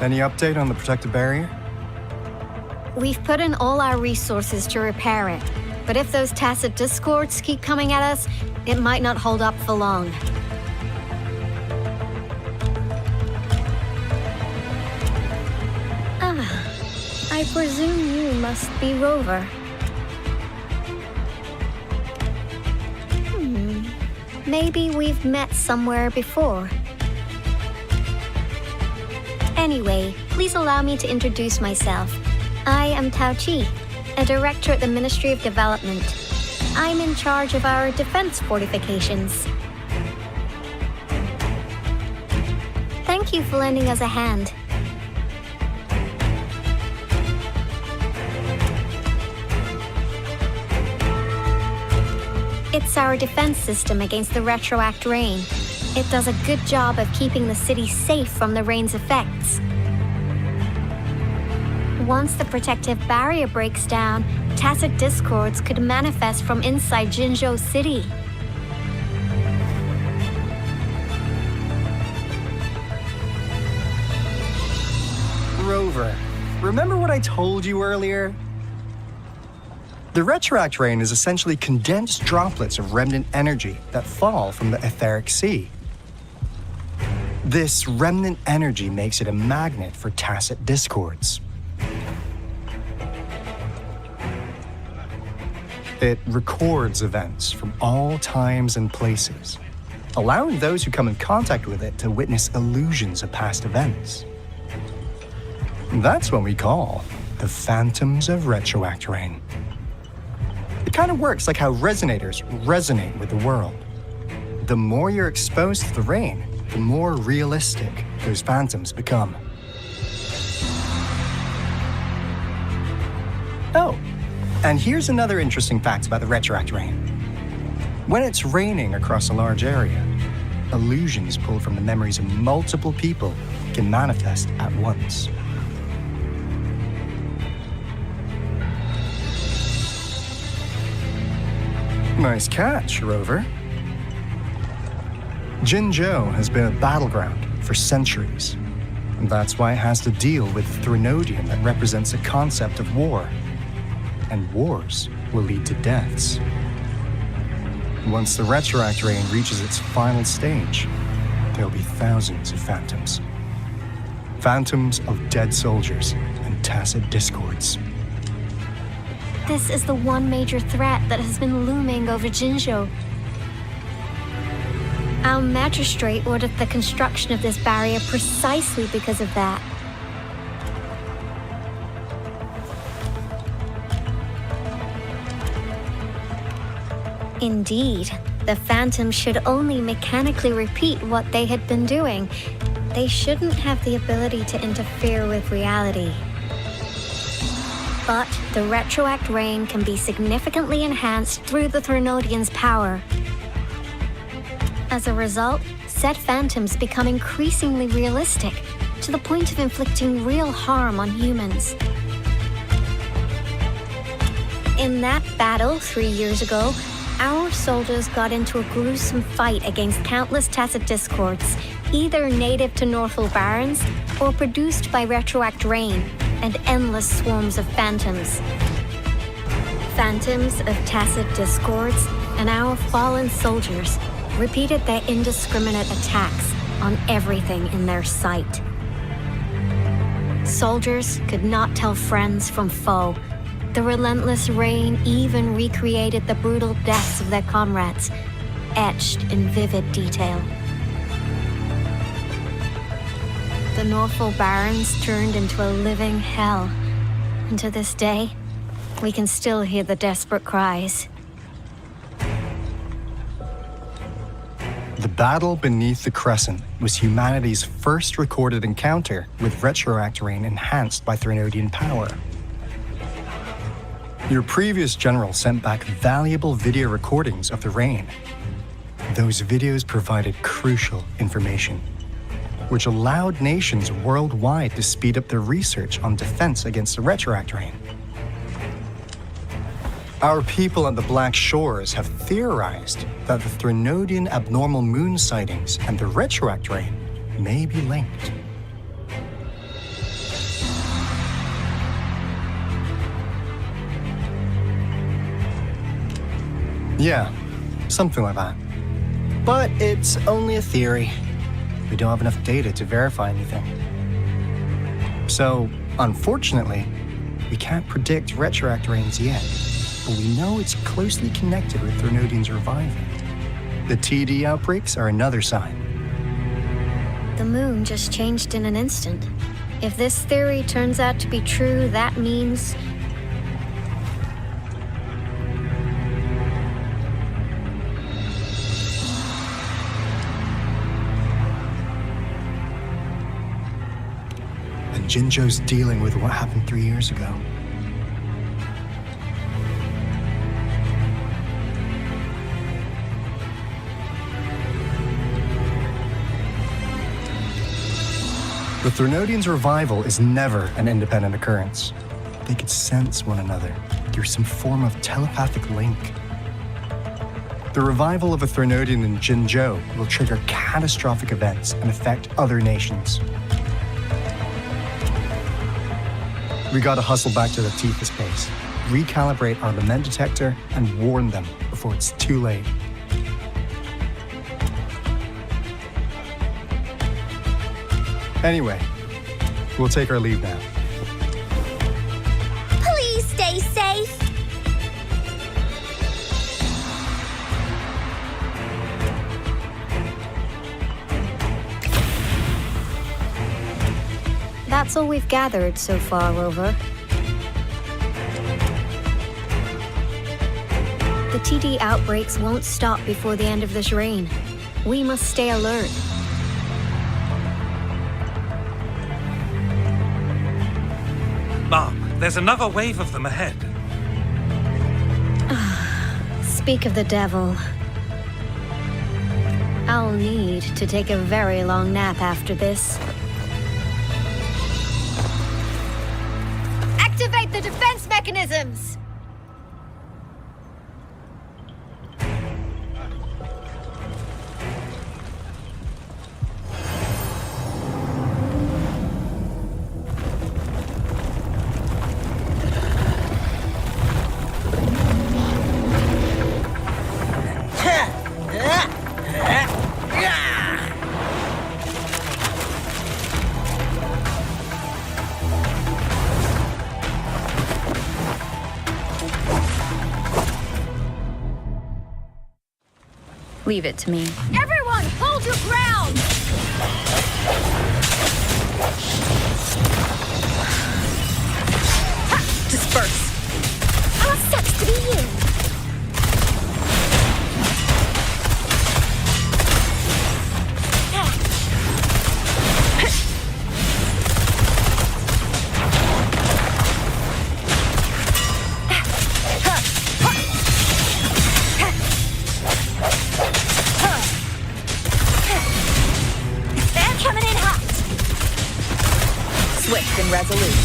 Any update on the protective barrier? We've put in all our resources to repair it, but if those tacit discords keep coming at us, it might not hold up for long. I presume you must be Rover. Maybe we've met somewhere before. Anyway, please allow me to introduce myself. I am Tao Chi, a director at the Ministry of Development. I'm in charge of our defense fortifications. Thank you for lending us a hand. It's our defense system against the retroact rain. It does a good job of keeping the city safe from the rain's effects. Once the protective barrier breaks down, tacit discords could manifest from inside Jinzhou City. Rover, remember what I told you earlier? The retroact rain is essentially condensed droplets of remnant energy that fall from the etheric sea. This remnant energy makes it a magnet for tacit discords. It records events from all times and places, allowing those who come in contact with it to witness illusions of past events. That's what we call the phantoms of retroact rain. It kind of works like how resonators resonate with the world. The more you're exposed to the rain, the more realistic those phantoms become. Oh, and here's another interesting fact about the retroact rain. When it's raining across a large area, illusions pulled from the memories of multiple people can manifest at once. Nice catch, Rover. Jinzhou has been a battleground for centuries. And that's why it has to deal with the Threnodium that represents a concept of war. And wars will lead to deaths. Once the retroact rain reaches its final stage, there'll be thousands of phantoms. Phantoms of dead soldiers and tacit discords. This is the one major threat that has been looming over Jinzhou. Our magistrate ordered the construction of this barrier precisely because of that. Indeed, the phantoms should only mechanically repeat what they had been doing. They shouldn't have the ability to interfere with reality. But the retroact rain can be significantly enhanced through the Threnodian's power. As a result, said phantoms become increasingly realistic, to the point of inflicting real harm on humans. In that battle 3 years ago, Our soldiers got into a gruesome fight against countless tacit discords, either native to Northall Barrens or produced by retroact rain and endless swarms of phantoms. Phantoms of tacit discords and our fallen soldiers repeated their indiscriminate attacks on everything in their sight. Soldiers could not tell friends from foe. The relentless rain even recreated the brutal deaths of their comrades, etched in vivid detail. The Northall Barrens turned into a living hell, and to this day, we can still hear the desperate cries. The battle beneath the Crescent was humanity's first recorded encounter with retroact rain enhanced by Threnodian power. Your previous general sent back valuable video recordings of the rain. Those videos provided crucial information, which allowed nations worldwide to speed up their research on defense against the retroact rain. Our people on the Black Shores have theorized that the Threnodian abnormal moon sightings and the retroact rain may be linked. Yeah, something like that. But it's only a theory. We don't have enough data to verify anything. So, unfortunately, we can't predict retroact rains yet. But we know it's closely connected with Threnodian's revival. The TD outbreaks are another sign. The moon just changed in an instant. If this theory turns out to be true, that means... And Jinzhou's dealing with what happened 3 years ago. The Threnodians' revival is never an independent occurrence. They could sense one another through some form of telepathic link. The revival of a Threnodian in Jinzhou will trigger catastrophic events and affect other nations. We gotta hustle back to the Tifa space, recalibrate our lament detector, and warn them before it's too late. Anyway, we'll take our leave now. Please stay safe. That's all we've gathered so far, Rover. The TD outbreaks won't stop before the end of this reign. We must stay alert. Mom, there's another wave of them ahead. Speak of the devil. I'll need to take a very long nap after this. Activate the defense mechanisms! Leave it to me. Everyone, hold your ground! Ha! Disperse! How sucks to be you. Resolute.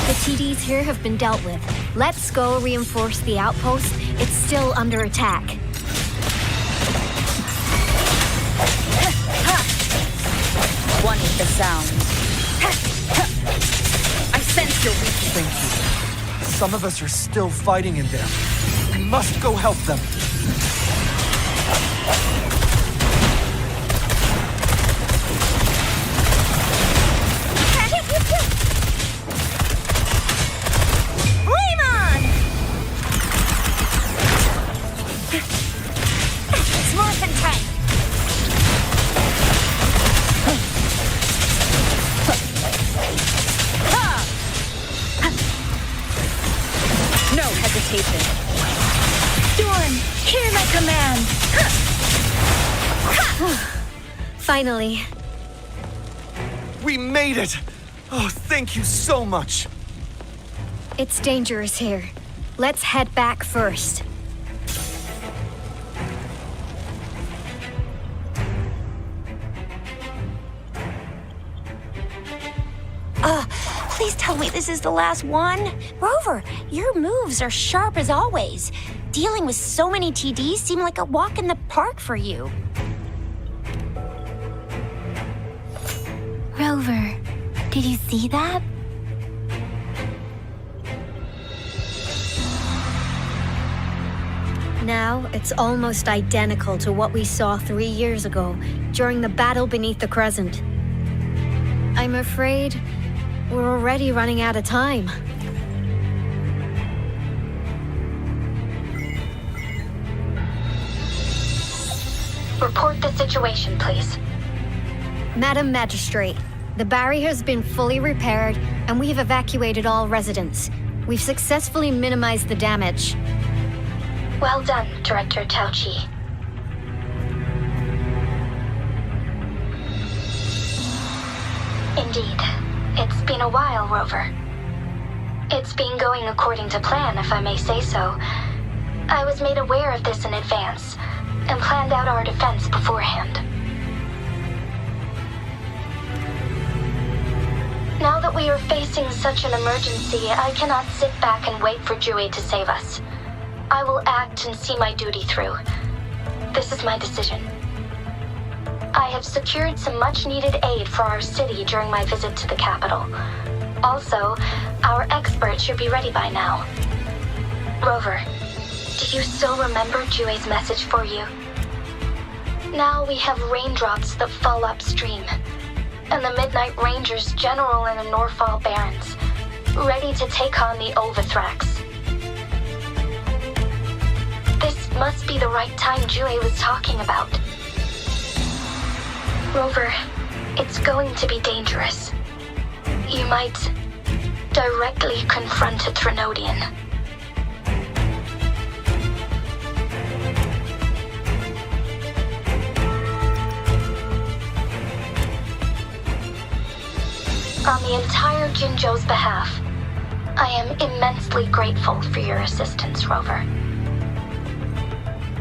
The TDs here have been dealt with. Let's go reinforce the outpost It's still under attack. One with the sound. I sense your weakness. Some of us are still fighting in there. We must go help them. Storm, hear my command! Finally. We made it! Oh, thank you so much! It's dangerous here. Let's head back first. Please tell me this is the last one. Rover, your moves are sharp as always. Dealing with so many TDs seem like a walk in the park for you. Rover, did you see that? Now, it's almost identical to what we saw 3 years ago, during the battle beneath the Crescent. I'm afraid we're already running out of time. Report the situation, please. Madam Magistrate, the barrier has been fully repaired, and we have evacuated all residents. We've successfully minimized the damage. Well done, Director Tauchi. Indeed. It's been a while, Rover. It's been going according to plan, if I may say so. I was made aware of this in advance, and planned out our defense beforehand. Now that we are facing such an emergency, I cannot sit back and wait for Jue to save us. I will act and see my duty through. This is my decision. I have secured some much-needed aid for our city during my visit to the capital. Also, our expert should be ready by now. Rover, do you still remember Jue's message for you? Now we have raindrops that fall upstream, and the Midnight Rangers general in the Norfall Barrens, ready to take on the Overthrax. This must be the right time Jue was talking about. Rover, it's going to be dangerous. You might directly confront a Trinodian. On the entire Jinzhou's behalf, I am immensely grateful for your assistance, Rover.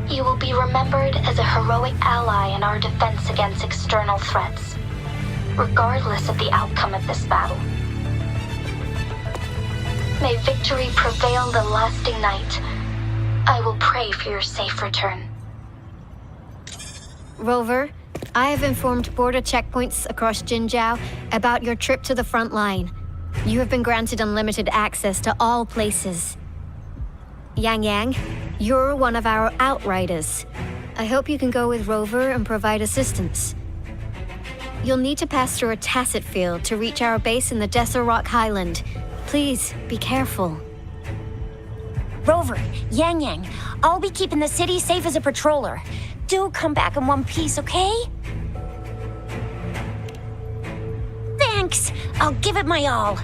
You will be remembered as a heroic ally in our defense against external threats, regardless of the outcome of this battle. May victory prevail the lasting night. I will pray for your safe return. Rover, I have informed border checkpoints across Jinzhou about your trip to the front line. You have been granted unlimited access to all places. Yang, you're one of our outriders. I hope you can go with Rover and provide assistance. You'll need to pass through a tacit field to reach our base in the ASRock Highland. Please, be careful. Rover, Yang, I'll be keeping the city safe as a patroller. Do come back in one piece, okay? Thanks! I'll give it my all.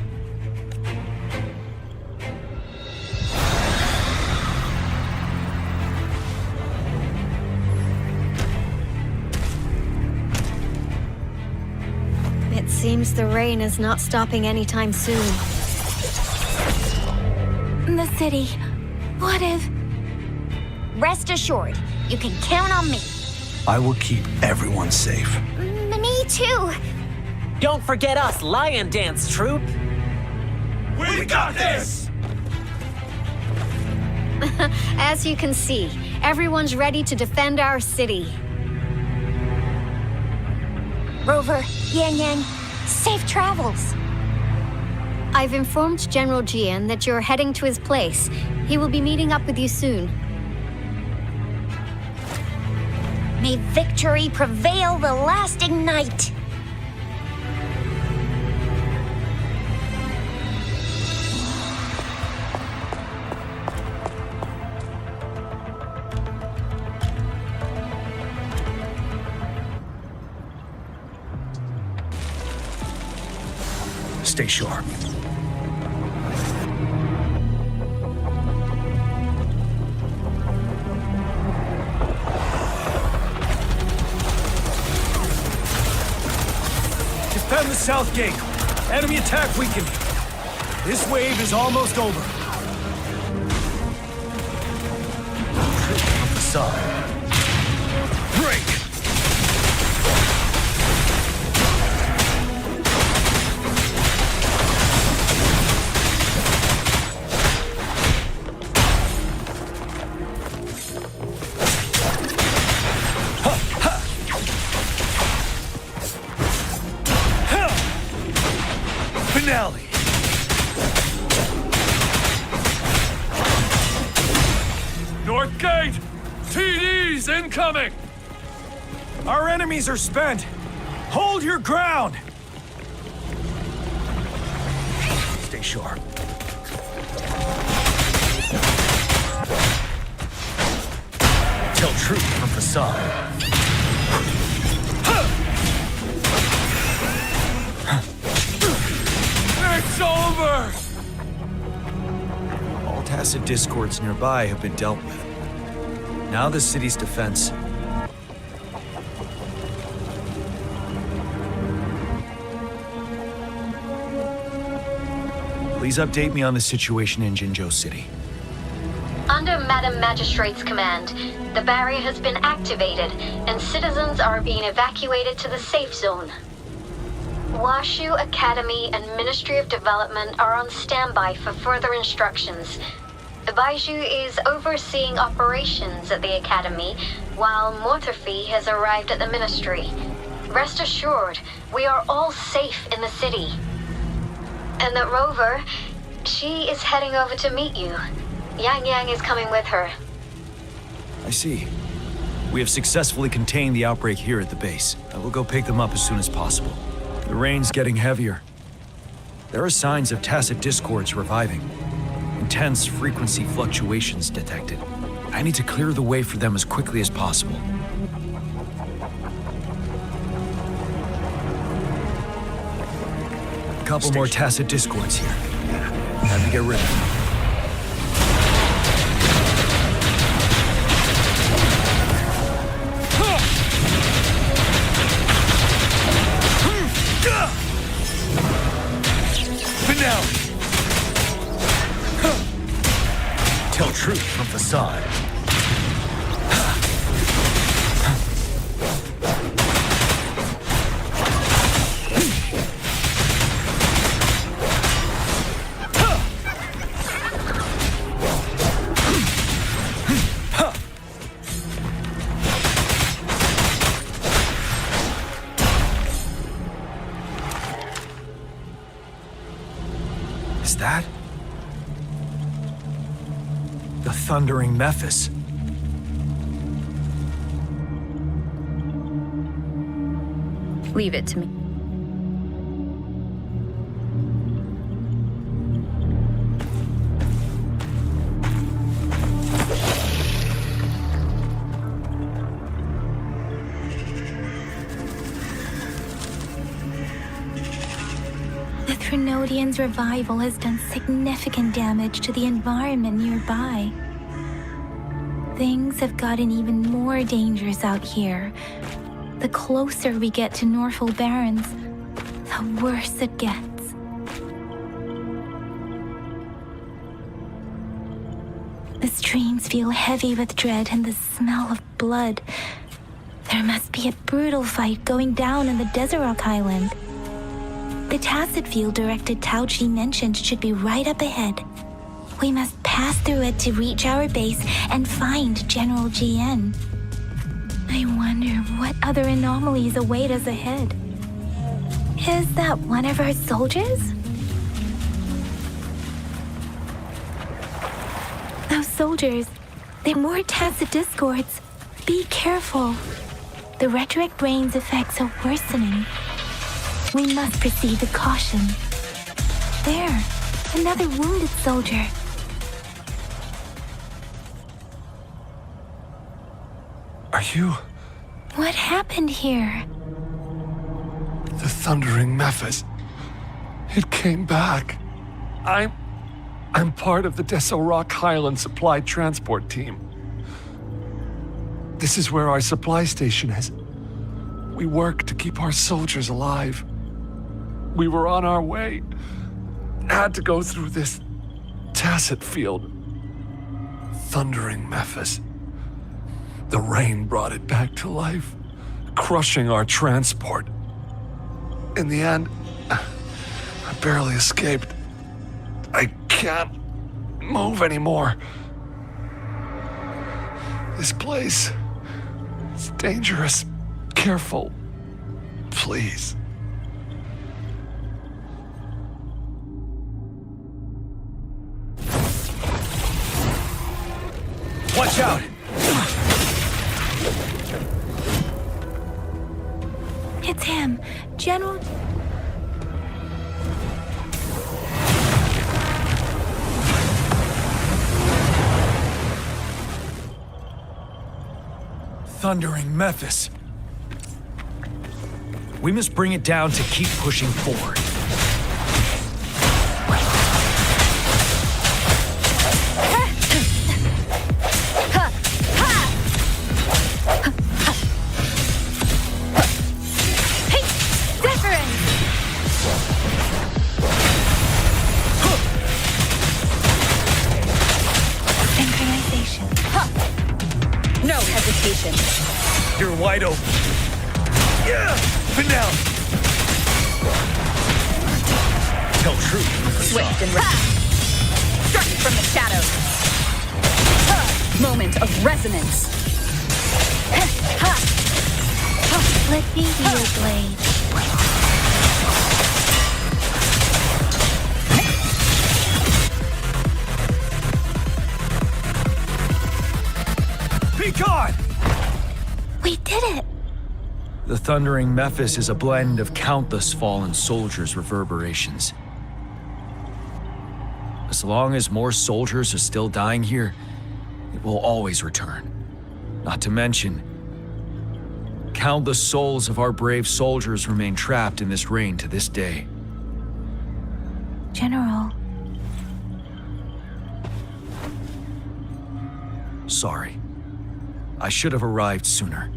It seems the rain is not stopping anytime soon. The city. What if... Rest assured, you can count on me. I will keep everyone safe. Me too. Don't forget us, Lion Dance Troupe. We got this! As you can see, everyone's ready to defend our city. Rover, Yang Yang, safe travels. I've informed General Jian that you're heading to his place. He will be meeting up with you soon. May victory prevail the lasting night. Stay sharp. Defend the south gate. Enemy attack weakened. This wave is almost over. From the side. Break! Finale! North Gate! TDs incoming! Our enemies are spent! Hold your ground! Stay sharp. Tell truth from facade. It's over! All tacit discords nearby have been dealt with. Now the city's defense. Please update me on the situation in Jinzhou City. Under Madam Magistrate's command, the barrier has been activated, and citizens are being evacuated to the safe zone. Washu Academy and Ministry of Development are on standby for further instructions. Baiju is overseeing operations at the Academy, while Mortarfi has arrived at the Ministry. Rest assured, we are all safe in the city. And that Rover, she is heading over to meet you. Yang Yang is coming with her. I see. We have successfully contained the outbreak here at the base. I will go pick them up as soon as possible. The rain's getting heavier. There are signs of tacit discords reviving. Intense frequency fluctuations detected. I need to clear the way for them as quickly as possible. A couple more tacit discords here. Time to get rid of them. Finale! Tell truth from facade. Is that the thundering Mephis? Leave it to me. The Trinodian's revival has done significant damage to the environment nearby. Things have gotten even more dangerous out here. The closer we get to Norfolk Barrens, the worse it gets. The streams feel heavy with dread and the smell of blood. There must be a brutal fight going down in the ASRock Island. The tacit field directed Tao Chi mentioned should be right up ahead. We must pass through it to reach our base and find General GN. I wonder what other anomalies await us ahead. Is that one of our soldiers? Those soldiers, they're more tacit discords. Be careful. The retroact rain's effects are worsening. We must proceed with caution. There, another wounded soldier. Are you... What happened here? The Thundering Mephis? It came back. I'm part of the ASRock Highland Supply Transport Team. This is where our supply station is. We work to keep our soldiers alive. We were on our way. Had to go through this tacit field. Thundering Mephis. The rain brought it back to life, crushing our transport. In the end, I barely escaped. I can't move anymore. This place is dangerous. Careful, please. Watch out! It's him, General... Thundering Mephis. We must bring it down to keep pushing forward. No hesitation. You're wide open. Yeah! Pin down! Tell truth. Swift and rapid. Struck from the shadows. Moment of resonance. Let me be your blade. Be gone! We did it! The Thundering Mephis is a blend of countless fallen soldiers' reverberations. As long as more soldiers are still dying here, it will always return. Not to mention, countless souls of our brave soldiers remain trapped in this rain to this day. General. Sorry. I should have arrived sooner.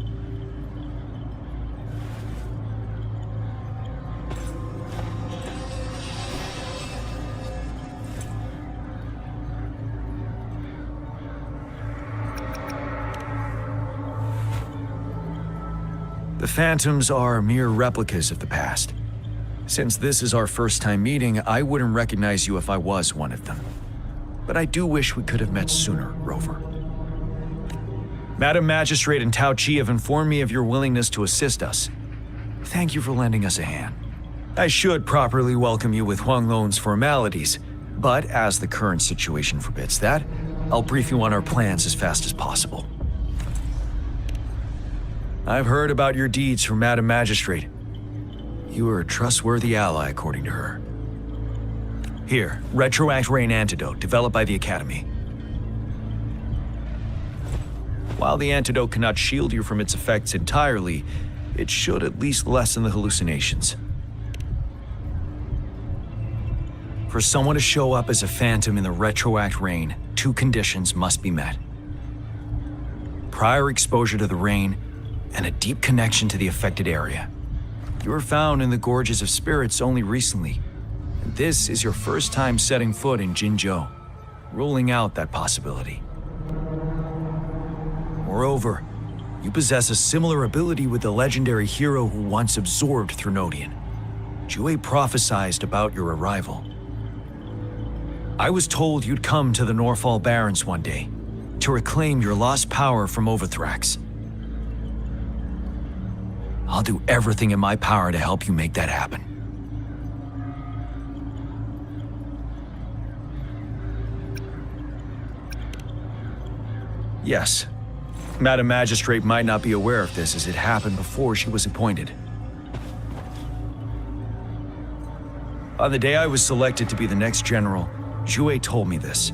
The Phantoms are mere replicas of the past. Since this is our first time meeting, I wouldn't recognize you if I was one of them. But I do wish we could have met sooner, Rover. Madam Magistrate and Tao Chi have informed me of your willingness to assist us. Thank you for lending us a hand. I should properly welcome you with Huanglong's formalities, but as the current situation forbids that, I'll brief you on our plans as fast as possible. I've heard about your deeds from Madam Magistrate. You are a trustworthy ally, according to her. Here, Retroact Rain Antidote, developed by the Academy. While the antidote cannot shield you from its effects entirely, it should at least lessen the hallucinations. For someone to show up as a phantom in the Retroact Rain, 2 conditions must be met. Prior exposure to the rain, and a deep connection to the affected area. You were found in the Gorges of Spirits only recently, and this is your first time setting foot in Jinzhou, ruling out that possibility. Moreover, you possess a similar ability with the legendary hero who once absorbed Threnodian. Jue prophesied about your arrival. I was told you'd come to the Norfall Barrens one day to reclaim your lost power from Overthrax. I'll do everything in my power to help you make that happen. Yes, Madam Magistrate might not be aware of this as it happened before she was appointed. On the day I was selected to be the next general, Jue told me this.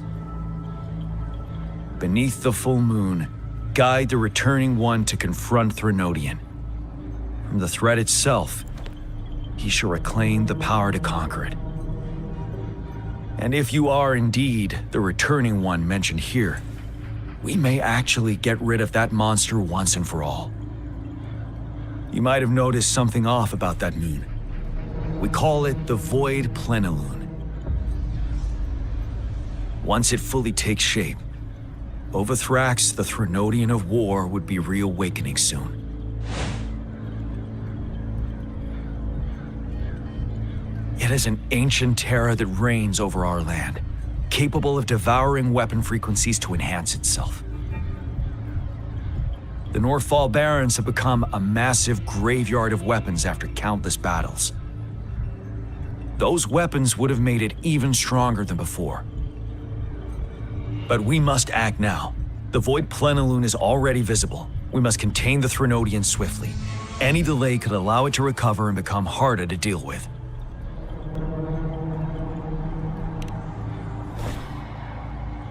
Beneath the full moon, guide the returning one to confront Threnodian. From the threat itself, he shall reclaim the power to conquer it. And if you are indeed the returning one mentioned here, we may actually get rid of that monster once and for all. You might have noticed something off about that moon. We call it the Void Plenilune. Once it fully takes shape, Overthrax, the Threnodian of War, would be reawakening soon. It is an ancient terror that reigns over our land, capable of devouring weapon frequencies to enhance itself. The Norfall Barrens have become a massive graveyard of weapons after countless battles. Those weapons would have made it even stronger than before. But we must act now. The Void Plenilune is already visible. We must contain the Threnodian swiftly. Any delay could allow it to recover and become harder to deal with.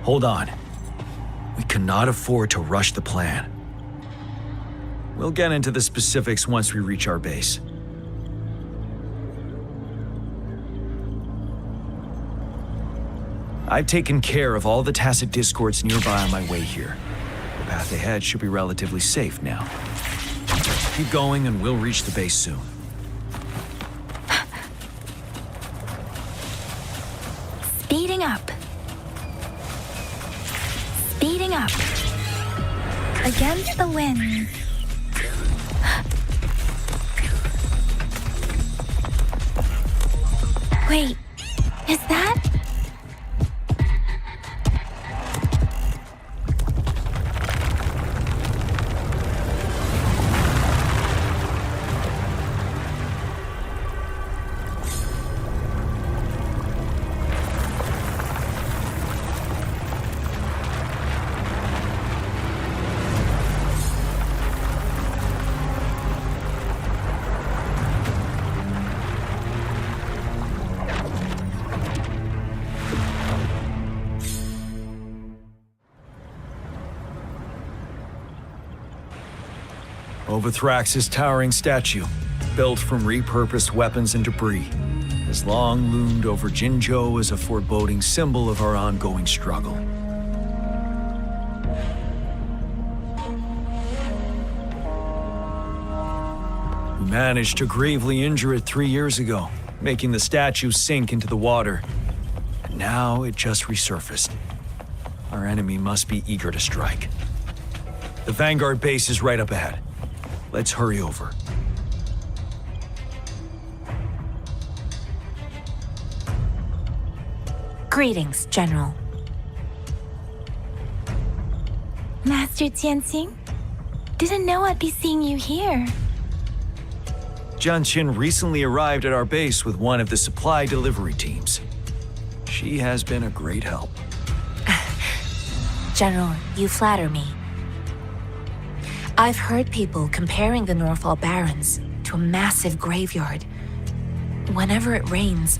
Hold on. We cannot afford to rush the plan. We'll get into the specifics once we reach our base. I've taken care of all the tacit discords nearby on my way here. The path ahead should be relatively safe now. Keep going and we'll reach the base soon. Speeding up. Speeding up. Against the wind. Wait, is that? Overthrax's towering statue, built from repurposed weapons and debris, has long loomed over Jinzhou as a foreboding symbol of our ongoing struggle. We managed to gravely injure it 3 years ago, making the statue sink into the water. And now it just resurfaced. Our enemy must be eager to strike. The Vanguard base is right up ahead. Let's hurry over. Greetings, General. Master Jianxing? Didn't know I'd be seeing you here. Jianqin recently arrived at our base with one of the supply delivery teams. She has been a great help. General, you flatter me. I've heard people comparing the Norfall Barrens to a massive graveyard. Whenever it rains,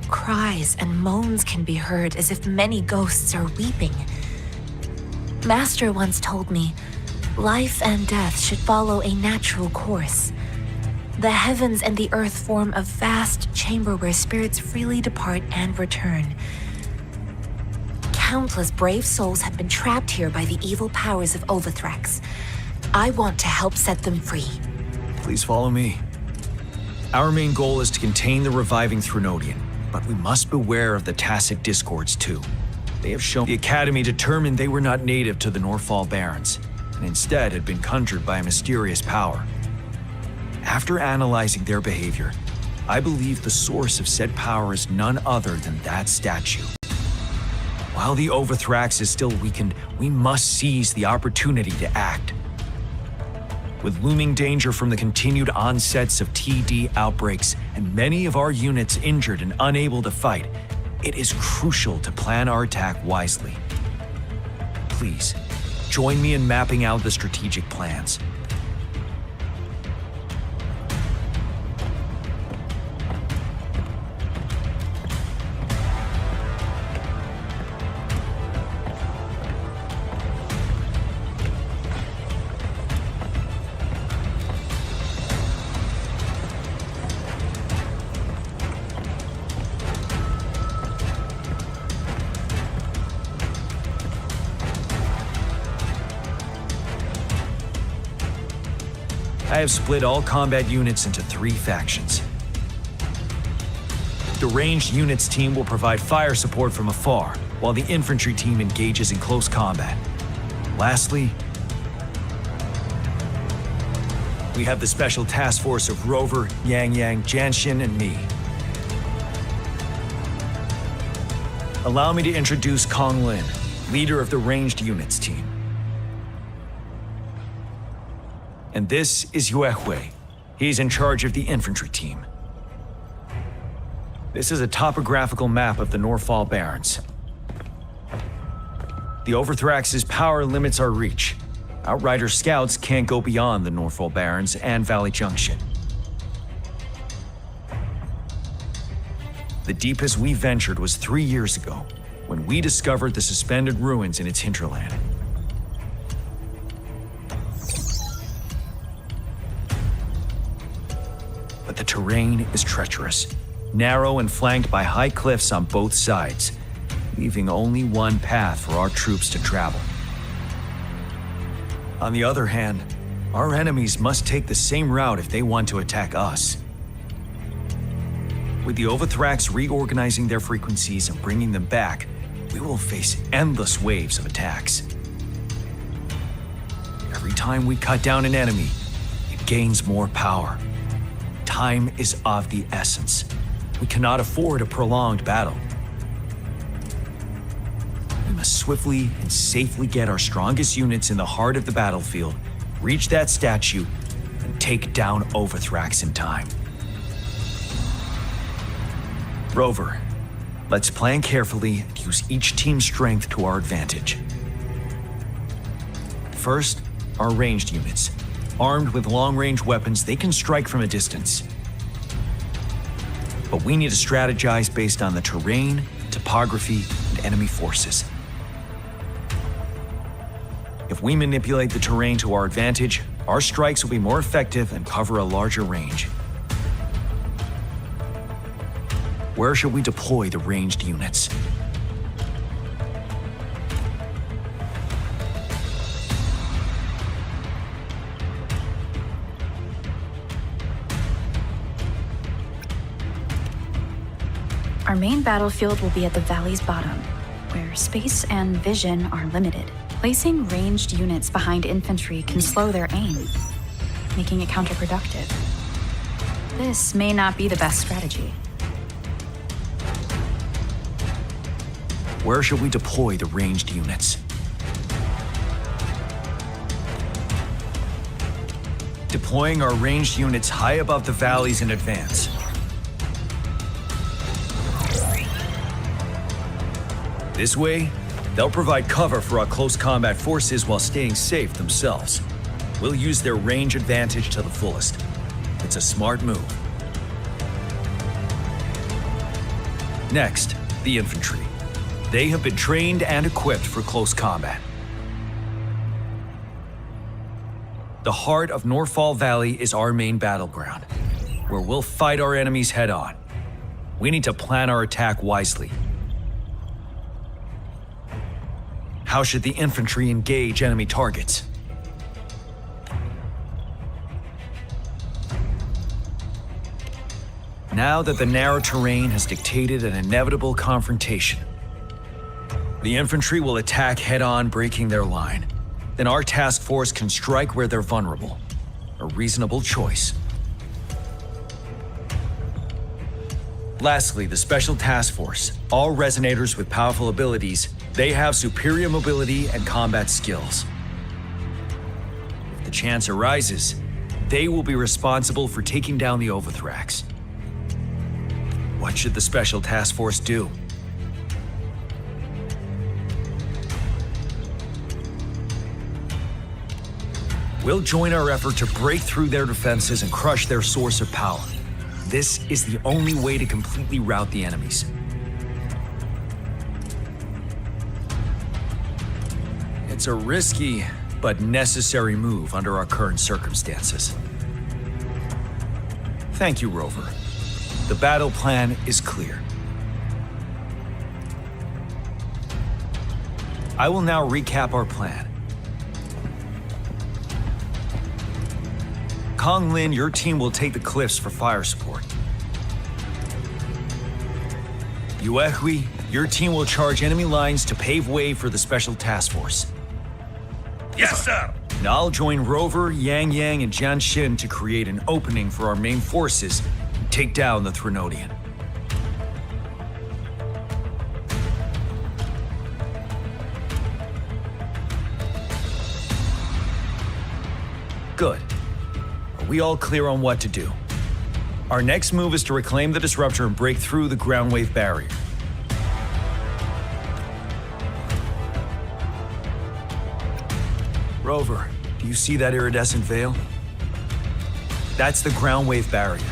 cries and moans can be heard as if many ghosts are weeping. Master once told me, life and death should follow a natural course. The heavens and the earth form a vast chamber where spirits freely depart and return. Countless brave souls have been trapped here by the evil powers of Overthrax. I want to help set them free. Please follow me. Our main goal is to contain the reviving Threnodian, but we must beware of the tacit discords too. They have shown the Academy determined they were not native to the Norfall Barrens, and instead had been conjured by a mysterious power. After analyzing their behavior, I believe the source of said power is none other than that statue. While the Overthrax is still weakened, we must seize the opportunity to act. With looming danger from the continued onsets of TD outbreaks and many of our units injured and unable to fight, it is crucial to plan our attack wisely. Please, join me in mapping out the strategic plans. I have split all combat units into 3 factions. The ranged units team will provide fire support from afar, while the infantry team engages in close combat. Lastly, we have the special task force of Rover, Yang Yang, Janshin, and me. Allow me to introduce Kong Lin, leader of the ranged units team. And this is Yue Hui. He's in charge of the infantry team. This is a topographical map of the Norfall Barrens. The Overthrax's power limits our reach. Outrider scouts can't go beyond the Norfall Barrens and Valley Junction. The deepest we ventured was 3 years ago, when we discovered the suspended ruins in its hinterland. But the terrain is treacherous, narrow and flanked by high cliffs on both sides, leaving only one path for our troops to travel. On the other hand, our enemies must take the same route if they want to attack us. With the Overthrax reorganizing their frequencies and bringing them back, we will face endless waves of attacks. Every time we cut down an enemy, it gains more power. Time is of the essence. We cannot afford a prolonged battle. We must swiftly and safely get our strongest units in the heart of the battlefield, reach that statue, and take down Overthrax in time. Rover, let's plan carefully and use each team's strength to our advantage. First, our ranged units. Armed with long-range weapons, they can strike from a distance. But we need to strategize based on the terrain, topography, and enemy forces. If we manipulate the terrain to our advantage, our strikes will be more effective and cover a larger range. Where should we deploy the ranged units? Our main battlefield will be at the valley's bottom, where space and vision are limited. Placing ranged units behind infantry can slow their aim, making it counterproductive. This may not be the best strategy. Where should we deploy the ranged units? Deploying our ranged units high above the valleys in advance. This way, they'll provide cover for our close combat forces while staying safe themselves. We'll use their range advantage to the fullest. It's a smart move. Next, the infantry. They have been trained and equipped for close combat. The heart of Norfall Valley is our main battleground, where we'll fight our enemies head-on. We need to plan our attack wisely. How should the infantry engage enemy targets? Now that the narrow terrain has dictated an inevitable confrontation, the infantry will attack head-on, breaking their line. Then our task force can strike where they're vulnerable. A reasonable choice. Lastly, the Special Task Force. All resonators with powerful abilities, They have superior mobility and combat skills. If the chance arises, they will be responsible for taking down the Overthrax. What should the Special Task Force do? We'll join our effort to break through their defenses and crush their source of power. This is the only way to completely rout the enemies. It's a risky but necessary move under our current circumstances. Thank you, Rover. The battle plan is clear. I will now recap our plan. Kong Lin, your team will take the cliffs for fire support. Yuehui, your team will charge enemy lines to pave way for the Special Task Force. Yes, sir! Now I'll join Rover, Yang Yang, and Jian Xin to create an opening for our main forces and take down the Threnodian. Good. Are we all clear on what to do? Our next move is to reclaim the Disruptor and break through the ground wave barrier. Rover, do you see that iridescent veil? That's the ground wave barrier.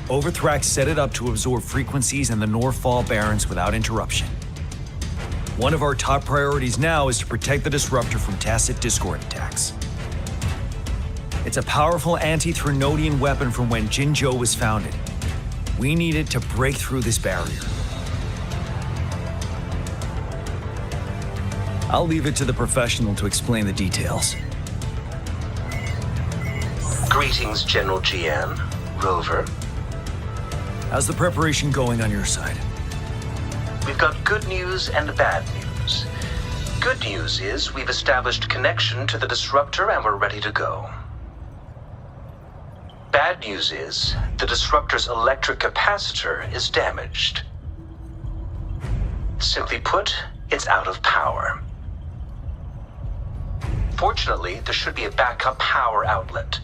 Overthrax set it up to absorb frequencies in the Northfall Barrens without interruption. One of our top priorities now is to protect the Disruptor from Tacit Discord attacks. It's a powerful anti-Threnodian weapon from when Jinzhou was founded. We need it to break through this barrier. I'll leave it to the professional to explain the details. Greetings, General Jian. Rover. How's the preparation going on your side? We've got good news and bad news. Good news is we've established connection to the Disruptor and we're ready to go. Bad news is the Disruptor's electric capacitor is damaged. Simply put, it's out of power. Fortunately, there should be a backup power outlet.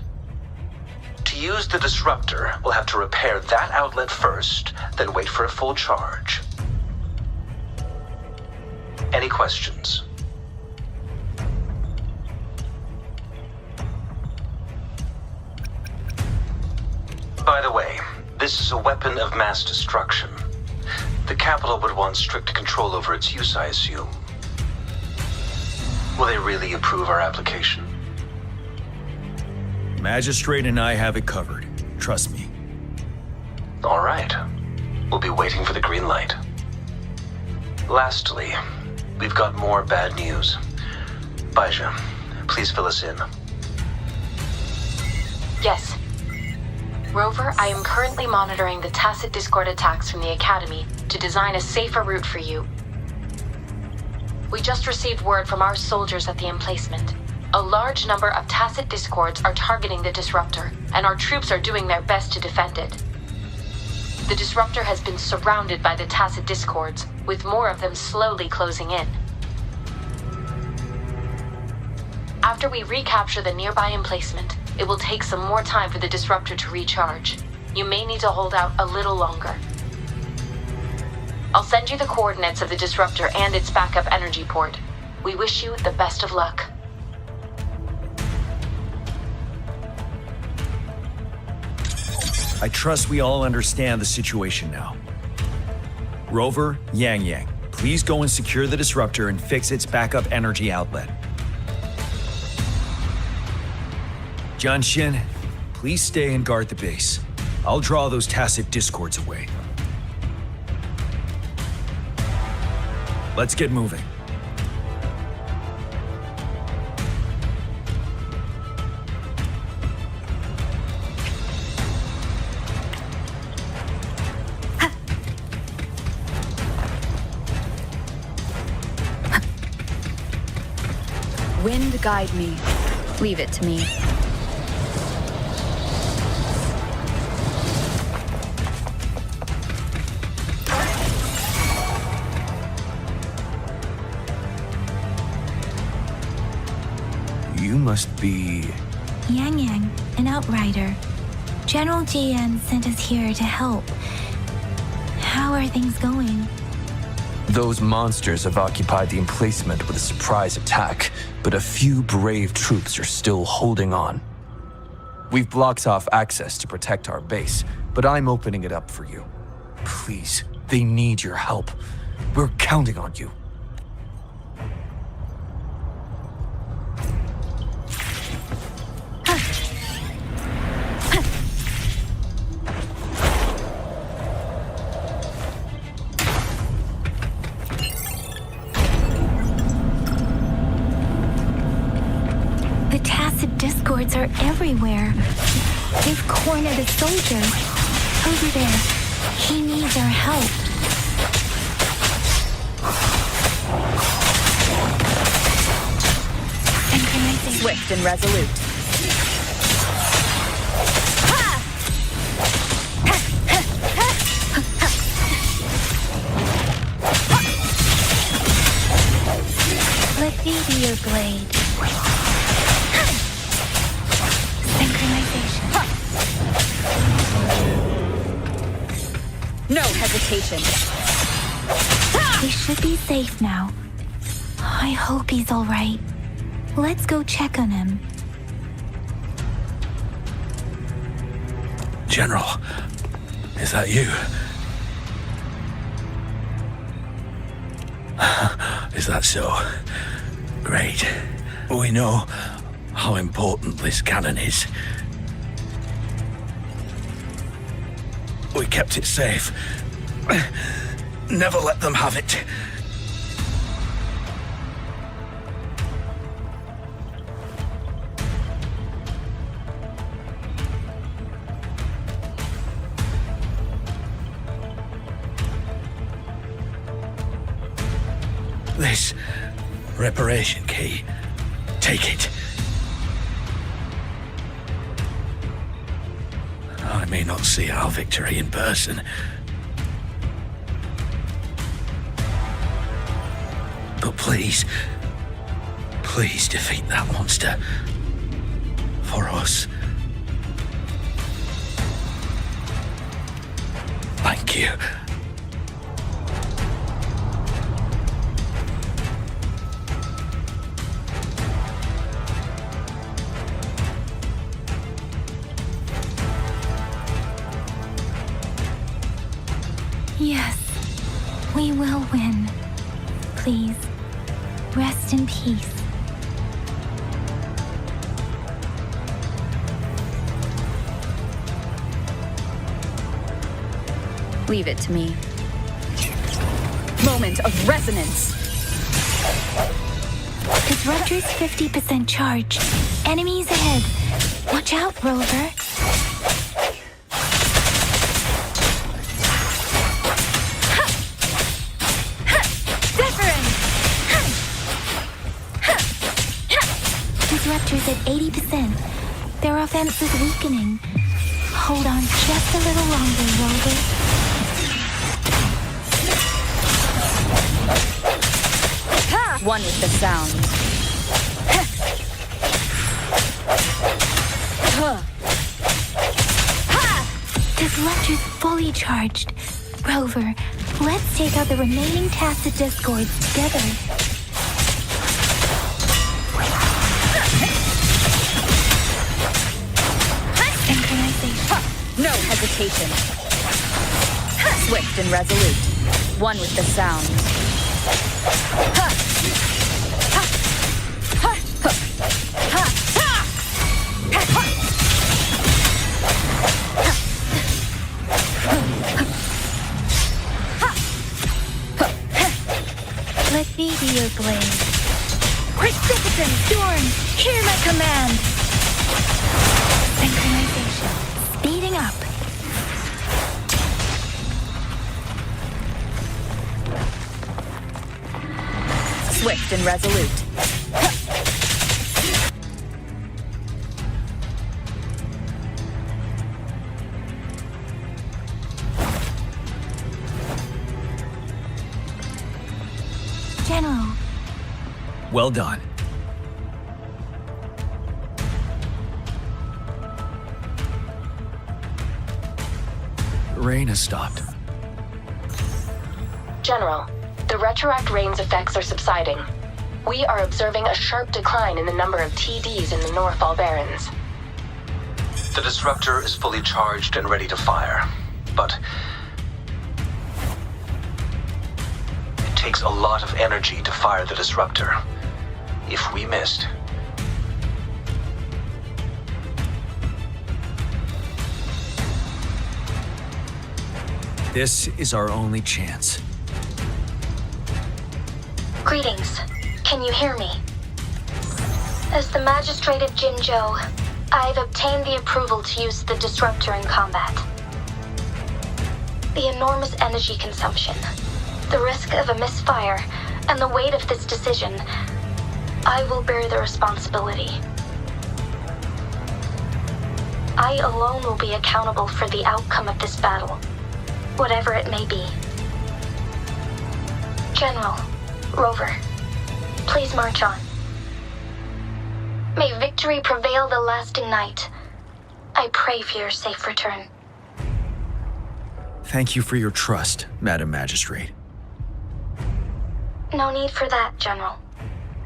To use the Disruptor, we'll have to repair that outlet first, then wait for a full charge. Any questions? By the way, this is a weapon of mass destruction. The capital would want strict control over its use, I assume. Will they really approve our application? Magistrate and I have it covered. Trust me. All right. We'll be waiting for the green light. Lastly, we've got more bad news. Baizha, please fill us in. Yes. Rover, I am currently monitoring the Tacit Discord attacks from the Academy to design a safer route for you. We just received word from our soldiers at the emplacement. A large number of Tacit Discords are targeting the Disruptor, and our troops are doing their best to defend it. The Disruptor has been surrounded by the Tacit Discords, with more of them slowly closing in. After we recapture the nearby emplacement, it will take some more time for the Disruptor to recharge. You may need to hold out a little longer. I'll send you the coordinates of the Disruptor and its backup energy port. We wish you the best of luck. I trust we all understand the situation now. Rover, Yang Yang, please go and secure the Disruptor and fix its backup energy outlet. Jian Xin, please stay and guard the base. I'll draw those Tacit Discords away. Let's get moving. Wind guide me. Leave it to me. You must be... Yang Yang, an outrider. General GN sent us here to help. How are things going? Those monsters have occupied the emplacement with a surprise attack, but a few brave troops are still holding on. We've blocked off access to protect our base, but I'm opening it up for you. Please, they need your help. We're counting on you. The tacit discords are everywhere. They've cornered a soldier. Over there. He needs our help. Swift and resolute. Let me be your blade. Synchronization. No hesitation. We should be safe now. I hope he's all right. Let's go check on him. General, is that you? Is that so? Great. We know how important this cannon is. We kept it safe. Never let them have it. This reparation key. Take it. I may not see our victory in person, but please defeat that monster. For us. Thank you. Yes, we will win. Please, rest in peace. Leave it to me. Moment of resonance. Disruptor's 50% charged. Enemies ahead. Watch out, Rover. Disruptor's at 80%. Their offense is weakening. Hold on just a little longer, Rover. One with the sound. Disruptor's fully charged. Rover, let's take out the remaining tacit discords together. No hesitation. Swift and resolute. One with the sound. Let me be your blade. Precipitant storm! Hear my command! Synchronization. Speeding up. Swift and resolute. General. Well done. rain has stopped. General, the retroact rain's effects are subsiding. We are observing a sharp decline in the number of TDs in the Northfall Barrens. The disruptor is fully charged and ready to fire, but it takes a lot of energy to fire the disruptor. If we missed, this is our only chance. Greetings. Can you hear me? As the Magistrate of Jinzhou, I've obtained the approval to use the disruptor in combat. The enormous energy consumption, the risk of a misfire, and the weight of this decision, I will bear the responsibility. I alone will be accountable for the outcome of this battle, whatever it may be. General, Rover, please march on. May victory prevail the lasting night. I pray for your safe return. Thank you for your trust, Madam Magistrate. No need for that, General.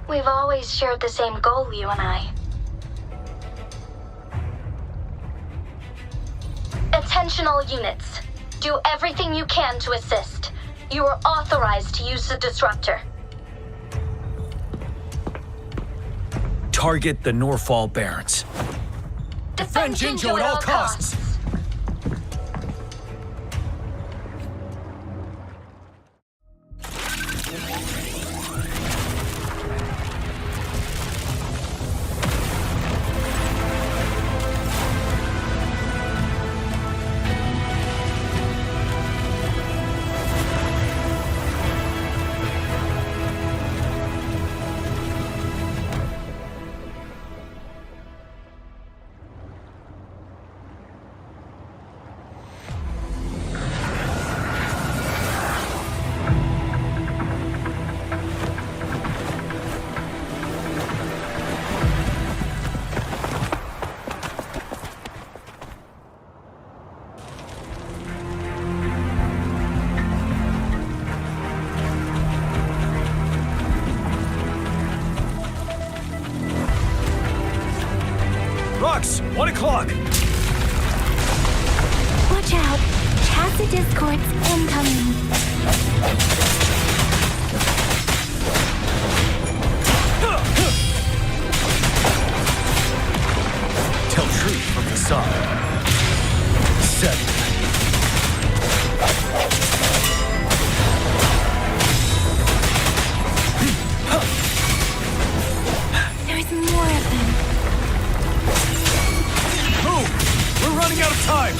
We've always shared the same goal, you and I. Attention all units. Do everything you can to assist. You are authorized to use the disruptor. Target the Northfall Barrens. Defend Jinzhou at all costs. Rocks, 1 o'clock. Watch out! Tacit discords incoming. Tell truth from the sun. 7. There's more of them. Move! We're running out of time!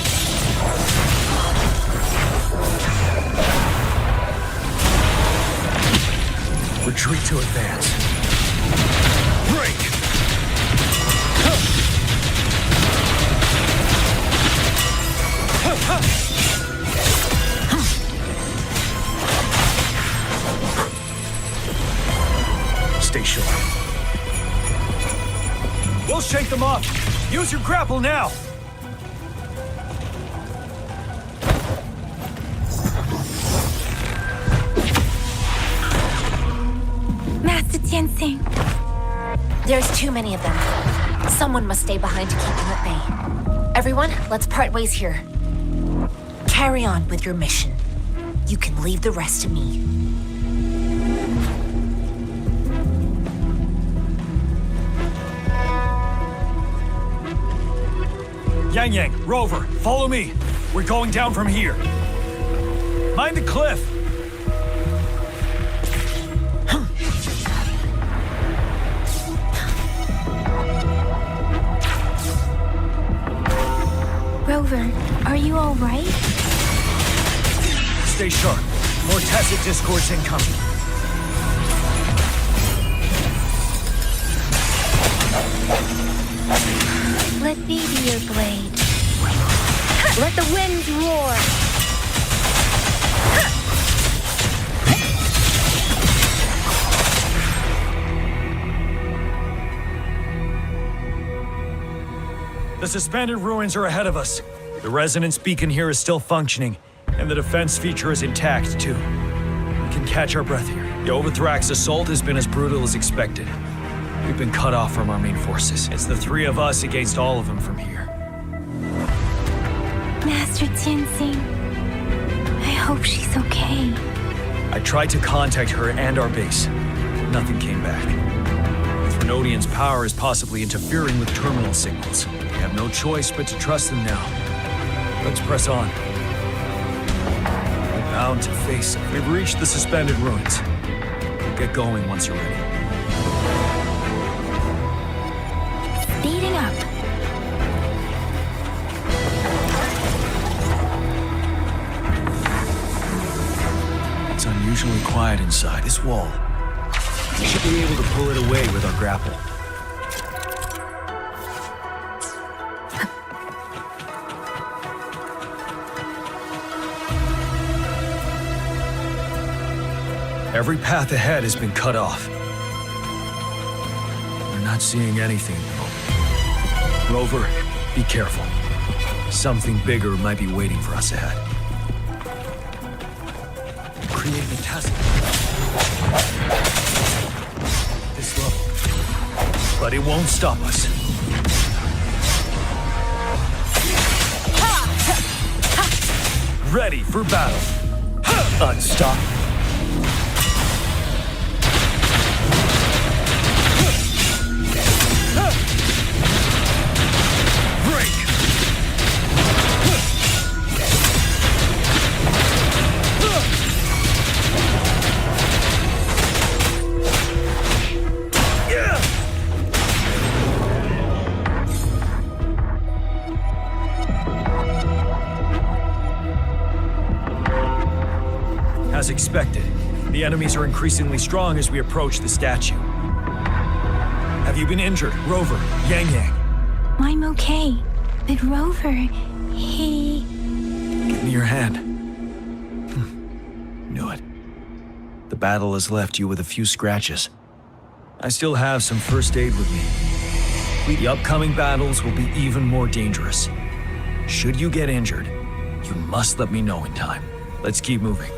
Retreat to advance. Break! Stay sharp. We'll shake them off. Use your grapple now. Master Tensing. There's too many of them. Someone must stay behind to keep them at bay. Everyone, let's part ways here. Carry on with your mission. You can leave the rest to me. Yang, Rover, follow me. We're going down from here. Mind the cliff. Rover, are you all right? Stay sharp. More tacit discords incoming. Let me be your blade. Let the winds roar. The suspended ruins are ahead of us. The resonance beacon here is still functioning, and the defense feature is intact, too. We can catch our breath here. The Overthrax assault has been as brutal as expected. We've been cut off from our main forces. It's the three of us against all of them from here. Master Tenzing, I hope she's okay. I tried to contact her and our base. Nothing came back. Threnodian's power is possibly interfering with terminal signals. We have no choice but to trust them now. Let's press on. We're bound to face it. We've reached the suspended ruins. We'll get going once you're ready. Speeding up. It's unusually quiet inside this wall. We should be able to pull it away with our grapple. Every path ahead has been cut off. We're not seeing anything at the moment. Rover, be careful. Something bigger might be waiting for us ahead. Creating a test. This level. But it won't stop us. Ready for battle. Unstoppable. As expected, the enemies are increasingly strong as we approach the statue. Have you been injured, Rover, Yang Yang? I'm okay, but Rover, he... Give me your hand. Knew it. The battle has left you with a few scratches. I still have some first aid with me. The upcoming battles will be even more dangerous. Should you get injured, you must let me know in time. Let's keep moving.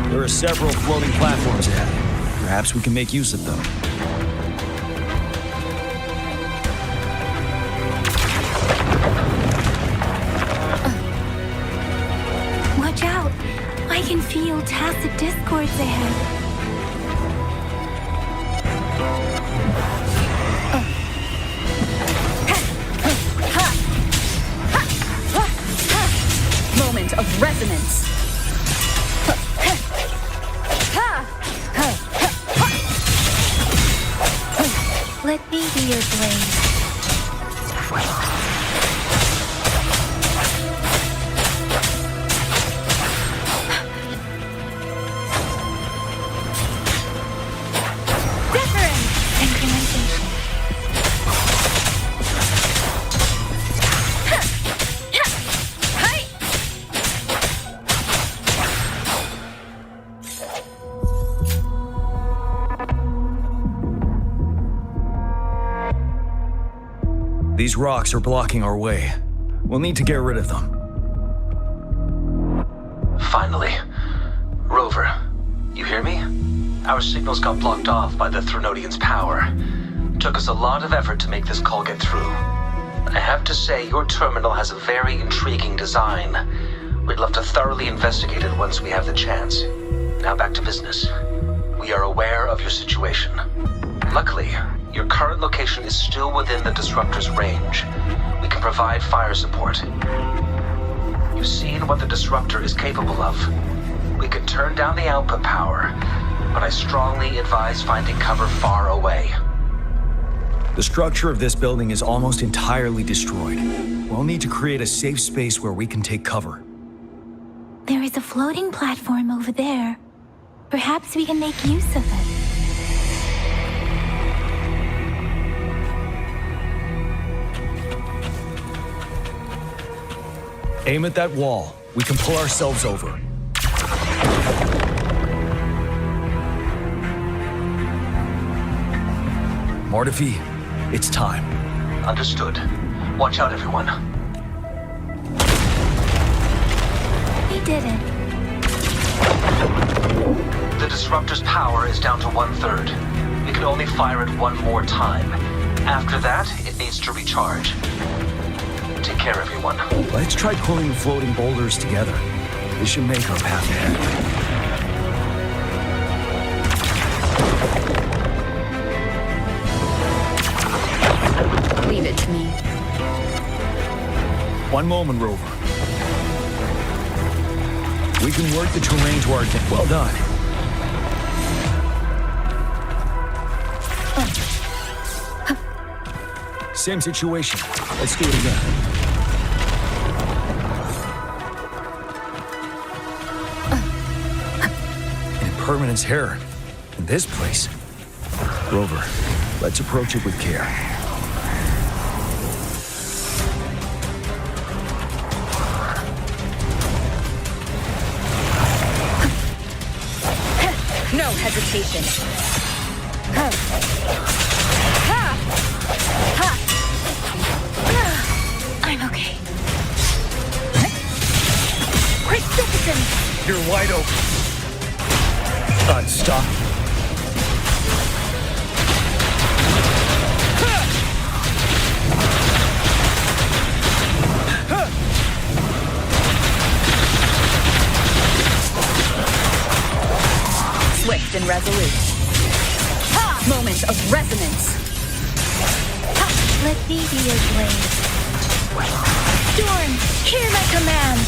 There are several floating platforms ahead. Perhaps we can make use of them. Watch out! I can feel tacit discords ahead. Moment of resonance. Let me be your blade. These rocks are blocking our way. We'll need to get rid of them. Finally. Rover, you hear me? Our signals got blocked off by the Threnodian's power. Took us a lot of effort to make this call get through. I have to say, your terminal has a very intriguing design. We'd love to thoroughly investigate it once we have the chance. Now back to business. We are aware of your situation. Luckily, your current location is still within the Disruptor's range. We can provide fire support. You've seen what the Disruptor is capable of. We can turn down the output power, but I strongly advise finding cover far away. The structure of this building is almost entirely destroyed. We'll need to create a safe space where we can take cover. There is a floating platform over there. Perhaps we can make use of it. Aim at that wall. We can pull ourselves over. Mortefi, it's time. Understood. Watch out, everyone. We did it. The disruptor's power is down to 1/3. We can only fire it one more time. After that, it needs to recharge. Take care, everyone. Let's try pulling the floating boulders together. This should make our path ahead. Leave it to me. One moment, Rover. We can work the terrain to our advantage. Well done. Same situation. Let's do it again. Impermanence here. In this place. Rover, let's approach it with care. No hesitation. I'm okay. Precipitant! You're wide open. Stop. Swift and resolute. Moment of resonance. Let me be your blade. Storm, hear my command.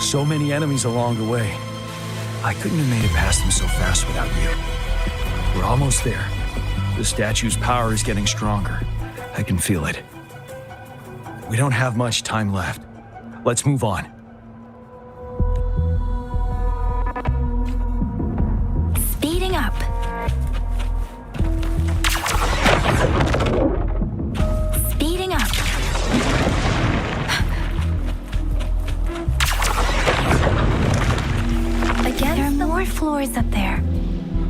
So many enemies along the way. I couldn't have made it past them so fast without you. We're almost there. The statue's power is getting stronger. I can feel it. We don't have much time left. Let's move on. Speeding up. Speeding up. Again, there are more floors up there.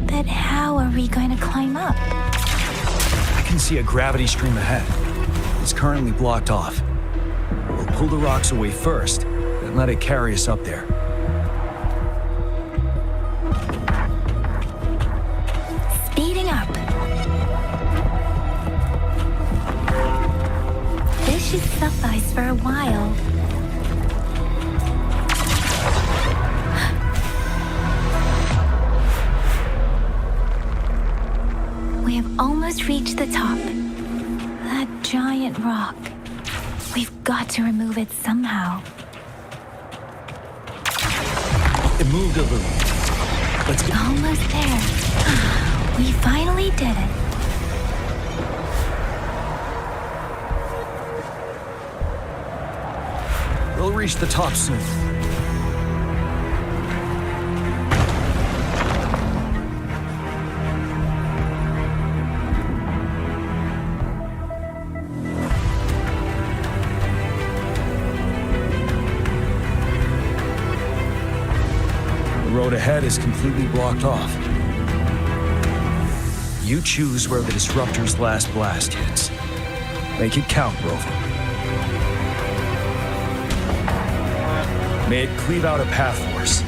But how are we going to climb up? I can see a gravity stream ahead. It's currently blocked off. We'll pull the rocks away first, then let it carry us up there. Speeding up. This should suffice for a while. We have almost reached the top. That giant rock. We've got to remove it somehow. It moved a little. Let's get Almost there. We finally did it. We'll reach the top soon. The road ahead is completely blocked off. You choose where the disruptor's last blast hits. Make it count, Rover. May it cleave out a path for us.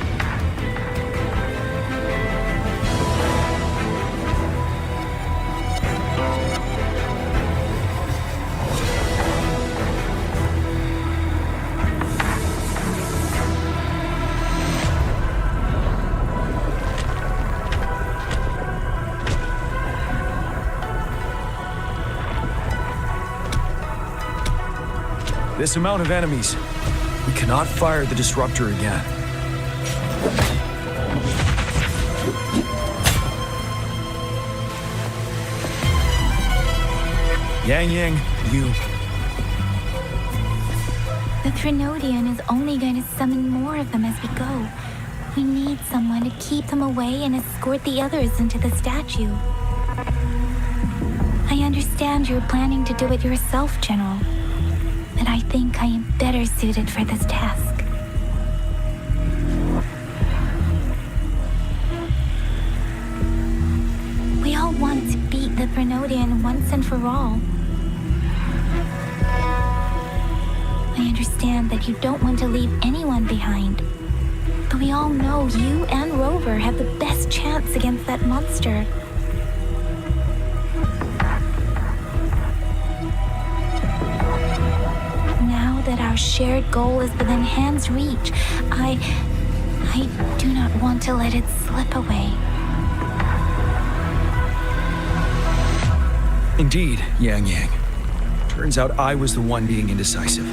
This amount of enemies, we cannot fire the disruptor again. Yang, you. The Threnodian is only going to summon more of them as we go. We need someone to keep them away and escort the others into the statue. I understand you're planning to do it yourself, General, but I think I am better suited for this task. We all want to beat the Threnodian once and for all. I understand that you don't want to leave anyone behind, but we all know you and Rover have the best chance against that monster. Now that our shared goal is within hand's reach, I do not want to let it slip away. Indeed, Yang Yang. Turns out I was the one being indecisive.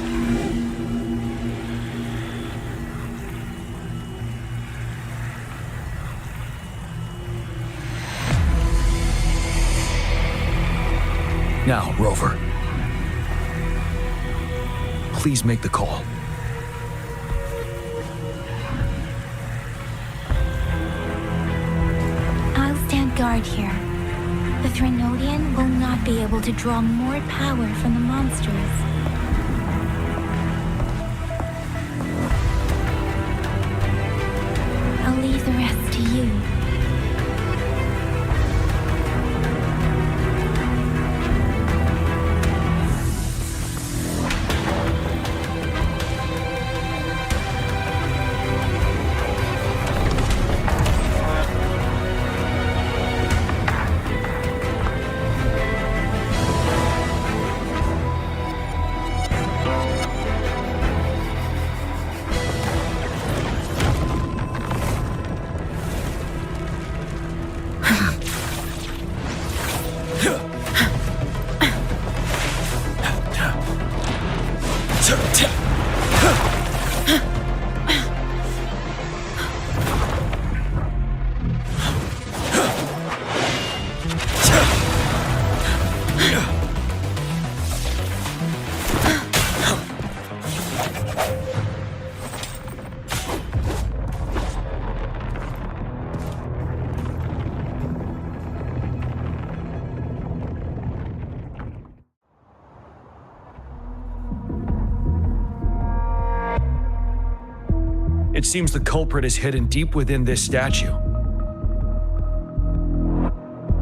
Now, Rover. Please make the call. I'll stand guard here. The Threnodian will not be able to draw more power from the monsters. I'll leave the rest to you. It seems the culprit is hidden deep within this statue.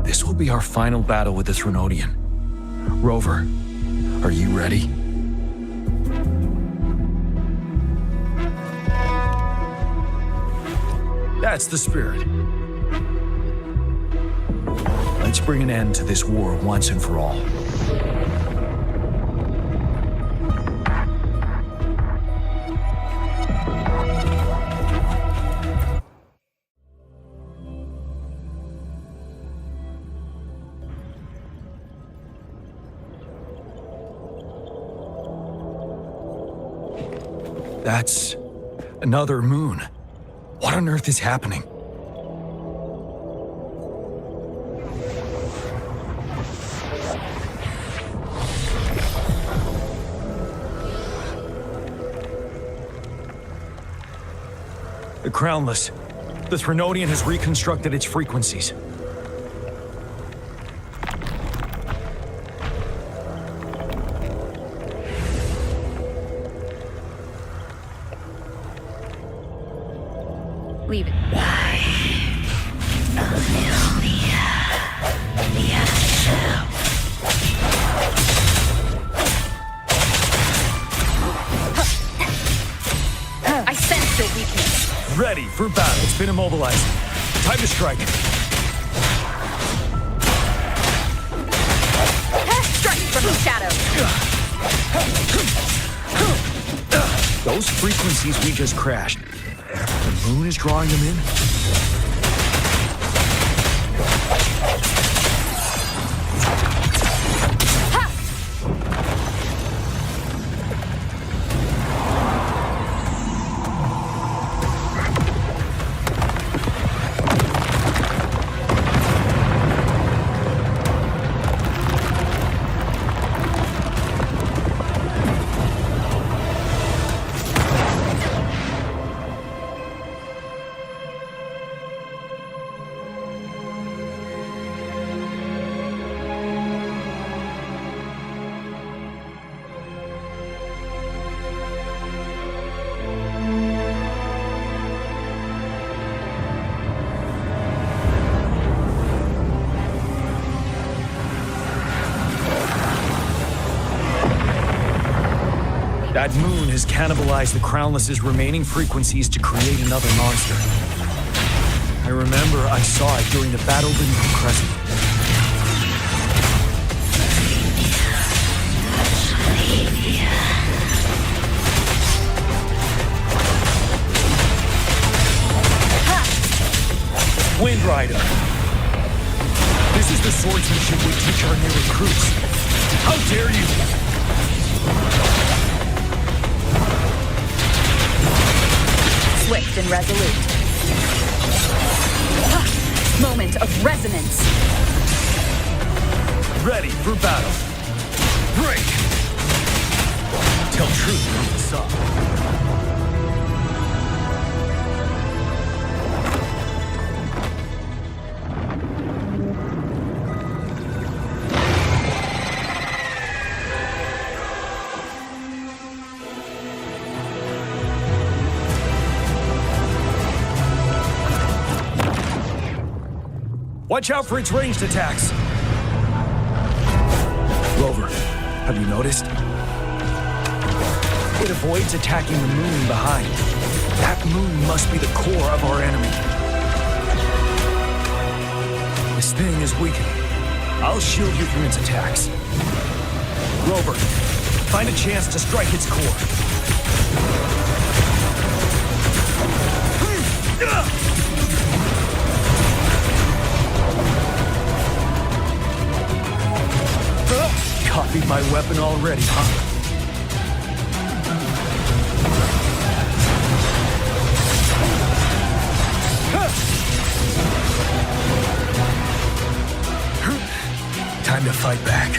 This will be our final battle with the Threnodian. Rover, are you ready? That's the spirit. Let's bring an end to this war once and for all. That's another moon. What on earth is happening? The Crownless. The Threnodian has reconstructed its frequencies. Leave it. I sense your weakness. Ready for battle. It's been immobilized. Time to strike. Strike from the shadow. Those frequencies we just crashed. The moon is drawing them in? That moon has cannibalized the Crownless's remaining frequencies to create another monster. I remember I saw it during the battle beneath the crescent. Wind Rider. This is the swordsmanship we teach our new recruits. How dare you! Swift and resolute. Moment of resonance. Ready for battle. Break! Tell truth from the sun. Watch out for its ranged attacks. Rover, have you noticed? It avoids attacking the moon behind. That moon must be the core of our enemy. This thing is weakening. I'll shield you from its attacks. Rover, find a chance to strike its core. Copied my weapon already, huh? Time to fight back.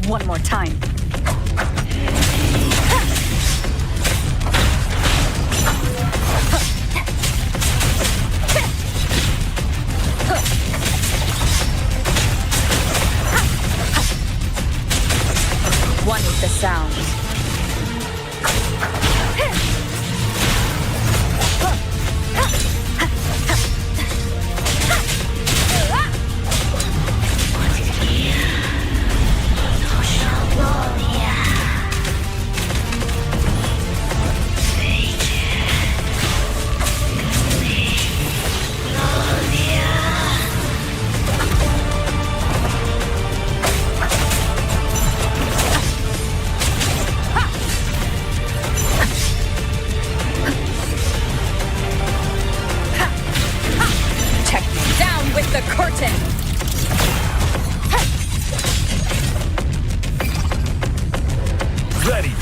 One more time. One with the sound.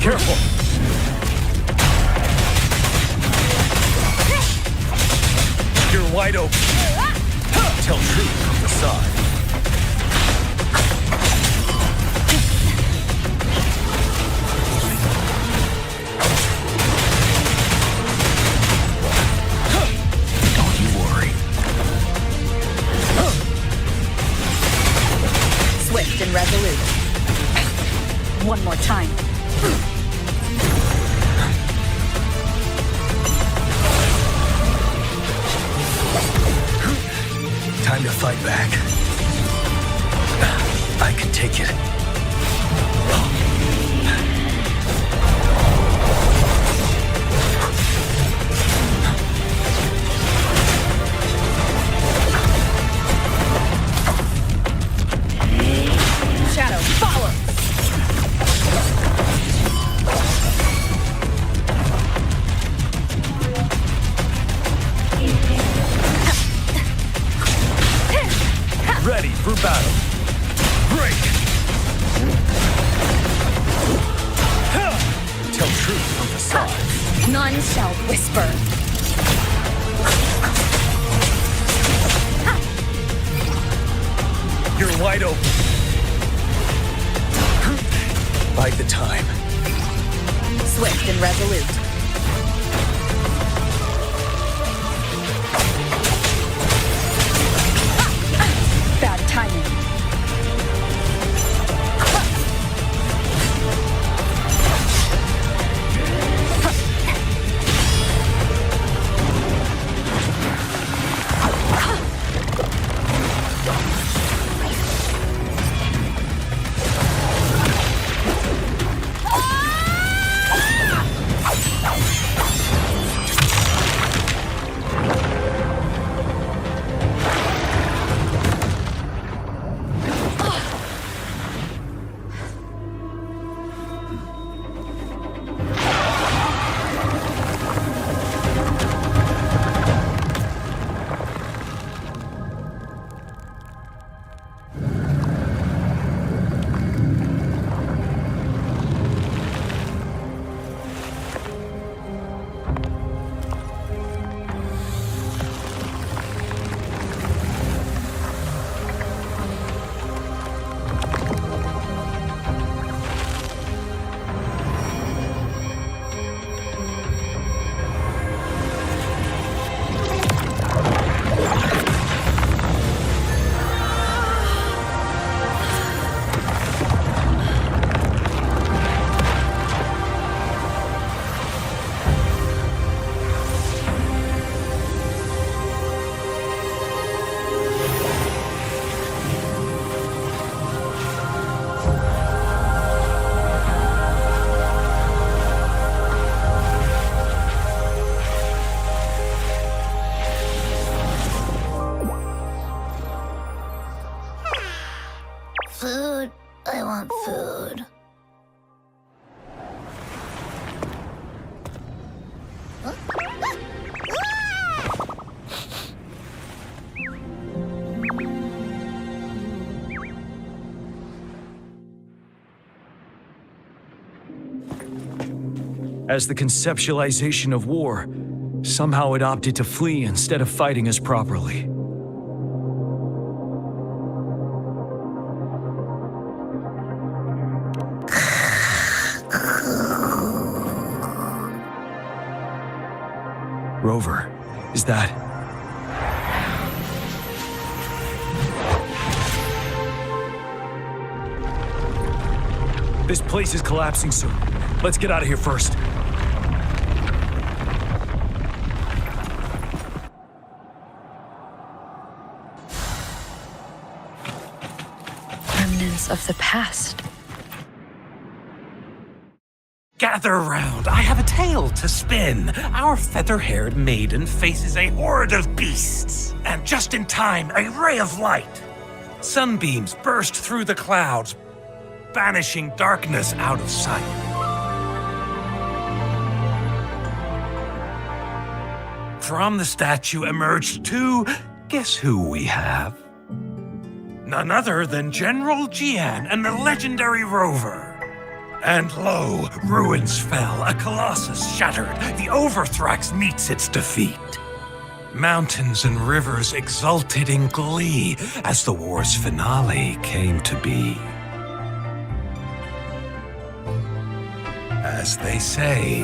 Careful! You're wide open. Tell truth from the side. fight back. I can take it. Shadow, follow! Ready for battle. Break! Tell truth from facade. None shall whisper. You're wide open. Bide the time. Swift and resolute. Bad timing. Food. I want food. As the conceptualization of war, somehow it opted to flee instead of fighting us properly. Rover, is that... This place is collapsing soon. Let's get out of here first. Remnants of the past. Gather round, I have a tale to spin. Our feather-haired maiden faces a horde of beasts. And just in time, a ray of light. Sunbeams burst through the clouds, banishing darkness out of sight. From the statue emerged two... Guess who we have? None other than General Jian and the legendary Rover. And lo, ruins fell, a colossus shattered, the Overthrax meets its defeat. Mountains and rivers exulted in glee as the war's finale came to be. As they say,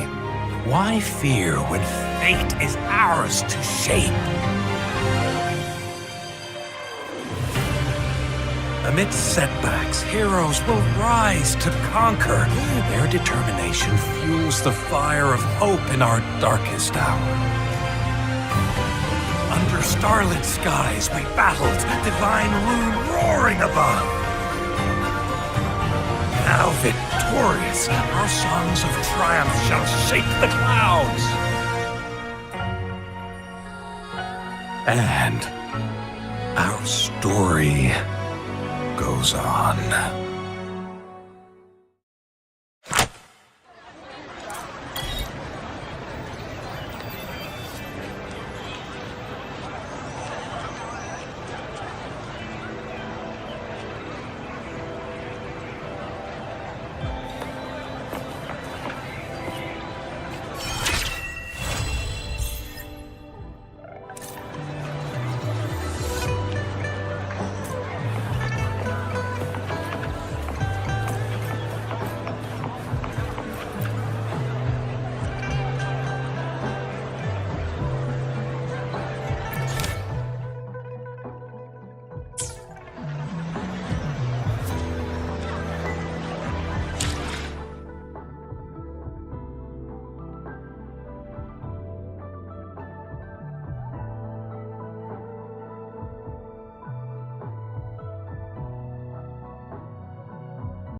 why fear when fate is ours to shape? Amidst setbacks, heroes will rise to conquer. Their determination fuels the fire of hope in our darkest hour. Understand starlit skies we battled, divine rune roaring above. Now victorious, our songs of triumph shall shake the clouds. And our story goes on.